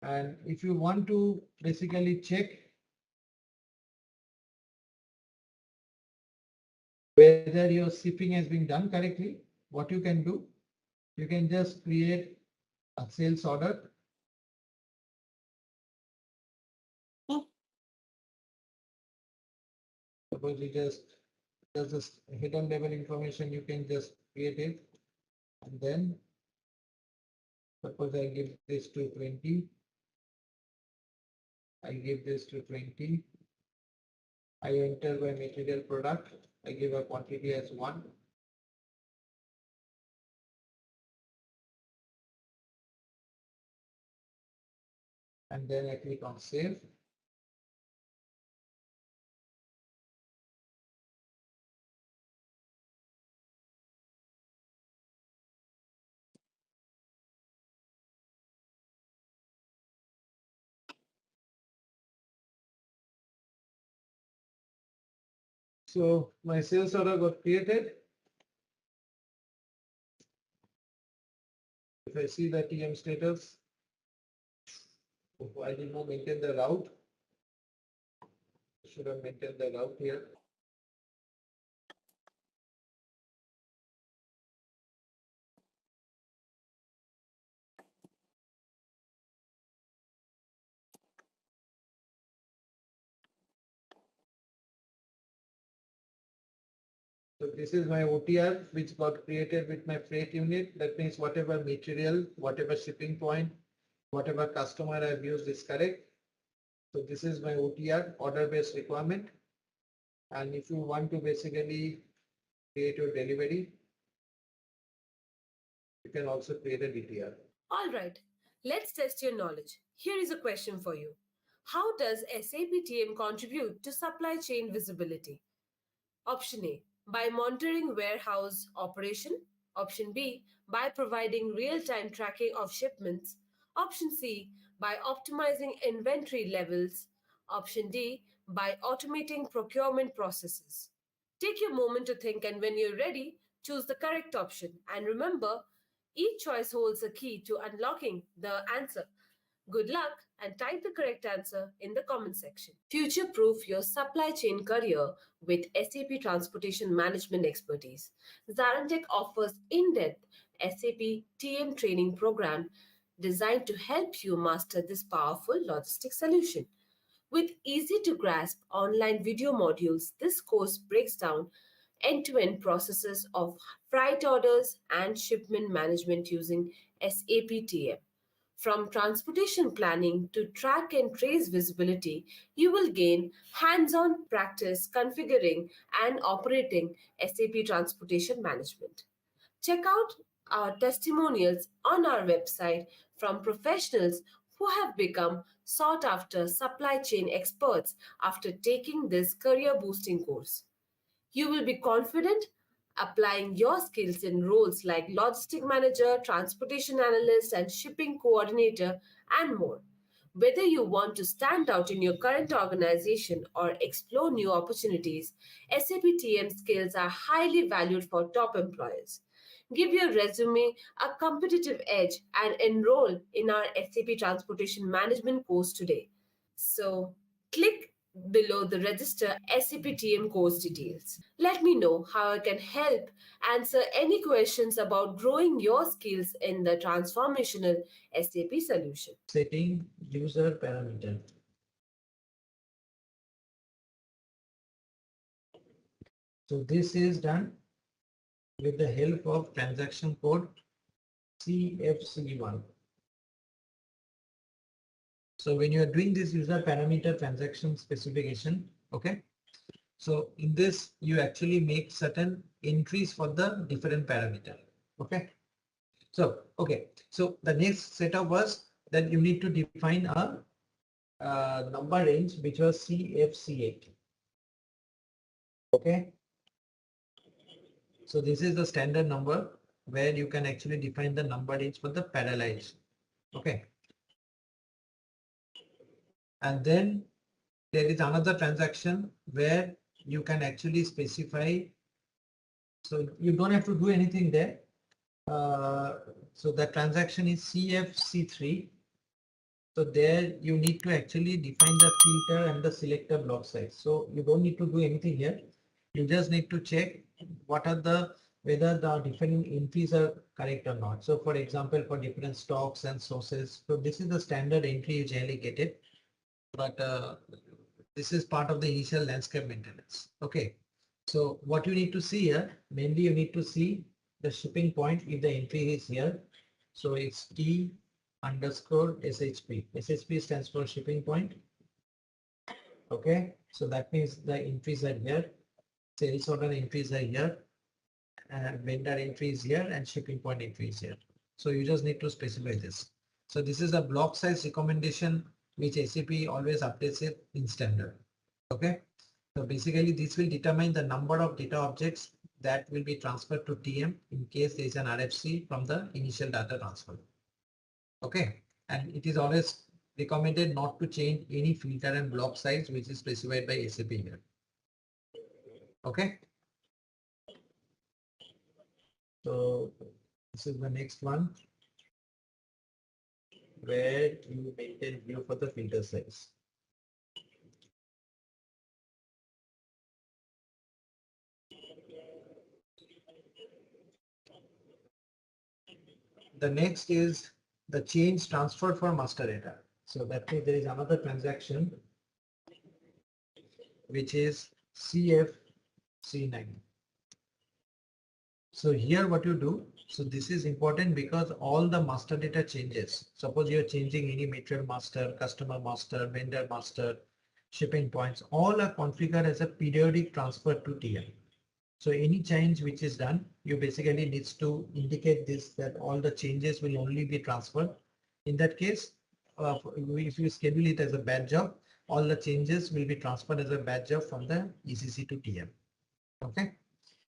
And if you want to basically check whether your shipping has been done correctly, what you can do, you can just create a sales order. Suppose you just this hidden level information, you can just create it. And then suppose I give this to 20. I give this to 20. I enter my material product. I give a quantity as 1. And then I click on save. So my sales order got created. If I see the TM status, I did not maintain the route. I should have maintained the route here. So this is my OTR, which got created with my freight unit. That means whatever material, whatever shipping point, whatever customer I've used is correct. So this is my OTR, order-based requirement. And if you want to basically create your delivery, you can also create a DTR. All right, let's test your knowledge. Here is a question for you. How does SAP TM contribute to supply chain visibility? Option A, by monitoring warehouse operation. Option B, by providing real-time tracking of shipments. Option C, by optimizing inventory levels. Option D, by automating procurement processes. Take your moment to think, and when you're ready, choose the correct option. And remember, each choice holds a key to unlocking the answer. Good luck and type the correct answer in the comment section. Future proof your supply chain career with SAP Transportation Management expertise. ZaranTech offers in depth SAP TM training program designed to help you master this powerful logistics solution. With easy to grasp online video modules, this course breaks down end to end processes of freight orders and shipment management using SAP TM. From transportation planning to track and trace visibility, you will gain hands on practice configuring and operating SAP Transportation Management. Check out our testimonials on our website from professionals who have become sought after supply chain experts after taking this career boosting course. You will be confident applying your skills in roles like logistic manager, transportation analyst, and shipping coordinator, and more. Whether you want to stand out in your current organization or explore new opportunities, SAP TM skills are highly valued for top employers. Give your resume a competitive edge and enroll in our SAP Transportation Management course today. So, click below the register SAP TM course details. Let me know how I can help answer any questions about growing your skills in the transformational SAP solution. Setting user parameter. So this is done with the help of transaction code CFC1. So when you are doing this user parameter transaction specification, okay, so in this you actually make certain entries for the different parameter. Okay. So so the next setup was that you need to define a number range which was CFC8. Okay. So this is the standard number where you can actually define the number range for the parallels. Okay. And then there is another transaction where you can actually specify. So you don't have to do anything there. So the transaction is CFC3. So there you need to actually define the filter and the selector block size. So you don't need to do anything here. You just need to check what are whether the different entries are correct or not. So for example, for different stocks and sources. So this is the standard entry you generally get it. But this is part of the initial landscape maintenance. Okay. So what you need to see here, mainly you need to see the shipping point if the entry is here. So it's T underscore SHP. SHP stands for shipping point. Okay. So that means the entries are here. Sales order entries are here. And vendor entry is here and shipping point entry is here. So you just need to specify this. So this is a block size recommendation which SAP always updates it in standard. Okay. So basically this will determine the number of data objects that will be transferred to TM in case there is an RFC from the initial data transfer. Okay. And it is always recommended not to change any filter and block size which is specified by SAP here. Okay. So this is the next one where you maintain view for the filter size. The next is the change transferred for master data. So that means there is another transaction which is CFC9. So here what you do, so this is important because all the master data changes. Suppose you're changing any material master, customer master, vendor master, shipping points, all are configured as a periodic transfer to TM. So any change which is done, you basically needs to indicate this that all the changes will only be transferred. In that case, if you schedule it as a batch job, all the changes will be transferred as a batch job from the ECC to TM. Okay.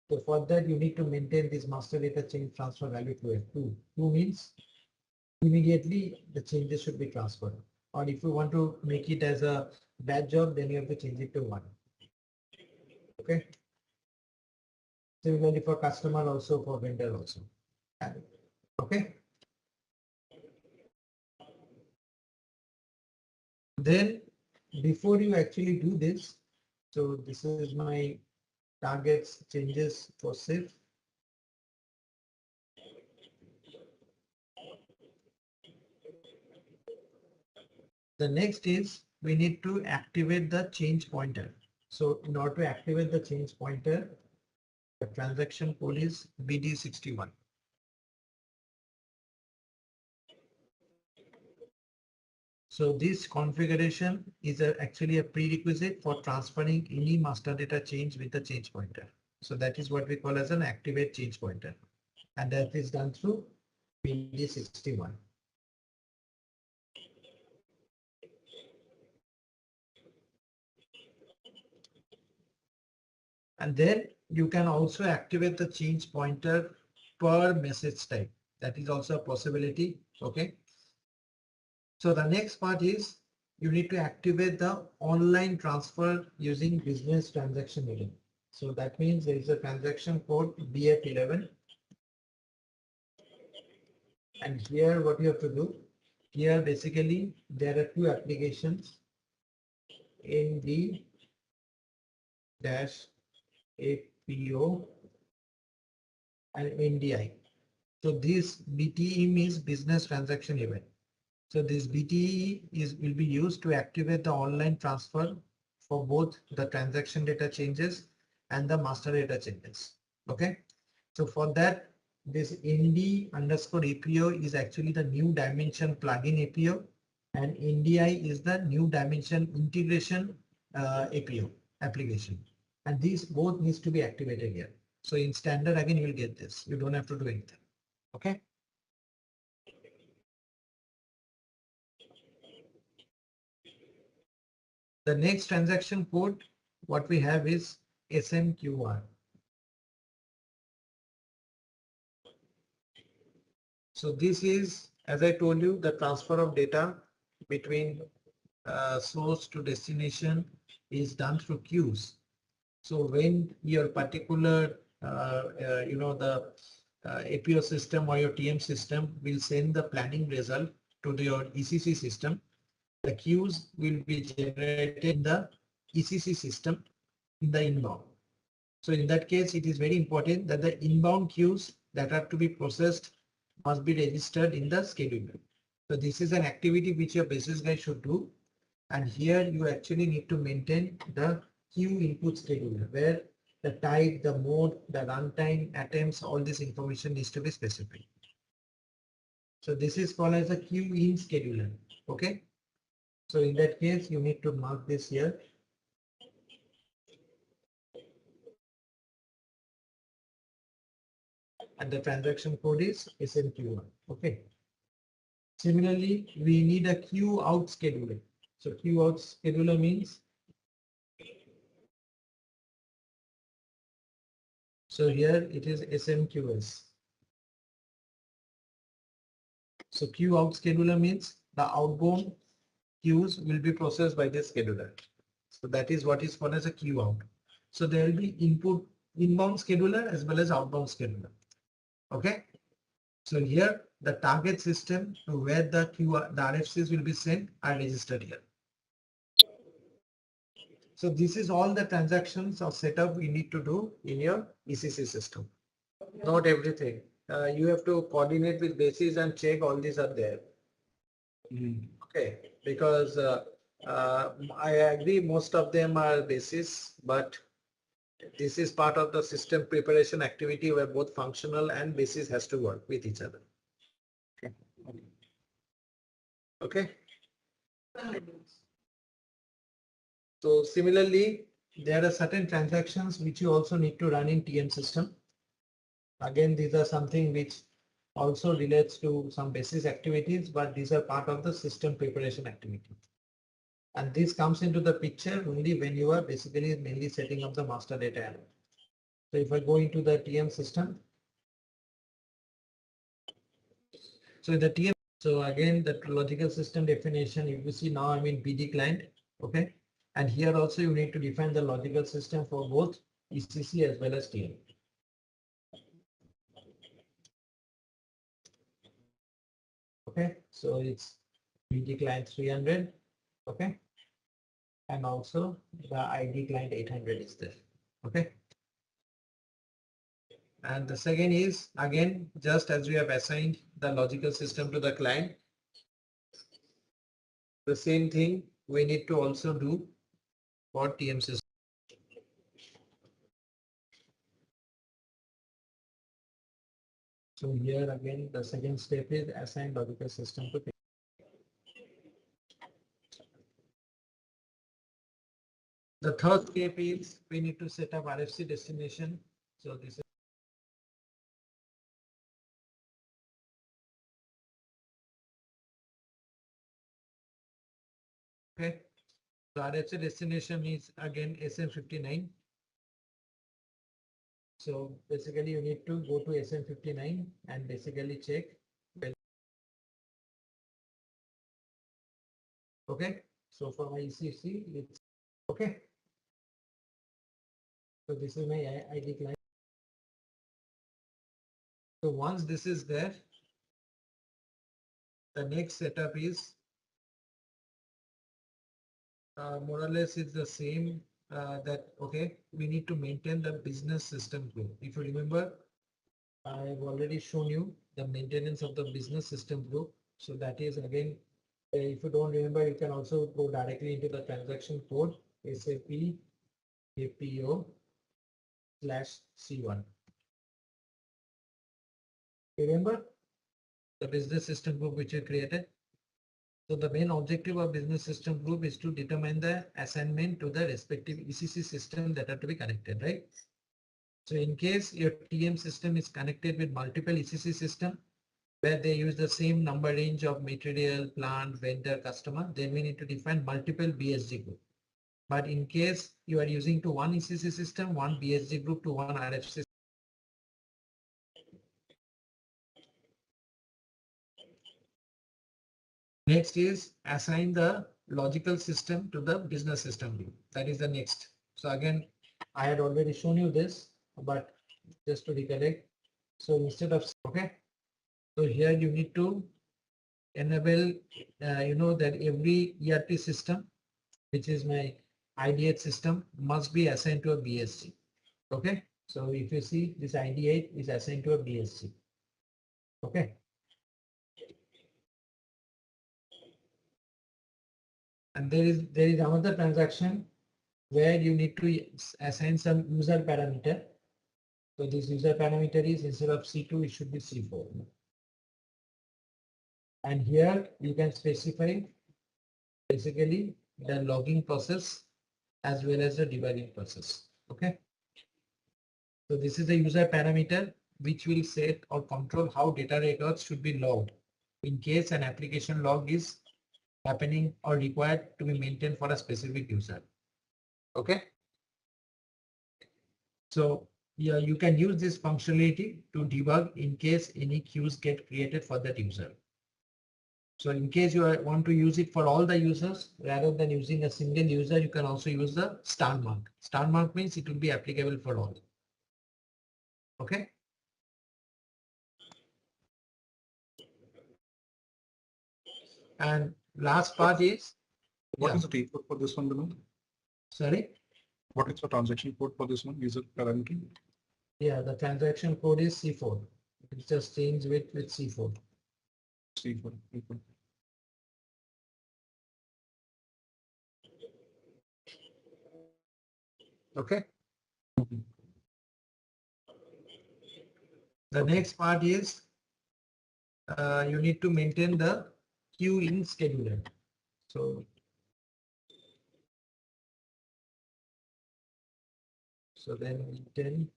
So for that, you need to maintain this master data change transfer value to F2. 2 means immediately the changes should be transferred. Or if you want to make it as a batch job, then you have to change it to 1. Okay. Similarly for customer also, for vendor also. Okay. Then before you actually do this, so this is my targets changes for SIF. The next is we need to activate the change pointer. So in order to activate the change pointer, the transaction code is BD61. So this configuration is actually a prerequisite for transferring any master data change with the change pointer. So that is what we call as an activate change pointer. And that is done through BD61. And then you can also activate the change pointer per message type. That is also a possibility. Okay. So the next part is you need to activate the online transfer using business transaction event. So that means there is a transaction code BF11. And here what you have to do, here basically there are two applications, ND dash APO and NDI. So this BTE means business transaction event. So this BTE will be used to activate the online transfer for both the transaction data changes and the master data changes. Okay. So for that, this ND underscore APO is actually the new dimension plugin APO, and NDI is the new dimension integration APO application. And these both needs to be activated here. So in standard, again, you will get this. You don't have to do anything. Okay. The next transaction code, what we have is SMQR. So this is, as I told you, the transfer of data between source to destination is done through queues. So when your particular, the APO system or your TM system will send the planning result to your ECC system, the queues will be generated in the ECC system in the inbound. So in that case, it is very important that the inbound queues that are to be processed must be registered in the scheduler. So this is an activity which your basis guy should do. And here you actually need to maintain the queue input scheduler where the type, the mode, the runtime, attempts, all this information needs to be specified. So this is called as a queue in scheduler. Okay. So in that case, you need to mark this here. And the transaction code is SMQ1. Okay. Similarly, we need a queue out scheduler. So queue out scheduler means, so here it is SMQS. So queue out scheduler means the outbound queues will be processed by the scheduler. So that is what is called as a queue out. So there will be inbound scheduler as well as outbound scheduler. Okay. So here the target system to where the RFCs will be sent are registered here. So this is all the transactions or setup we need to do in your ECC system. Not everything. You have to coordinate with basis and check all these are there. Okay, because I agree most of them are basis, but this is part of the system preparation activity where both functional and basis has to work with each other. Okay. So similarly, there are certain transactions which you also need to run in TM system. Again, these are something which also relates to some basis activities, but these are part of the system preparation activity. And this comes into the picture only when you are basically mainly setting up the master data analysis. So if I go into the TM system, so the TM, so again, the logical system definition, you see now I'm in PD client. Okay. And here also you need to define the logical system for both ECC as well as TM. Okay, so it's PD client 300. Okay. And also the ID client 800 is there. Okay. And the second is again, just as we have assigned the logical system to the client, the same thing we need to also do for TM system. So here again, the second step is assign logical system to. The third step is we need to set up RFC destination. So this is okay. So RFC destination is again SM59. So basically you need to go to SM59 and basically check Okay. So for my ECC, it's okay. So this is my ID client. So once this is there, the next setup is more or less it's the same that, okay, we need to maintain the business system group. If you remember, I've already shown you the maintenance of the business system group. So that is again, if you don't remember, you can also go directly into the transaction code SAP APO/C1. Remember the business system group which we created? So the main objective of business system group is to determine the assignment to the respective ECC system that are to be connected, right? So in case your TM system is connected with multiple ECC system where they use the same number range of material, plant, vendor, customer, then we need to define multiple BSG group. But in case you are using to one ECC system, one BSG group to one RF system. Next is assign the logical system to the business system group. That is the next. So again, I had already shown you this, but just to recollect. So instead of, okay, so here you need to enable, you know that every ERP system, which is my ID8 system, must be assigned to a BSC. Okay, so if you see this ID8 is assigned to a BSC. Okay. And there is another transaction where you need to assign some user parameter. So this user parameter is instead of C2, it should be C4. And here you can specify basically the logging process as well as the debugging process. Okay. So this is the user parameter which will set or control how data records should be logged in case an application log is happening or required to be maintained for a specific user. Okay. So yeah, you can use this functionality to debug in case any queues get created for that user. So in case you want to use it for all the users rather than using a single user, you can also use the star mark. Star mark means it will be applicable for all. Okay. And last part is what is the T code for this one, Vinod? Sorry. What is the transaction code for this one? User parameter? Yeah, the transaction code is C4. It's just changed with C4. C4. Okay. The next part is you need to maintain the queue in scheduler. So then maintain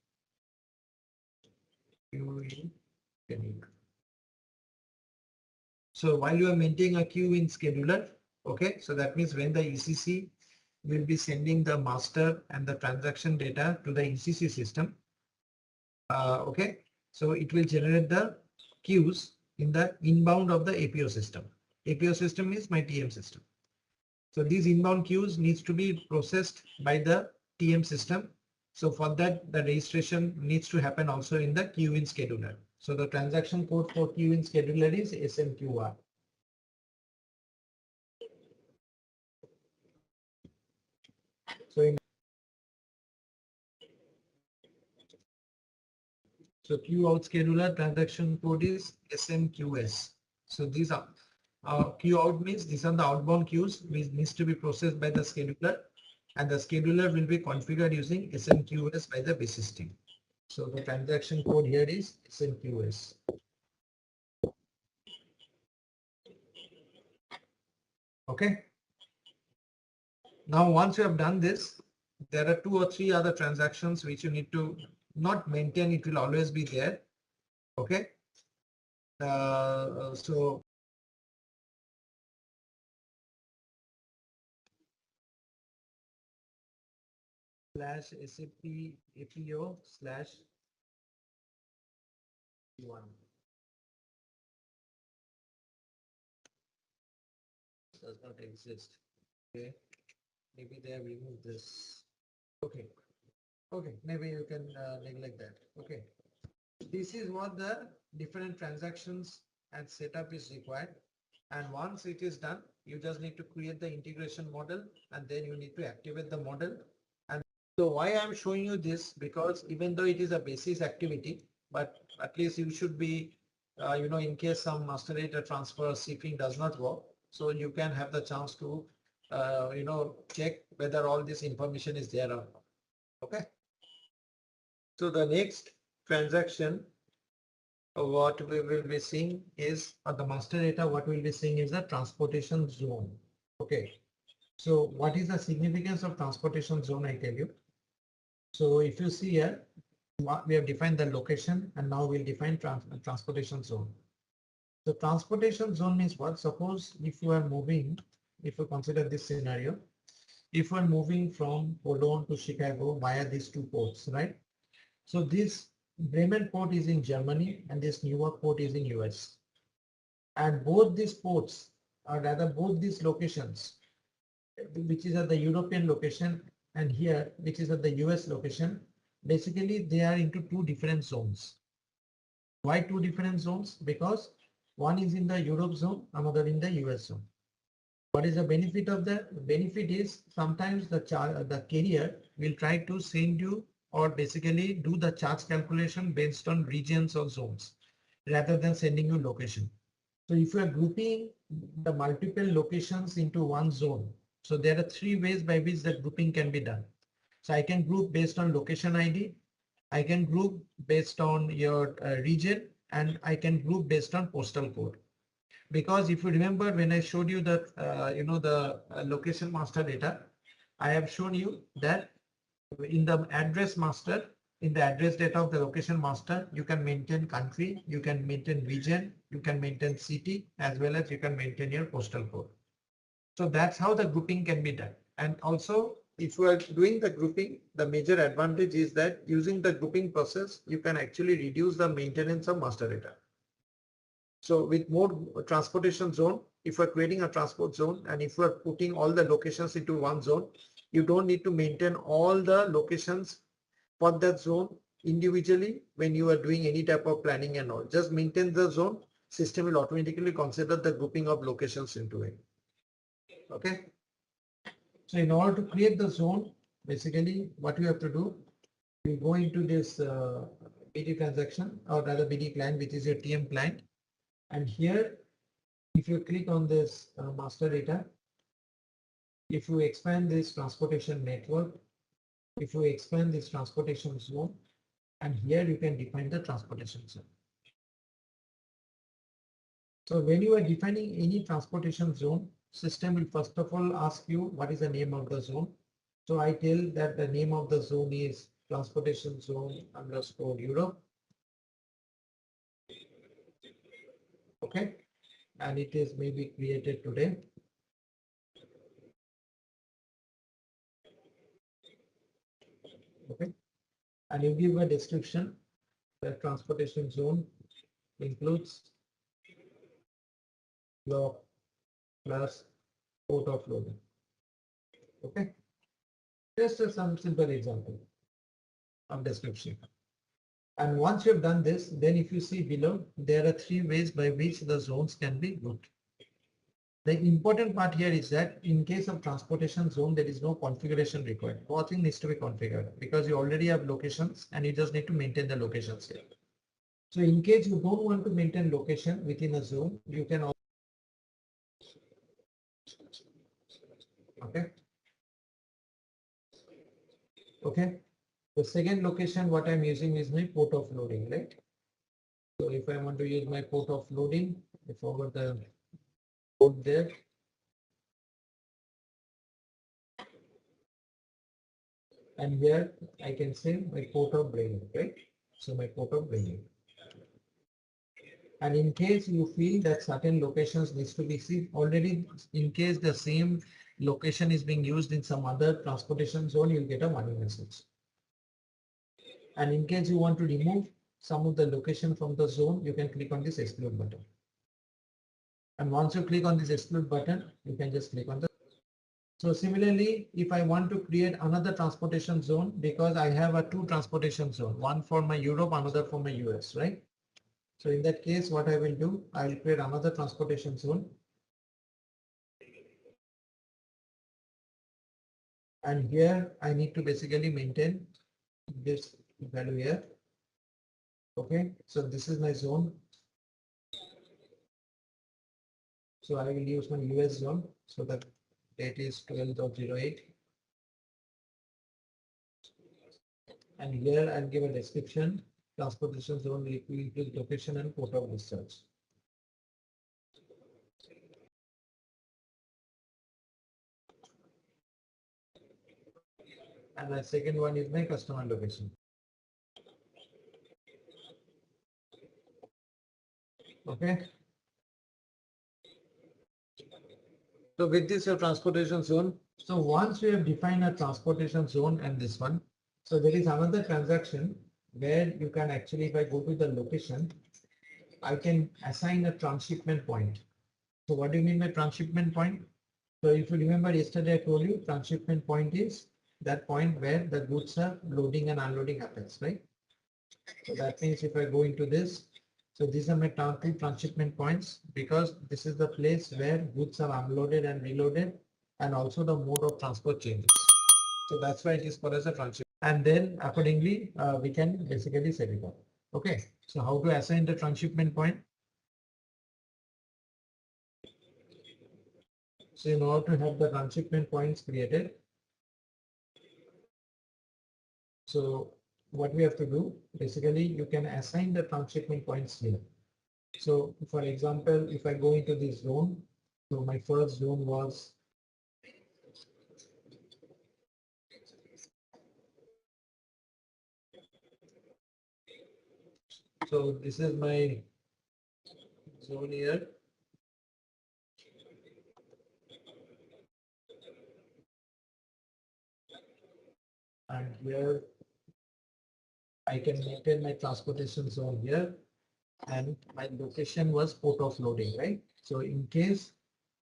queue in scheduler. So while you are maintaining a queue in scheduler, okay, so that means when the ECC will be sending the master and the transaction data to the ECC system, okay, so it will generate the queues in the inbound of the APO system. APO system is my TM system. So these inbound queues needs to be processed by the TM system. So for that, the registration needs to happen also in the queue in scheduler. So the transaction code for queue in scheduler is SMQR. So queue out scheduler transaction code is SMQS. So these are queue out means these are the outbound queues which needs to be processed by the scheduler, and the scheduler will be configured using SMQS by the basis team. So the transaction code here is SMQS. Okay. Now, once you have done this, there are 2 or 3 other transactions which you need to not maintain. It will always be there. Okay. So /SAP APO/1. does not exist. Okay, maybe they have removed this. Okay, okay, maybe you can neglect that. Okay, this is what the different transactions and setup is required. And once it is done, you just need to create the integration model and then you need to activate the model. And so why I'm showing you this, because even though it is a basis activity, but at least you should be, in case some master data transfer or shipping does not work, so you can have the chance to, check whether all this information is there or not. Okay. So the next transaction what we will be seeing is the master data, what we'll be seeing is the transportation zone. Okay. So what is the significance of transportation zone? I tell you. So if you see here, we have defined the location and now we'll define transportation zone. The transportation zone means what? Suppose if you are moving, if you consider this scenario, if you are moving from Cologne to Chicago via these two ports, right? So this Bremen port is in Germany and this Newark port is in US. And both these ports, or rather both these locations, which is at the European location and here, which is at the US location, basically they are into two different zones. Why two different zones? Because one is in the Europe zone, another in the US zone. What is the benefit of that? The benefit is sometimes the carrier will try to send you or basically do the charge calculation based on regions or zones rather than sending you location. So if you are grouping the multiple locations into one zone, so there are three ways by which that grouping can be done. So I can group based on location ID, I can group based on your region, and I can group based on postal code. Because if you remember when I showed you that, the location master data, I have shown you that in the address master, in the address data of the location master, you can maintain country, you can maintain region, you can maintain city, as well as you can maintain your postal code. So that's how the grouping can be done. And also, if you are doing the grouping, the major advantage is that using the grouping process, you can actually reduce the maintenance of master data. So with more transportation zone, if we're creating a transport zone and if we're putting all the locations into one zone, you don't need to maintain all the locations for that zone individually when you are doing any type of planning and all. Just maintain the zone, system will automatically consider the grouping of locations into it. Okay. So in order to create the zone, basically what you have to do, you go into this BD transaction or rather BD client, which is your TM client. And here, if you click on this master data, if you expand this transportation network, if you expand this transportation zone, and here you can define the transportation zone. So when you are defining any transportation zone, system will first of all ask you what is the name of the zone. So I tell that the name of the zone is transportation zone underscore Europe. Okay. And it is maybe created today. Okay. And you give a description. The transportation zone includes your plus port of loading. Okay. Just some simple example of description. And once you've done this, then if you see below, there are three ways by which the zones can be grouped. The important part here is that in case of transportation zone, there is no configuration required. Nothing needs to be configured because you already have locations and you just need to maintain the locations here. So in case you don't want to maintain location within a zone, you can also. Okay. Okay. The second location, what I'm using is my port of loading, right? So if I want to use my port of loading, I forgot the code there. And here I can say my port of bringing, right? So my port of bringing. And in case you feel that certain locations needs to be seen already, in case the same location is being used in some other transportation zone, you'll get a warning message. And in case you want to remove some of the location from the zone, you can click on this exclude button. And once you click on this exclude button, you can just click on the. So similarly, if I want to create another transportation zone, because I have a two transportation zone, one for my Europe, another for my US, right? So in that case, what I will do, I will create another transportation zone. And here I need to basically maintain this value here. Okay, so this is my zone. So I will use my US zone. So the date is 12.08. And here I'll give a description. Transportation zone will include location and port of discharge. And the second one is my customer location. Okay. So with this your transportation zone. So once we have defined a transportation zone and this one, so there is another transaction where you can actually, if I go to the location, I can assign a transshipment point. So what do you mean by transshipment point? So if you remember yesterday I told you transshipment point is that point where the goods are loading and unloading happens, right? So that means if I go into this, so these are my two transshipment points because this is the place where goods are unloaded and reloaded and also the mode of transport changes. So that's why it is called as a transshipment. And then accordingly, we can basically set it up. Okay, so how to assign the transshipment point? So in order to have the transshipment points created, so what we have to do, basically you can assign the transshipment points here. So for example, if I go into this zone, so my first zone was so this is my zone here. And here I can maintain my transportation zone here. And my location was port of loading, right? So in case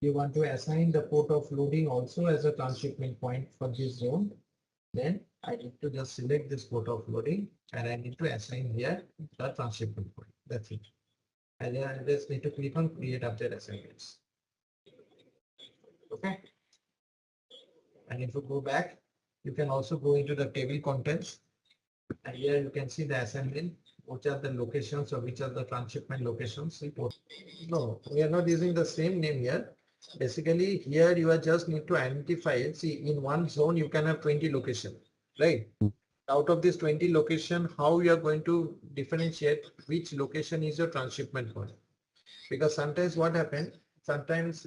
you want to assign the port of loading also as a transshipment point for this zone, then I need to just select this port of loading and I need to assign here the transshipment point. That's it. And then I just need to click on create update assignments. Okay. And if you go back, you can also go into the table contents. And here you can see the assignment, which are the locations or which are the transshipment locations. No, we are not using the same name here. Basically, here you are just need to identify it. See, in one zone, you can have 20 locations, right? Out of this 20 location, how you are going to differentiate which location is your transshipment point? Because sometimes what happens, sometimes,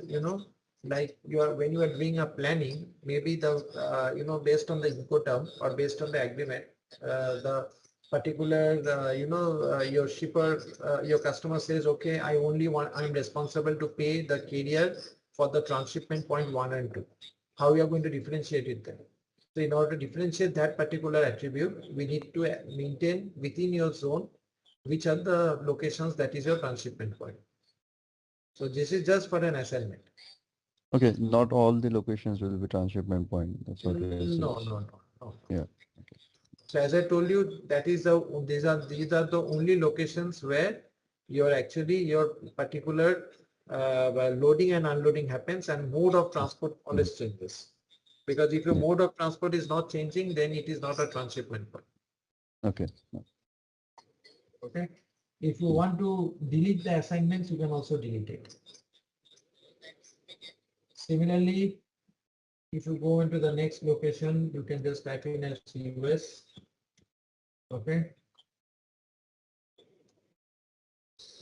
like when you are doing a planning, maybe the, based on the Incoterm or based on the agreement, the particular, your shipper, your customer says, okay, I'm responsible to pay the carrier for the transshipment point 1 and 2. How you are going to differentiate it then? So in order to differentiate that particular attribute, we need to maintain within your zone, which are the locations that is your transshipment point. So this is just for an assignment. Okay, not all the locations will be transshipment point. That's what you're saying. No. Yeah. So as I told you, that is these are the only locations where your particular loading and unloading happens and mode of transport always changes. Because if your mode of transport is not changing, then it is not a transshipment point. Okay. Okay. If you want to delete the assignments, you can also delete it. Similarly, if you go into the next location, you can just type in as US. Okay.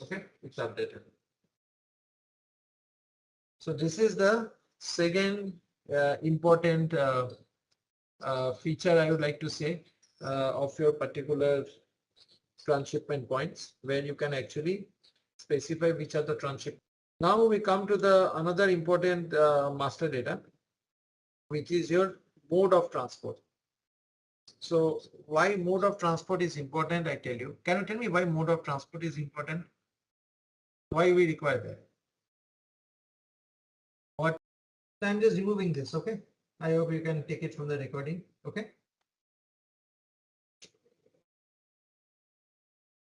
Okay, it's updated. So this is the second important feature I would like to say of your particular transshipment points, where you can actually specify which are the transshipment. Now we come to the another important master data, which is your mode of transport. So why mode of transport is important, I tell you. Can you tell me why mode of transport is important? Why we require that? So I'm just removing this, okay? I hope you can take it from the recording, okay?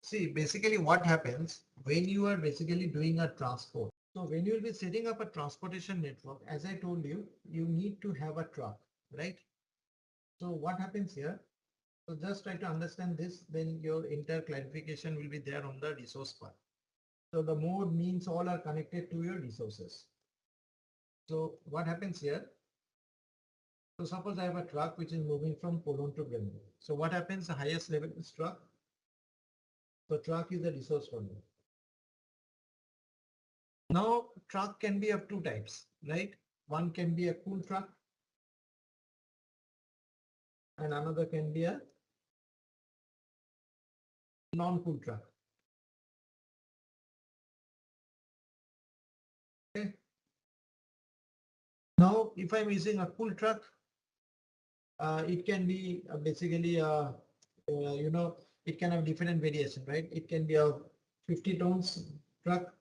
See, basically what happens when you are basically doing a transport. So when you will be setting up a transportation network, as I told you, you need to have a truck, right? So what happens here? So just try to understand this, then your entire clarification will be there on the resource part. So the mode means all are connected to your resources. So what happens here? So suppose I have a truck which is moving from Poland to Brno. So what happens? The highest level is truck. So truck is the resource for me. Now truck can be of two types, right? One can be a cool truck and another can be a non-cool truck. Okay. Now if I'm using a cool truck, it can be basically you know, it can have different variation, right? It can be a 50 tons truck.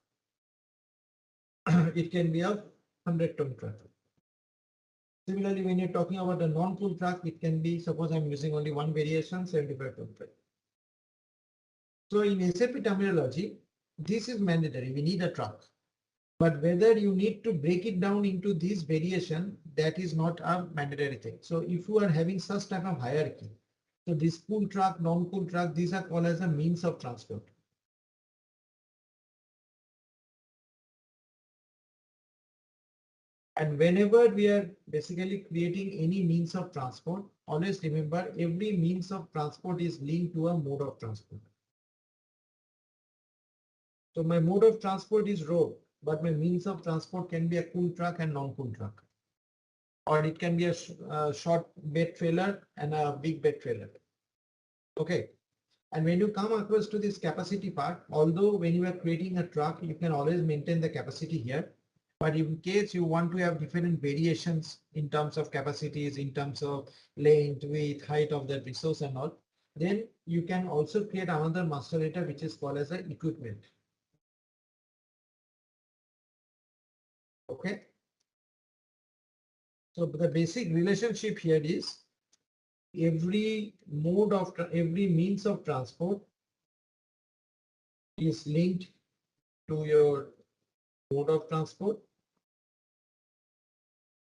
It can be a 100-ton truck. Similarly, when you're talking about a non-cool truck, it can be, suppose I'm using only one variation, 75-ton truck. So in SAP terminology, this is mandatory. We need a truck. But whether you need to break it down into this variation, that is not a mandatory thing. So if you are having such type of hierarchy, so this cool truck, non-cool truck, these are called as a means of transport. And whenever we are basically creating any means of transport, always remember every means of transport is linked to a mode of transport. So my mode of transport is road, but my means of transport can be a cool truck and non-cool truck. Or it can be a short bed trailer and a big bed trailer. Okay. And when you come across to this capacity part, although when you are creating a truck, you can always maintain the capacity here. But in case you want to have different variations in terms of capacities, in terms of length, width, height of that resource and all, then you can also create another master data which is called as an equipment. Okay. So the basic relationship here is every means of transport is linked to your mode of transport,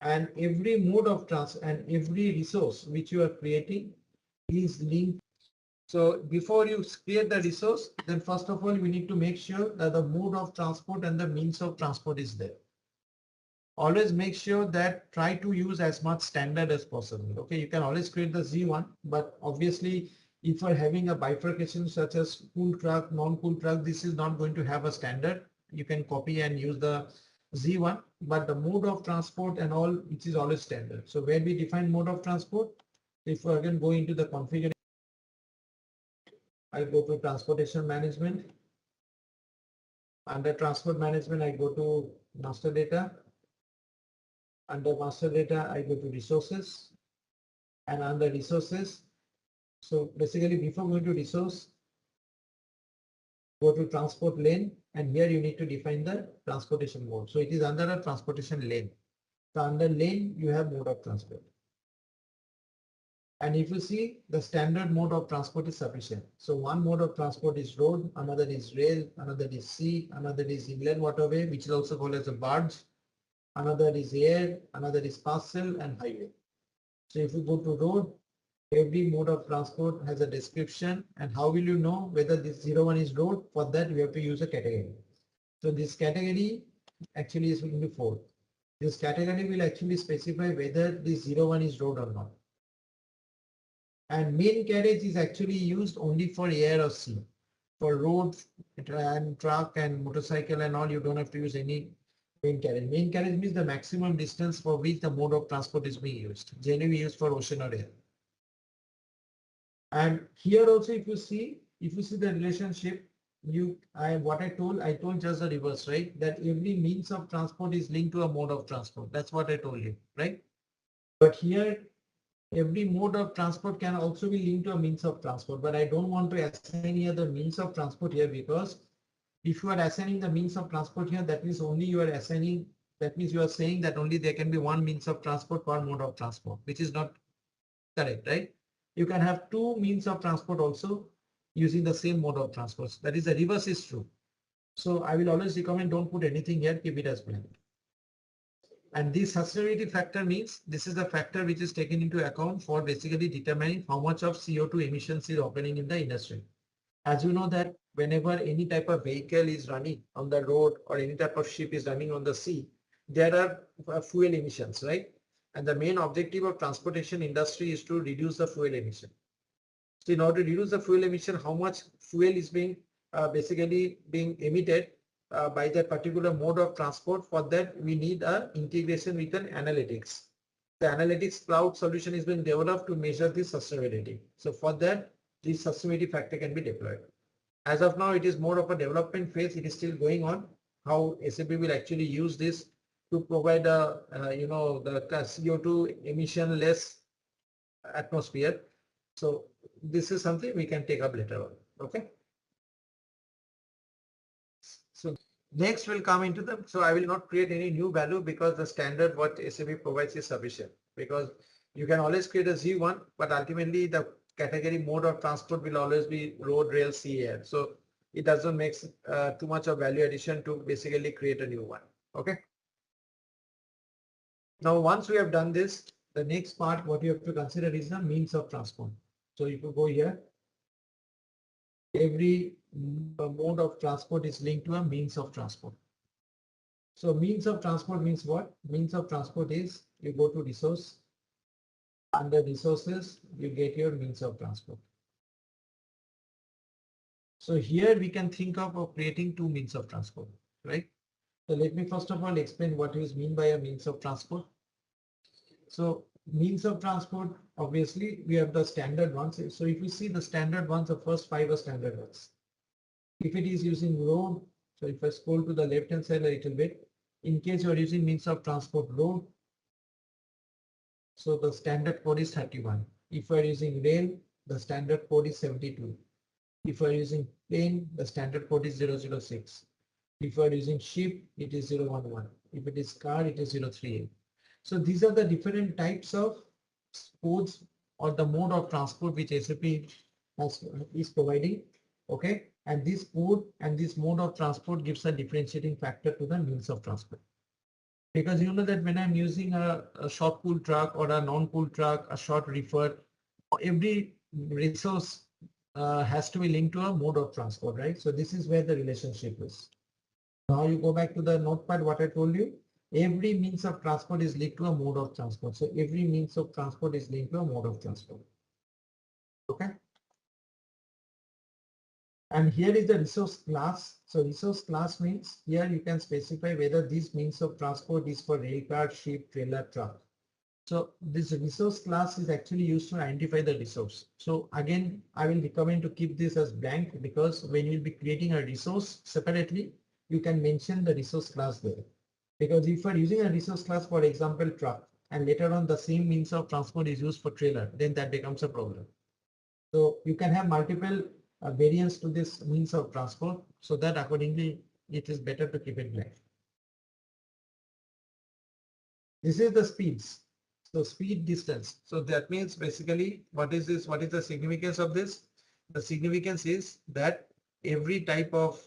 and every mode of transport and every resource which you are creating is linked. So before you create the resource, then first of all, we need to make sure that the mode of transport and the means of transport is there. Always make sure that try to use as much standard as possible. Okay, you can always create the Z1, but obviously if you're having a bifurcation such as cool truck, non-cool truck, this is not going to have a standard. You can copy and use the Z1, but the mode of transport and all, which is always standard. So where we define mode of transport, if we again go into the configuration, I go to transportation management. Under transport management, I go to master data. Under master data, I go to resources, and under resources. So basically before going to resource, go to transport lane, and here you need to define the transportation mode. So it is under a transportation lane. So under lane, you have mode of transport. And if you see, the standard mode of transport is sufficient. So one mode of transport is road, another is rail, another is sea, another is inland waterway, which is also called as a barge. Another is air, another is parcel and highway. So if you go to road, every mode of transport has a description, and how will you know whether this 01 is road? For that, we have to use a category. So this category actually is going to 4. This category will actually specify whether this 01 is road or not. And main carriage is actually used only for air or sea. For road and truck and motorcycle and all, you don't have to use any main carriage. Main carriage means the maximum distance for which the mode of transport is being used. Generally used for ocean or air. And here also, if you see the relationship, what I told just the reverse, right? That every means of transport is linked to a mode of transport. That's what I told you, right? But here, every mode of transport can also be linked to a means of transport. But I don't want to assign any other means of transport here, because if you are assigning the means of transport here, that means only you are assigning That means you are saying that only there can be one means of transport per mode of transport, which is not correct, right? You can have two means of transport also using the same mode of transport. That is, the reverse is true. So I will always recommend don't put anything here, keep it as blank. And this sustainability factor means this is the factor which is taken into account for basically determining how much of CO2 emissions is occurring in the industry. As you know that whenever any type of vehicle is running on the road or any type of ship is running on the sea, there are fuel emissions, right? And the main objective of transportation industry is to reduce the fuel emission. So in order to reduce the fuel emission, how much fuel is being basically being emitted by that particular mode of transport, for that we need a integration with an analytics. The analytics cloud solution is being developed to measure the sustainability. So for that, this sustainability factor can be deployed. As of now, it is more of a development phase. It is still going on. How SAP will actually use this to provide a the CO2 emission less atmosphere. So this is something we can take up later on. Okay. So next will come into the, so I will not create any new value because the standard what SAP provides is sufficient, because you can always create a Z1, but ultimately the category mode of transport will always be road, rail, sea, air. So it doesn't make too much of value addition to basically create a new one. Okay. Now, once we have done this, the next part, what you have to consider is the means of transport. So if you go here, every mode of transport is linked to a means of transport. So means of transport means what? Means of transport is you go to resource, under resources, you get your means of transport. So here we can think of creating two means of transport, right? So let me first of all explain what is mean by a means of transport. So means of transport, obviously we have the standard ones. So if you see the standard ones, the first 5 are standard ones. If it is using road, so if I scroll to the left hand side a little bit, in case you are using means of transport road, so the standard code is 31. If you are using rail, the standard code is 72. If you are using plane, the standard code is 006. If you are using ship, it is 011. If it is car, it is 038. So these are the different types of codes or the mode of transport which SAP is providing. Okay, and this code and this mode of transport gives a differentiating factor to the means of transport. Because you know that when I'm using a short pull truck or a non-pull truck, a short reefer, every resource has to be linked to a mode of transport, right? So this is where the relationship is. Now you go back to the notepad, what I told you. Every means of transport is linked to a mode of transport. So every means of transport is linked to a mode of transport. Okay. And here is the resource class. So resource class means here you can specify whether this means of transport is for rail car, ship, trailer, truck. So this resource class is actually used to identify the resource. So again, I will recommend to keep this as blank, because when you'll be creating a resource separately, you can mention the resource class there. Because if you are using a resource class, for example, truck, and later on the same means of transport is used for trailer, then that becomes a problem. So you can have multiple variants to this means of transport, so that accordingly it is better to keep it blank. This is the speeds. So speed distance. So that means basically what is this? What is the significance of this? The significance is that every type of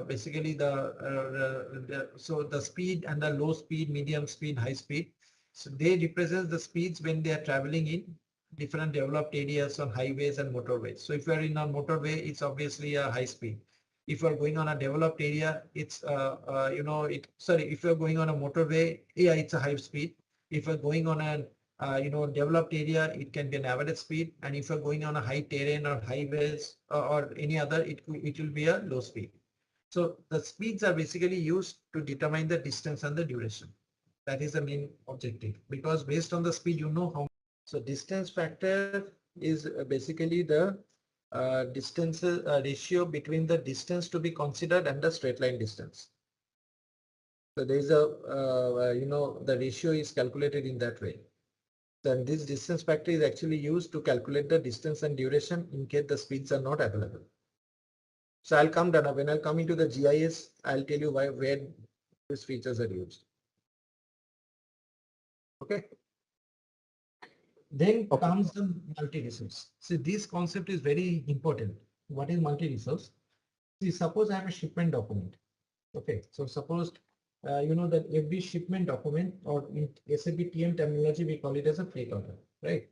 basically so the speed and the low speed, medium speed, high speed. So they represent the speeds when they are traveling in different developed areas on highways and motorways. So if you are in a motorway, it's obviously a high speed. If you are going on a developed area, it's if you're going on a motorway, yeah, it's a high speed. If you're going on a developed area, it can be an average speed. And if you're going on a high terrain or highways or any other, it will be a low speed. So the speeds are basically used to determine the distance and the duration. That is the main objective, because based on the speed, you know how. So distance factor is basically the distance ratio between the distance to be considered and the straight line distance. So there is the ratio is calculated in that way. Then this distance factor is actually used to calculate the distance and duration in case the speeds are not available. So I'll come down when I'll come into the GIS, I'll tell you where these features are used. Okay. Then comes the multi-resource. See, this concept is very important. What is multi-resource? See, suppose I have a shipment document. Okay, so suppose you know that every shipment document, or in SAP TM terminology, we call it as a freight order, right?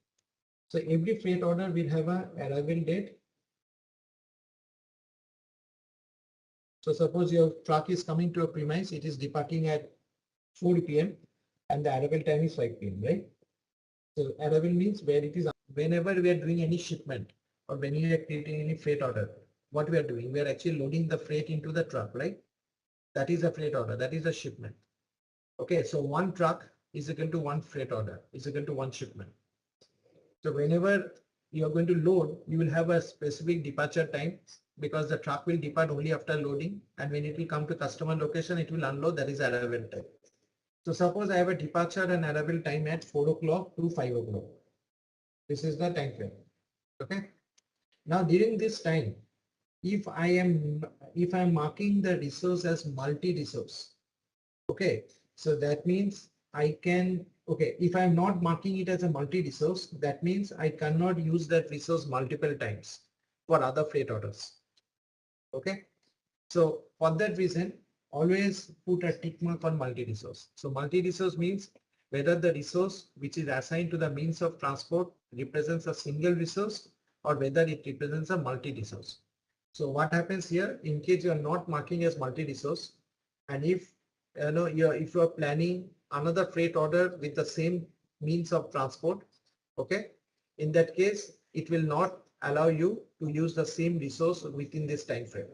So every freight order will have a arrival date. So suppose your truck is coming to a premise, it is departing at 4 p.m. and the arrival time is 5 p.m., right? So arrival means where it is. Whenever we are doing any shipment or when you are creating any freight order, what we are doing, we are actually loading the freight into the truck, right? That is a freight order, that is a shipment. Okay, so one truck is equal to one freight order, is equal to one shipment. So whenever you are going to load, you will have a specific departure time because the truck will depart only after loading, and when it will come to customer location, it will unload, that is arrival time. So suppose I have a departure and arrival time at 4 o'clock to 5 o'clock. This is the time frame. Okay. Now during this time, if I am marking the resource as multi-resource, okay, so that means I can, okay, if I'm not marking it as a multi-resource, that means I cannot use that resource multiple times for other freight orders. Okay, so for that reason, always put a tick mark on multi-resource. So multi-resource means whether the resource which is assigned to the means of transport represents a single resource or whether it represents a multi-resource. So what happens here, in case you are not marking as multi-resource, and if if you are planning another freight order with the same means of transport, okay, in that case, it will not allow you to use the same resource within this time frame.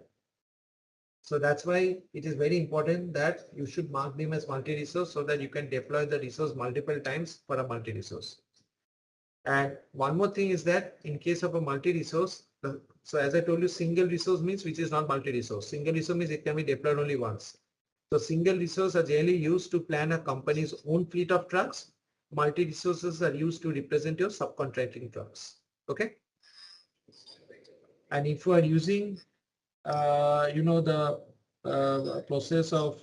So that's why it is very important that you should mark them as multi-resource so that you can deploy the resource multiple times for a multi-resource. And one more thing is that in case of a multi-resource, so as I told you, single resource means which is not multi-resource. Single resource means it can be deployed only once. So single resource are generally used to plan a company's own fleet of trucks. Multi-resources are used to represent your subcontracting trucks. Okay. And if you are using, the process of,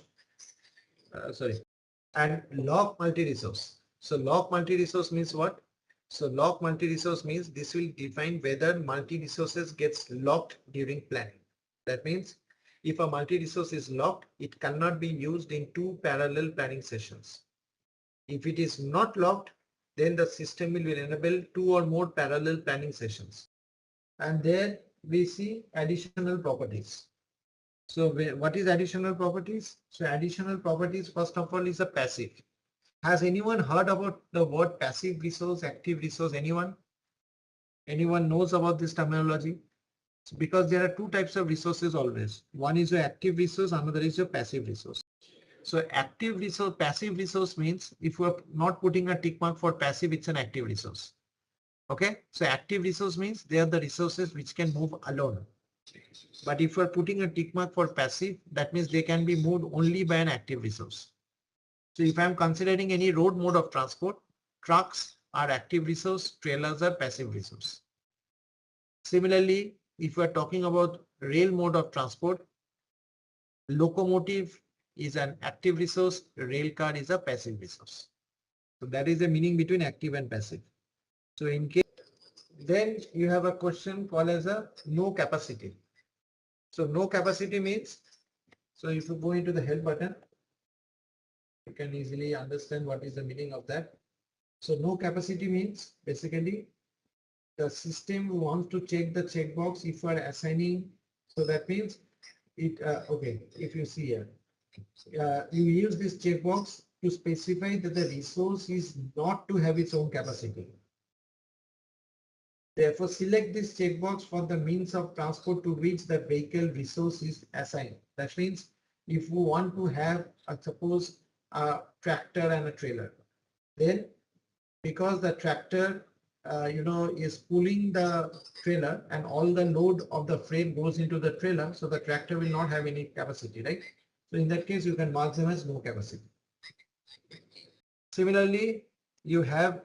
and lock multi-resource. So lock multi-resource means what? So lock multi-resource means this will define whether multi-resources gets locked during planning. That means if a multi-resource is locked, it cannot be used in two parallel planning sessions. If it is not locked, then the system will enable two or more parallel planning sessions. And there we see additional properties. So what is additional properties? So additional properties, first of all, is a passive. Has anyone heard about the word passive resource, active resource? Anyone? Anyone knows about this terminology? Because there are two types of resources always. One is your active resource, another is your passive resource. So active resource, passive resource means if you are not putting a tick mark for passive, it's an active resource. Okay, so active resource means they are the resources which can move alone. But if you are putting a tick mark for passive, that means they can be moved only by an active resource. So if I'm considering any road mode of transport, trucks are active resource, trailers are passive resource. Similarly, if we are talking about rail mode of transport, locomotive is an active resource, rail car is a passive resource. So that is the meaning between active and passive. So in case, then you have a question called as a no capacity. So no capacity means, so if you go into the help button, you can easily understand what is the meaning of that. So no capacity means basically the system wants to check the checkbox if you are assigning. So that means it, okay, if you see here, you use this checkbox to specify that the resource is not to have its own capacity. Therefore, select this checkbox for the means of transport to which the vehicle resource is assigned. That means if you want to have, suppose, a tractor and a trailer, then because the tractor, is pulling the trailer and all the load of the freight goes into the trailer, so the tractor will not have any capacity, right? So in that case, you can mark them as no capacity. Similarly, you have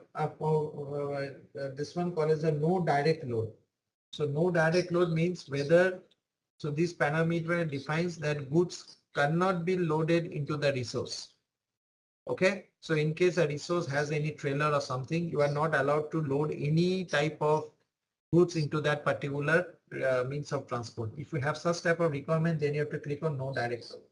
this one called as a no direct load. So no direct load means whether, so this parameter defines that goods cannot be loaded into the resource. Okay, so in case a resource has any trailer or something, you are not allowed to load any type of goods into that particular means of transport. If you have such type of requirement, then you have to click on no direct load.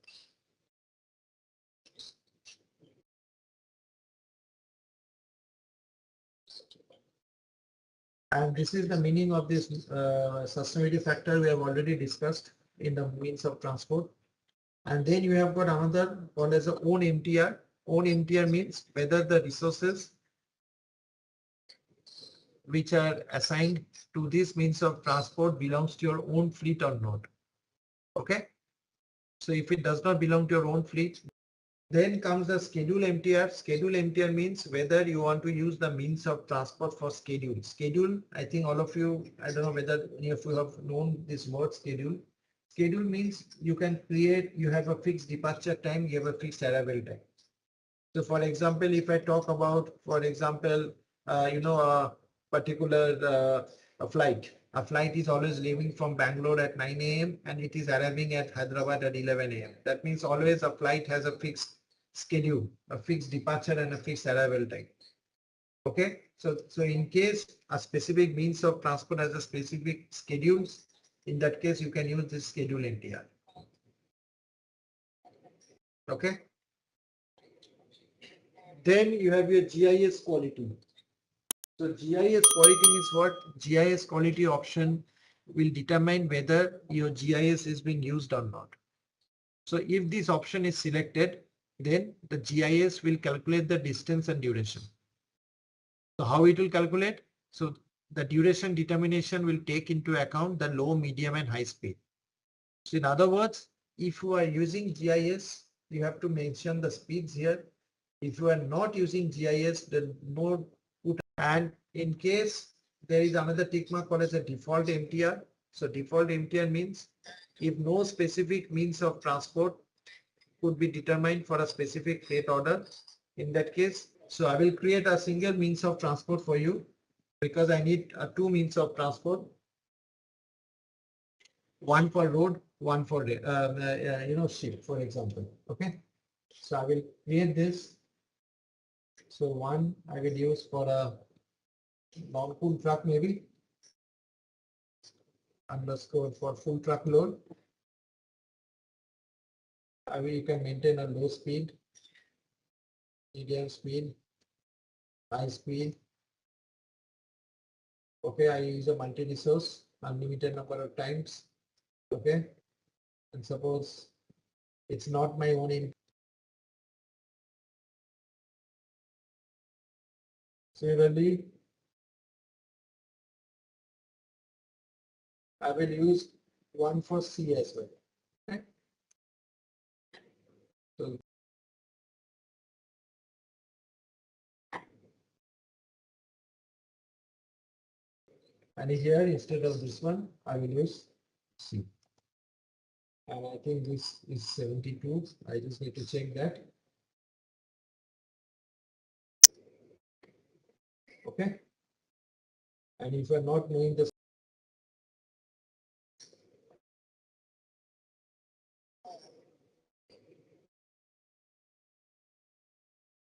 And this is the meaning of this sustainability factor we have already discussed in the means of transport. And then you have got another called as a own MTR. Own MTR means whether the resources which are assigned to this means of transport belongs to your own fleet or not. Okay. So if it does not belong to your own fleet, then comes the schedule MTR. Schedule MTR means whether you want to use the means of transport for schedule. Schedule, I think all of you, I don't know whether any of you have known this word schedule. Schedule means you can create, you have a fixed departure time, you have a fixed arrival time. So for example, if I talk about, for example, a particular a flight is always leaving from Bangalore at 9 a.m. and it is arriving at Hyderabad at 11 a.m. That means always a flight has a fixed schedule, a fixed departure and a fixed arrival time. Okay, so in case a specific means of transport has a specific schedule, in that case you can use this schedule MTR. Okay. Then you have your GIS quality. So GIS quality means what? GIS quality option will determine whether your GIS is being used or not. So if this option is selected, then the GIS will calculate the distance and duration. So how it will calculate? So the duration determination will take into account the low, medium and high speed. So in other words, if you are using GIS, you have to mention the speeds here. If you are not using GIS, then no put. And in case there is another tick mark called as a default MTR. So default MTR means if no specific means of transport could be determined for a specific freight order, in that case, so I will create a single means of transport for you because I need two means of transport. One for road, one for ship, for example. Okay, so I will create this. So one I will use for a non-full truck maybe, underscore for full truck load. You can maintain a low speed, medium speed, high speed. Okay, I use a multi-resource, unlimited number of times. Okay, and suppose it's not my own in. Similarly, I will use one for C as well. Okay. So and here instead of this one, I will use C. And I think this is 72. I just need to check that. Okay. And if you're not knowing the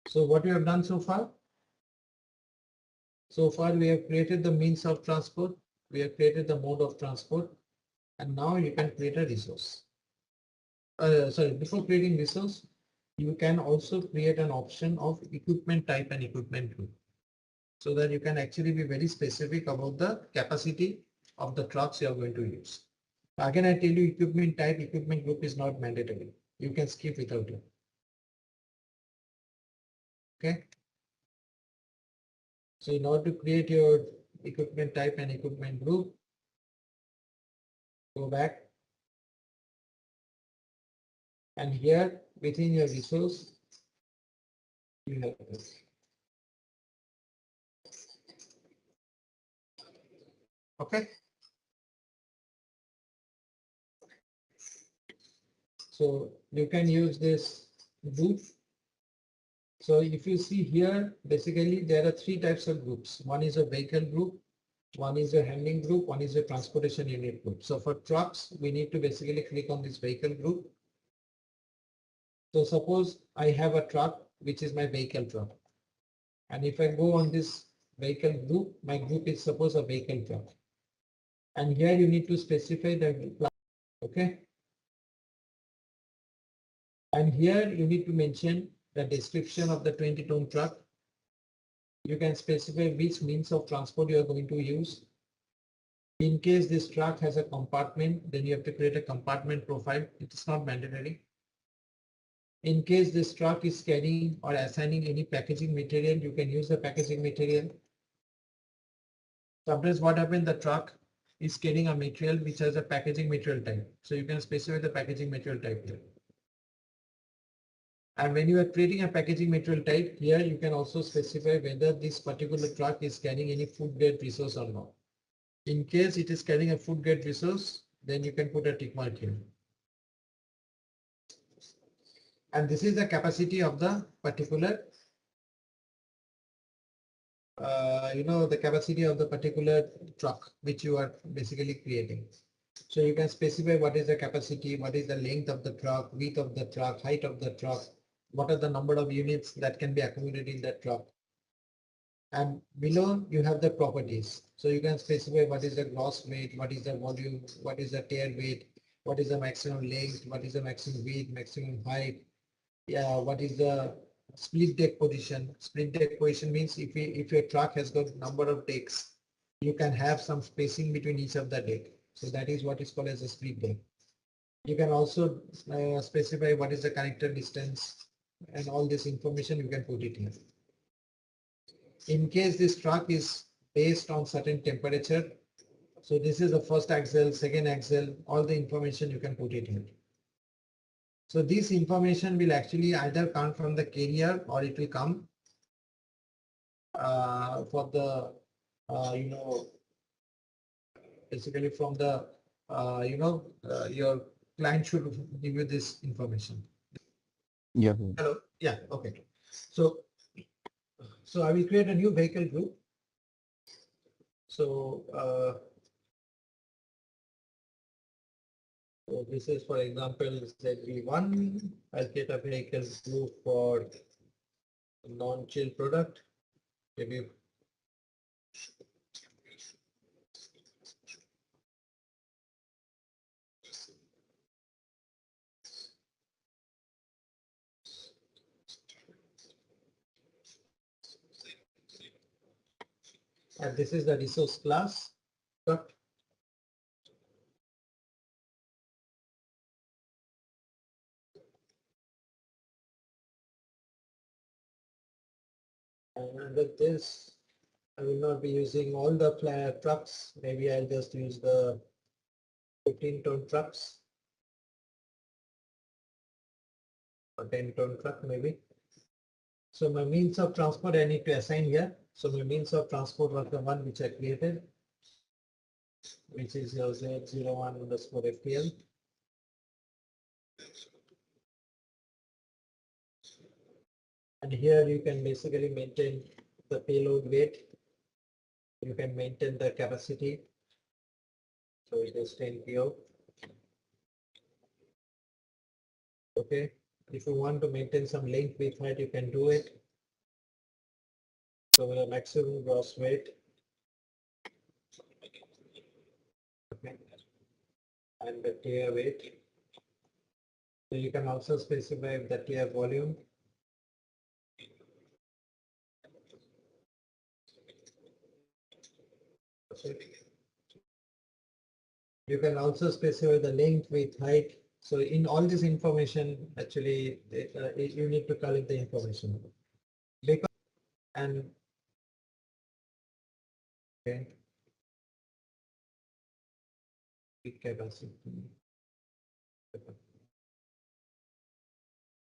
so what we have done so far? So far we have created the means of transport. We have created the mode of transport. And now you can create a resource. Before creating resource, you can also create an option of equipment type and equipment group, so that you can actually be very specific about the capacity of the trucks you are going to use. Again, I tell you equipment type, equipment group is not mandatory. You can skip without it. Okay. So in order to create your equipment type and equipment group, go back. And here within your resource, you have this. Okay. So you can use this group. So if you see here, basically there are three types of groups. One is a vehicle group, one is a handling group, one is a transportation unit group. So for trucks, we need to basically click on this vehicle group. So suppose I have a truck which is my vehicle truck. And if I go on this vehicle group, my group is suppose a vehicle truck. And here you need to specify the, okay. And here you need to mention the description of the 20-ton truck. You can specify which means of transport you are going to use. In case this truck has a compartment, then you have to create a compartment profile. It is not mandatory. In case this truck is carrying or assigning any packaging material, you can use the packaging material. Sometimes what happens, the truck is carrying a material which has a packaging material type. So you can specify the packaging material type here. And when you are creating a packaging material type here, you can also specify whether this particular truck is carrying any food grade resource or not. In case it is carrying a food grade resource, then you can put a tick mark here. And this is the capacity of the particular, the capacity of the particular truck which you are basically creating. So you can specify what is the capacity, what is the length of the truck, width of the truck, height of the truck, what are the number of units that can be accommodated in that truck. And below you have the properties. So you can specify what is the gross weight, what is the volume, what is the tear weight, what is the maximum length, what is the maximum width, maximum height. Yeah, what is the split deck position? Split deck position means if your truck has got number of decks, you can have some spacing between each of the deck. So that is what is called as a split deck. You can also specify what is the connector distance, and all this information you can put it here. In case this truck is based on certain temperature, so this is the first axle, second axle, all the information you can put it here. So this information will actually either come from the carrier or it will come for the, basically from the, your client should give you this information. Yeah. Hello. Yeah. Okay. So I will create a new vehicle group. So, so this is, for example, ZV1. I'll create a vehicle group for non-chill product. Maybe and this is the resource class. And with this, I will not be using all the trucks. Maybe I'll just use the 15-ton trucks or 10-ton truck maybe. So my means of transport I need to assign here. So my means of transport was the one which I created, which is your Z01_FTL. And here you can basically maintain the payload weight. You can maintain the capacity. So it is 10 PO. Okay. If you want to maintain some length width height, you can do it. So the maximum gross weight. Okay. And the tier weight. So you can also specify the tier volume. You can also specify the length, width, height. So in all this information, actually, you need to collect the information. Because and okay. Capacity.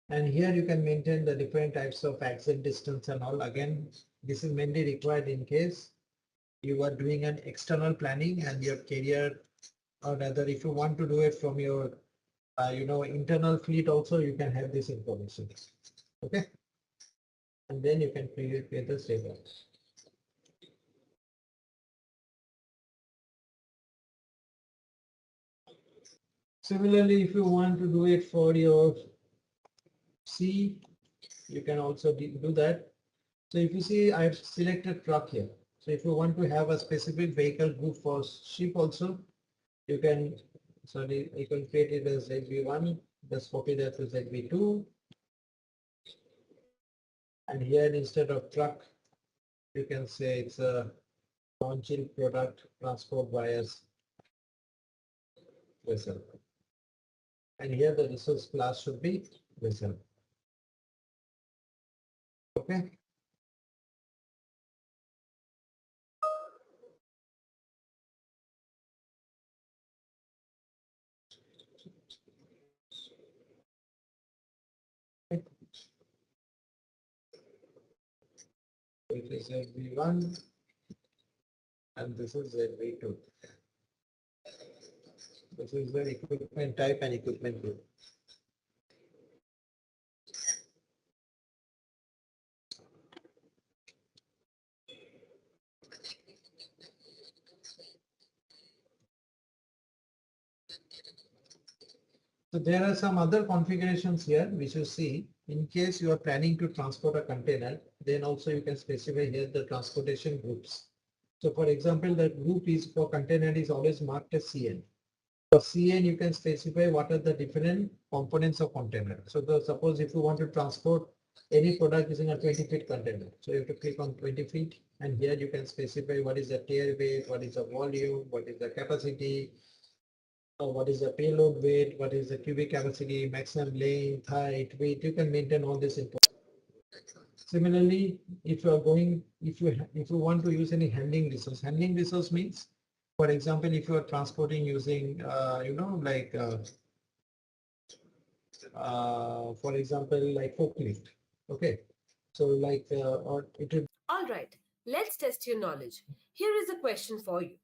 And here you can maintain the different types of axle distance and all. Again, this is mainly required in case you are doing an external planning and your carrier, or rather if you want to do it from your internal fleet also, you can have this information. Okay. And then you can create the tables. Similarly, if you want to do it for your C, you can also do that. So if you see, I've selected truck here. So if you want to have a specific vehicle group for ship also, you can, sorry, you can create it as ZB1, just copy that to ZB2. And here instead of truck, you can say it's a launching product transport buyers vessel. And here the resource class should be vessel. Okay. It is ZB1 and this is ZB2. This is the equipment type and equipment group. So there are some other configurations here which you see. In case you are planning to transport a container, then also you can specify here the transportation groups. So for example, the group is for container is always marked as CN. For CN, you can specify what are the different components of container. So suppose if you want to transport any product using a 20-feet container, so you have to click on 20 feet, and here you can specify what is the tier weight, what is the volume, what is the capacity, what is the payload weight, what is the cubic capacity, maximum length, height, weight. You can maintain all this information. Similarly, if you are going, if you want to use any handling resource means, for example, if you are transporting using, for example, like forklift. Okay, so like, or it will. All right, let's test your knowledge. Here is a question for you.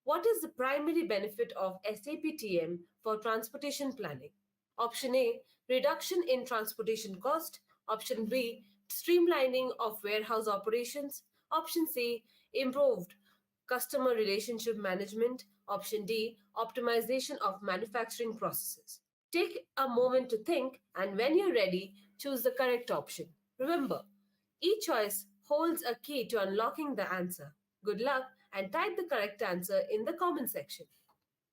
What is the primary benefit of SAP TM for transportation planning? Option A, reduction in transportation cost. Option B, streamlining of warehouse operations. Option C, improved customer relationship management. Option D, optimization of manufacturing processes. Take a moment to think, and when you're ready, choose the correct option. Remember, each choice holds a key to unlocking the answer. Good luck and type the correct answer in the comment section.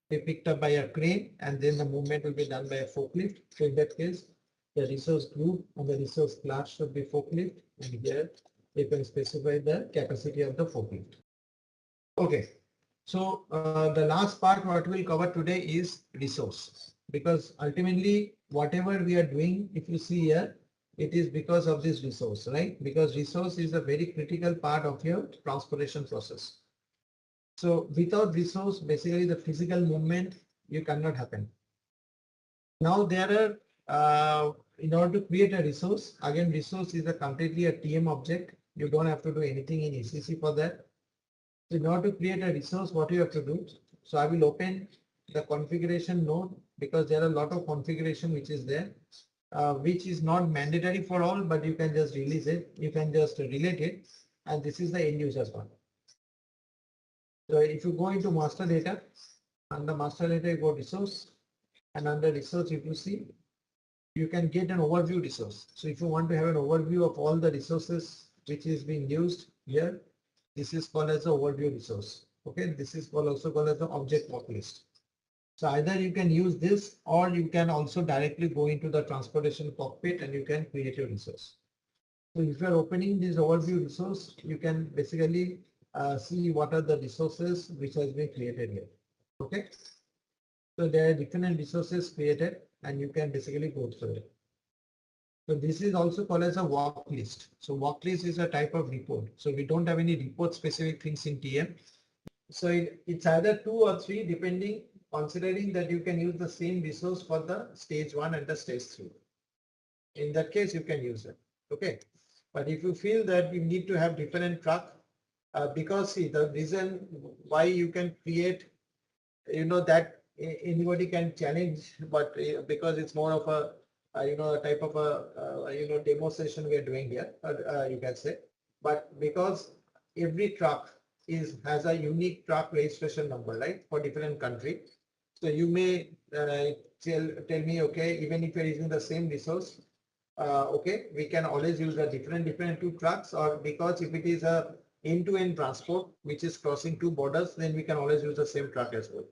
Be picked up by a crane and then the movement will be done by a forklift. So in that case, the resource group and the resource class should be forklift, and here you can specify the capacity of the forklift. Okay, so the last part what we'll cover today is resource, because ultimately whatever we are doing, if you see here, it is because of this resource, right? Because resource is a very critical part of your transportation process. So without resource, basically the physical movement, you cannot happen. Now there are, in order to create a resource, again, resource is a completely a TM object. You don't have to do anything in ECC for that. So in order to create a resource, what you have to do? So I will open the configuration node, because there are a lot of configuration which is there, which is not mandatory for all, but you can just release it. You can just relate it. And this is the end users one. So if you go into master data, under master data, you go resource, and under resource, if you see, you can get an overview resource. So if you want to have an overview of all the resources which is being used here, this is called as the overview resource. Okay, this is also called as the object work list. So either you can use this, or you can also directly go into the transportation cockpit and you can create your resource. So if you are opening this overview resource, you can basically see what are the resources which has been created here. Okay. So there are different resources created and you can basically go through it. So this is also called as a work list. So work list is a type of report. So we don't have any report specific things in TM. So it's either 2 or 3 depending, considering that you can use the same resource for the stage 1 and the stage 3. In that case, you can use it. Okay. But if you feel that you need to have different truck, because see, the reason why you can create, that anybody can challenge, but because it's more of a, a type of a, demo session we are doing here, you can say. But because every truck has a unique truck registration number, right, for different country. So you may tell me, okay, even if you're using the same resource, okay, we can always use a different two trucks, or because if it is a end-to-end transport which is crossing two borders, then we can always use the same truck as well.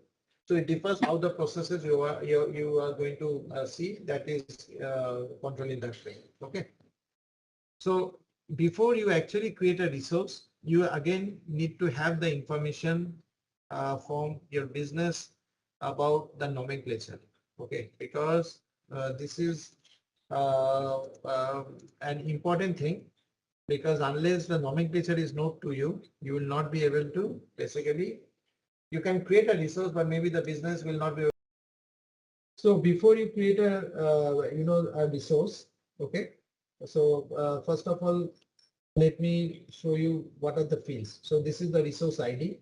So it differs how the processes you are going to see, that is controlling that thing. Okay. So before you actually create a resource, you again need to have the information from your business about the nomenclature. Okay, because this is an important thing, because unless the nomenclature is known to you, you will not be able to basically, you can create a resource, but maybe the business will not be able. So before you create a, a resource, okay. So first of all, let me show you what are the fields. So this is the resource ID.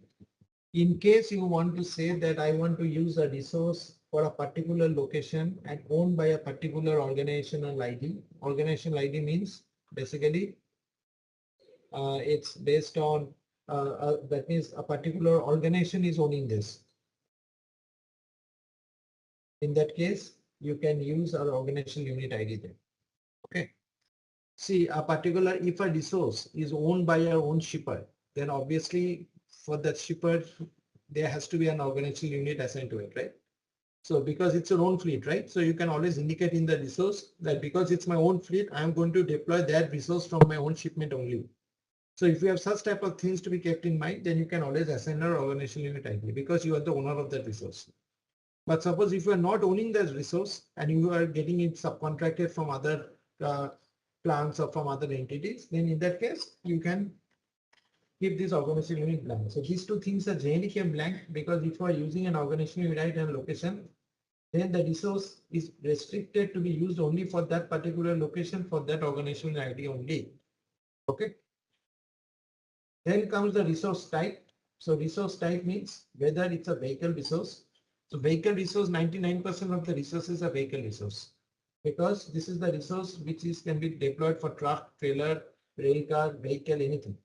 In case you want to say that I want to use a resource for a particular location and owned by a particular organizational ID. Organizational ID means basically it's based on that means a particular organization is owning this. In that case, you can use our organizational unit ID there. Okay. See, a particular, if a resource is owned by your own shipper, then obviously for that shipper, there has to be an organizational unit assigned to it, right? So because it's your own fleet, right? So you can always indicate in the resource that because it's my own fleet, I'm going to deploy that resource from my own shipment only. So if you have such type of things to be kept in mind, then you can always assign an organizational unit ID because you are the owner of that resource. But suppose if you are not owning that resource and you are getting it subcontracted from other plants or from other entities, then in that case, you can keep this organizational unit blank. So these two things are generally kept blank because if you are using an organizational unit and location, then the resource is restricted to be used only for that particular location for that organizational ID only. Okay. Then comes the resource type. So resource type means whether it's a vehicle resource. So vehicle resource, 99% of the resources are vehicle resource, because this is the resource which can be deployed for truck, trailer, rail car, vehicle, anything.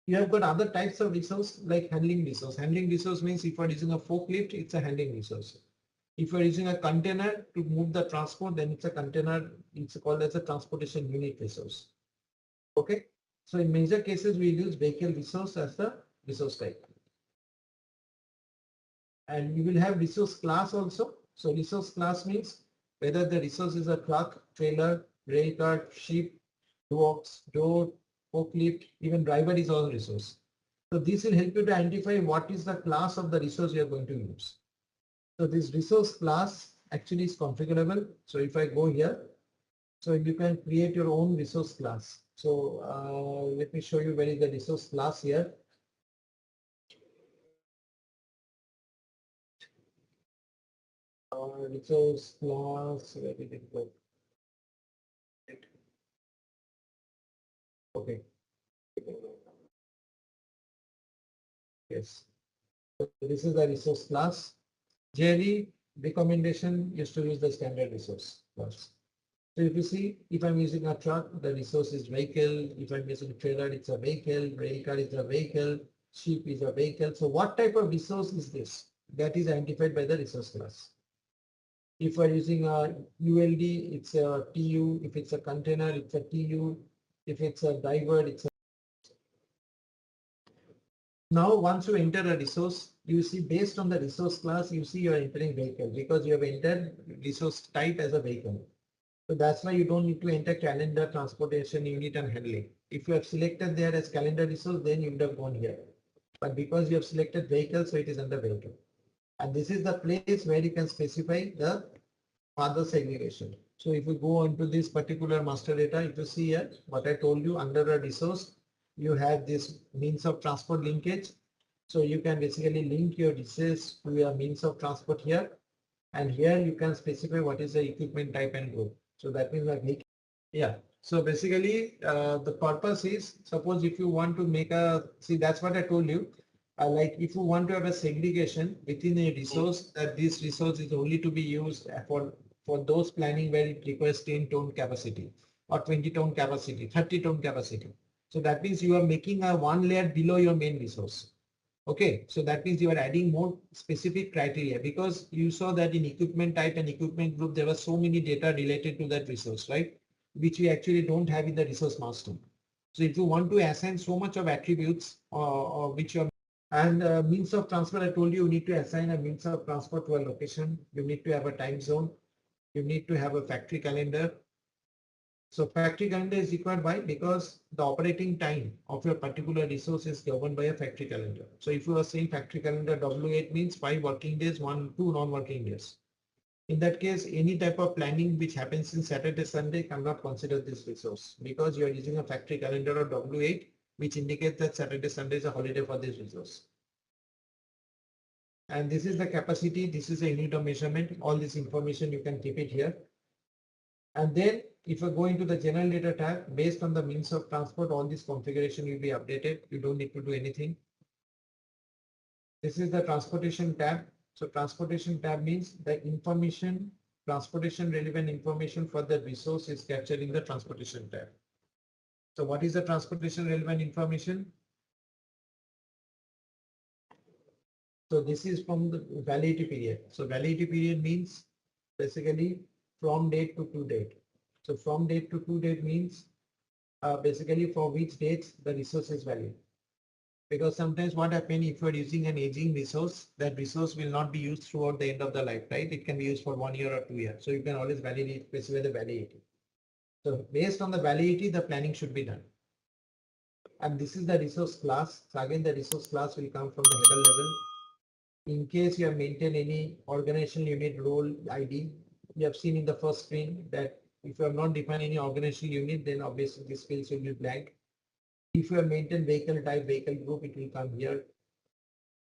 You have got other types of resource like handling resource. Handling resource means if you are using a forklift, it's a handling resource. If you are using a container to move the transport, then it's a container, it's called as a transportation unit resource. Okay. So in major cases, we use vehicle resource as the resource type. And you will have resource class also. So resource class means whether the resource is a truck, trailer, rail car, ship, box, door, forklift, even driver is all resource. So this will help you to identify what is the class of the resource you are going to use. So this resource class actually is configurable. So if I go here, so you can create your own resource class. So let me show you where is the resource class here. Resource class, where did it go? Okay. Yes. So this is the resource class. Generally, recommendation is to use the standard resource class. So if you see, if I'm using a truck, the resource is vehicle. If I'm using a trailer, it's a vehicle. Rail car is a vehicle. Ship is a vehicle. So what type of resource is this? That is identified by the resource class. If we're using a ULD, it's a TU. If it's a container, it's a TU. If it's a driver, it's a. Now, once you enter a resource, you see based on the resource class, you see you're entering vehicle because you have entered resource type as a vehicle. So that's why you don't need to enter calendar, transportation unit and handling. If you have selected there as calendar resource, then you would have gone here. But because you have selected vehicle, so it is under vehicle. And this is the place where you can specify the other segregation. So if you go on to this particular master data, if you see here, what I told you under a resource, you have this means of transport linkage. So you can basically link your resource to your means of transport here. And here you can specify what is the equipment type and group. So that means like, yeah. So basically the purpose is, suppose if you want to make a, see that's what I told you. Like if you want to have a segregation within a resource, that this resource is only to be used for those planning where it requires 10 ton capacity or 20 ton capacity, 30 ton capacity. So that means you are making a one layer below your main resource. Okay, so that means you are adding more specific criteria because you saw that in equipment type and equipment group, there were so many data related to that resource, right? Which we actually don't have in the resource master. So if you want to assign so much of attributes which you are and means of transfer, I told you, you need to assign a means of transport to a location. You need to have a time zone. You need to have a factory calendar. So factory calendar is required by because the operating time of your particular resource is governed by a factory calendar. So if you are saying factory calendar W8 means 5 working days, 2 non-working days. In that case, any type of planning which happens in Saturday, Sunday cannot consider this resource because you are using a factory calendar or W8, which indicates that Saturday, Sunday is a holiday for this resource. And this is the capacity. This is a unit of measurement. All this information you can keep it here. And then if you go into the general data tab, based on the means of transport, all this configuration will be updated. You don't need to do anything. This is the transportation tab. So transportation tab means the information, transportation relevant information for the resource is captured in the transportation tab. So what is the transportation relevant information? So this is from the validity period. So validity period means basically from date to date. So from date to date means basically for which dates the resource is valid. Because sometimes what happens if you are using an aging resource, that resource will not be used throughout the end of the life, right? It can be used for 1 year or 2 years. So you can always validate, specify the validity. So based on the validity, the planning should be done. And this is the resource class. So again, the resource class will come from the header level. In case you have maintained any organizational unit role ID, you have seen in the first screen that if you have not defined any organizational unit, then obviously this fields will be blank. If you have maintained vehicle type, vehicle group, it will come here.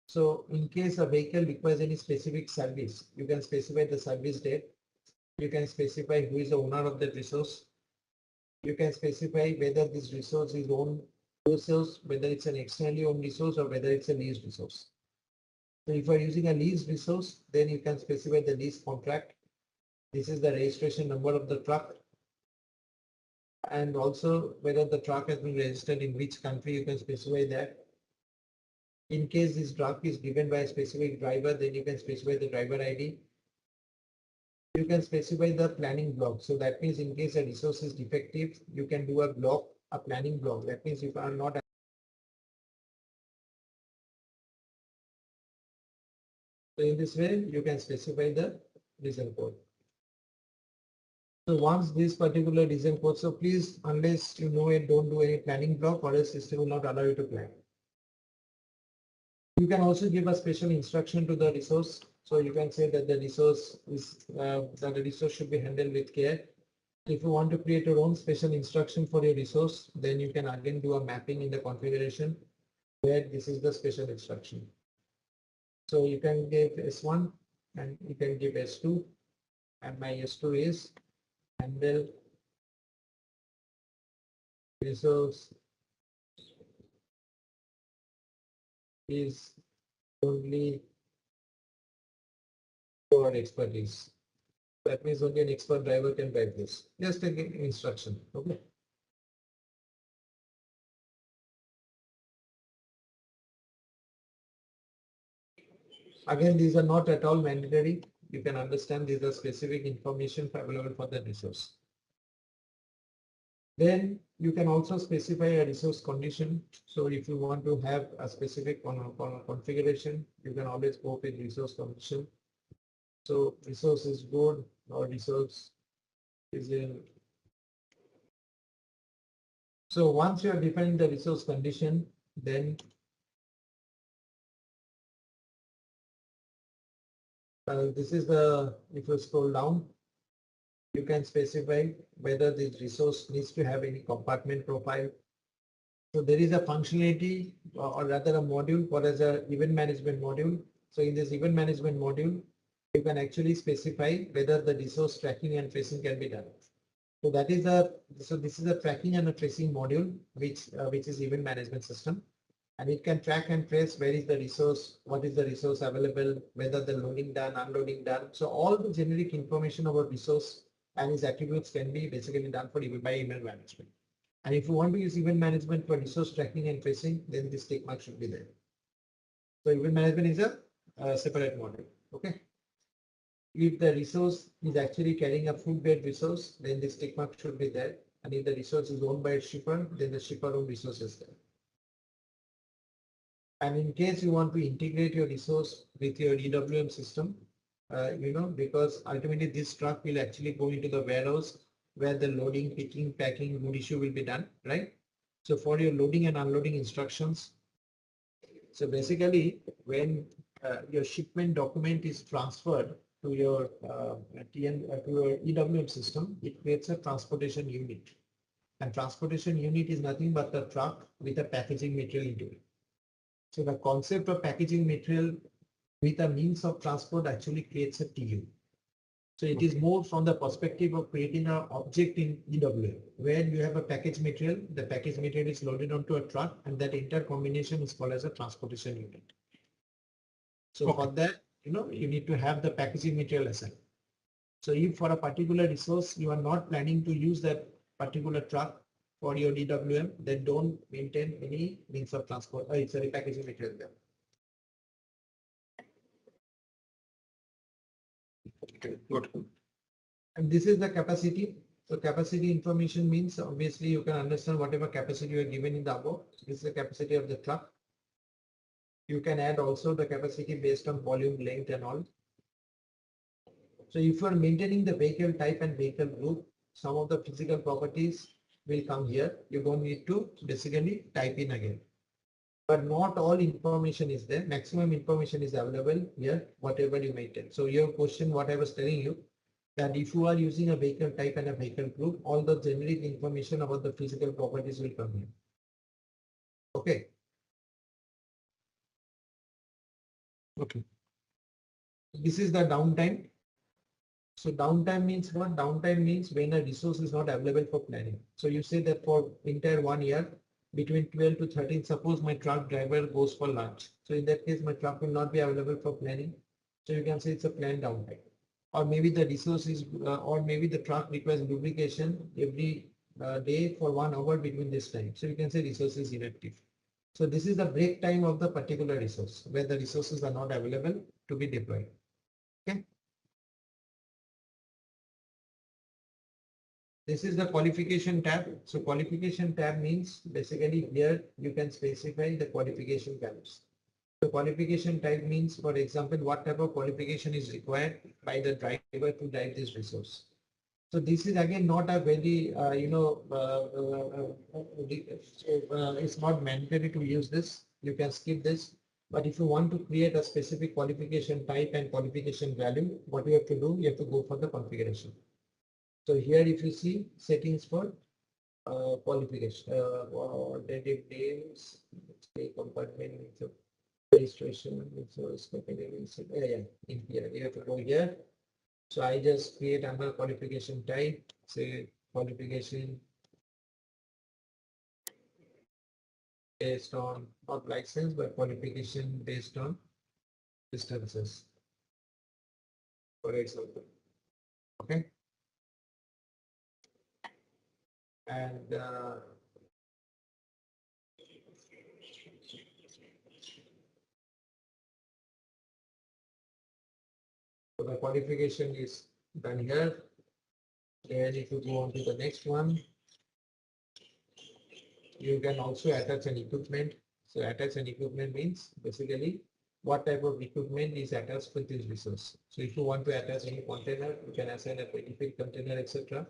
So in case a vehicle requires any specific service, you can specify the service date. You can specify who is the owner of that resource. You can specify whether this resource is owned yourself, whether it's an externally owned resource or whether it's a leased resource. So if you are using a leased resource, then you can specify the lease contract. This is the registration number of the truck. And also whether the truck has been registered in which country, you can specify that. In case this truck is given by a specific driver, then you can specify the driver ID. You can specify the planning block. So that means in case a resource is defective, you can do a block, a planning block. That means if you are not. So in this way, you can specify the reason code. So once this particular reason code, so please, unless you know it, don't do any planning block or else system will not allow you to plan. You can also give a special instruction to the resource. So you can say that the resource should be handled with care. If you want to create your own special instruction for your resource, then you can again do a mapping in the configuration where this is the special instruction. So you can give S1 and you can give S2, and my S2 is handle resource is only for expertise. That means only an expert driver can drive this. Just an instruction. Okay. Again, these are not at all mandatory. You can understand these are specific information available for the resource. Then you can also specify a resource condition. So if you want to have a specific configuration, you can always go with resource condition. So resource is good or resource is in. So once you are defining the resource condition, then this is the, if you scroll down, you can specify whether this resource needs to have any compartment profile. So there is a functionality or rather a module called as a event management module. So in this event management module, you can actually specify whether the resource tracking and tracing can be done. So that is this is a tracking and a tracing module, which is event management system. And it can track and trace where is the resource, what is the resource available, whether the loading done, unloading done. So all the generic information about resource and its attributes can be basically done by event management. And if you want to use event management for resource tracking and tracing, then this tick mark should be there. So event management is a separate module. Okay. If the resource is actually carrying a food-based resource, then this tick mark should be there. And if the resource is owned by a shipper, then the shipper owned resource is there. And in case you want to integrate your resource with your EWM system, because ultimately this truck will actually go into the warehouse where the loading, picking, packing, good issue will be done, right? So for your loading and unloading instructions, so basically when your shipment document is transferred to your to your EWM system, it creates a transportation unit. And transportation unit is nothing but the truck with a packaging material into it. So the concept of packaging material with a means of transport actually creates a TU. So it is more from the perspective of creating an object in EWM, where you have a package material, the package material is loaded onto a truck, and that entire combination is called as a transportation unit. So for that, you need to have the packaging material assigned. So if for a particular resource, you are not planning to use that particular truck for your EWM, then don't maintain any means of transport. Sorry, packaging material there. Okay, good. And this is the capacity. So capacity information means obviously you can understand whatever capacity you are given in the above. This is the capacity of the truck. You can add also the capacity based on volume, length and all. So if you are maintaining the vehicle type and vehicle group, some of the physical properties will come here. You don't need to basically type in again. But not all information is there. Maximum information is available here, whatever you maintain. So your question, what I was telling you, that if you are using a vehicle type and a vehicle group, all the generic information about the physical properties will come here. Okay. Okay. This is the downtime. So downtime means what? Downtime means when a resource is not available for planning. So you say that for entire 1 year, between 12 to 13, suppose my truck driver goes for lunch. So in that case, my truck will not be available for planning. So you can say it's a planned downtime. Or maybe the resource is, or maybe the truck requires lubrication every day for 1 hour between this time. So you can say resource is inactive. So this is the break time of the particular resource where the resources are not available to be deployed. Okay. This is the qualification tab. So qualification tab means basically here you can specify the qualification values. The qualification type means, for example, what type of qualification is required by the driver to drive this resource. So this is again not a very, it's not mandatory to use this. You can skip this. But if you want to create a specific qualification type and qualification value, what you have to do, you have to go for the configuration. So here if you see settings for qualification, relative names, compartment, registration, in here you have to go here. So I just create another qualification type, say qualification based on not license but qualification based on distances, for example. Okay. And so the qualification is done here. Then if you go on to the next one, you can also attach an equipment. So attach an equipment means basically what type of equipment is attached with this resource. So if you want to attach any container, you can assign a 20-feet container, etc.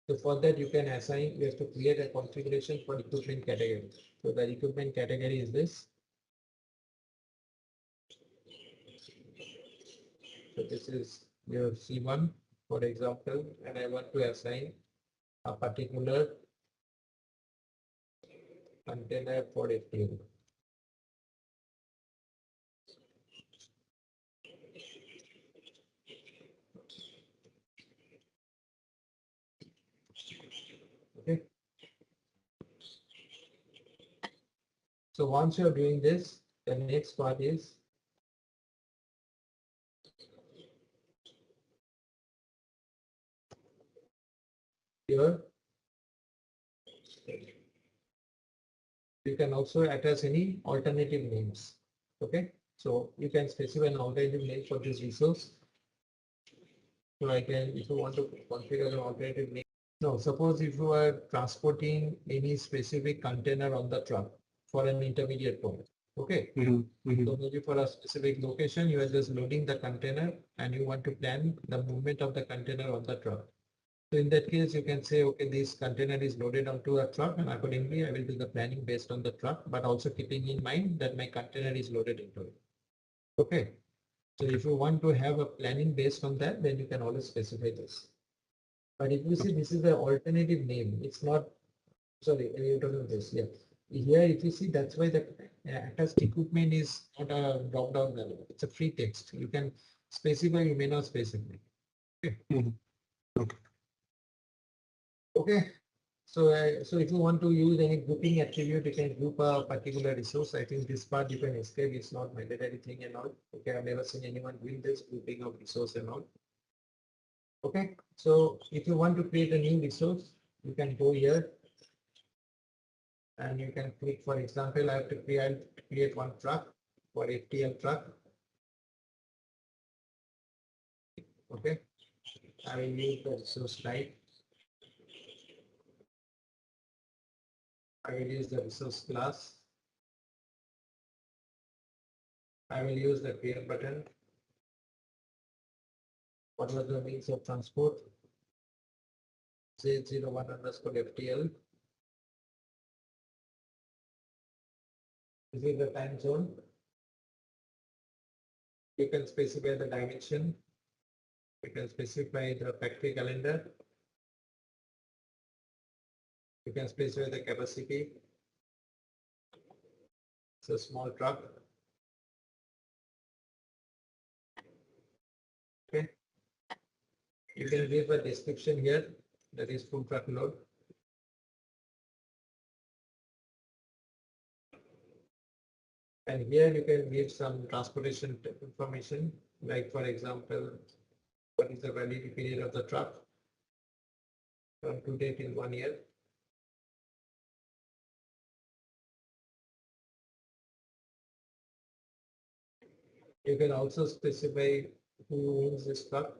So for that you can assign, you have to create a configuration for equipment category. So the equipment category is this. So this is your C1, for example, and I want to assign a particular container for FTL. Okay. So once you're doing this, the next part is here. You can also attach any alternative names. Okay. So you can specify an alternative name for this resource. So I can, if you want to configure an alternative name. No, suppose if you are transporting any specific container on the truck for an intermediate point. Okay. So maybe for a specific location, you are just loading the container and you want to plan the movement of the container on the truck. So in that case, you can say, okay, this container is loaded onto a truck and accordingly, I will do the planning based on the truck, but also keeping in mind that my container is loaded into it. Okay. So if you want to have a planning based on that, then you can always specify this. But if you see, this is the alternative name. It's not, sorry, you're talking about this. Yeah. Here, if you see, that's why the attached equipment is not a drop down menu. It's a free text. You can specify, you may not specify. Okay. Okay. So, so if you want to use any grouping attribute, you can group a particular resource. I think this part you can escape. It's not mandatory thing and all. Okay, I've never seen anyone doing this grouping of resource and all. Okay, so if you want to create a new resource, you can go here and you can click, for example, I have to create one truck for FTL truck. Okay, I will use the resource type. I will use the resource class. I will use the create button. What was the means of transport? Z01 underscore FTL. This is the time zone. You can specify the dimension. You can specify the factory calendar. You can specify the capacity. It's a small truck. Okay. You can give a description here, that is full truck load. And here you can give some transportation information, like for example, what is the validity period of the truck from to date in 1 year. You can also specify who owns this truck.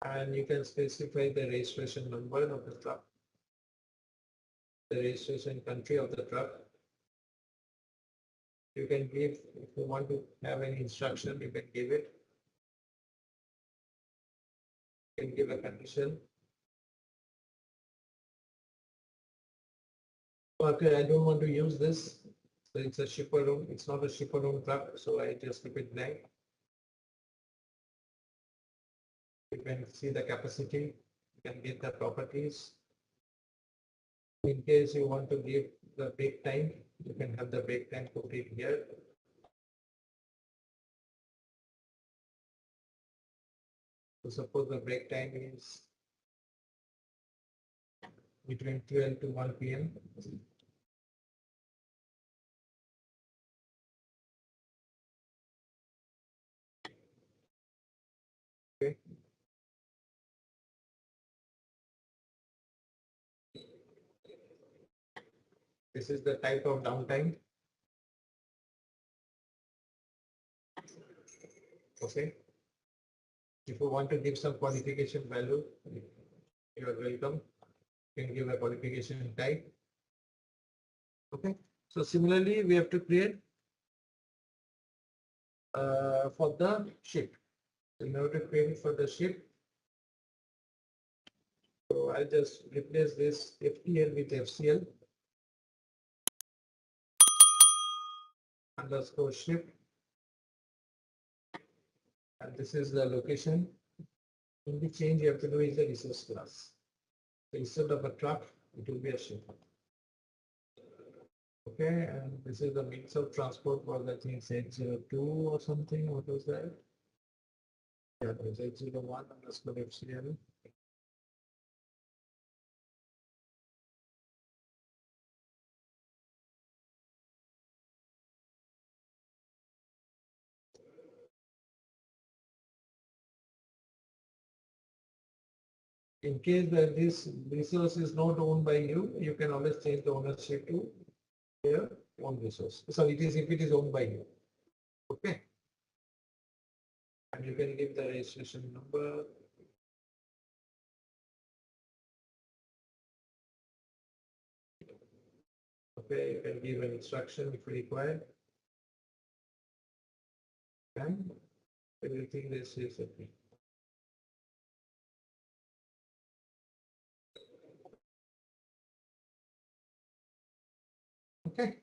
And you can specify the registration number of the truck, the registration country of the truck. You can give, if you want to have any instruction, you can give it. You can give a condition. Okay, I don't want to use this. So it's a shipper owned, it's not a shipper owned truck, so I just keep it blank. You can see the capacity, you can get the properties. In case you want to give the break time, you can have the break time put it here. So suppose the break time is between 12 to 1 p.m. Okay. This is the type of downtime. Okay. If you want to give some qualification value, you are welcome. You can give a qualification type. Okay. So similarly, we have to create for the ship. So in order to create it for the ship, so I'll just replace this FTL with FCL underscore ship. And this is the location. Only change you have to do is the resource class. So instead of a truck, it will be a ship. Okay, and this is the means of transport was I think Z02 or something. What was that? Yeah, Z01 underscore FCL. In case that this resource is not owned by you, you can always change the ownership to their own resource. So it is if it is owned by you. Okay. And you can give the registration number. Okay, you can give an instruction if required. And everything is okay. Okay.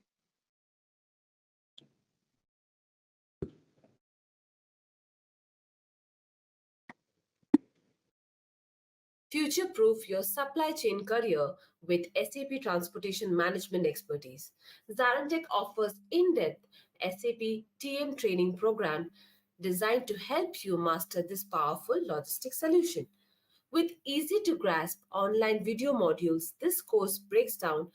Future-proof your supply chain career with SAP Transportation Management expertise. ZaranTech offers in-depth SAP TM training program designed to help you master this powerful logistic solution. With easy-to-grasp online video modules, this course breaks down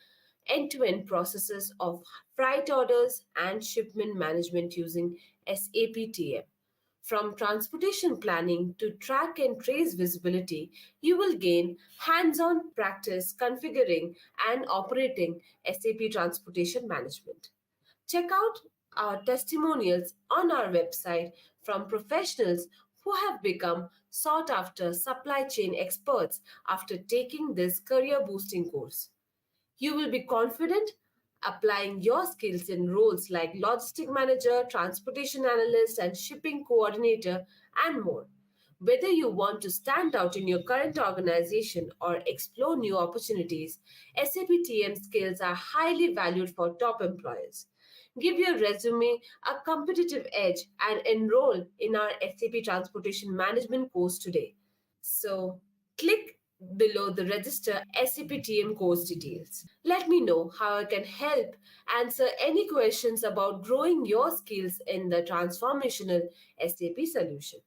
end-to-end processes of freight orders and shipment management using SAP TM. From transportation planning to track and trace visibility, you will gain hands on practice configuring and operating SAP Transportation Management. Check out our testimonials on our website from professionals who have become sought after supply chain experts after taking this career boosting course. You will be confident applying your skills in roles like logistic manager, transportation analyst, and shipping coordinator, and more. Whether you want to stand out in your current organization or explore new opportunities, SAP TM skills are highly valued for top employers. Give your resume a competitive edge and enroll in our SAP Transportation Management course today. So, click below the register SAP TM course details. Let me know how I can help answer any questions about growing your skills in the transformational SAP solution.